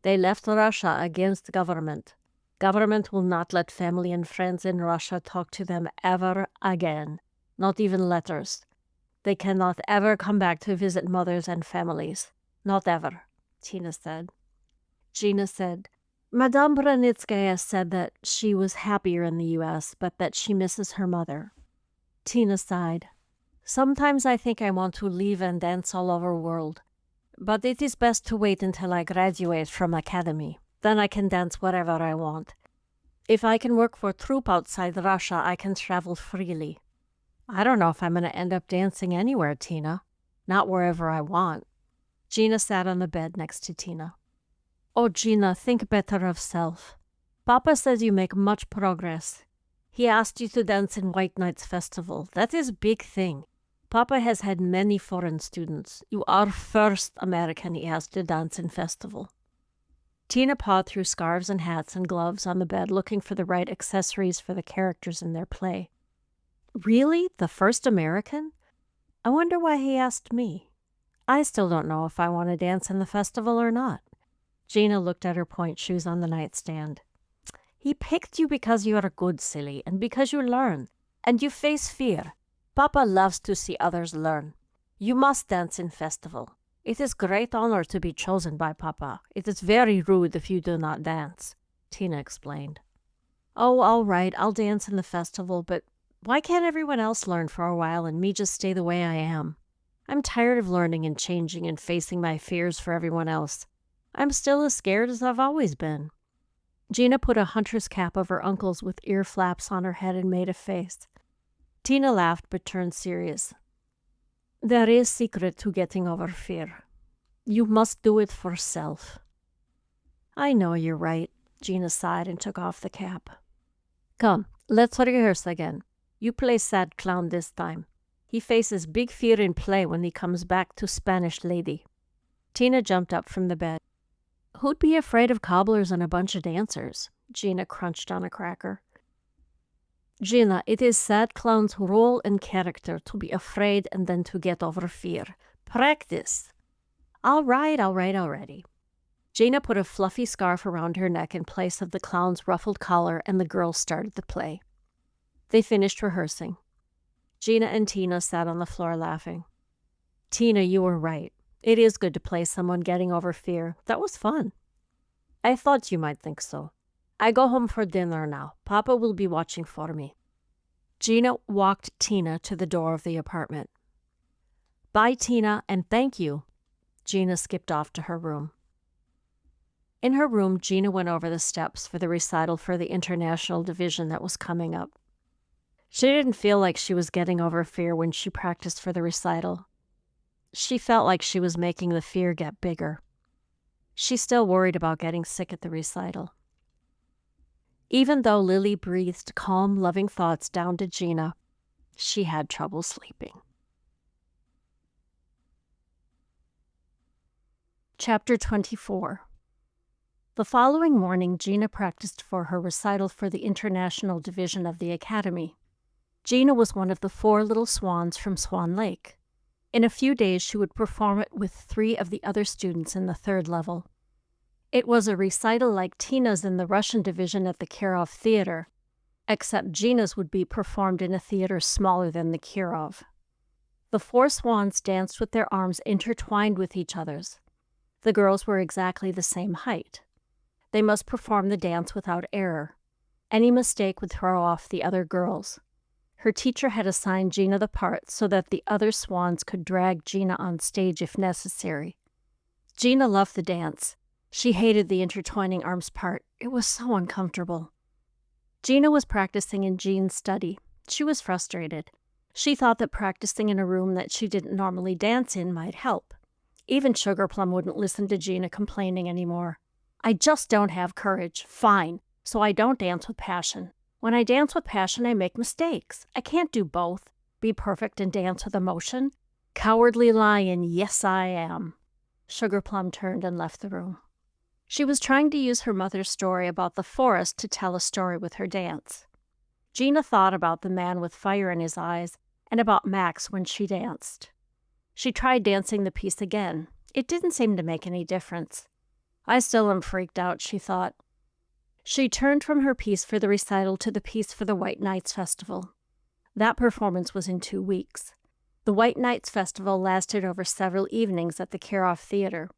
[SPEAKER 1] They left Russia against government. Government will not let family and friends in Russia talk to them ever again, not even letters. They cannot ever come back to visit mothers and families. Not ever, Tina said. Gina said, Madame Brunitskaya said that she was happier in the U.S., but that she misses her mother. Tina sighed. Sometimes I think I want to leave and dance all over the world. But it is best to wait until I graduate from academy. Then I can dance wherever I want. If I can work for a troupe outside Russia, I can travel freely. I don't know if I'm going to end up dancing anywhere, Tina. Not wherever I want. Gina sat on the bed next to Tina. Oh, Gina, think better of self. Papa says you make much progress. He asked you to dance in White Nights Festival. That is a big thing. Papa has had many foreign students. You are first American he asked to dance in festival. Tina pawed through scarves and hats and gloves on the bed looking for the right accessories for the characters in their play. Really? The first American? I wonder why he asked me. I still don't know if I want to dance in the festival or not. Gina looked at her point shoes on the nightstand. He picked you because you are good, silly, and because you learn, and you face fear. Papa loves to see others learn. You must dance in festival. It is great honor to be chosen by Papa. It is very rude if you do not dance, Tina explained. Oh, all right, I'll dance in the festival, but why can't everyone else learn for a while and me just stay the way I am? I'm tired of learning and changing and facing my fears for everyone else. I'm still as scared as I've always been. Gina put a hunter's cap of her uncle's with ear flaps on her head and made a face. Tina laughed but turned serious. There is secret to getting over fear. You must do it for self. I know you're right, Gina sighed and took off the cap. Come, let's rehearse again. You play sad clown this time. He faces big fear in play when he comes back to Spanish lady. Tina jumped up from the bed. Who'd be afraid of cobblers and a bunch of dancers? Gina crunched on a cracker. Gina, it is sad clown's role and character to be afraid and then to get over fear. Practice. All right, already. Gina put a fluffy scarf around her neck in place of the clown's ruffled collar, and the girls started to play. They finished rehearsing. Gina and Tina sat on the floor laughing. Tina, you were right. It is good to play someone getting over fear. That was fun. I thought you might think so. I go home for dinner now. Papa will be watching for me. Gina walked Tina to the door of the apartment. Bye, Tina, and thank you. Gina skipped off to her room. In her room, Gina went over the steps for the recital for the international division that was coming up. She didn't feel like she was getting over fear when she practiced for the recital. She felt like she was making the fear get bigger. She still worried about getting sick at the recital. Even though Lily breathed calm, loving thoughts down to Gina, she had trouble sleeping. Chapter 24. The following morning, Gina practiced for her recital for the international division of the academy. Gina was one of the 4 little swans from Swan Lake. In a few days, she would perform it with 3 of the other students in the 3rd level. It was a recital like Tina's in the Russian division at the Kirov Theater, except Gina's would be performed in a theater smaller than the Kirov. The 4 swans danced with their arms intertwined with each other's. The girls were exactly the same height. They must perform the dance without error. Any mistake would throw off the other girls. Her teacher had assigned Gina the part so that the other swans could drag Gina on stage if necessary. Gina loved the dance. She hated the intertwining arms part. It was so uncomfortable. Gina was practicing in Jean's study. She was frustrated. She thought that practicing in a room that she didn't normally dance in might help. Even Sugarplum wouldn't listen to Gina complaining anymore. I just don't have courage. Fine. So I don't dance with passion. When I dance with passion, I make mistakes. I can't do both. Be perfect and dance with emotion. Cowardly lion, yes I am. Sugarplum turned and left the room. She was trying to use her mother's story about the forest to tell a story with her dance. Gina thought about the man with fire in his eyes and about Max when she danced. She tried dancing the piece again. It didn't seem to make any difference. I still am freaked out, she thought. She turned from her piece for the recital to the piece for the White Nights Festival. That performance was in 2 weeks. The White Nights Festival lasted over several evenings at the Kirov Theater.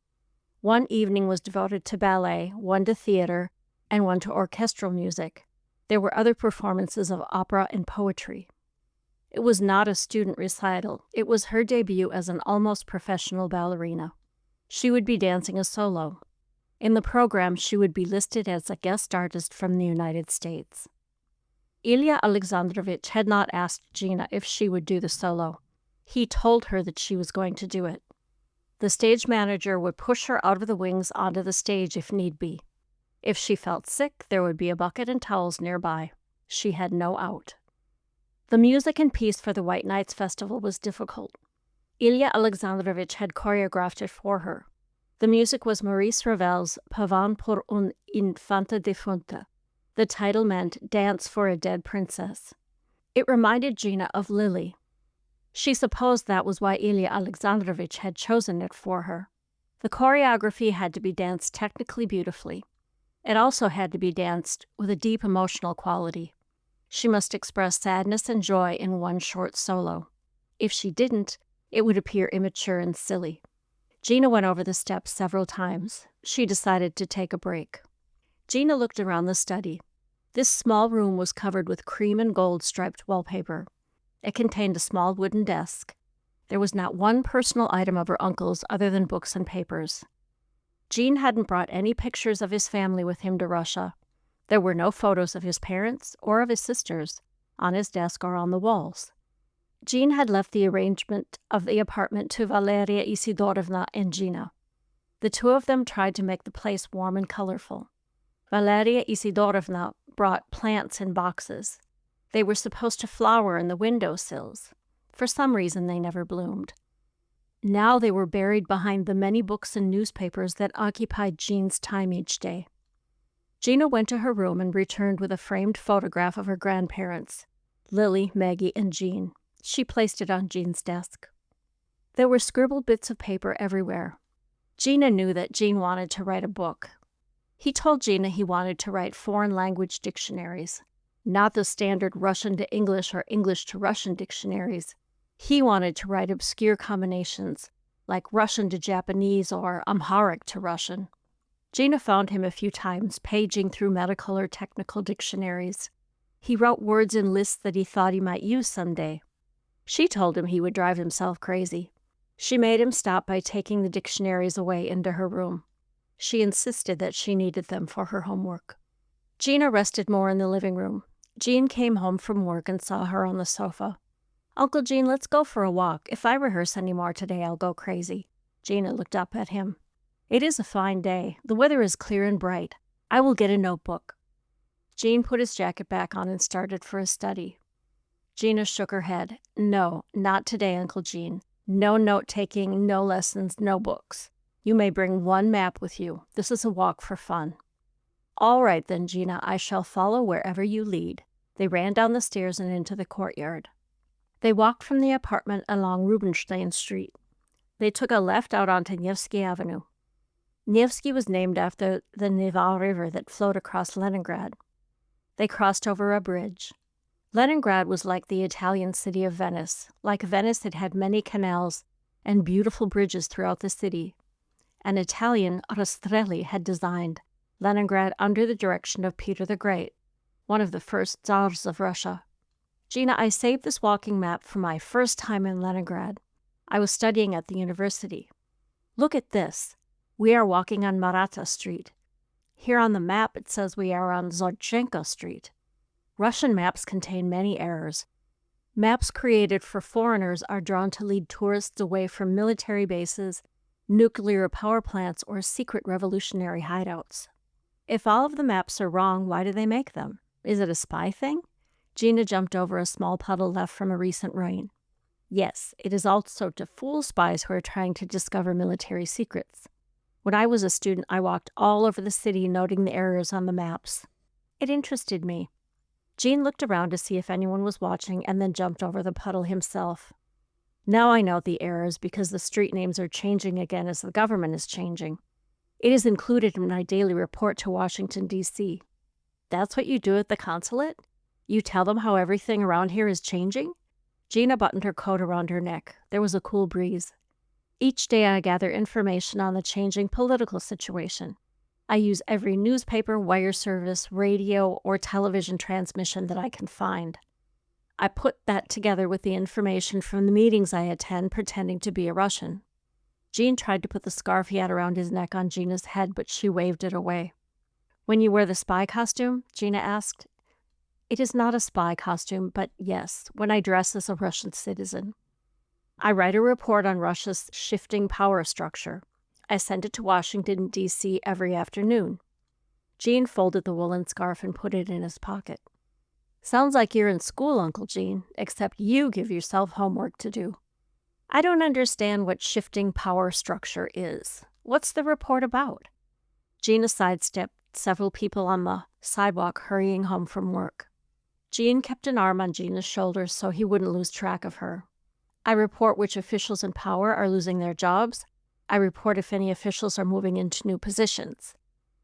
[SPEAKER 1] One evening was devoted to ballet, one to theater, and one to orchestral music. There were other performances of opera and poetry. It was not a student recital. It was her debut as an almost professional ballerina. She would be dancing a solo. In the program, she would be listed as a guest artist from the United States. Ilya Alexandrovich had not asked Gina if she would do the solo. He told her that she was going to do it. The stage manager would push her out of the wings onto the stage if need be. If she felt sick, there would be a bucket and towels nearby. She had no out. The music and piece for the White Nights Festival was difficult. Ilya Alexandrovich had choreographed it for her. The music was Maurice Ravel's Pavane pour une infanta defunta. The title meant Dance for a Dead Princess. It reminded Gina of Lily. She supposed that was why Ilya Alexandrovich had chosen it for her. The choreography had to be danced technically beautifully. It also had to be danced with a deep emotional quality. She must express sadness and joy in one short solo. If she didn't, it would appear immature and silly. Gina went over the steps several times. She decided to take a break. Gina looked around the study. This small room was covered with cream and gold striped wallpaper. It contained a small wooden desk. There was not one personal item of her uncle's other than books and papers. Jean hadn't brought any pictures of his family with him to Russia. There were no photos of his parents or of his sisters on his desk or on the walls. Jean had left the arrangement of the apartment to Valeria Isidorovna and Gina. The two of them tried to make the place warm and colorful. Valeria Isidorovna brought plants in boxes. They were supposed to flower in the windowsills. For some reason, they never bloomed. Now they were buried behind the many books and newspapers that occupied Jean's time each day. Gina went to her room and returned with a framed photograph of her grandparents, Lily, Maggie, and Jean. She placed it on Jean's desk. There were scribbled bits of paper everywhere. Gina knew that Jean wanted to write a book. He told Gina he wanted to write foreign language dictionaries, not the standard Russian to English or English to Russian dictionaries. He wanted to write obscure combinations, like Russian to Japanese or Amharic to Russian. Gina found him a few times, paging through medical or technical dictionaries. He wrote words in lists that he thought he might use someday. She told him he would drive himself crazy. She made him stop by taking the dictionaries away into her room. She insisted that she needed them for her homework. Gina rested more in the living room. Jean came home from work and saw her on the sofa. "Uncle Jean, let's go for a walk. If I rehearse any more today, I'll go crazy." Gina looked up at him. "It is a fine day. The weather is clear and bright. I will get a notebook." Jean put his jacket back on and started for his study. Gina shook her head. "No, not today, Uncle Jean. No note-taking, no lessons, no books. You may bring one map with you. This is a walk for fun." "All right then, Gina, I shall follow wherever you lead." They ran down the stairs and into the courtyard. They walked from the apartment along Rubinstein Street. They took a left out onto Nevsky Avenue. Nevsky was named after the Neva River that flowed across Leningrad. They crossed over a bridge. Leningrad was like the Italian city of Venice. Like Venice, it had many canals and beautiful bridges throughout the city. An Italian, Rastrelli, had designed Leningrad under the direction of Peter the Great, one of the first Tsars of Russia. "Gina, I saved this walking map for my first time in Leningrad. I was studying at the university. Look at this. We are walking on Maratha Street. Here on the map it says we are on Zorchenko Street. Russian maps contain many errors. Maps created for foreigners are drawn to lead tourists away from military bases, nuclear power plants, or secret revolutionary hideouts. If all of the maps are wrong, why do they make them? Is it a spy thing?" Gina jumped over a small puddle left from a recent rain. "Yes, it is also to fool spies who are trying to discover military secrets. When I was a student, I walked all over the city noting the errors on the maps. It interested me. Gene looked around to see if anyone was watching and then jumped over the puddle himself. Now I know the errors because the street names are changing again as the government is changing. It is included in my daily report to Washington, D.C. That's what you do at the consulate? You tell them how everything around here is changing? Gina buttoned her coat around her neck. There was a cool breeze. Each day I gather information on the changing political situation. I use every newspaper, wire service, radio, or television transmission that I can find. I put that together with the information from the meetings I attend pretending to be a Russian. Gene tried to put the scarf he had around his neck on Gina's head, but she waved it away. When you wear the spy costume? Gina asked. It is not a spy costume, but yes, when I dress as a Russian citizen. I write a report on Russia's shifting power structure. I send it to Washington, D.C. every afternoon. Gene folded the woolen scarf and put it in his pocket. Sounds like you're in school, Uncle Gene, except you give yourself homework to do. I don't understand what shifting power structure is. What's the report about? Gina sidestepped several people on the sidewalk hurrying home from work. Gene kept an arm on Gina's shoulder so he wouldn't lose track of her. I report which officials in power are losing their jobs. I report if any officials are moving into new positions.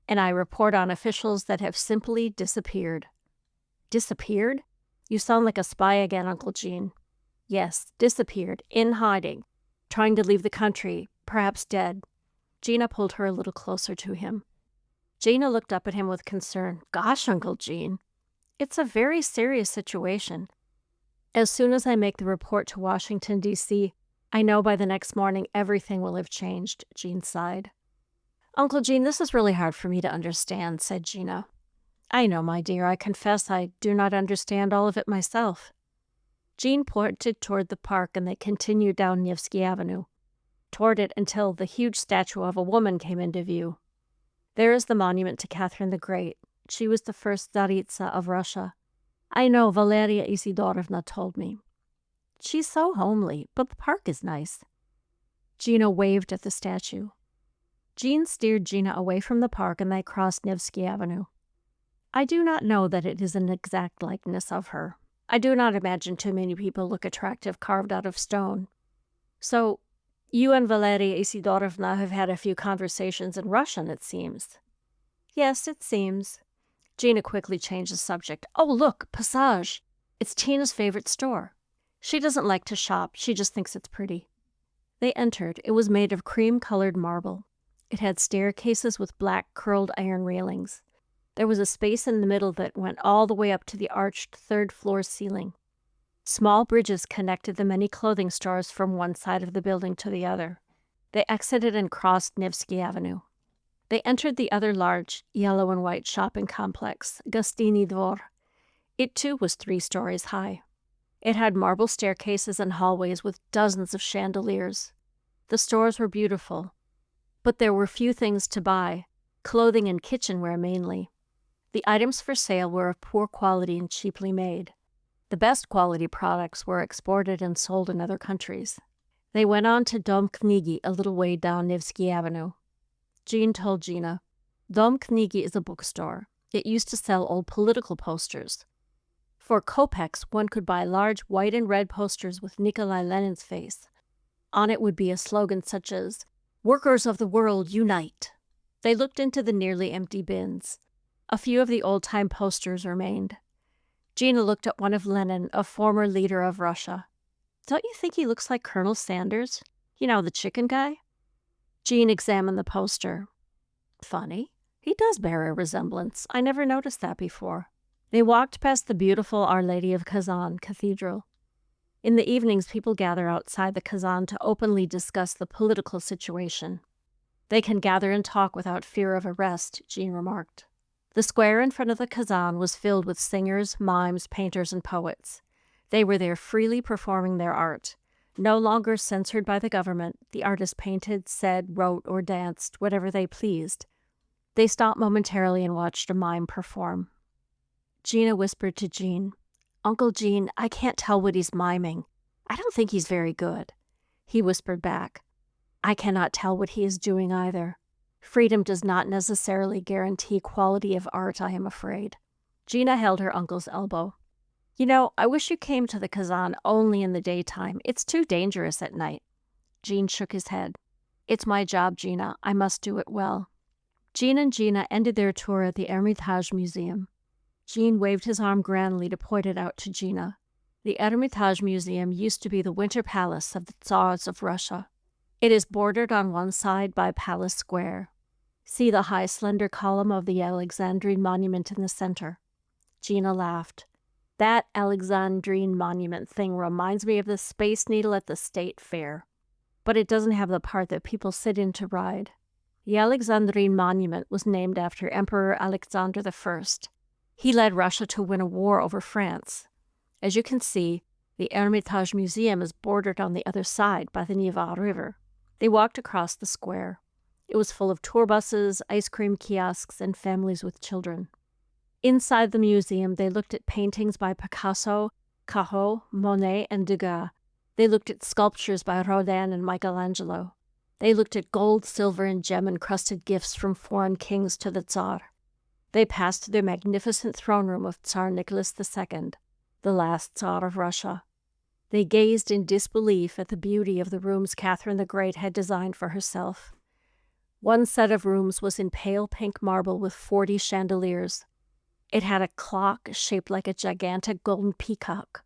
[SPEAKER 1] And I report on officials that have simply disappeared. Disappeared? You sound like a spy again, Uncle Gene. Yes, disappeared, in hiding, trying to leave the country, perhaps dead. Gina pulled her a little closer to him. Gina looked up at him with concern. Gosh, Uncle Gene. It's a very serious situation. As soon as I make the report to Washington, D.C., I know by the next morning everything will have changed, Gene sighed. Uncle Gene, this is really hard for me to understand, said Gina. I know, my dear. I confess I do not understand all of it myself. Gene pointed toward the park and they continued down Nevsky Avenue, toward it until the huge statue of a woman came into view. There is the monument to Catherine the Great. She was the first Tsaritsa of Russia. I know, Valeria Isidorovna told me. She's so homely, but the park is nice. Gina waved at the statue. Gene steered Gina away from the park and they crossed Nevsky Avenue. I do not know that it is an exact likeness of her. I do not imagine too many people look attractive carved out of stone. So, you and Valeria Isidorovna have had a few conversations in Russian, it seems. Yes, it seems. Gina quickly changed the subject. Oh, look, Passage. It's Tina's favorite store. She doesn't like to shop. She just thinks it's pretty. They entered. It was made of cream-colored marble. It had staircases with black curled iron railings. There was a space in the middle that went all the way up to the arched third-floor ceiling. Small bridges connected the many clothing stores from one side of the building to the other. They exited and crossed Nevsky Avenue. They entered the other large, yellow and white shopping complex, Gostiny Dvor. It too was 3 stories high. It had marble staircases and hallways with dozens of chandeliers. The stores were beautiful, but there were few things to buy, clothing and kitchenware mainly. The items for sale were of poor quality and cheaply made. The best quality products were exported and sold in other countries. They went on to Dom Knigi, a little way down Nevsky Avenue. Gene told Gina, Dom Knigi is a bookstore. It used to sell old political posters. For kopecks, one could buy large white and red posters with Nikolai Lenin's face. On it would be a slogan such as, Workers of the world, unite. They looked into the nearly empty bins. A few of the old-time posters remained. Gina looked at one of Lenin, a former leader of Russia. Don't you think he looks like Colonel Sanders? You know, the chicken guy? Gene examined the poster. Funny. He does bear a resemblance. I never noticed that before. They walked past the beautiful Our Lady of Kazan Cathedral. In the evenings, people gather outside the Kazan to openly discuss the political situation. They can gather and talk without fear of arrest, Gene remarked. The square in front of the Kazan was filled with singers, mimes, painters, and poets. They were there freely performing their art. No longer censored by the government, the artists painted, said, wrote, or danced, whatever they pleased. They stopped momentarily and watched a mime perform. Gina whispered to Gene, Uncle Gene, I can't tell what he's miming. I don't think he's very good. He whispered back, I cannot tell what he is doing either. Freedom does not necessarily guarantee quality of art, I am afraid. Gina held her uncle's elbow. You know, I wish you came to the Kazan only in the daytime. It's too dangerous at night. Jean shook his head. It's my job, Gina. I must do it well. Jean and Gina ended their tour at the Hermitage Museum. Jean waved his arm grandly to point it out to Gina. The Hermitage Museum used to be the winter palace of the Tsars of Russia. It is bordered on one side by Palace Square. See the high, slender column of the Alexandrine monument in the center. Gina laughed. That Alexandrine monument thing reminds me of the Space Needle at the State Fair. But it doesn't have the part that people sit in to ride. The Alexandrine monument was named after Emperor Alexander I. He led Russia to win a war over France. As you can see, the Hermitage Museum is bordered on the other side by the Neva River. They walked across the square. It was full of tour buses, ice cream kiosks, and families with children. Inside the museum, they looked at paintings by Picasso, Cahot, Monet, and Degas. They looked at sculptures by Rodin and Michelangelo. They looked at gold, silver, and gem-encrusted gifts from foreign kings to the Tsar. They passed through the magnificent throne room of Tsar Nicholas II, the last Tsar of Russia. They gazed in disbelief at the beauty of the rooms Catherine the Great had designed for herself. One set of rooms was in pale pink marble with 40 chandeliers. It had a clock shaped like a gigantic golden peacock.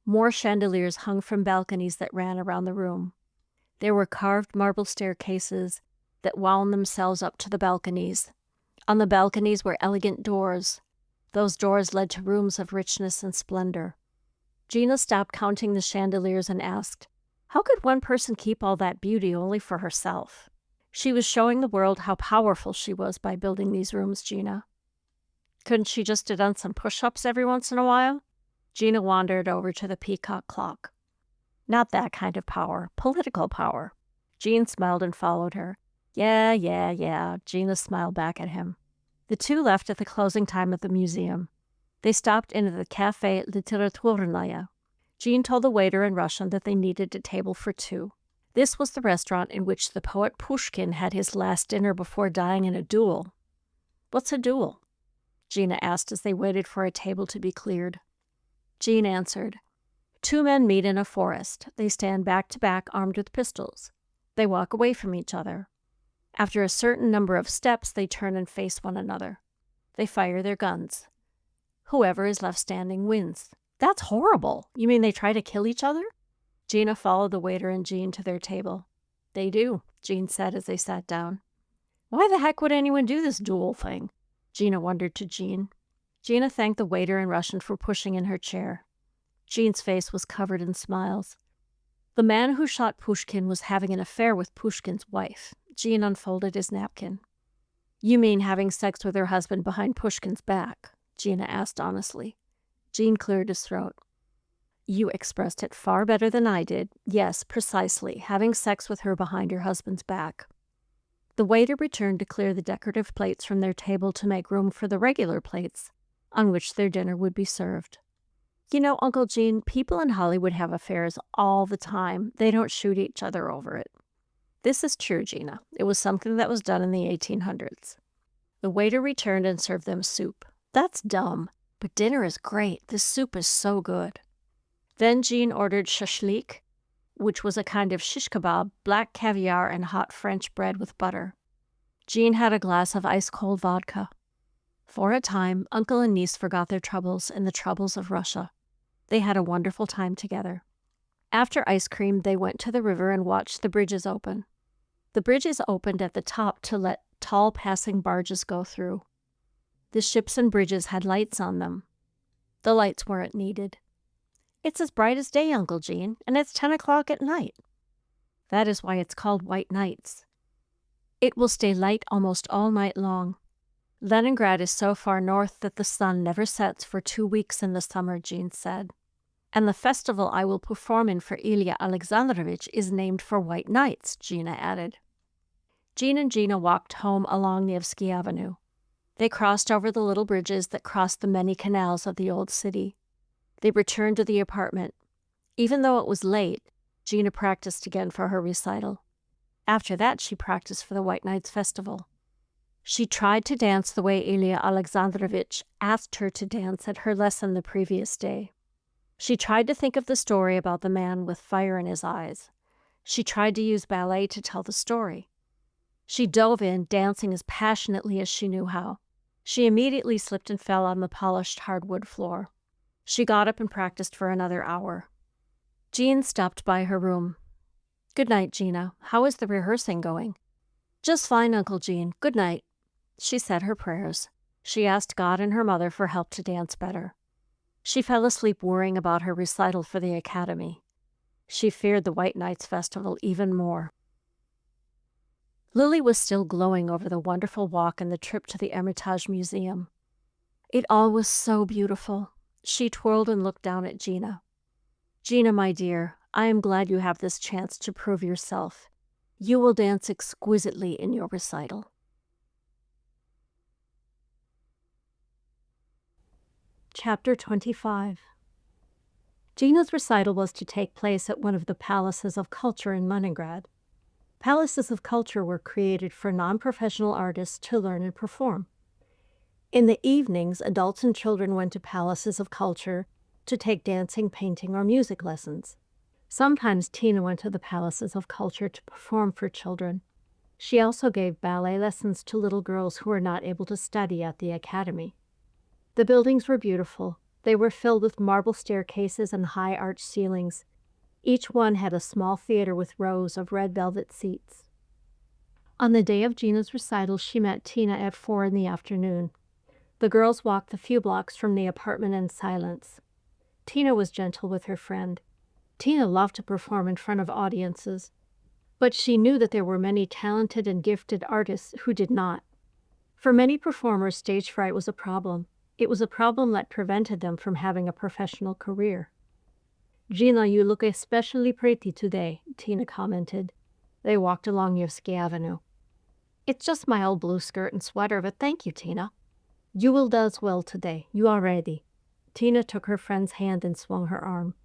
[SPEAKER 1] More chandeliers hung from balconies that ran around the room. There were carved marble staircases that wound themselves up to the balconies. On the balconies were elegant doors. Those doors led to rooms of richness and splendor. Gina stopped counting the chandeliers and asked, how could one person keep all that beauty only for herself? She was showing the world how powerful she was by building these rooms, Gina. Couldn't she just have done some push-ups every once in a while? Gina wandered over to the peacock clock. Not that kind of power, political power. Jean smiled and followed her. Yeah, Gina smiled back at him. The two left at the closing time of the museum. They stopped into the Café Literaturная. Jean told the waiter in Russian that they needed a table for two. This was the restaurant in which the poet Pushkin had his last dinner before dying in a duel. What's a duel? Gina asked as they waited for a table to be cleared. Jean answered, 2 men meet in a forest. They stand back to back, armed with pistols. They walk away from each other. After a certain number of steps, they turn and face one another. They fire their guns. Whoever is left standing wins. That's horrible. You mean they try to kill each other? Gina followed the waiter and Jean to their table. They do, Jean said as they sat down. Why the heck would anyone do this duel thing? Gina wondered to Jean. Gina thanked the waiter in Russian for pushing in her chair. Jean's face was covered in smiles. The man who shot Pushkin was having an affair with Pushkin's wife. Jean unfolded his napkin. You mean having sex with her husband behind Pushkin's back? Gina asked honestly. Jean cleared his throat. You expressed it far better than I did. Yes, precisely, having sex with her behind her husband's back. The waiter returned to clear the decorative plates from their table to make room for the regular plates, on which their dinner would be served. You know, Uncle Gene, people in Hollywood have affairs all the time. They don't shoot each other over it. This is true, Gina. It was something that was done in the 1800s. The waiter returned and served them soup. That's dumb, but dinner is great. This soup is so good. Then Jean ordered shashlik, which was a kind of shish kebab, black caviar, and hot French bread with butter. Jean had a glass of ice-cold vodka. For a time, uncle and niece forgot their troubles and the troubles of Russia. They had a wonderful time together. After ice cream, they went to the river and watched the bridges open. The bridges opened at the top to let tall passing barges go through. The ships and bridges had lights on them. The lights weren't needed. It's as bright as day, Uncle Gene, and it's 10 o'clock at night. That is why it's called White Nights. It will stay light almost all night long. Leningrad is so far north that the sun never sets for 2 weeks in the summer, Jean said. And the festival I will perform in for Ilya Alexandrovich is named for White Nights, Gina added. Jean and Gina walked home along Nevsky Avenue. They crossed over the little bridges that crossed the many canals of the old city. They returned to the apartment. Even though it was late, Gina practiced again for her recital. After that, she practiced for the White Nights Festival. She tried to dance the way Ilya Alexandrovich asked her to dance at her lesson the previous day. She tried to think of the story about the man with fire in his eyes. She tried to use ballet to tell the story. She dove in, dancing as passionately as she knew how. She immediately slipped and fell on the polished hardwood floor. She got up and practiced for another hour. Jean stopped by her room. "Good night, Gina. How is the rehearsing going?" "Just fine, Uncle Jean. Good night." She said her prayers. She asked God and her mother for help to dance better. She fell asleep worrying about her recital for the academy. She feared the White Nights Festival even more. Lily was still glowing over the wonderful walk and the trip to the Hermitage Museum. It all was so beautiful. She twirled and looked down at Gina. "Gina, my dear, I am glad you have this chance to prove yourself. You will dance exquisitely in your recital." Chapter 25. Gina's recital was to take place at one of the palaces of culture in Leningrad. Palaces of culture were created for non-professional artists to learn and perform. In the evenings, adults and children went to palaces of culture to take dancing, painting, or music lessons. Sometimes Tina went to the palaces of culture to perform for children. She also gave ballet lessons to little girls who were not able to study at the academy. The buildings were beautiful. They were filled with marble staircases and high arched ceilings. Each one had a small theater with rows of red velvet seats. On the day of Gina's recital, she met Tina at 4 in the afternoon. The girls walked a few blocks from the apartment in silence. Tina was gentle with her friend. Tina loved to perform in front of audiences, but she knew that there were many talented and gifted artists who did not. For many performers, stage fright was a problem. It was a problem that prevented them from having a professional career. "Gina, you look especially pretty today," Tina commented. They walked along Nevsky Avenue. "It's just my old blue skirt and sweater, but thank you, Tina." "You will dance well today. You are ready." Tina took her friend's hand and swung her arm.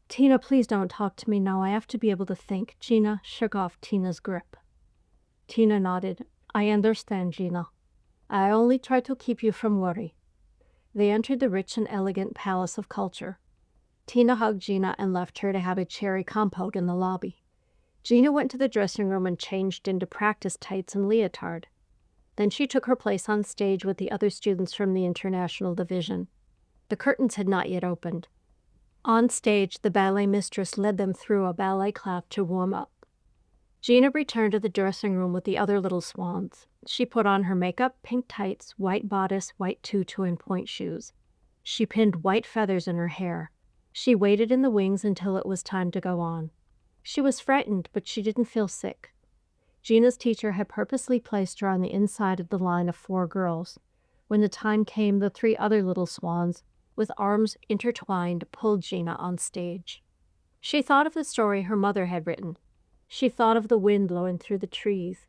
[SPEAKER 1] "Tina, please don't talk to me now. I have to be able to think." Gina shook off Tina's grip. Tina nodded. "I understand, Gina. I only try to keep you from worry." They entered the rich and elegant Palace of Culture. Tina hugged Gina and left her to have a cherry compote in the lobby. Gina went to the dressing room and changed into practice tights and leotard. Then she took her place on stage with the other students from the International Division. The curtains had not yet opened. On stage, the ballet mistress led them through a ballet class to warm up. Gina returned to the dressing room with the other little swans. She put on her makeup, pink tights, white bodice, white tutu, and point shoes. She pinned white feathers in her hair. She waited in the wings until it was time to go on. She was frightened, but she didn't feel sick. Gina's teacher had purposely placed her on the inside of the line of 4 girls. When the time came, the 3 other little swans, with arms intertwined, pulled Gina on stage. She thought of the story her mother had written. She thought of the wind blowing through the trees.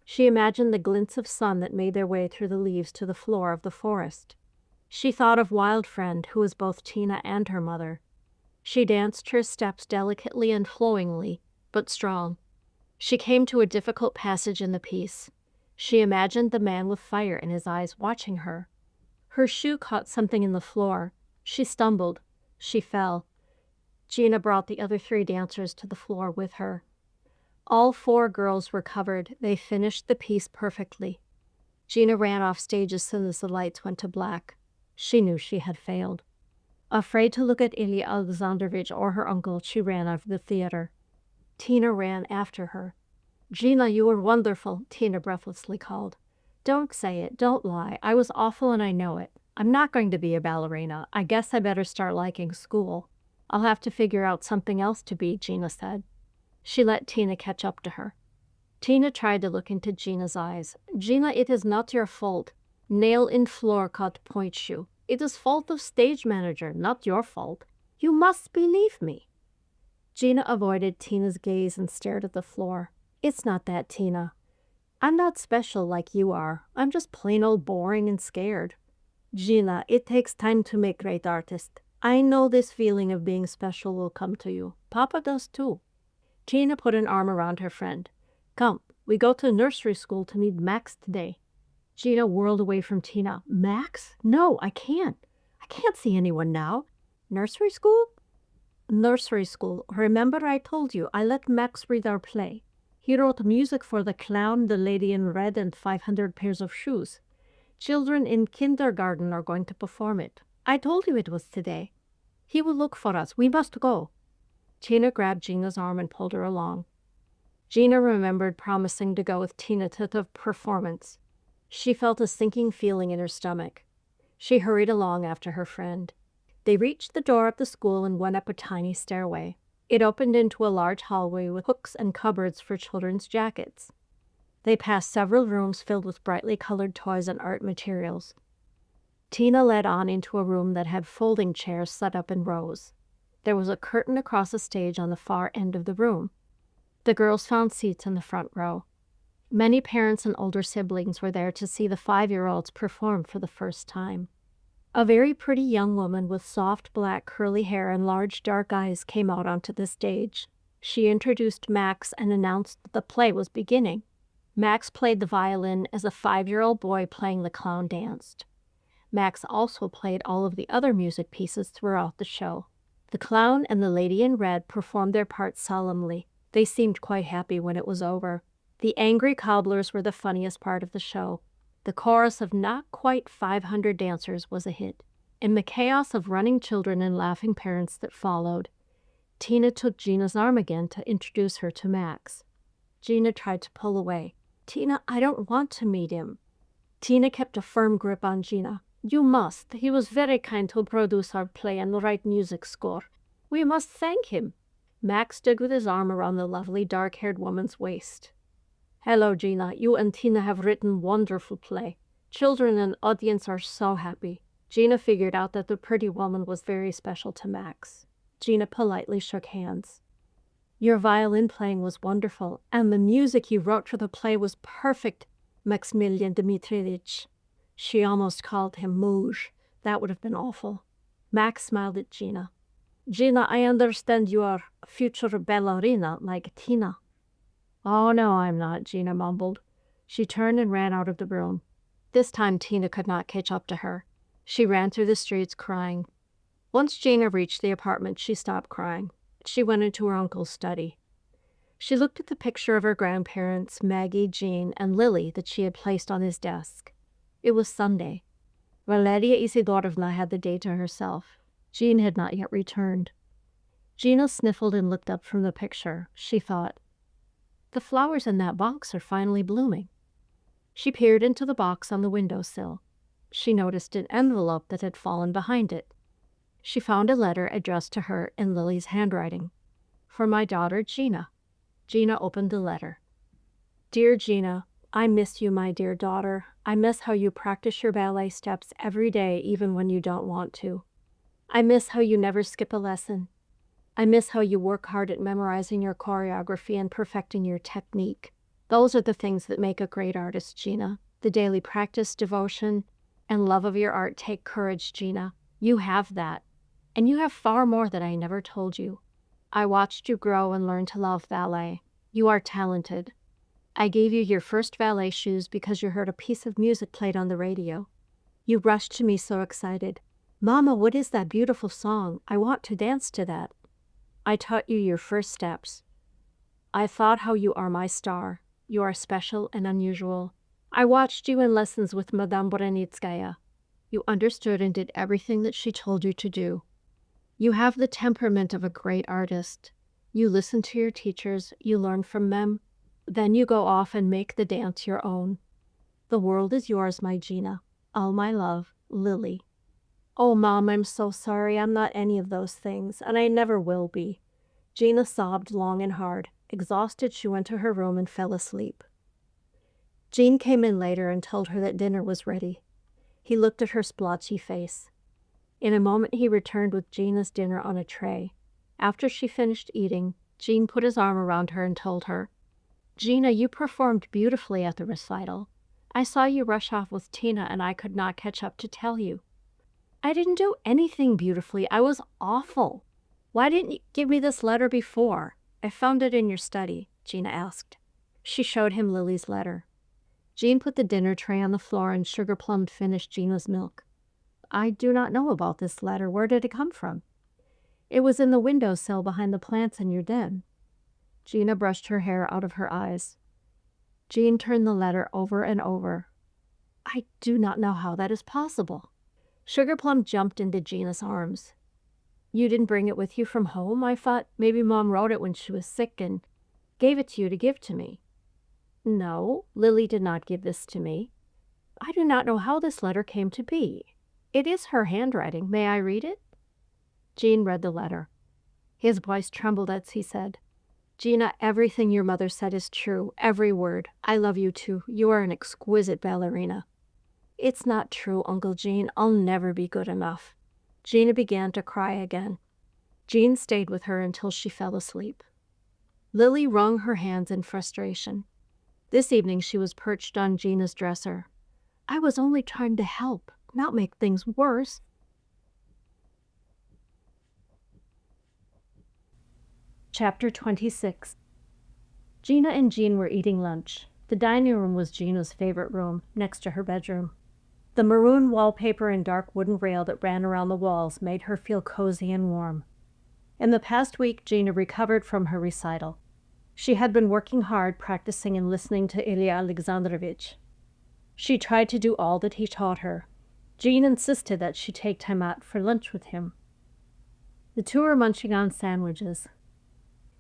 [SPEAKER 1] She imagined the glints of sun that made their way through the leaves to the floor of the forest. She thought of Wild Friend, who was both Tina and her mother. She danced her steps delicately and flowingly, but strong. She came to a difficult passage in the piece. She imagined the man with fire in his eyes watching her. Her shoe caught something in the floor. She stumbled. She fell. Gina brought the other 3 dancers to the floor with her. All 4 girls were covered. They finished the piece perfectly. Gina ran off stage as soon as the lights went to black. She knew she had failed. Afraid to look at Ilya Alexandrovich or her uncle, she ran out of the theater. Tina ran after her. "Gina, you were wonderful," Tina breathlessly called. "Don't say it. Don't lie. I was awful and I know it. I'm not going to be a ballerina. I guess I better start liking school. I'll have to figure out something else to be," Gina said. She let Tina catch up to her. Tina tried to look into Gina's eyes. "Gina, it is not your fault. Nail in floor caught point shoe. It is fault of stage manager, not your fault. You must believe me." Gina avoided Tina's gaze and stared at the floor. "It's not that, Tina. I'm not special like you are. I'm just plain old boring and scared." "Gina, it takes time to make great artists. I know this feeling of being special will come to you. Papa does too." Gina put an arm around her friend. "Come, we go to nursery school to meet Max today." Gina whirled away from Tina. Max? No, I can't. I can't see anyone now. Nursery school? Nursery school. Remember I told you, I let Max read our play. He wrote music for The Clown, The Lady in Red, and 500 Pairs of Shoes. Children in kindergarten are going to perform it. I told you it was today. He will look for us. We must go. Tina grabbed Gina's arm and pulled her along. Gina remembered promising to go with Tina to the performance. She felt a sinking feeling in her stomach. She hurried along after her friend. They reached the door of the school and went up a tiny stairway. It opened into a large hallway with hooks and cupboards for children's jackets. They passed several rooms filled with brightly colored toys and art materials. Tina led on into a room that had folding chairs set up in rows. There was a curtain across the stage on the far end of the room. The girls found seats in the front row. Many parents and older siblings were there to see the 5-year-olds perform for the first time. A very pretty young woman with soft black curly hair and large dark eyes came out onto the stage. She introduced Max and announced that the play was beginning. Max played the violin as a 5-year-old boy playing the clown danced. Max also played all of the other music pieces throughout the show. The clown and the lady in red performed their parts solemnly. They seemed quite happy when it was over. The angry cobblers were the funniest part of the show. The chorus of not quite 500 dancers was a hit. In the chaos of running children and laughing parents that followed, Tina took Gina's arm again to introduce her to Max. Gina tried to pull away. Tina, I don't want to meet him. Tina kept a firm grip on Gina. You must. He was very kind to produce our play and write music score. We must thank him. Max stood with his arm around the lovely dark-haired woman's waist. Hello, Gina. You and Tina have written wonderful play. Children and audience are so happy. Gina figured out that the pretty woman was very special to Max. Gina politely shook hands. Your violin playing was wonderful, and the music you wrote for the play was perfect, Maximilian Dmitrievich. She almost called him Mouge. That would have been awful. Max smiled at Gina. Gina, I understand you are a future ballerina like Tina. Oh, no, I'm not, Gina mumbled. She turned and ran out of the room. This time Tina could not catch up to her. She ran through the streets crying. Once Gina reached the apartment, she stopped crying. She went into her uncle's study. She looked at the picture of her grandparents, Maggie, Jean, and Lily that she had placed on his desk. It was Sunday. Valeria Isidorovna had the day to herself. Jean had not yet returned. Gina sniffled and looked up from the picture. She thought, the flowers in that box are finally blooming. She peered into the box on the windowsill. She noticed an envelope that had fallen behind it. She found a letter addressed to her in Lily's handwriting. For my daughter, Gina. Gina opened the letter. Dear Gina, I miss you, my dear daughter. I miss how you practice your ballet steps every day, even when you don't want to. I miss how you never skip a lesson. I miss how you work hard at memorizing your choreography and perfecting your technique. Those are the things that make a great artist, Gina. The daily practice, devotion, and love of your art take courage, Gina. You have that. And you have far more that I never told you. I watched you grow and learn to love ballet. You are talented. I gave you your first ballet shoes because you heard a piece of music played on the radio. You rushed to me so excited. Mama, what is that beautiful song? I want to dance to that. I taught you your first steps. I thought how you are my star. You are special and unusual. I watched you in lessons with Madame Borenitskaya. You understood and did everything that she told you to do. You have the temperament of a great artist. You listen to your teachers, you learn from them, then you go off and make the dance your own. The world is yours, my Gina. All my love, Lily. Oh, Mom, I'm so sorry. I'm not any of those things, and I never will be. Gina sobbed long and hard. Exhausted, she went to her room and fell asleep. Jean came in later and told her that dinner was ready. He looked at her splotchy face. In a moment he returned with Gina's dinner on a tray. After she finished eating, Jean put his arm around her and told her, Gina, you performed beautifully at the recital. I saw you rush off with Tina and I could not catch up to tell you. I didn't do anything beautifully. I was awful. Why didn't you give me this letter before? I found it in your study, Gina asked. She showed him Lily's letter. Jean put the dinner tray on the floor and sugar-plumbed finished Gina's milk. I do not know about this letter. Where did it come from? It was in the windowsill behind the plants in your den. Gina brushed her hair out of her eyes. Jean turned the letter over and over. I do not know how that is possible. Sugarplum jumped into Gina's arms. You didn't bring it with you from home? I thought maybe Mom wrote it when she was sick and gave it to you to give to me. No, Lily did not give this to me. I do not know how this letter came to be. It is her handwriting. May I read it? Jean read the letter. His voice trembled as he said, Gina, everything your mother said is true. Every word. I love you too. You are an exquisite ballerina. It's not true, Uncle Jean. I'll never be good enough. Gina began to cry again. Jean stayed with her until she fell asleep. Lily wrung her hands in frustration. This evening she was perched on Gina's dresser. I was only trying to help, not make things worse. Chapter 26. Gina and Jean were eating lunch. The dining room was Gina's favorite room, next to her bedroom. The maroon wallpaper and dark wooden rail that ran around the walls made her feel cozy and warm. In the past week, Gina recovered from her recital. She had been working hard, practicing and listening to Ilya Alexandrovich. She tried to do all that he taught her. Jean insisted that she take time out for lunch with him. The two were munching on sandwiches.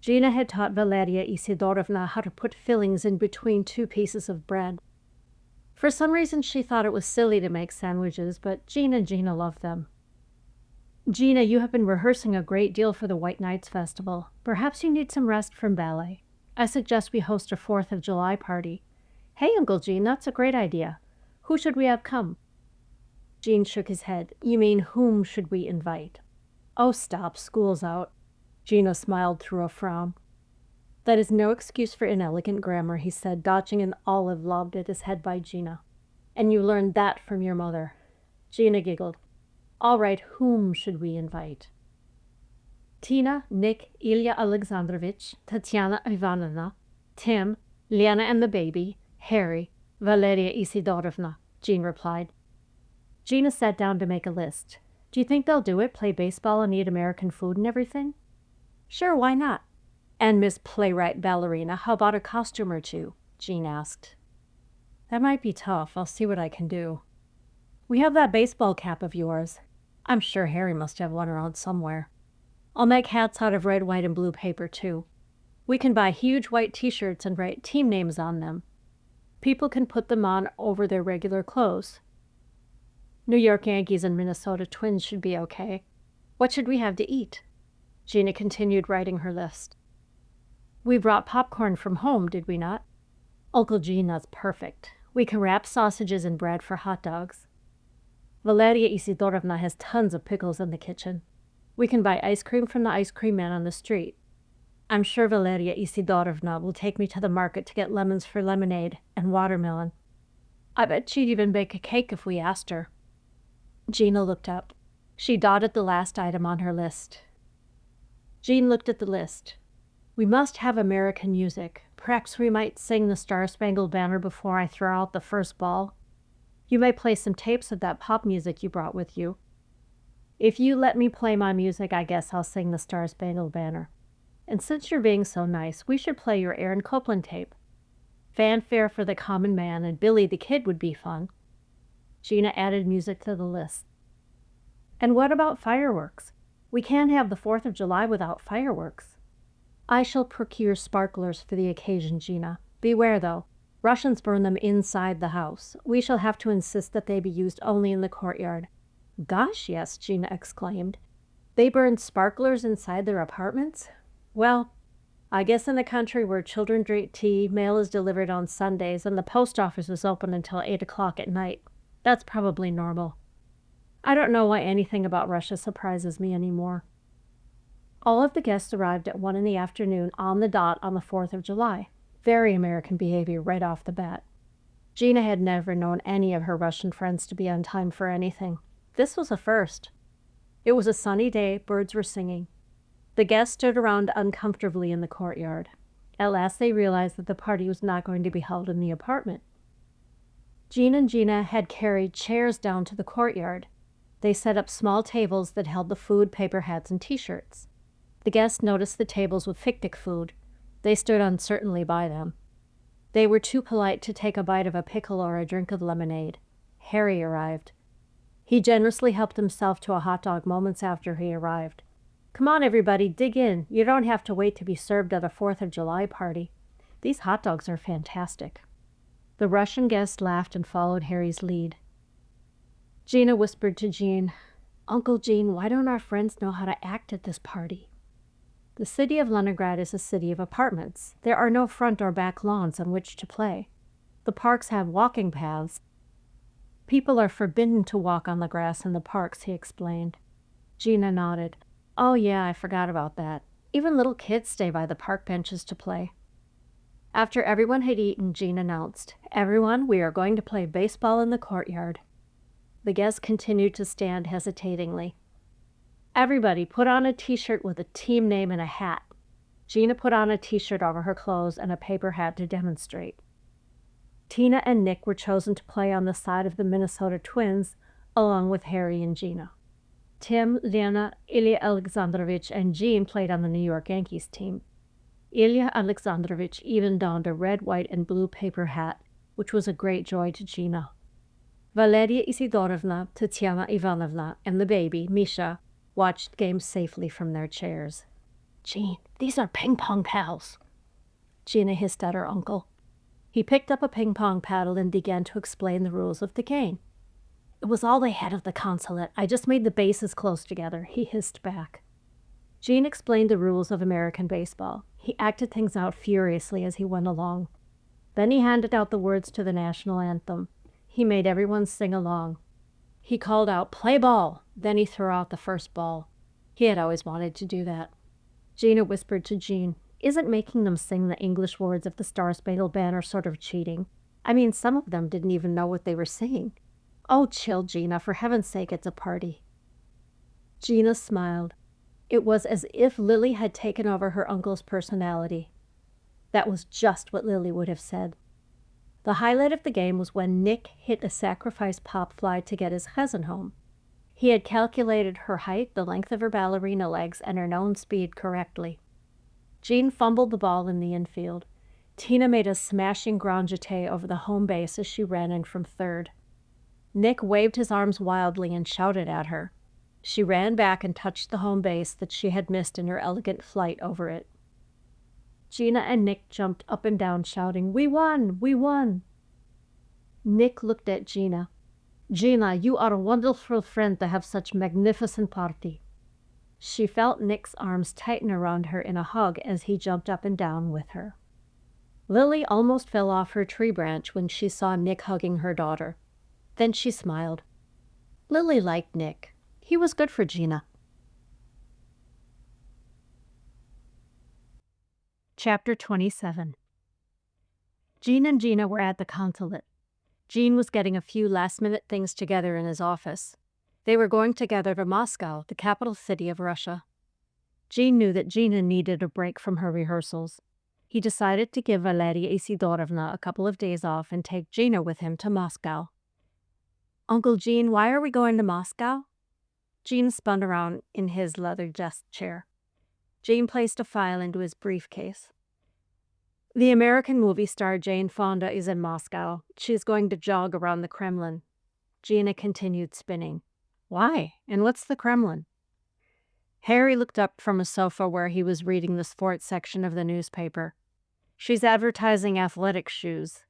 [SPEAKER 1] Gina had taught Valeria Isidorovna how to put fillings in between two pieces of bread. For some reason, she thought it was silly to make sandwiches, but Jean and Gina loved them. Gina, you have been rehearsing a great deal for the White Nights Festival. Perhaps you need some rest from ballet. I suggest we host a 4th of July party. Hey, Uncle Jean, that's a great idea. Who should we have come? Jean shook his head. You mean, whom should we invite? Oh, stop, school's out. Gina smiled through a frown. That is no excuse for inelegant grammar, he said, dodging an olive lobbed at his head by Gina. And you learned that from your mother. Gina giggled. All right, whom should we invite? Tina, Nick, Ilya Alexandrovich, Tatiana Ivanovna, Tim, Lena and the baby, Harry, Valeria Isidorovna, Jean replied. Gina sat down to make a list. Do you think they'll do it, play baseball and eat American food and everything? Sure, why not? And Miss Playwright Ballerina, how about a costume or two? Jean asked. That might be tough. I'll see what I can do. We have that baseball cap of yours. I'm sure Harry must have one around somewhere. I'll make hats out of red, white, and blue paper, too. We can buy huge white t-shirts and write team names on them. People can put them on over their regular clothes. New York Yankees and Minnesota Twins should be okay. What should we have to eat? Gina continued writing her list. We brought popcorn from home, did we not? Uncle Jean, that's perfect. We can wrap sausages in bread for hot dogs. Valeria Isidorovna has tons of pickles in the kitchen. We can buy ice cream from the ice cream man on the street. I'm sure Valeria Isidorovna will take me to the market to get lemons for lemonade and watermelon. I bet she'd even bake a cake if we asked her. Gina looked up. She dotted the last item on her list. Jean looked at the list. We must have American music. Perhaps we might sing the Star-Spangled Banner before I throw out the first ball. You may play some tapes of that pop music you brought with you. If you let me play my music, I guess I'll sing the Star-Spangled Banner. And since you're being so nice, we should play your Aaron Copland tape. Fanfare for the Common Man and Billy the Kid would be fun. Gina added music to the list. And what about fireworks? We can't have the 4th of July without fireworks. I shall procure sparklers for the occasion, Gina. Beware, though. Russians burn them inside the house. We shall have to insist that they be used only in the courtyard. Gosh, yes, Gina exclaimed. They burn sparklers inside their apartments? Well, I guess in a country where children drink tea, mail is delivered on Sundays, and the post office is open until 8 o'clock at night, that's probably normal. I don't know why anything about Russia surprises me anymore. All of the guests arrived at 1 in the afternoon on the dot on the 4th of July. Very American behavior right off the bat. Gina had never known any of her Russian friends to be on time for anything. This was a first. It was a sunny day, birds were singing. The guests stood around uncomfortably in the courtyard. At last they realized that the party was not going to be held in the apartment. Jean and Gina had carried chairs down to the courtyard. They set up small tables that held the food, paper hats, and t-shirts. The guests noticed the tables with fictic food. They stood uncertainly by them. They were too polite to take a bite of a pickle or a drink of lemonade. Harry arrived. He generously helped himself to a hot dog moments after he arrived. "Come on, everybody, dig in. You don't have to wait to be served at a 4th of July party. These hot dogs are fantastic." The Russian guests laughed and followed Harry's lead. Gina whispered to Jean, "Uncle Jean, why don't our friends know how to act at this party?" The city of Leningrad is a city of apartments. There are no front or back lawns on which to play. The parks have walking paths. People are forbidden to walk on the grass in the parks, he explained. Gina nodded. "Oh yeah, I forgot about that. Even little kids stay by the park benches to play." After everyone had eaten, Jean announced, "Everyone, we are going to play baseball in the courtyard." The guests continued to stand hesitatingly. "Everybody, put on a t-shirt with a team name and a hat." Gina put on a t-shirt over her clothes and a paper hat to demonstrate. Tina and Nick were chosen to play on the side of the Minnesota Twins, along with Harry and Gina. Tim, Lena, Ilya Alexandrovich, and Jean played on the New York Yankees team. Ilya Alexandrovich even donned a red, white, and blue paper hat, which was a great joy to Gina. Valeria Isidorovna, Tatiana Ivanovna, and the baby, Misha, watched games safely from their chairs. "Jean, these are ping-pong paddles," Gina hissed at her uncle. He picked up a ping-pong paddle and began to explain the rules of the game. "It was all they had of the consulate. I just made the bases close together," he hissed back. Jean explained the rules of American baseball. He acted things out furiously as he went along. Then he handed out the words to the national anthem. He made everyone sing along. He called out, "Play ball!" Then he threw out the first ball. He had always wanted to do that. Gina whispered to Jean, "Isn't making them sing the English words of the Star-Spangled Banner sort of cheating? I mean, some of them didn't even know what they were singing." "Oh, chill, Gina. For heaven's sake, it's a party." Gina smiled. It was as if Lily had taken over her uncle's personality. That was just what Lily would have said. The highlight of the game was when Nick hit a sacrifice pop fly to get his cousin home. He had calculated her height, the length of her ballerina legs, and her known speed correctly. Jean fumbled the ball in the infield. Tina made a smashing grand jete over the home base as she ran in from third. Nick waved his arms wildly and shouted at her. She ran back and touched the home base that she had missed in her elegant flight over it. Gina and Nick jumped up and down shouting, "We won! We won!" Nick looked at Gina. "Gina, you are a wonderful friend to have such magnificent party." She felt Nick's arms tighten around her in a hug as he jumped up and down with her. Lily almost fell off her tree branch when she saw Nick hugging her daughter. Then she smiled. Lily liked Nick. He was good for Gina. Chapter 27. Jean and Gina were at the consulate. Jean was getting a few last-minute things together in his office. They were going together to Moscow, the capital city of Russia. Jean knew that Gina needed a break from her rehearsals. He decided to give Valeria Isidorovna a couple of days off and take Gina with him to Moscow. "Uncle Jean, why are we going to Moscow?" Jean spun around in his leather desk chair. Jean placed a file into his briefcase. "The American movie star Jane Fonda is in Moscow. She's going to jog around the Kremlin." Gina continued spinning. "Why? And what's the Kremlin?" Harry looked up from a sofa where he was reading the sports section of the newspaper. "She's advertising athletic shoes."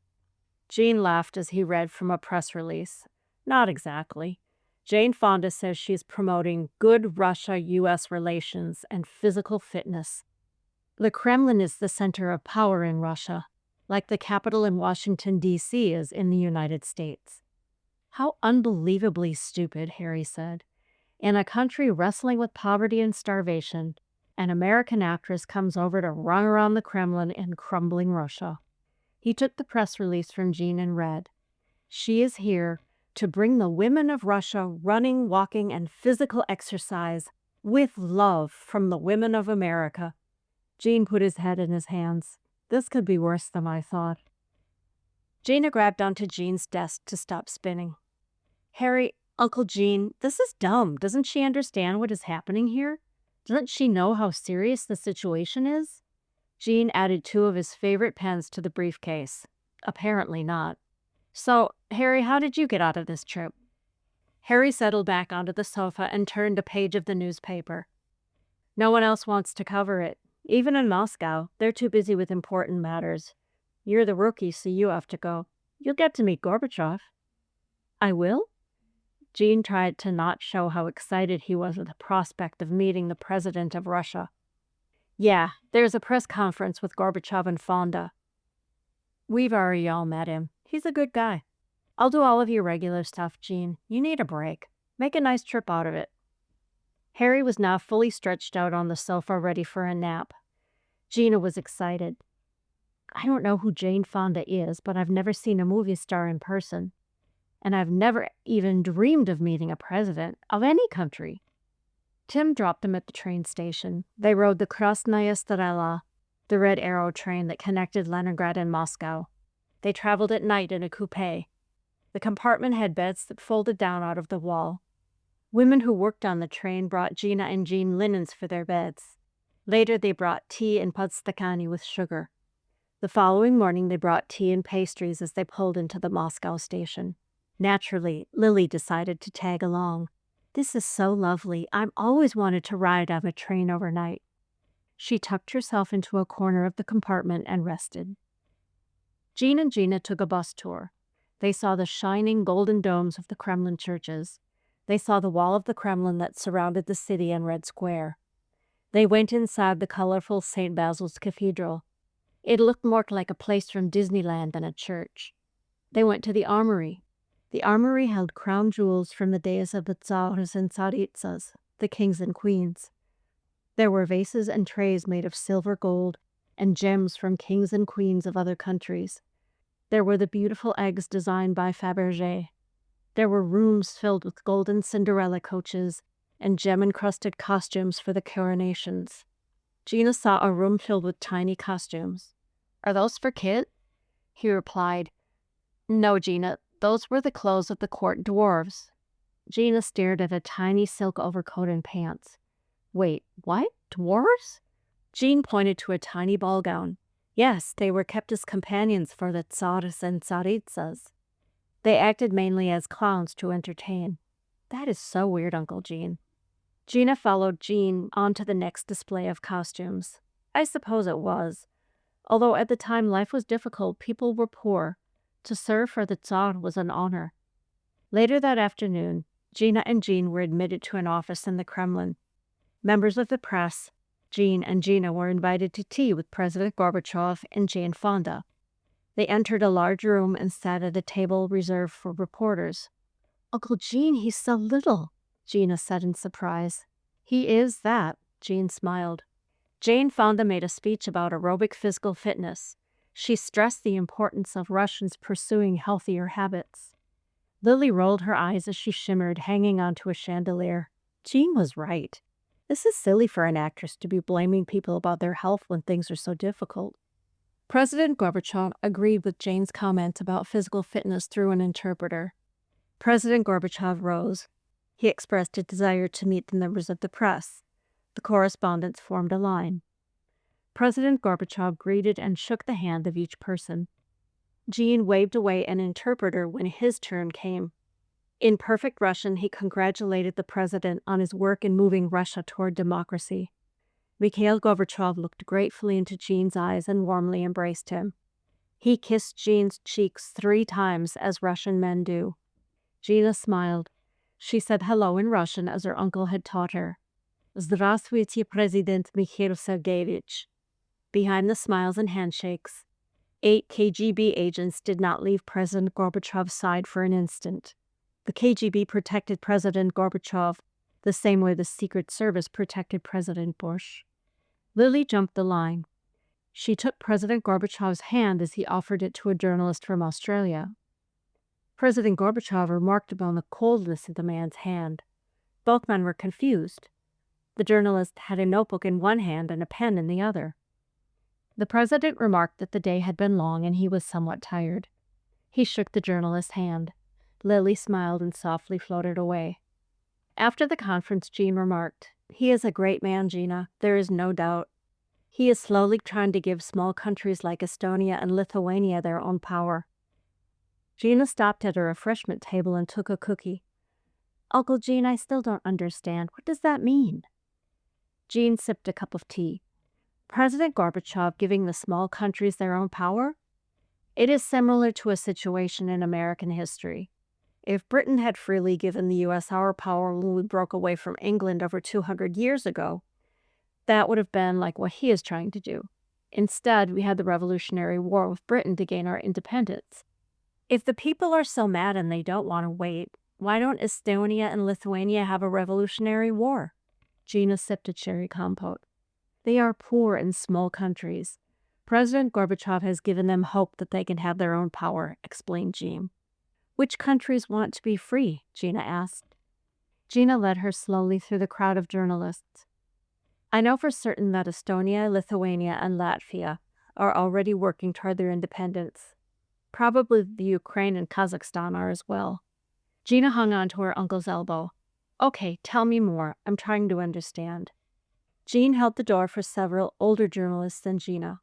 [SPEAKER 1] Jean laughed as he read from a press release. "Not exactly. Jane Fonda says she's promoting good Russia-U.S. relations and physical fitness. The Kremlin is the center of power in Russia, like the Capitol in Washington, D.C. is in the United States." "How unbelievably stupid," Harry said. "In a country wrestling with poverty and starvation, an American actress comes over to run around the Kremlin in crumbling Russia." He took the press release from Jean and read, "She is here to bring the women of Russia running, walking, and physical exercise with love from the women of America." Jean put his head in his hands. "This could be worse than I thought." Gina grabbed onto Jean's desk to stop spinning. Harry, Uncle Jean, this is dumb. Doesn't she understand what is happening here? Doesn't she know how serious the situation is? Jean added 2 of his favorite pens to the briefcase. Apparently not. So, Harry, how did you get out of this trip? Harry settled back onto the sofa and turned a page of the newspaper. No one else wants to cover it. Even in Moscow, they're too busy with important matters. You're the rookie, so you have to go. You'll get to meet Gorbachev. I will? Jean tried to not show how excited he was at the prospect of meeting the president of Russia. Yeah, there's a press conference with Gorbachev and Fonda. We've already all met him. He's a good guy. I'll do all of your regular stuff, Jean. You need a break. Make a nice trip out of it. Harry was now fully stretched out on the sofa, ready for a nap. Gina was excited. I don't know who Jane Fonda is, but I've never seen a movie star in person. And I've never even dreamed of meeting a president of any country. Tim dropped them at the train station. They rode the Krasnaya Strela, the Red Arrow train that connected Leningrad and Moscow. They traveled at night in a coupe. The compartment had beds that folded down out of the wall. Women who worked on the train brought Gina and Jean linens for their beds. Later they brought tea and podstakani with sugar. The following morning they brought tea and pastries as they pulled into the Moscow station. Naturally, Lily decided to tag along. This is so lovely. I've always wanted to ride on a train overnight. She tucked herself into a corner of the compartment and rested. Jean and Gina took a bus tour. They saw the shining golden domes of the Kremlin churches. They saw the wall of the Kremlin that surrounded the city and Red Square. They went inside the colorful St. Basil's Cathedral. It looked more like a place from Disneyland than a church. They went to the armory. The armory held crown jewels from the days of the Tsars and Tsaritsas, the kings and queens. There were vases and trays made of silver, gold, and gems from kings and queens of other countries. There were the beautiful eggs designed by Fabergé. There were rooms filled with golden Cinderella coaches and gem-encrusted costumes for the coronations. Gina saw a room filled with tiny costumes. Are those for kids? He replied, No, Gina, those were the clothes of the court dwarves. Gina stared at a tiny silk overcoat and pants. Wait, what? Dwarves? Jean pointed to a tiny ball gown. Yes, they were kept as companions for the Tsars and Tsaritsas. They acted mainly as clowns to entertain. That is so weird, Uncle Jean. Gina followed Jean onto the next display of costumes. I suppose it was. Although at the time life was difficult, people were poor. To serve for the Tsar was an honor. Later that afternoon, Gina and Jean were admitted to an office in the Kremlin. Members of the press, Jean and Gina were invited to tea with President Gorbachev and Jane Fonda. They entered a large room and sat at a table reserved for reporters. Uncle Jean, he's so little, Gina said in surprise. He is that, Jean smiled. Jane Fonda made a speech about aerobic physical fitness. She stressed the importance of Russians pursuing healthier habits. Lily rolled her eyes as she shimmered, hanging onto a chandelier. Jean was right. This is silly for an actress to be blaming people about their health when things are so difficult. President Gorbachev agreed with Jane's comments about physical fitness through an interpreter. President Gorbachev rose. He expressed a desire to meet the members of the press. The correspondents formed a line. President Gorbachev greeted and shook the hand of each person. Jean waved away an interpreter when his turn came. In perfect Russian, he congratulated the president on his work in moving Russia toward democracy. Mikhail Gorbachev looked gratefully into Jean's eyes and warmly embraced him. He kissed Jean's cheeks 3 times, as Russian men do. Gina smiled. She said hello in Russian as her uncle had taught her. Здравствуйте, President Mikhail Sergeyevich. Behind the smiles and handshakes, 8 KGB agents did not leave President Gorbachev's side for an instant. The KGB protected President Gorbachev the same way the Secret Service protected President Bush. Lily jumped the line. She took President Gorbachev's hand as he offered it to a journalist from Australia. President Gorbachev remarked upon the coldness of the man's hand. Both men were confused. The journalist had a notebook in one hand and a pen in the other. The president remarked that the day had been long and he was somewhat tired. He shook the journalist's hand. Lily smiled and softly floated away. After the conference, Jean remarked, "He is a great man, Gina. There is no doubt. He is slowly trying to give small countries like Estonia and Lithuania their own power." Gina stopped at a refreshment table and took a cookie. "Uncle Jean, I still don't understand. What does that mean?" Jean sipped a cup of tea. "President Gorbachev giving the small countries their own power? It is similar to a situation in American history. If Britain had freely given the U.S. our power when we broke away from England over 200 years ago, that would have been like what he is trying to do. Instead, we had the Revolutionary War with Britain to gain our independence. If the people are so mad and they don't want to wait, why don't Estonia and Lithuania have a revolutionary war?" Gina sipped a cherry compote. "They are poor and small countries. President Gorbachev has given them hope that they can have their own power," explained Jean. "Which countries want to be free?" Gina asked. Gina led her slowly through the crowd of journalists. "I know for certain that Estonia, Lithuania, and Latvia are already working toward their independence. Probably the Ukraine and Kazakhstan are as well." Gina hung on to her uncle's elbow. "Okay, tell me more. I'm trying to understand." Jean held the door for several older journalists than Gina.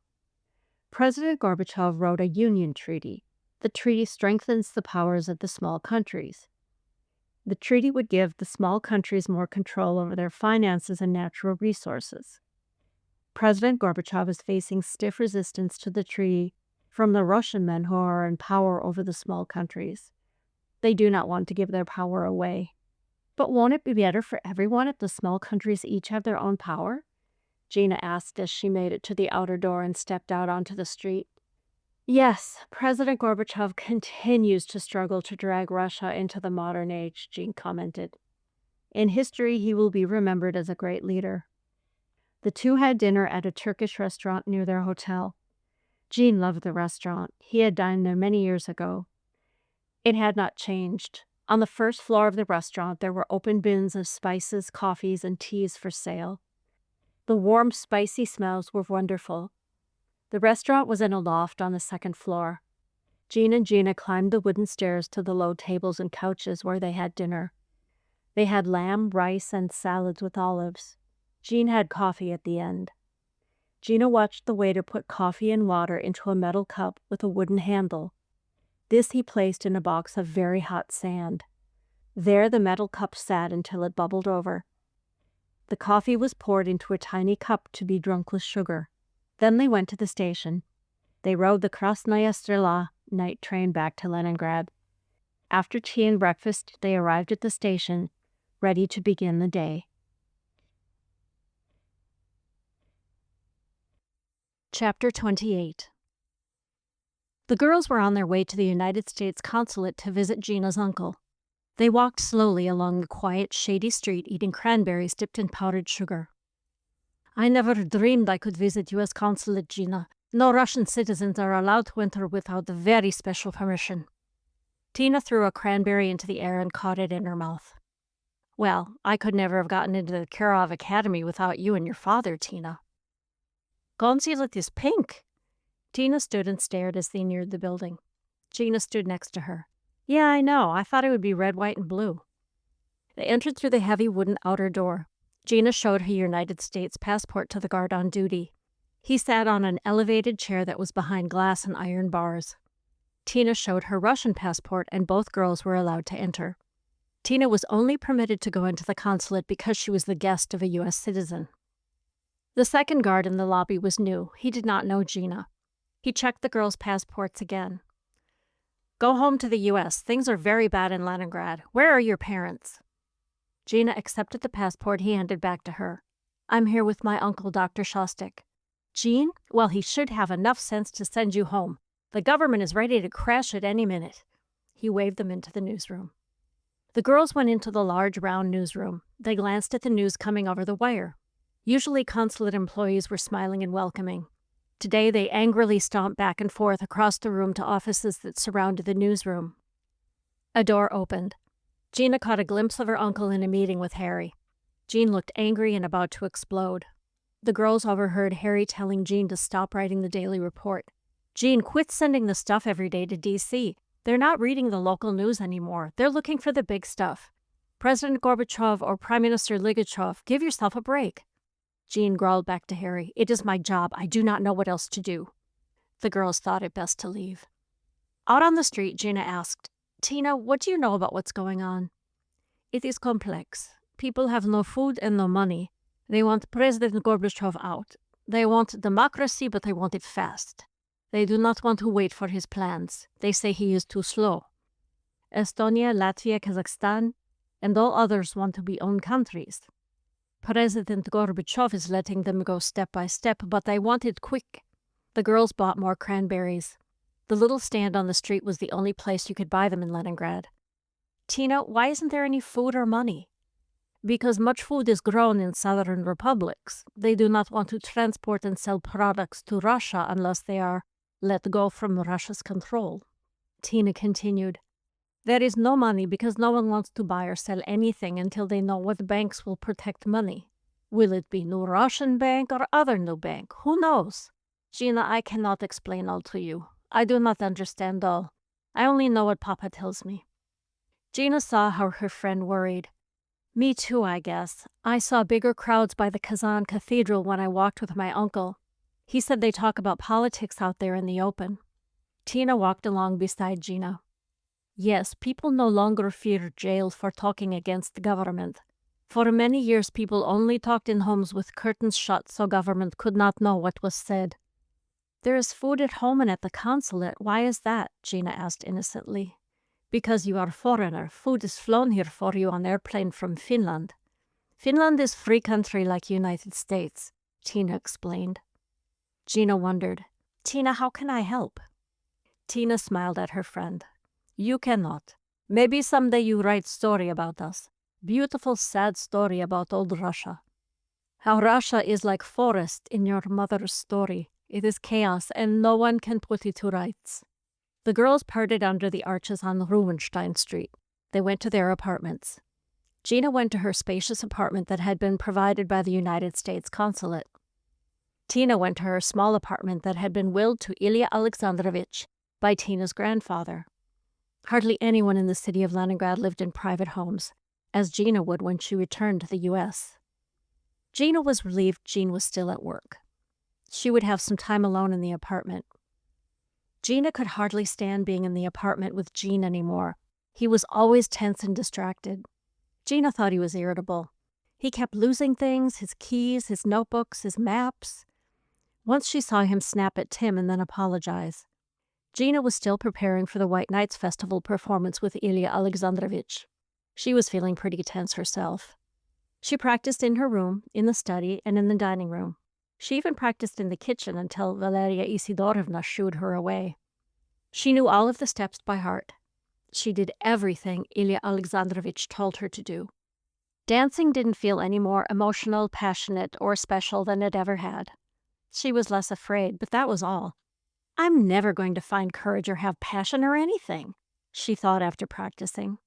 [SPEAKER 1] "President Gorbachev wrote a union treaty. The treaty strengthens the powers of the small countries. The treaty would give the small countries more control over their finances and natural resources. President Gorbachev is facing stiff resistance to the treaty from the Russian men who are in power over the small countries. They do not want to give their power away. But won't it be better for everyone if the small countries each have their own power?" Gina asked as she made it to the outer door and stepped out onto the street. "Yes, President Gorbachev continues to struggle to drag Russia into the modern age," Jean commented. "In history, he will be remembered as a great leader." The two had dinner at a Turkish restaurant near their hotel. Jean loved the restaurant. He had dined there many years ago. It had not changed. On the first floor of the restaurant, there were open bins of spices, coffees, and teas for sale. The warm, spicy smells were wonderful. The restaurant was in a loft on the second floor. Jean and Gina climbed the wooden stairs to the low tables and couches where they had dinner. They had lamb, rice, and salads with olives. Jean had coffee at the end. Gina watched the waiter put coffee and water into a metal cup with a wooden handle. This he placed in a box of very hot sand. There the metal cup sat until it bubbled over. The coffee was poured into a tiny cup to be drunk with sugar. Then they went to the station. They rode the Krasnaya Strela night train back to Leningrad. After tea and breakfast, they arrived at the station, ready to begin the day. Chapter 28. The girls were on their way to the United States Consulate to visit Gina's uncle. They walked slowly along the quiet, shady street, eating cranberries dipped in powdered sugar. "I never dreamed I could visit U.S. Consulate, Gina. No Russian citizens are allowed to enter without very special permission." Tina threw a cranberry into the air and caught it in her mouth. "Well, I could never have gotten into the Kirov Academy without you and your father, Tina." "Consulate is pink." Tina stood and stared as they neared the building. Gina stood next to her. "Yeah, I know. I thought it would be red, white, and blue." They entered through the heavy wooden outer door. Gina showed her United States passport to the guard on duty. He sat on an elevated chair that was behind glass and iron bars. Tina showed her Russian passport, and both girls were allowed to enter. Tina was only permitted to go into the consulate because she was the guest of a U.S. citizen. The second guard in the lobby was new. He did not know Gina. He checked the girls' passports again. "Go home to the U.S. Things are very bad in Leningrad. Where are your parents?" Gina accepted the passport he handed back to her. "I'm here with my uncle, Dr. Shostak." "Jean? Well, he should have enough sense to send you home. The government is ready to crash at any minute." He waved them into the newsroom. The girls went into the large, round newsroom. They glanced at the news coming over the wire. Usually consulate employees were smiling and welcoming. Today they angrily stomped back and forth across the room to offices that surrounded the newsroom. A door opened. Gina caught a glimpse of her uncle in a meeting with Harry. Jean looked angry and about to explode. The girls overheard Harry telling Jean to stop writing the daily report. "Jean, quit sending the stuff every day to D.C. They're not reading the local news anymore. They're looking for the big stuff. President Gorbachev or Prime Minister Ligachev, give yourself a break. Jean growled back to Harry, "It is my job. I do not know what else to do." The girls thought it best to leave. Out on the street, Gina asked, "Tina, what do you know about what's going on?" "It is complex. People have no food and no money. They want President Gorbachev out. They want democracy, but they want it fast. They do not want to wait for his plans. They say he is too slow. Estonia, Latvia, Kazakhstan, and all others want to be own countries. President Gorbachev is letting them go step by step, but they want it quick." The girls bought more cranberries. The little stand on the street was the only place you could buy them in Leningrad. "Tina, why isn't there any food or money?" "Because much food is grown in southern republics. They do not want to transport and sell products to Russia unless they are let go from Russia's control." Tina continued, "There is no money because no one wants to buy or sell anything until they know what banks will protect money. Will it be new Russian bank or other new bank? Who knows? Gina, I cannot explain all to you. I do not understand all. I only know what Papa tells me." Gina saw how her friend worried. "Me too, I guess. I saw bigger crowds by the Kazan Cathedral when I walked with my uncle. He said they talk about politics out there in the open." Tina walked along beside Gina. "Yes, people no longer fear jail for talking against the government. For many years, people only talked in homes with curtains shut so government could not know what was said." "There is food at home and at the consulate. Why is that?" Gina asked innocently. "Because you are a foreigner. Food is flown here for you on airplane from Finland. Finland is free country like United States," Tina explained. Gina wondered, "Tina, how can I help?" Tina smiled at her friend. "You cannot. Maybe someday you write story about us. Beautiful, sad story about old Russia. How Russia is like forest in your mother's story. It is chaos and no one can put it to rights." The girls parted under the arches on Rubenstein Street. They went to their apartments. Gina went to her spacious apartment that had been provided by the United States Consulate. Tina went to her small apartment that had been willed to Ilya Alexandrovich by Tina's grandfather. Hardly anyone in the city of Leningrad lived in private homes, as Gina would when she returned to the U.S. Gina was relieved Jean was still at work. She would have some time alone in the apartment. Gina could hardly stand being in the apartment with Jean anymore. He was always tense and distracted. Gina thought he was irritable. He kept losing things, his keys, his notebooks, his maps. Once she saw him snap at Tim and then apologize. Gina was still preparing for the White Nights Festival performance with Ilya Alexandrovich. She was feeling pretty tense herself. She practiced in her room, in the study, and in the dining room. She even practiced in the kitchen until Valeria Isidorovna shooed her away. She knew all of the steps by heart. She did everything Ilya Alexandrovich told her to do. Dancing didn't feel any more emotional, passionate, or special than it ever had. She was less afraid, but that was all. "I'm never going to find courage or have passion or anything," she thought after practicing.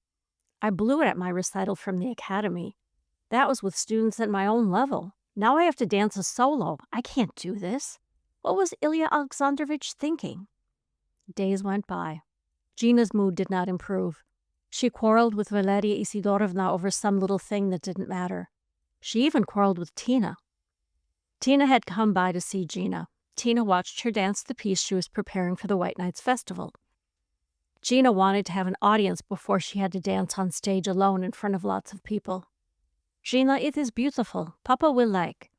[SPEAKER 1] "I blew it at my recital from the academy. That was with students at my own level. Now I have to dance a solo. I can't do this. What was Ilya Alexandrovich thinking?" Days went by. Gina's mood did not improve. She quarreled with Valeria Isidorovna over some little thing that didn't matter. She even quarreled with Tina. Tina had come by to see Gina. Tina watched her dance the piece she was preparing for the White Nights Festival. Gina wanted to have an audience before she had to dance on stage alone in front of lots of people. "Gina, it is beautiful. Papa will like.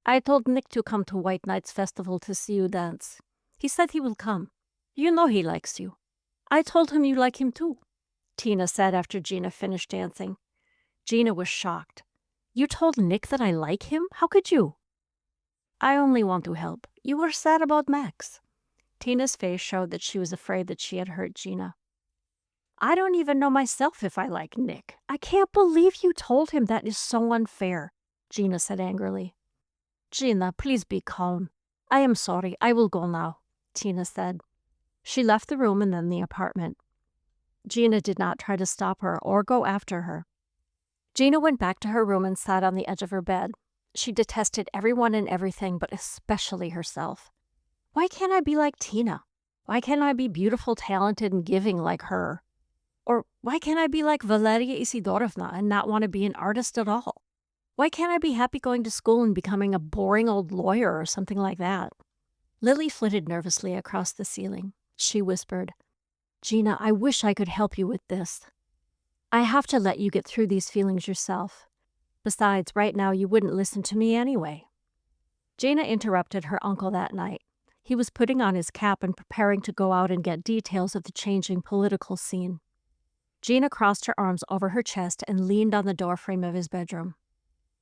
[SPEAKER 1] I told Nick to come to White Nights Festival to see you dance. He said he will come. You know he likes you. I told him you like him too," Tina said after Gina finished dancing. Gina was shocked. "You told Nick that I like him? How could you?" "I only want to help. You were sad about Max." Tina's face showed that she was afraid that she had hurt Gina. "I don't even know myself if I like Nick. I can't believe you told him. That is so unfair," Gina said angrily. "Gina, please be calm. I am sorry. I will go now," Tina said. She left the room and then the apartment. Gina did not try to stop her or go after her. Gina went back to her room and sat on the edge of her bed. She detested everyone and everything, but especially herself. Why can't I be like Tina? Why can't I be beautiful, talented, and giving like her? Or why can't I be like Valeria Isidorovna and not want to be an artist at all? Why can't I be happy going to school and becoming a boring old lawyer or something like that? Lily flitted nervously across the ceiling. She whispered, Gina, I wish I could help you with this. I have to let you get through these feelings yourself. Besides, right now you wouldn't listen to me anyway. Gina interrupted her uncle that night. He was putting on his cap and preparing to go out and get details of the changing political scene. Gina crossed her arms over her chest and leaned on the doorframe of his bedroom.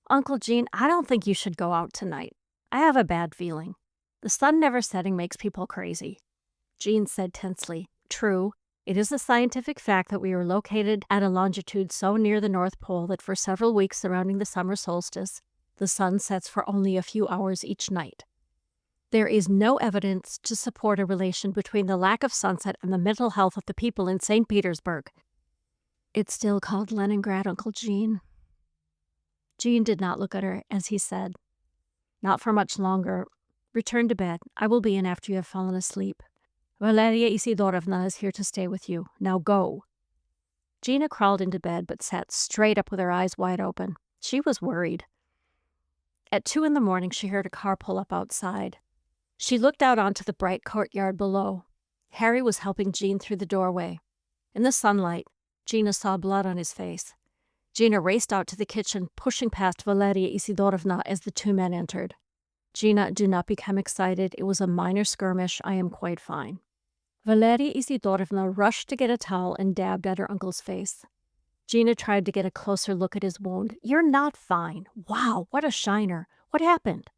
[SPEAKER 1] Uncle Gene, I don't think you should go out tonight. I have a bad feeling. The sun never setting makes people crazy. Gene said tensely, True, it is a scientific fact that we are located at a longitude so near the North Pole that for several weeks surrounding the summer solstice, the sun sets for only a few hours each night. There is no evidence to support a relation between the lack of sunset and the mental health of the people in St. Petersburg. It's still called Leningrad, Uncle Gene. Gene did not look at her as he said, Not for much longer. Return to bed. I will be in after you have fallen asleep. Valeria Isidorovna is here to stay with you. Now go. Gina crawled into bed but sat straight up with her eyes wide open. She was worried. At 2 a.m, she heard a car pull up outside. She looked out onto the bright courtyard below. Harry was helping Jean through the doorway. In the sunlight, Gina saw blood on his face. Gina raced out to the kitchen, pushing past Valeria Isidorovna as the two men entered. Gina, do not become excited. It was a minor skirmish. I am quite fine. Valeria Isidorovna rushed to get a towel and dabbed at her uncle's face. Gina tried to get a closer look at his wound. You're not fine. Wow, what a shiner. What happened?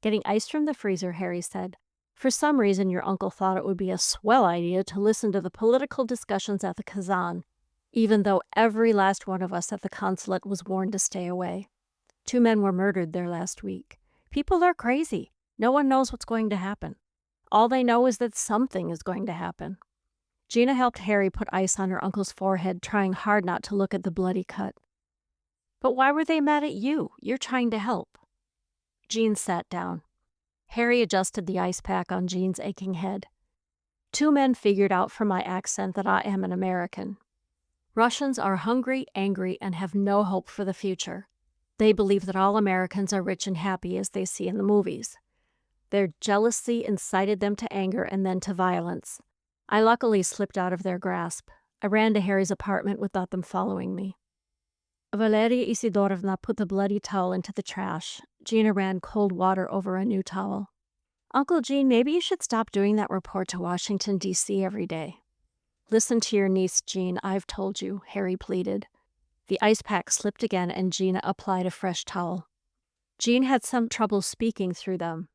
[SPEAKER 1] Getting ice from the freezer, Harry said. For some reason, your uncle thought it would be a swell idea to listen to the political discussions at the Kazan, even though every last one of us at the consulate was warned to stay away. 2 men were murdered there last week. People are crazy. No one knows what's going to happen. All they know is that something is going to happen. Gina helped Harry put ice on her uncle's forehead, trying hard not to look at the bloody cut. But why were they mad at you? You're trying to help. Jean sat down. Harry adjusted the ice pack on Jean's aching head. 2 men figured out from my accent that I am an American. Russians are hungry, angry, and have no hope for the future. They believe that all Americans are rich and happy as they see in the movies. Their jealousy incited them to anger and then to violence. I luckily slipped out of their grasp. I ran to Harry's apartment without them following me. Valeria Isidorovna put the bloody towel into the trash. Gina ran cold water over a new towel. Uncle Gene, maybe you should stop doing that report to Washington, D.C. every day. Listen to your niece, Jean. I've told you, Harry pleaded. The ice pack slipped again and Gina applied a fresh towel. Jean had some trouble speaking through them.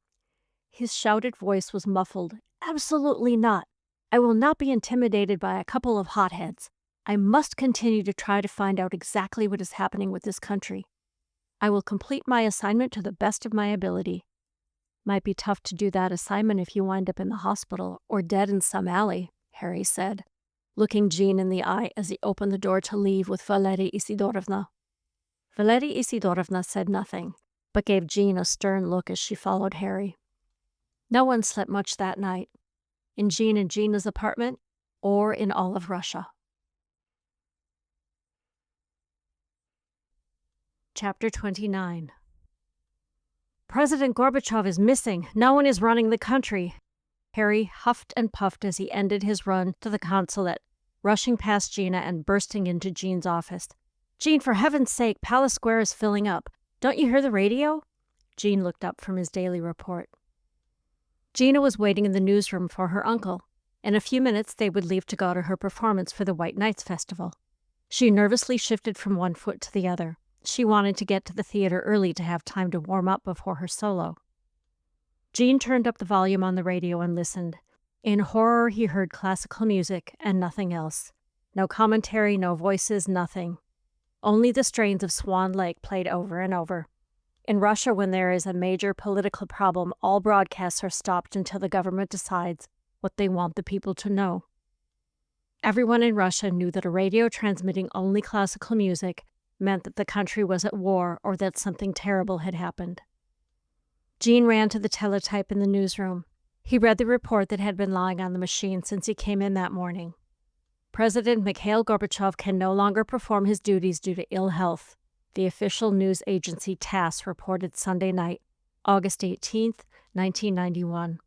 [SPEAKER 1] His shouted voice was muffled. Absolutely not. I will not be intimidated by a couple of hotheads. I must continue to try to find out exactly what is happening with this country. I will complete my assignment to the best of my ability. Might be tough to do that assignment if you wind up in the hospital or dead in some alley, Harry said, looking Jean in the eye as he opened the door to leave with Valeria Isidorovna. Valeria Isidorovna said nothing, but gave Jean a stern look as she followed Harry. No one slept much that night, in Jean and Gina's apartment or in all of Russia. Chapter 29. President Gorbachev is missing. No one is running the country. Harry huffed and puffed as he ended his run to the consulate, rushing past Gina and bursting into Jean's office. Jean, for heaven's sake, Palace Square is filling up. Don't you hear the radio? Jean looked up from his daily report. Gina was waiting in the newsroom for her uncle. In a few minutes, they would leave to go to her performance for the White Nights Festival. She nervously shifted from one foot to the other. She wanted to get to the theater early to have time to warm up before her solo. Jean turned up the volume on the radio and listened. In horror, he heard classical music and nothing else. No commentary, no voices, nothing. Only the strains of Swan Lake played over and over. In Russia, when there is a major political problem, all broadcasts are stopped until the government decides what they want the people to know. Everyone in Russia knew that a radio transmitting only classical music meant that the country was at war or that something terrible had happened. Jean ran to the teletype in the newsroom. He read the report that had been lying on the machine since he came in that morning. President Mikhail Gorbachev can no longer perform his duties due to ill health, the official news agency TASS reported Sunday night, August 18, 1991.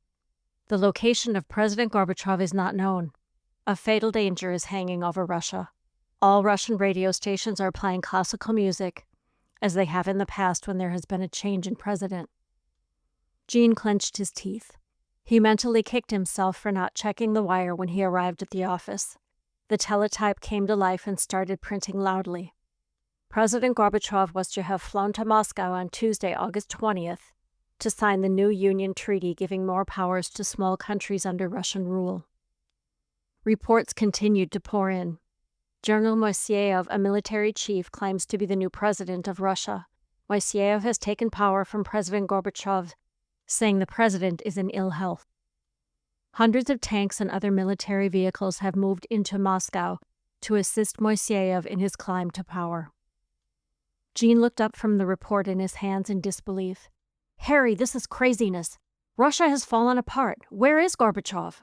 [SPEAKER 1] The location of President Gorbachev is not known. A fatal danger is hanging over Russia. All Russian radio stations are playing classical music, as they have in the past when there has been a change in president. Gene clenched his teeth. He mentally kicked himself for not checking the wire when he arrived at the office. The teletype came to life and started printing loudly. President Gorbachev was to have flown to Moscow on Tuesday, August 20th, to sign the new Union Treaty giving more powers to small countries under Russian rule. Reports continued to pour in. General Moiseyev, a military chief, claims to be the new president of Russia. Moiseyev has taken power from President Gorbachev, saying the president is in ill health. Hundreds of tanks and other military vehicles have moved into Moscow to assist Moiseyev in his climb to power. Gene looked up from the report in his hands in disbelief. "Harry, this is craziness. Russia has fallen apart. Where is Gorbachev?"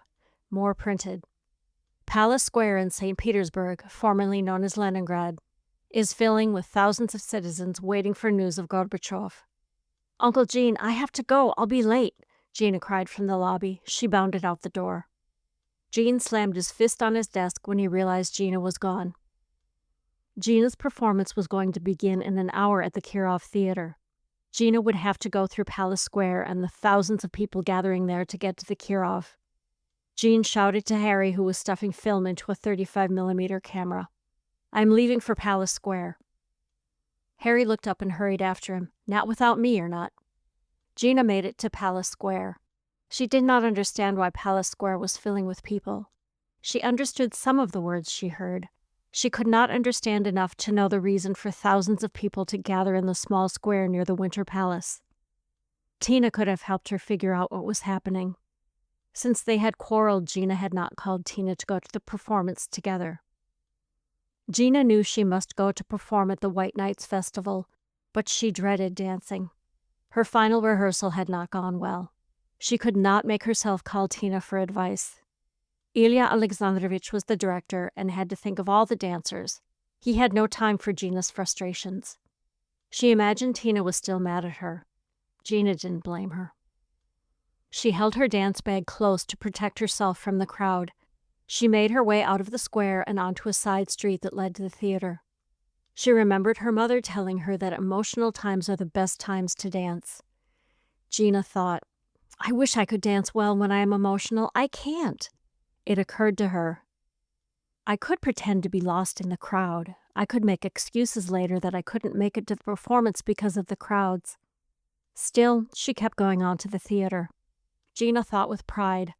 [SPEAKER 1] More printed. Palace Square in St. Petersburg, formerly known as Leningrad, is filling with thousands of citizens waiting for news of Gorbachev. "Uncle Gene, I have to go. I'll be late," Gina cried from the lobby. She bounded out the door. Gene slammed his fist on his desk when he realized Gina was gone. Gina's performance was going to begin in an hour at the Kirov Theater. Gina would have to go through Palace Square and the thousands of people gathering there to get to the Kirov. Gene shouted to Harry, who was stuffing film into a 35mm camera. "I'm leaving for Palace Square." Harry looked up and hurried after him. "Not without me, or not." Gina made it to Palace Square. She did not understand why Palace Square was filling with people. She understood some of the words she heard. She could not understand enough to know the reason for thousands of people to gather in the small square near the Winter Palace. Tina could have helped her figure out what was happening. Since they had quarreled, Gina had not called Tina to go to the performance together. Gina knew she must go to perform at the White Nights Festival, but she dreaded dancing. Her final rehearsal had not gone well. She could not make herself call Tina for advice. Ilya Alexandrovich was the director and had to think of all the dancers. He had no time for Gina's frustrations. She imagined Tina was still mad at her. Gina didn't blame her. She held her dance bag close to protect herself from the crowd. She made her way out of the square and onto a side street that led to the theater. She remembered her mother telling her that emotional times are the best times to dance. Gina thought, "I wish I could dance well when I am emotional. I can't." It occurred to her, "I could pretend to be lost in the crowd. I could make excuses later that I couldn't make it to the performance because of the crowds." Still, she kept going on to the theater. Gina thought with pride,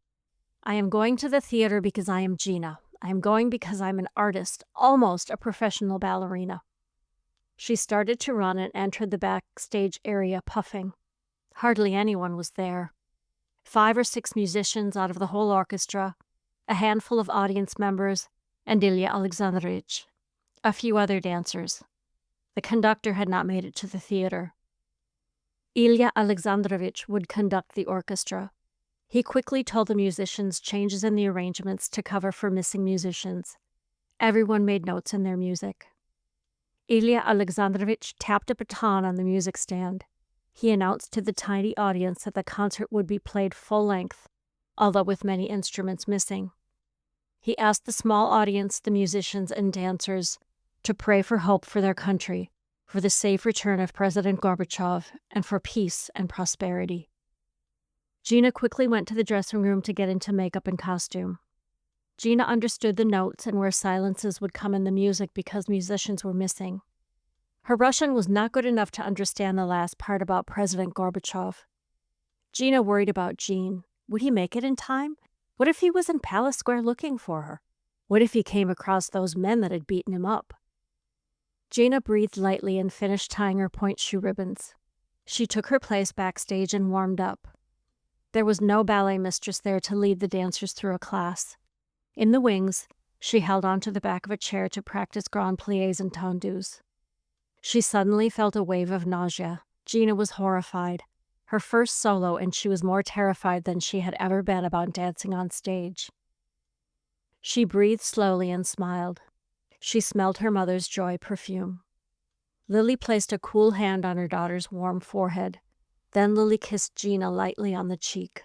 [SPEAKER 1] "I am going to the theater because I am Gina. I am going because I'm an artist, almost a professional ballerina." She started to run and entered the backstage area puffing. Hardly anyone was there. 5 or 6 musicians out of the whole orchestra, a handful of audience members, and Ilya Alexandrovich. A few other dancers. The conductor had not made it to the theater. Ilya Alexandrovich would conduct the orchestra. He quickly told the musicians changes in the arrangements to cover for missing musicians. Everyone made notes in their music. Ilya Alexandrovich tapped a baton on the music stand. He announced to the tiny audience that the concert would be played full length, although with many instruments missing. He asked the small audience, the musicians and dancers, to pray for hope for their country, for the safe return of President Gorbachev, and for peace and prosperity. Gina quickly went to the dressing room to get into makeup and costume. Gina understood the notes and where silences would come in the music because musicians were missing. Her Russian was not good enough to understand the last part about President Gorbachev. Gina worried about Gene. Would he make it in time? What if he was in Palace Square looking for her? What if he came across those men that had beaten him up? Gina breathed lightly and finished tying her point shoe ribbons. She took her place backstage and warmed up. There was no ballet mistress there to lead the dancers through a class. In the wings, she held onto the back of a chair to practice grand pliés and tendus. She suddenly felt a wave of nausea. Gina was horrified. her first solo, and she was more terrified than she had ever been about dancing on stage. She breathed slowly and smiled. She smelled her mother's joy perfume. Lily placed a cool hand on her daughter's warm forehead. Then Lily kissed Gina lightly on the cheek.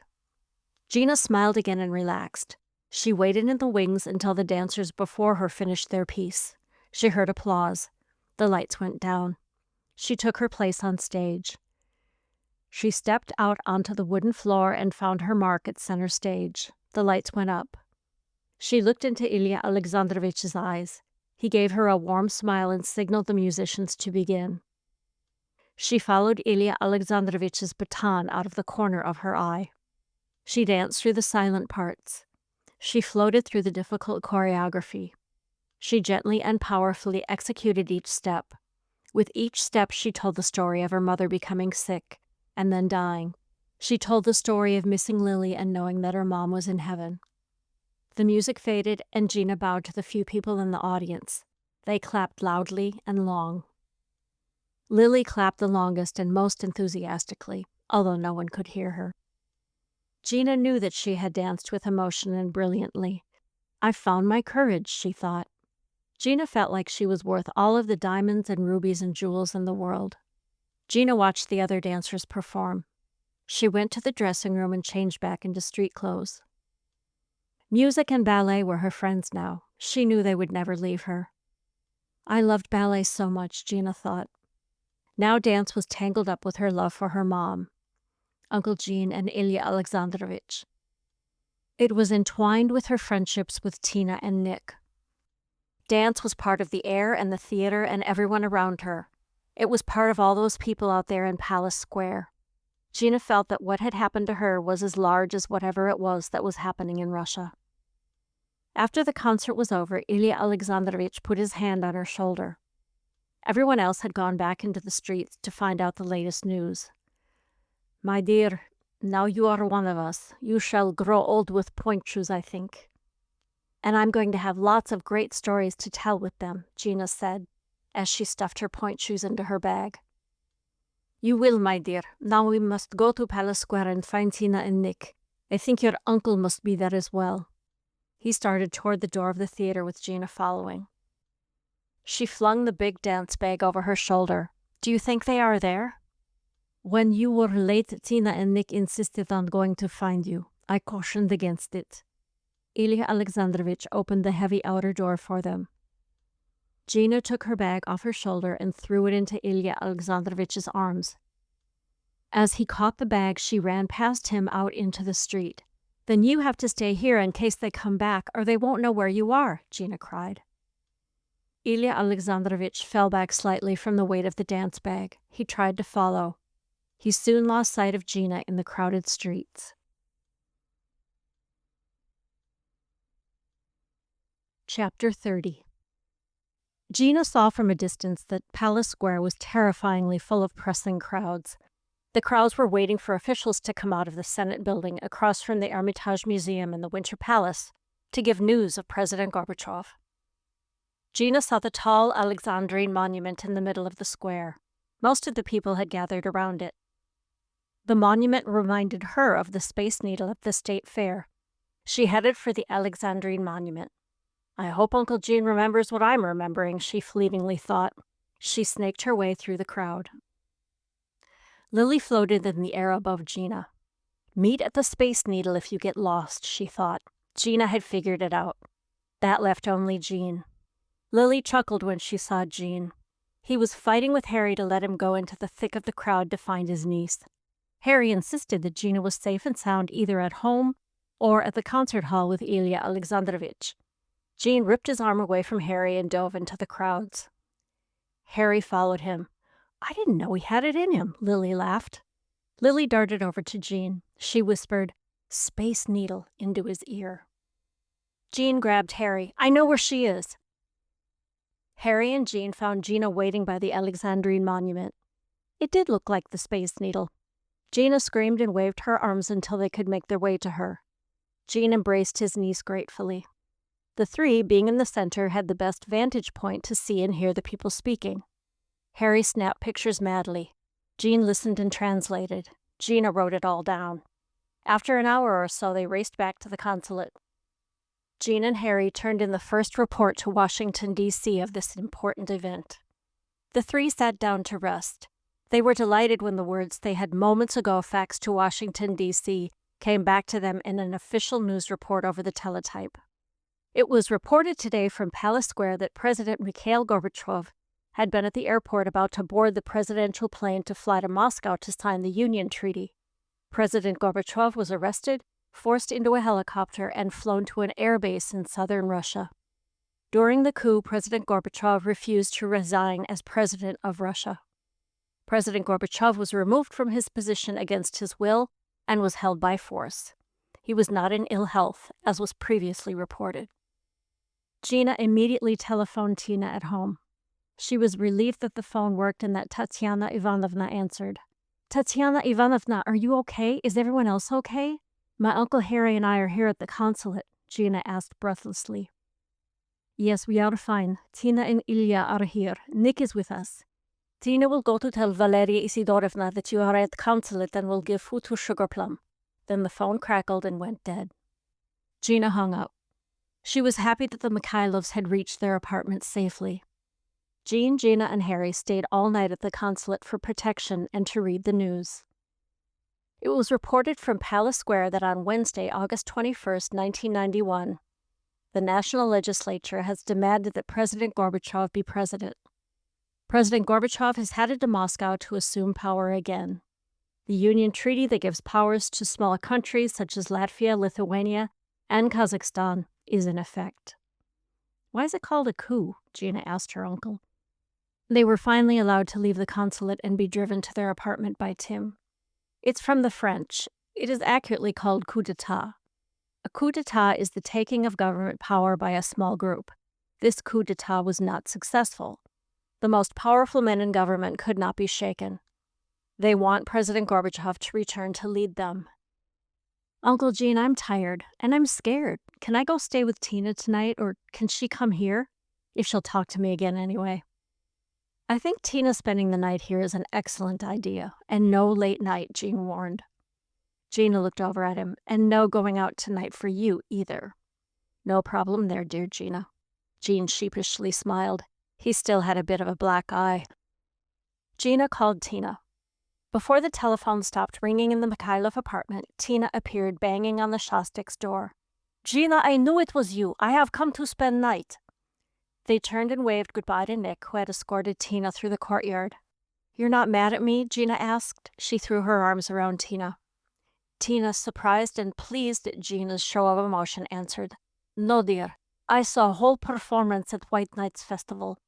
[SPEAKER 1] Gina smiled again and relaxed. She waited in the wings until the dancers before her finished their piece. She heard applause. The lights went down. She took her place on stage. She stepped out onto the wooden floor and found her mark at center stage. The lights went up. She looked into Ilya Alexandrovich's eyes. He gave her a warm smile and signaled the musicians to begin. She followed Ilya Alexandrovich's baton out of the corner of her eye. She danced through the silent parts. She floated through the difficult choreography. She gently and powerfully executed each step. With each step, she told the story of her mother becoming sick and then dying. She told the story of missing Lily and knowing that her mom was in heaven. The music faded, and Gina bowed to the few people in the audience. They clapped loudly and long. Lily clapped the longest and most enthusiastically, although no one could hear her. Gina knew that she had danced with emotion and brilliantly. "I've found my courage," she thought. Gina felt like she was worth all of the diamonds and rubies and jewels in the world. Gina watched the other dancers perform. She went to the dressing room and changed back into street clothes. Music and ballet were her friends now. She knew they would never leave her. "I loved ballet so much," Gina thought. Now dance was tangled up with her love for her mom, Uncle Jean and Ilya Alexandrovich. It was entwined with her friendships with Tina and Nick. Dance was part of the air and the theater and everyone around her. It was part of all those people out there in Palace Square. Gina felt that what had happened to her was as large as whatever it was that was happening in Russia. After the concert was over, Ilya Alexandrovich put his hand on her shoulder. Everyone else had gone back into the streets to find out the latest news. "My dear, now you are one of us. You shall grow old with point shoes, I think. And I'm going to have lots of great stories to tell with them," Gina said, as she stuffed her point shoes into her bag. "You will, my dear. Now we must go to Palace Square and find Tina and Nick. I think your uncle must be there as well." He started toward the door of the theater with Gina following. She flung the big dance bag over her shoulder. "Do you think they are there?" "When you were late, Tina and Nick insisted on going to find you. I cautioned against it." Ilya Alexandrovich opened the heavy outer door for them. Gina took her bag off her shoulder and threw it into Ilya Alexandrovich's arms. As he caught the bag, she ran past him out into the street. "Then you have to stay here in case they come back, or they won't know where you are," Gina cried. Ilya Alexandrovich fell back slightly from the weight of the dance bag. He tried to follow. He soon lost sight of Gina in the crowded streets. Chapter 30. Gina saw from a distance that Palace Square was terrifyingly full of pressing crowds. The crowds were waiting for officials to come out of the Senate building across from the Hermitage Museum and the Winter Palace to give news of President Gorbachev. Gina saw the tall Alexandrine monument in the middle of the square. Most of the people had gathered around it. The monument reminded her of the Space Needle at the State Fair. She headed for the Alexandrine monument. "I hope Uncle Jean remembers what I'm remembering," she fleetingly thought. She snaked her way through the crowd. Lily floated in the air above Gina. "Meet at the Space Needle if you get lost," she thought. Gina had figured it out. That left only Jean. Lily chuckled when she saw Jean. He was fighting with Harry to let him go into the thick of the crowd to find his niece. Harry insisted that Gina was safe and sound either at home or at the concert hall with Ilya Alexandrovich. Jean ripped his arm away from Harry and dove into the crowds. Harry followed him. "I didn't know he had it in him," Lily laughed. Lily darted over to Jean. She whispered, "Space Needle," into his ear. Jean grabbed Harry. "I know where she is." Harry and Jean found Gina waiting by the Alexandrine monument. It did look like the Space Needle. Gina screamed and waved her arms until they could make their way to her. Jean embraced his niece gratefully. The three, being in the center, had the best vantage point to see and hear the people speaking. Harry snapped pictures madly. Jean listened and translated. Gina wrote it all down. After an hour or so, they raced back to the consulate. Gina and Harry turned in the first report to Washington, D.C. of this important event. The three sat down to rest. They were delighted when the words they had moments ago faxed to Washington, D.C. came back to them in an official news report over the teletype. It was reported today from Palace Square that President Mikhail Gorbachev had been at the airport about to board the presidential plane to fly to Moscow to sign the Union Treaty. President Gorbachev was arrested, forced into a helicopter, and flown to an airbase in southern Russia. During the coup, President Gorbachev refused to resign as president of Russia. President Gorbachev was removed from his position against his will and was held by force. He was not in ill health, as was previously reported. Gina immediately telephoned Tina at home. She was relieved that the phone worked and that Tatiana Ivanovna answered. "Tatiana Ivanovna, are you okay? Is everyone else okay?" "My Uncle Harry and I are here at the consulate," Gina asked breathlessly. "Yes, we are fine. Tina and Ilya are here. Nick is with us. Tina will go to tell Valeria Isidorovna that you are at the consulate and will give food to Sugarplum." Then the phone crackled and went dead. Gina hung up. She was happy that the Mikhailovs had reached their apartment safely. Jean, Gina, and Harry stayed all night at the consulate for protection and to read the news. It was reported from Palace Square that on Wednesday, August 21st, 1991, the national legislature has demanded that President Gorbachev be president. President Gorbachev has headed to Moscow to assume power again. The Union Treaty that gives powers to smaller countries such as Latvia, Lithuania, and Kazakhstan is in effect. "Why is it called a coup?" Gina asked her uncle. They were finally allowed to leave the consulate and be driven to their apartment by Tim. "It's from the French. It is accurately called coup d'etat. A coup d'etat is the taking of government power by a small group. This coup d'etat was not successful. The most powerful men in government could not be shaken. They want President Gorbachev to return to lead them." "Uncle Gene, I'm tired, and I'm scared. Can I go stay with Tina tonight, or can she come here? If she'll talk to me again anyway." "I think Tina spending the night here is an excellent idea, and no late night," Gene warned. Gina looked over at him. "And no going out tonight for you either." "No problem there, dear Gina." Gene sheepishly smiled. He still had a bit of a black eye. Gina called Tina. Before the telephone stopped ringing in the Mikhailov apartment, Tina appeared banging on the Shostiks' door. "Gina, I knew it was you. I have come to spend night." They turned and waved goodbye to Nick, who had escorted Tina through the courtyard. "You're not mad at me?" Gina asked. She threw her arms around Tina. Tina, surprised and pleased at Gina's show of emotion, answered, "No, dear. I saw a whole performance at White Nights Festival.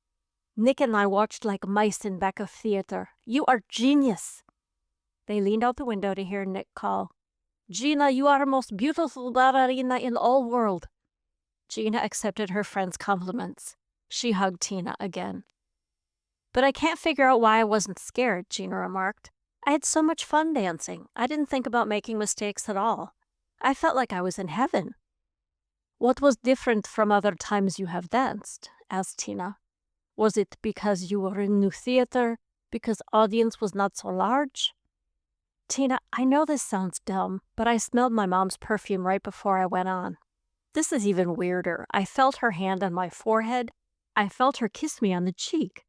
[SPEAKER 1] Nick and I watched like mice in back of theater. You are genius." They leaned out the window to hear Nick call, "Gina, you are the most beautiful ballerina in all world." Gina accepted her friend's compliments. She hugged Tina again. "But I can't figure out why I wasn't scared," Gina remarked. "I had so much fun dancing. I didn't think about making mistakes at all. I felt like I was in heaven." "What was different from other times you have danced?" asked Tina. "Was it because you were in new theater? Because audience was not so large?" "Tina, I know this sounds dumb, but I smelled my mom's perfume right before I went on. This is even weirder. I felt her hand on my forehead. I felt her kiss me on the cheek.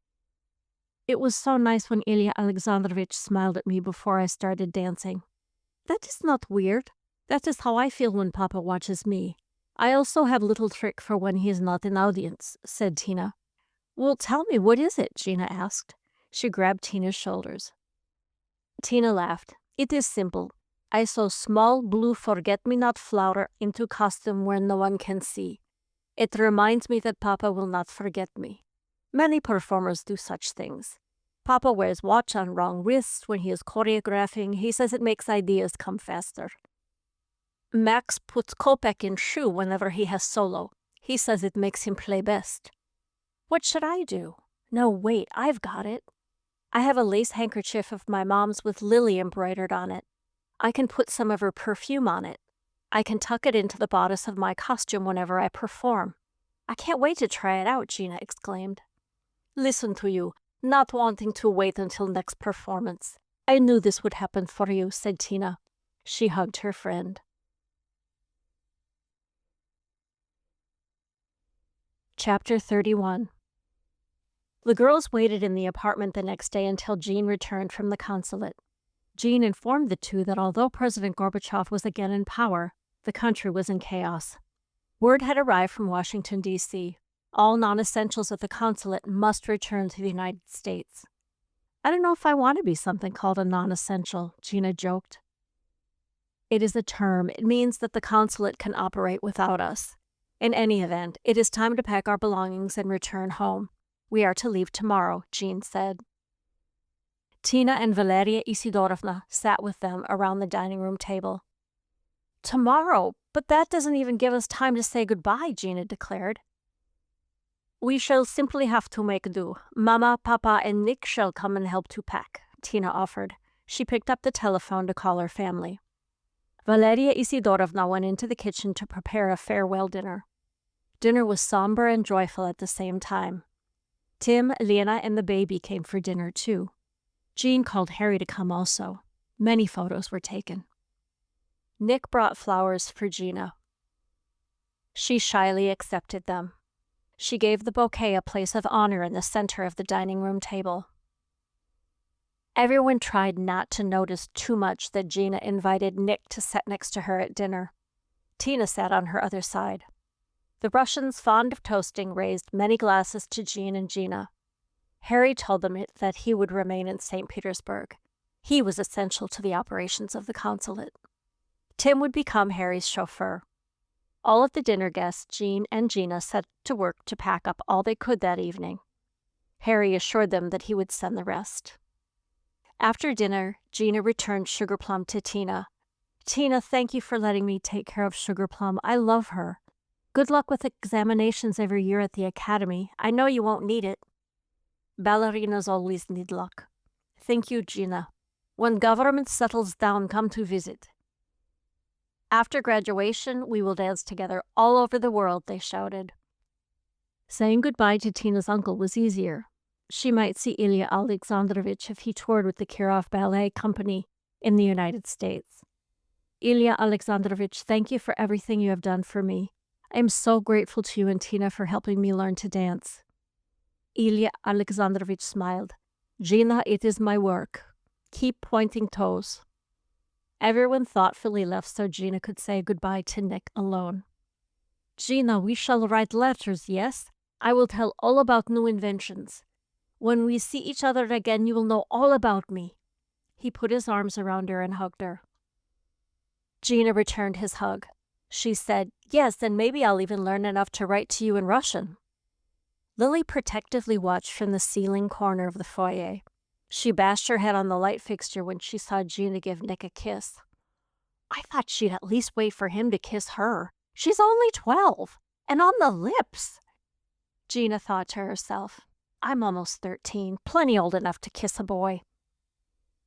[SPEAKER 1] It was so nice when Ilya Alexandrovich smiled at me before I started dancing. That is not weird. That is how I feel when Papa watches me. I also have little trick for when he is not in audience," said Tina. "Well, tell me, what is it?" Gina asked. She grabbed Tina's shoulders. Tina laughed. "It is simple. I sew small blue forget-me-not flower into costume where no one can see. It reminds me that Papa will not forget me. Many performers do such things. Papa wears watch on wrong wrist when he is choreographing. He says it makes ideas come faster. Max puts Kopek in shoe whenever he has solo. He says it makes him play best. What should I do? No, wait, I've got it. I have a lace handkerchief of my mom's with Lily embroidered on it. I can put some of her perfume on it. I can tuck it into the bodice of my costume whenever I perform. I can't wait to try it out," Gina exclaimed. "Listen to you, not wanting to wait until next performance. I knew this would happen for you, said Tina. She hugged her friend. Chapter 31. The girls waited in the apartment the next day until Jean returned from the consulate. Jean informed the two that although President Gorbachev was again in power, the country was in chaos. Word had arrived from Washington, D.C. All non-essentials at the consulate must return to the United States. I don't know if I want to be something called a non-essential, Gina joked. It is a term. It means that the consulate can operate without us. In any event, it is time to pack our belongings and return home. We are to leave tomorrow, Jean said. Tina and Valeria Isidorovna sat with them around the dining room table. Tomorrow? But that doesn't even give us time to say goodbye, Gina declared. We shall simply have to make do. Mama, Papa, and Nick shall come and help to pack, Tina offered. She picked up the telephone to call her family. Valeria Isidorovna went into the kitchen to prepare a farewell dinner. Dinner was somber and joyful at the same time. Tim, Lena, and the baby came for dinner too. Jean called Harry to come also. Many photos were taken. Nick brought flowers for Gina. She shyly accepted them. She gave the bouquet a place of honor in the center of the dining room table. Everyone tried not to notice too much that Gina invited Nick to sit next to her at dinner. Tina sat on her other side. The Russians, fond of toasting, raised many glasses to Jean and Gina. Harry told them that he would remain in St. Petersburg. He was essential to the operations of the consulate. Tim would become Harry's chauffeur. All of the dinner guests, Jean and Gina, set to work to pack up all they could that evening. Harry assured them that he would send the rest. After dinner, Gina returned Sugarplum to Tina. Tina, thank you for letting me take care of Sugarplum. I love her. Good luck with examinations every year at the academy. I know you won't need it. Ballerinas always need luck. Thank you, Gina. When government settles down, come to visit. After graduation, we will dance together all over the world, they shouted. Saying goodbye to Tina's uncle was easier. She might see Ilya Alexandrovich if he toured with the Kirov Ballet Company in the United States. Ilya Alexandrovich, thank you for everything you have done for me. I am so grateful to you and Tina for helping me learn to dance. Ilya Alexandrovich smiled. Gina, it is my work. Keep pointing toes. Everyone thoughtfully left so Gina could say goodbye to Nick alone. Gina, we shall write letters, yes? I will tell all about new inventions. When we see each other again, you will know all about me. He put his arms around her and hugged her. Gina returned his hug. She said, yes, and maybe I'll even learn enough to write to you in Russian. Lily protectively watched from the ceiling corner of the foyer. She bashed her head on the light fixture when she saw Gina give Nick a kiss. I thought she'd at least wait for him to kiss her. She's only 12, and on the lips. Gina thought to herself, I'm almost 13, plenty old enough to kiss a boy.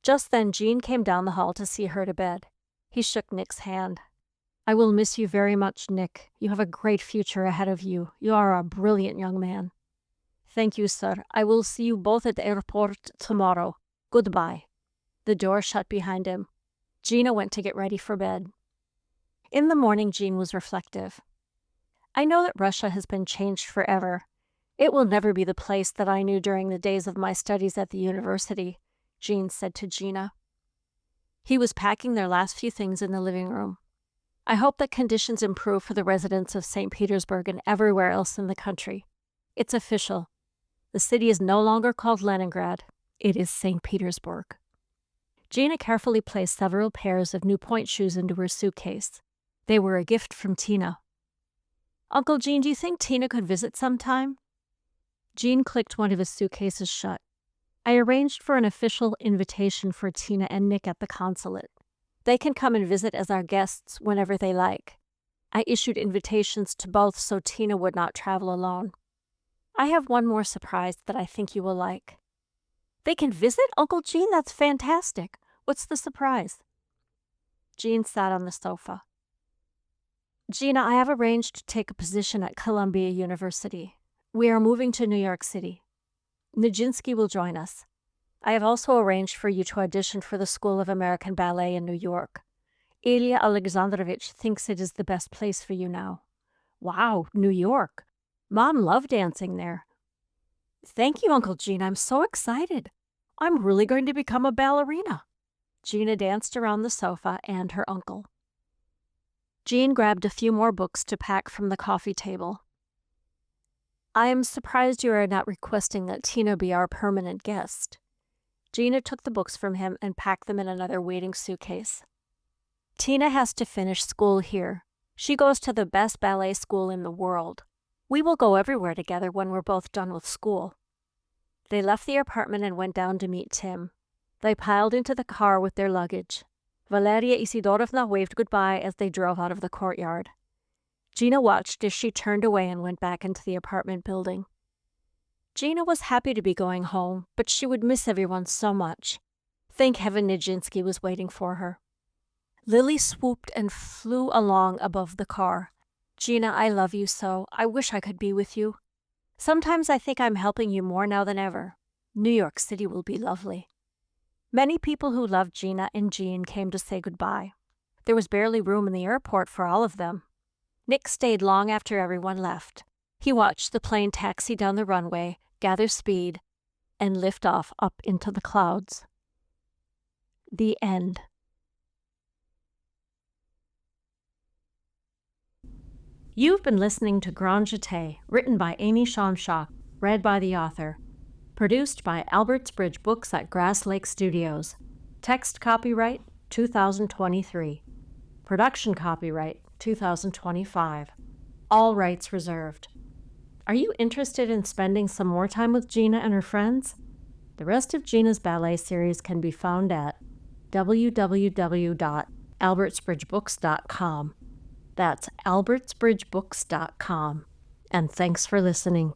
[SPEAKER 1] Just then, Jean came down the hall to see her to bed. He shook Nick's hand. I will miss you very much, Nick. You have a great future ahead of you. You are a brilliant young man. Thank you, sir. I will see you both at the airport tomorrow. Goodbye. The door shut behind him. Gina went to get ready for bed. In the morning, Jean was reflective. I know that Russia has been changed forever. It will never be the place that I knew during the days of my studies at the university, Jean said to Gina. He was packing their last few things in the living room. I hope that conditions improve for the residents of St. Petersburg and everywhere else in the country. It's official. The city is no longer called Leningrad. It is St. Petersburg. Gina carefully placed several pairs of new point shoes into her suitcase. They were a gift from Tina. Uncle Jean, do you think Tina could visit sometime? Jean clicked one of his suitcases shut. I arranged for an official invitation for Tina and Nick at the consulate. They can come and visit as our guests whenever they like. I issued invitations to both so Tina would not travel alone. I have one more surprise that I think you will like. They can visit, Uncle Jean? That's fantastic. What's the surprise? Jean sat on the sofa. Gina, I have arranged to take a position at Columbia University. We are moving to New York City. Nijinsky will join us. I have also arranged for you to audition for the School of American Ballet in New York. Ilya Alexandrovich thinks it is the best place for you now. Wow, New York. Mom loved dancing there. Thank you, Uncle Gene. I'm so excited. I'm really going to become a ballerina. Gina danced around the sofa and her uncle. Jean grabbed a few more books to pack from the coffee table. I am surprised you are not requesting that Tina be our permanent guest. Gina took the books from him and packed them in another waiting suitcase. Tina has to finish school here. She goes to the best ballet school in the world. We will go everywhere together when we're both done with school. They left the apartment and went down to meet Tim. They piled into the car with their luggage. Valeria Isidorovna waved goodbye as they drove out of the courtyard. Gina watched as she turned away and went back into the apartment building. Gina was happy to be going home, but she would miss everyone so much. Thank heaven Nijinsky was waiting for her. Lily swooped and flew along above the car. Gina, I love you so. I wish I could be with you. Sometimes I think I'm helping you more now than ever. New York City will be lovely. Many people who loved Gina and Jean came to say goodbye. There was barely room in the airport for all of them. Nick stayed long after everyone left. He watched the plane taxi down the runway, gather speed, and lift off up into the clouds. The end. You've been listening to Grand Jete, written by Amy Shawnshaw, read by the author. Produced by Albertsbridge Books at Grass Lake Studios. Text copyright 2023. Production copyright 2025. All rights reserved. Are you interested in spending some more time with Gina and her friends? The rest of Gina's ballet series can be found at www.albertsbridgebooks.com. That's albertsbridgebooks.com. And thanks for listening.